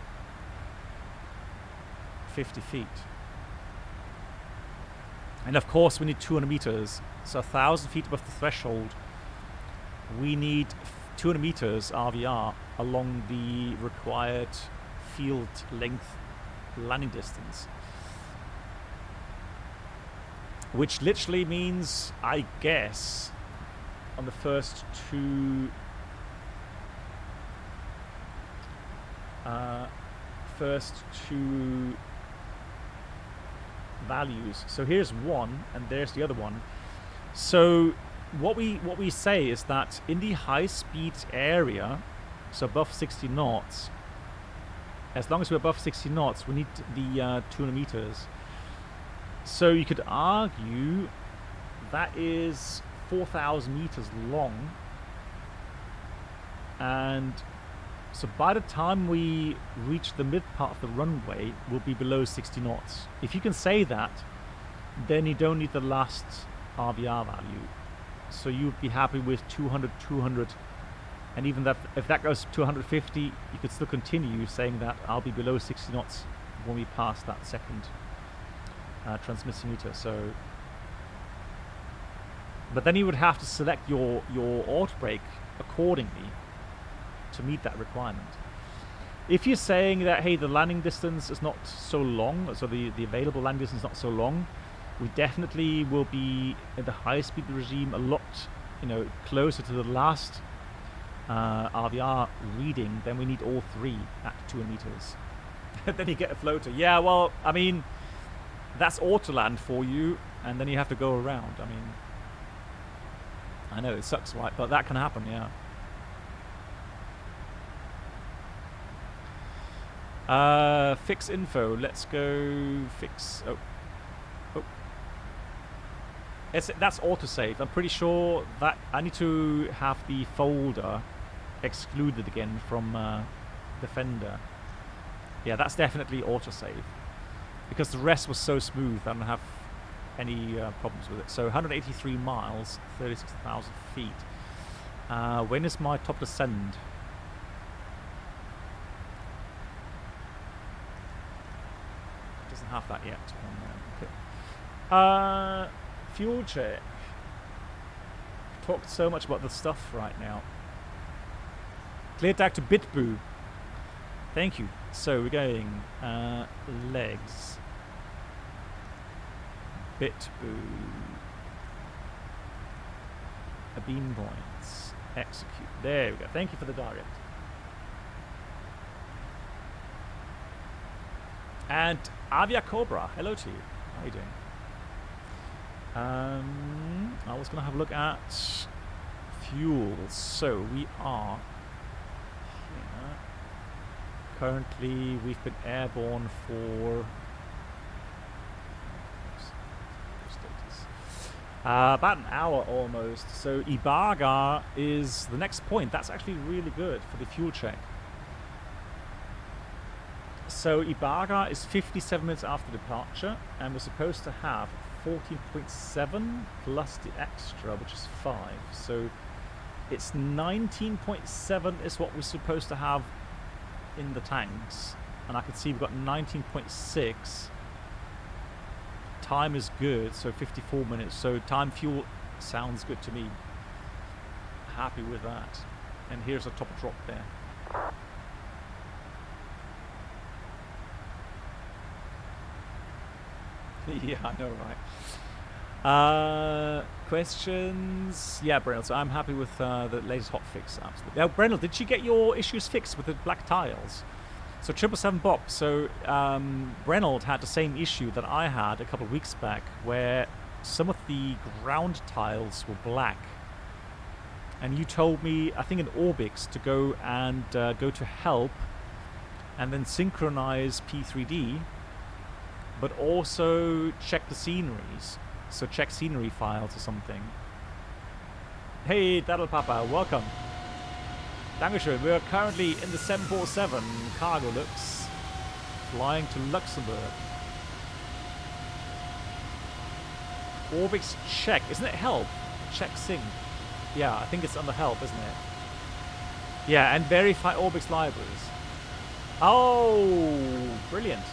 50 feet. And of course we need 200 meters, so 1,000 feet above the threshold. We need 200 meters RVR along the required field length landing distance, which literally means, I guess, on the first two values. So here's one, and there's the other one. So what we say is that in the high speed area, so above 60 knots, as long as we're above 60 knots, we need the 200 meters. So you could argue that is 4,000 meters long, and so by the time we reach the mid part of the runway, we'll be below 60 knots. If you can say that, then you don't need the last RVR value. So you'd be happy with 200, 200, and even that, if that goes to 250, you could still continue saying that I'll be below 60 knots when we pass that second transmitting meter. So, but then you would have to select your auto brake accordingly to meet that requirement. If you're saying that, hey, the landing distance is not so long, so the available landing distance is not so long, we definitely will be in the high speed regime a lot, closer to the last RVR reading. Then we need all three at 200 meters. Then you get a floater. Yeah, well, I mean, that's autoland for you, and then you have to go around. I mean, I know it sucks, right? But that can happen, yeah. Fix info. Let's go fix. That's autosave. I'm pretty sure that I need to have the folder excluded again from Defender. Yeah, that's definitely autosave, because the rest was so smooth. I don't have any problems with it. So 183 miles, 36,000 feet. When is my top descend? Doesn't have that yet. Okay. Fuel check. Talked so much about the stuff right now. Clear deck to Bitboo. Thank you. So we're going legs. Bitboo. A beam points. Execute. There we go. Thank you for the direct. And Avia Cobra. Hello to you. How are you doing? I was going to have a look at fuels. So we are here. Currently, we've been airborne for about an hour almost. So Ibaga is the next point. That's actually really good for the fuel check. So Ibaga is 57 minutes after departure, and we're supposed to have 14.7 plus the extra, which is 5. So it's 19.7 is what we're supposed to have in the tanks. And I can see we've got 19.6. Time is good, so 54 minutes. So time fuel sounds good to me. Happy with that. And here's a top drop there. Yeah, I know, right? Questions? Yeah, Brennell, so I'm happy with the latest hotfix, absolutely. Now, Brennell, did you get your issues fixed with the black tiles? So 777 Bob, so Brennell had the same issue that I had a couple of weeks back, where some of the ground tiles were black. And you told me, I think in Orbix, to go and go to help and then synchronize P3D, but also check the sceneries. So check scenery files or something. Hey, Daddle Papa, welcome. Dankeschön. We are currently in the 747 cargo looks, flying to Luxembourg. Orbix check. Isn't it help? Check sync. Yeah, I think it's under help, isn't it? Yeah, and verify Orbix libraries. Oh, brilliant.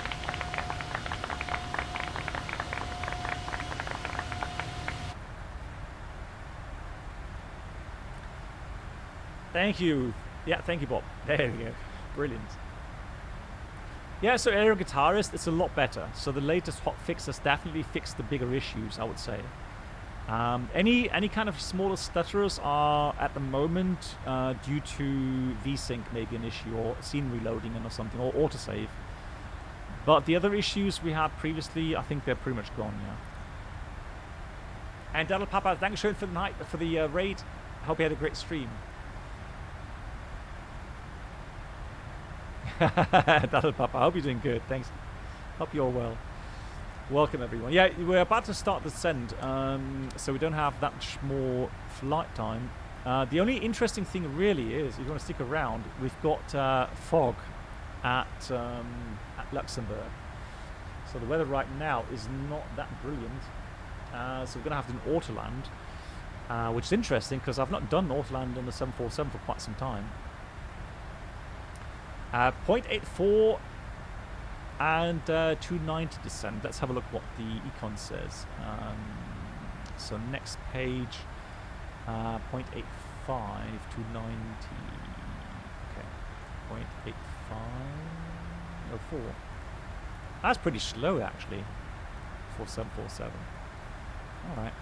Thank you. Yeah, thank you, Bob. There we go. Brilliant. Yeah, so Aero Guitarist, it's a lot better. So the latest hot fix has definitely fixed the bigger issues, I would say. Any kind of smaller stutterers are at the moment due to VSync maybe an issue, or scene reloading or something, or autosave. But the other issues we had previously, I think they're pretty much gone, yeah. And Daddle Papa, thank you for the night, for the raid. I hope you had a great stream. Daddle Papa, I hope you're doing good. Thanks. Hope you're well. Welcome everyone. Yeah, we're about to start the descent, so we don't have that much more flight time. The only interesting thing really is, if you want to stick around, we've got fog at Luxembourg. So the weather right now is not that brilliant. So we're going to have to do an autoland, which is interesting because I've not done autoland on the 747 for quite some time. 0.84 and 290 descent. Let's have a look what the econ says. So next page, 0.85, 290. Okay, 0.85, no 4. That's pretty slow actually for 747. All right,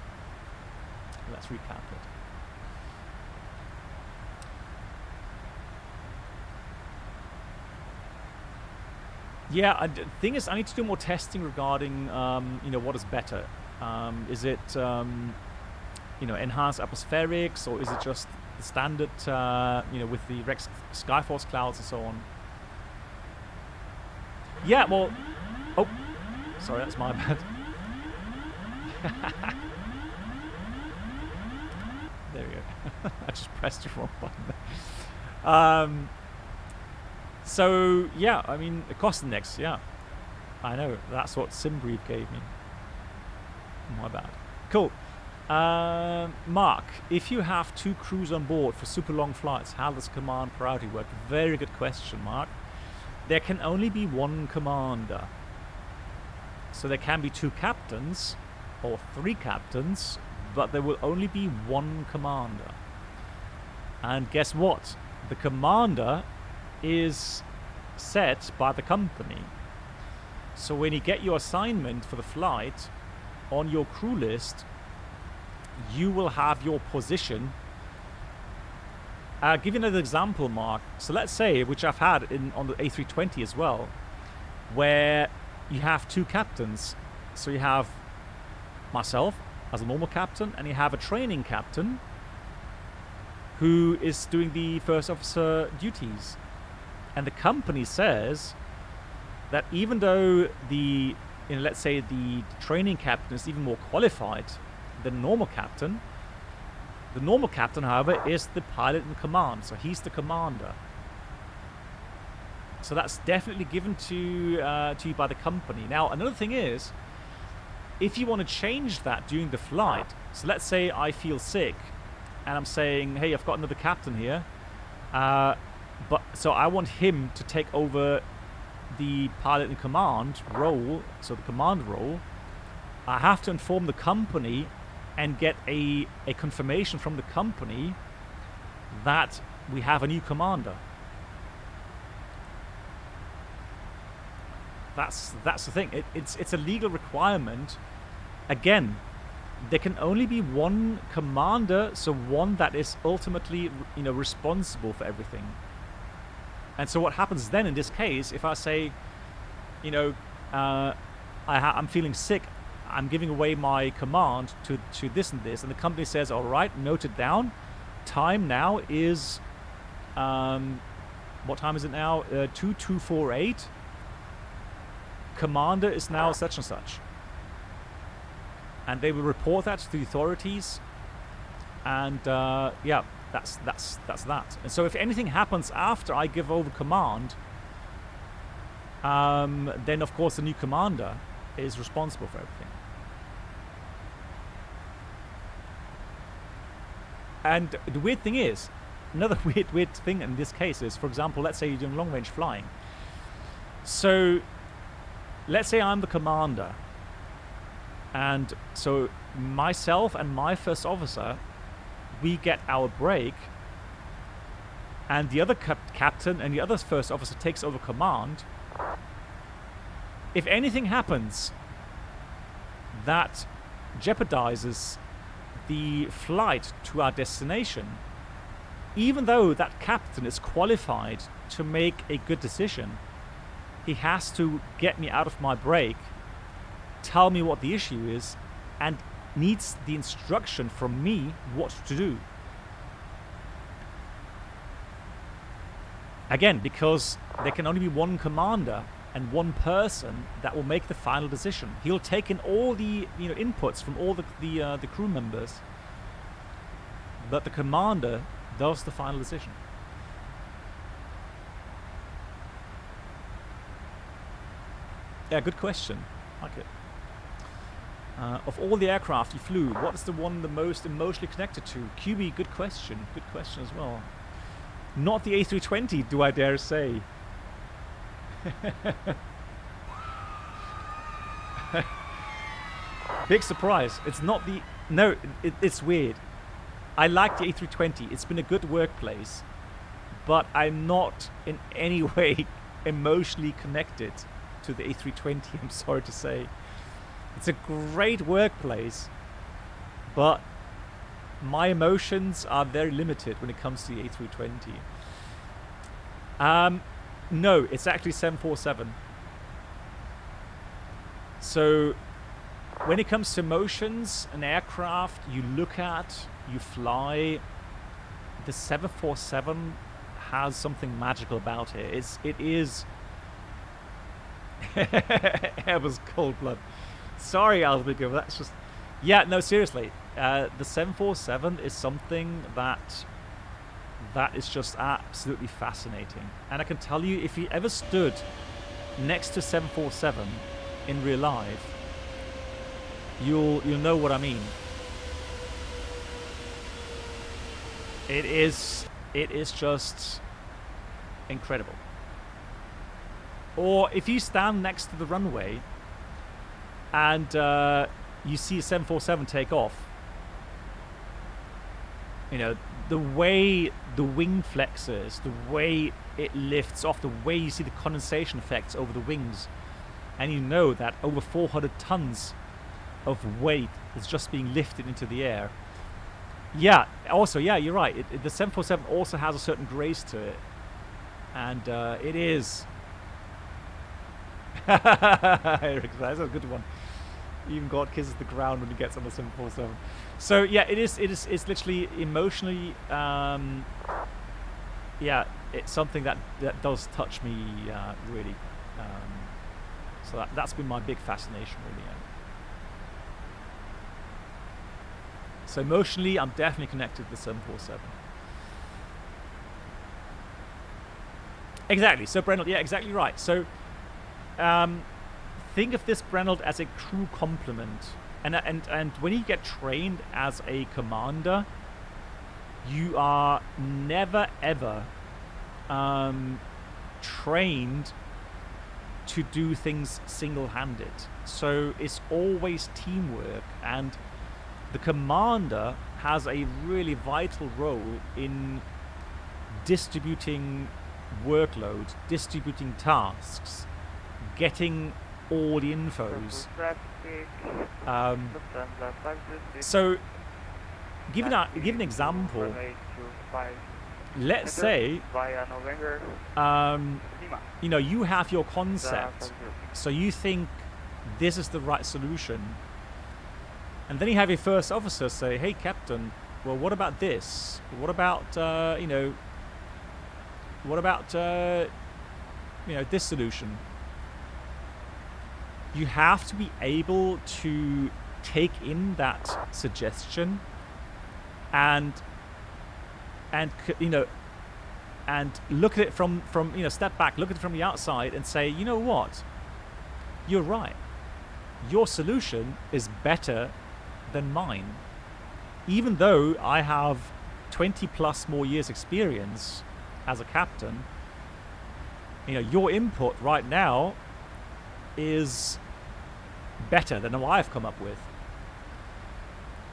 let's recap it. Yeah, the thing is, I need to do more testing regarding, you know, what is better. Is it, you know, enhanced atmospherics, or is it just the standard, you know, with the Rex Skyforce clouds and so on? Yeah, well, oh, sorry, that's my bad. There we go. I just pressed the wrong button. So, yeah, I mean, the cost index, yeah. I know, that's what SimBrief gave me. My bad. Cool. Mark, if you have 2 crews on board for super long flights, how does command priority work? Very good question, Mark. There can only be 1 commander. So there can be 2 captains, or 3 captains, but there will only be 1 commander. And guess what? the commander is set by the company. So when you get your assignment for the flight on your crew list, you will have your position. I'll give you another example, Mark. So let's say, which I've had on the A320 as well, where you have two captains. So you have myself as a normal captain, and you have a training captain who is doing the first officer duties. And the company says that even though let's say the training captain is even more qualified than the normal captain, however, is the pilot in command, so he's the commander. So that's definitely given to you by the company. Now, another thing is, if you want to change that during the flight, so let's say I feel sick, and I'm saying, hey, I've got another captain here, so I want him to take over the pilot in command role, so the command role. I have to inform the company and get a confirmation from the company that we have a new commander. That's the thing. It's a legal requirement. Again, there can only be one commander, so one that is ultimately, responsible for everything. And so what happens then in this case, if I say, I'm feeling sick, I'm giving away my command to this and this, and the company says, all right, note it down. Time now is, what time is it now? 2248. Commander is now such and such. And they will report that to the authorities. And yeah, that's that. And so if anything happens after I give over command, then of course the new commander is responsible for everything. And the weird thing is, another weird thing in this case is, for example, let's say you're doing long range flying. So let's say I'm the commander, and so myself and my first officer, we get our break, and the other captain and the other first officer takes over command. If anything happens that jeopardizes the flight to our destination, even though that captain is qualified to make a good decision, he has to get me out of my break, tell me what the issue is, and needs the instruction from me what to do. Again, because there can only be one commander and one person that will make the final decision. He'll take in all the inputs from all the crew members, but the commander does the final decision. Yeah, good question. Like it. Of all the aircraft you flew, what's the one the most emotionally connected to? QB, good question. Good question as well. Not the A320, do I dare say. Big surprise. It's not the... No, it's weird. I like the A320. It's been a good workplace. But I'm not in any way emotionally connected to the A320, I'm sorry to say. It's a great workplace, but my emotions are very limited when it comes to the A320. No, it's actually 747. So when it comes to emotions, an aircraft you look at, you fly, the 747 has something magical about it. It is Airbus cold blood. Sorry, Albigo, that's just... Yeah, no, seriously. The 747 is something that is just absolutely fascinating. And I can tell you, if you ever stood next to 747 in real life, you'll know what I mean. It is just incredible. Or if you stand next to the runway and you see a 747 take off, you know, the way the wing flexes, the way it lifts off, the way you see the condensation effects over the wings, and you know that over 400 tons of weight is just being lifted into the air. Yeah, also, yeah, you're right. The 747 also has a certain grace to it. And it is... Eric, that's a good one. Even God kisses the ground when he gets on the 747. So, yeah, it's literally emotionally... yeah, it's something that does touch me, really. So that's been my big fascination, really. So emotionally, I'm definitely connected to the 747. Exactly. So Brennald, yeah, exactly right. So think of this, Brennald, as a crew complement. And when you get trained as a commander, you are never ever trained to do things single-handed. So it's always teamwork, and the commander has a really vital role in distributing workload, distributing tasks, getting all the infos. So, give an example. Let's say, you know, you have your concept, so you think this is the right solution. And then you have your first officer say, "Hey, Captain, well, what about this? What about, you know, what about, you know, this solution?" You have to be able to take in that suggestion and you know, and look at it from you know, step back, look at it from the outside, and say, you know what? You're right. Your solution is better than mine. Even though I have 20 plus more years experience as a captain, you know, your input right now is better than what I've come up with.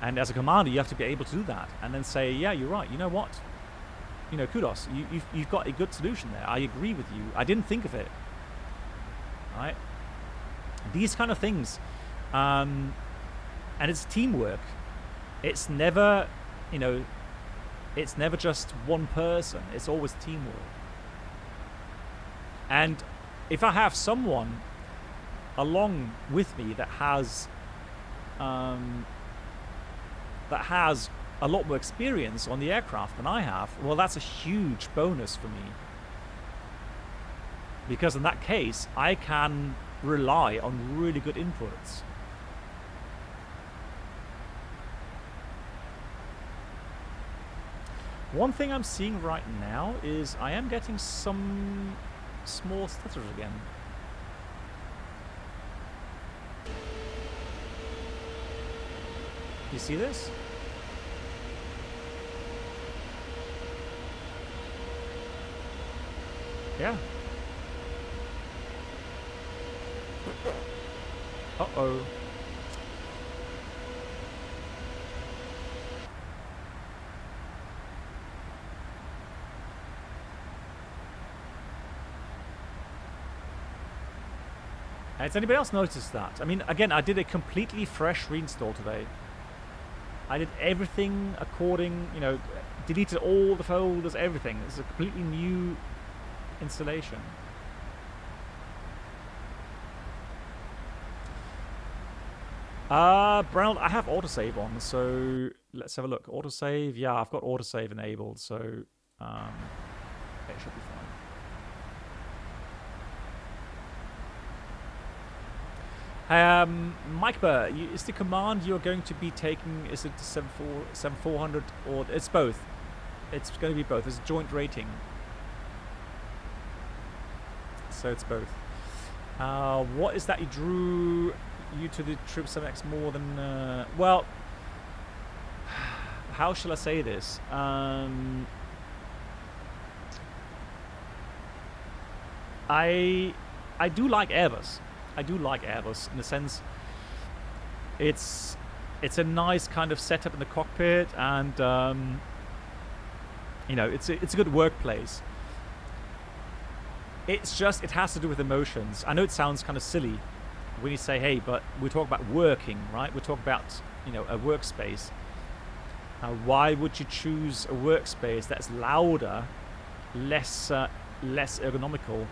And as a commander, you have to be able to do that and then say, yeah, you're right, you know what, you know, kudos, you've got a good solution there. I agree with you. I didn't think of it. Right? These kind of things. And it's teamwork. It's never, you know, it's never just one person. It's always teamwork. And if I have someone along with me that has a lot more experience on the aircraft than I have, well, that's a huge bonus for me. Because in that case, I can rely on really good inputs. One thing I'm seeing right now is I am getting some small stutters again. You see this? Yeah. Uh-oh. Has anybody else noticed that? I mean, again, I did a completely fresh reinstall today. I did everything according, you know, deleted all the folders, everything. It's a completely new installation. Brown, I have autosave on, so let's have a look. Autosave, yeah, I've got autosave enabled, so it should be fine. Mike Burr, is the command you're going to be taking, is it 7400 or it's both? It's going to be both. It's a joint rating. So it's both. What is that you drew you to the 777X more than... well, how shall I say this? I do like Airbus. I do like Airbus in the sense it's a nice kind of setup in the cockpit, and You know, it's a good workplace. It's just, it has to do with emotions. I know it sounds kind of silly when you say, hey, but we talk about working, right? We talk about, you know, a workspace. Why would you choose a workspace that's louder, less ergonomical?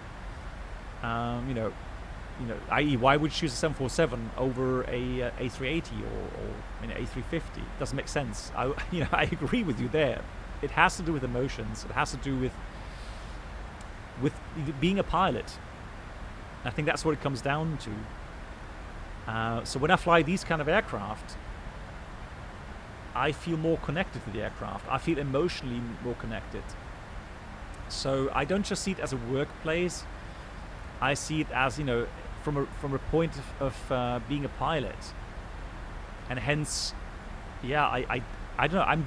You know, i.e., why would you choose a 747 over a A380 or an A350? It doesn't make sense. I agree with you there. It has to do with emotions. It has to do with being a pilot. I think that's what it comes down to. So when I fly these kind of aircraft, I feel more connected to the aircraft. I feel emotionally more connected. So I don't just see it as a workplace. I see it as, you know, from a point of being a pilot, and hence, yeah, I don't know. I'm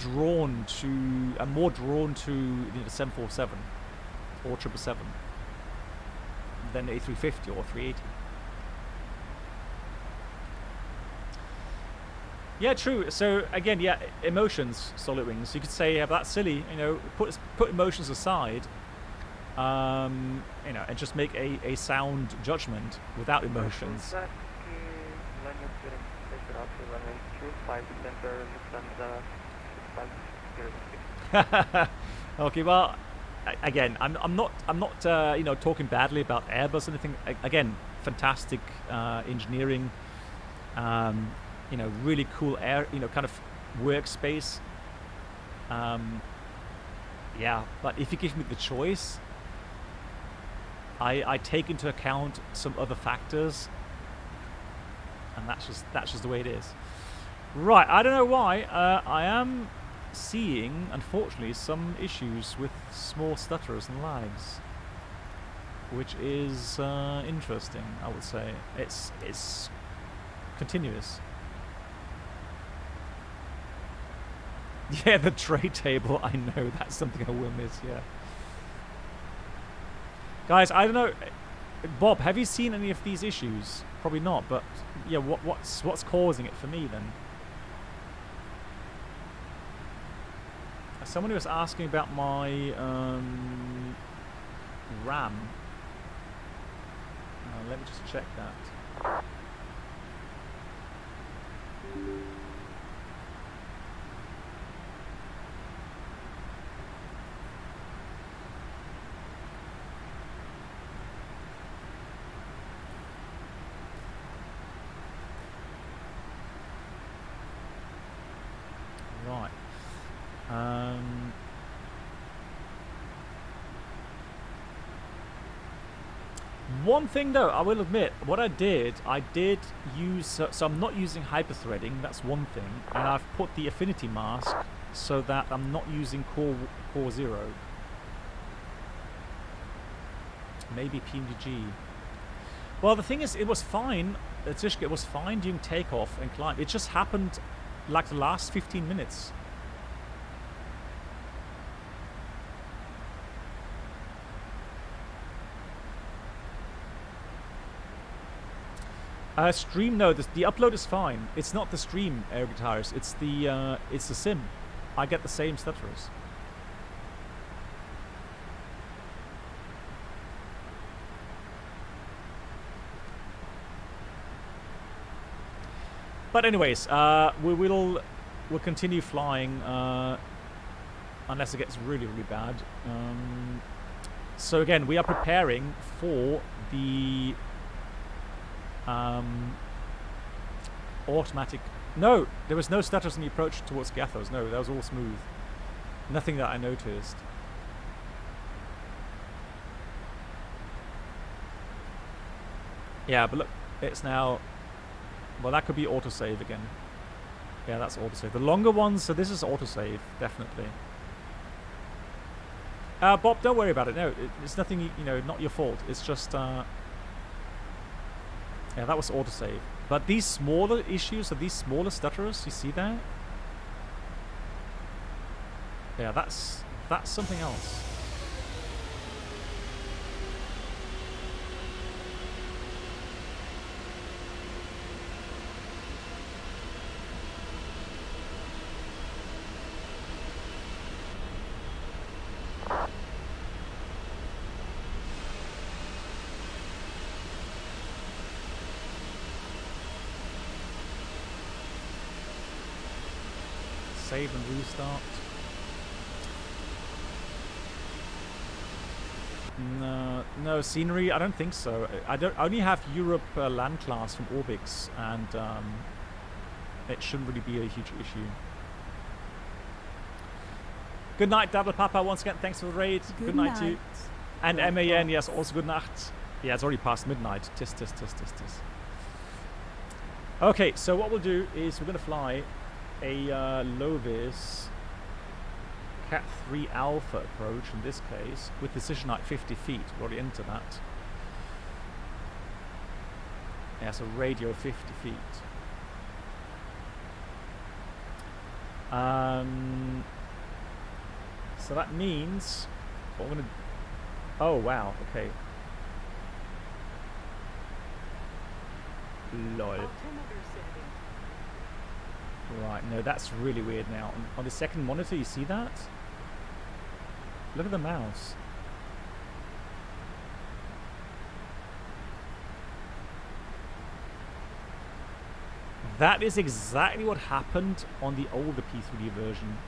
more drawn to, you know, the 747 or 777 than the A350 or 380. Yeah, true. So again, yeah, emotions, Solid Wings. You could say, yeah, that's silly. You know, put emotions aside. You know, and just make a sound judgment without emotions. Okay, well, again, I'm not you know, talking badly about Airbus or anything. Again, fantastic engineering. You know, really cool kind of workspace. Yeah, but if you give me the choice, I take into account some other factors, and that's just the way it is. Right, I don't know why. I am seeing, unfortunately, some issues with small stutters and lags, which is interesting. I would say it's continuous. Yeah, the tray table. I know that's something I will miss. Yeah. Guys, I don't know. Bob, have you seen any of these issues? Probably not, but yeah, what's causing it for me then? Someone was asking about my RAM. Let me just check that. Right. One thing though, I will admit, what I did use, so I'm not using hyperthreading, that's one thing, and I've put the affinity mask so that I'm not using core 0. Maybe PMDG. Well, the thing is, it was fine, Tishka, it was fine during takeoff and climb. It just happened like the last 15 minutes. Stream, no, the upload is fine. It's not the stream, air guitarist. It's the sim. I get the same stutterers. But anyways, we'll continue flying unless it gets really, really bad. So again, we are preparing for the automatic. No, there was no stutters in the approach towards Gathos. No, that was all smooth. Nothing that I noticed. Yeah, but look, it's now. Well, that could be autosave again. Yeah, that's autosave. The longer ones, so this is autosave, definitely. Bob, don't worry about it. No, it's nothing, you know, not your fault. It's just, yeah, that was autosave. But these smaller issues, these smaller stutterers, you see that? Yeah, that's something else. save and restart. No scenery. I don't think so. I only have Europe land class from Orbix, and it shouldn't really be a huge issue. Good night, Double Papa. Once again, thanks for the raid. Good night to you. And MAN, yes, also good night. Yeah, it's already past midnight. Tis. Okay, so what we'll do is we're going to fly a low-vis Cat 3 Alpha approach in this case, with decision height 50 feet. We're already into that. Yeah, so radio 50 feet. So that means what we're gonna. Oh wow! Okay. Lol. Right, no, that's really weird now. On the second monitor, you see that? Look at the mouse. That is exactly what happened on the older P3D version.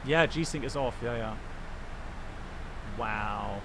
Yeah, G-Sync is off, yeah. Wow.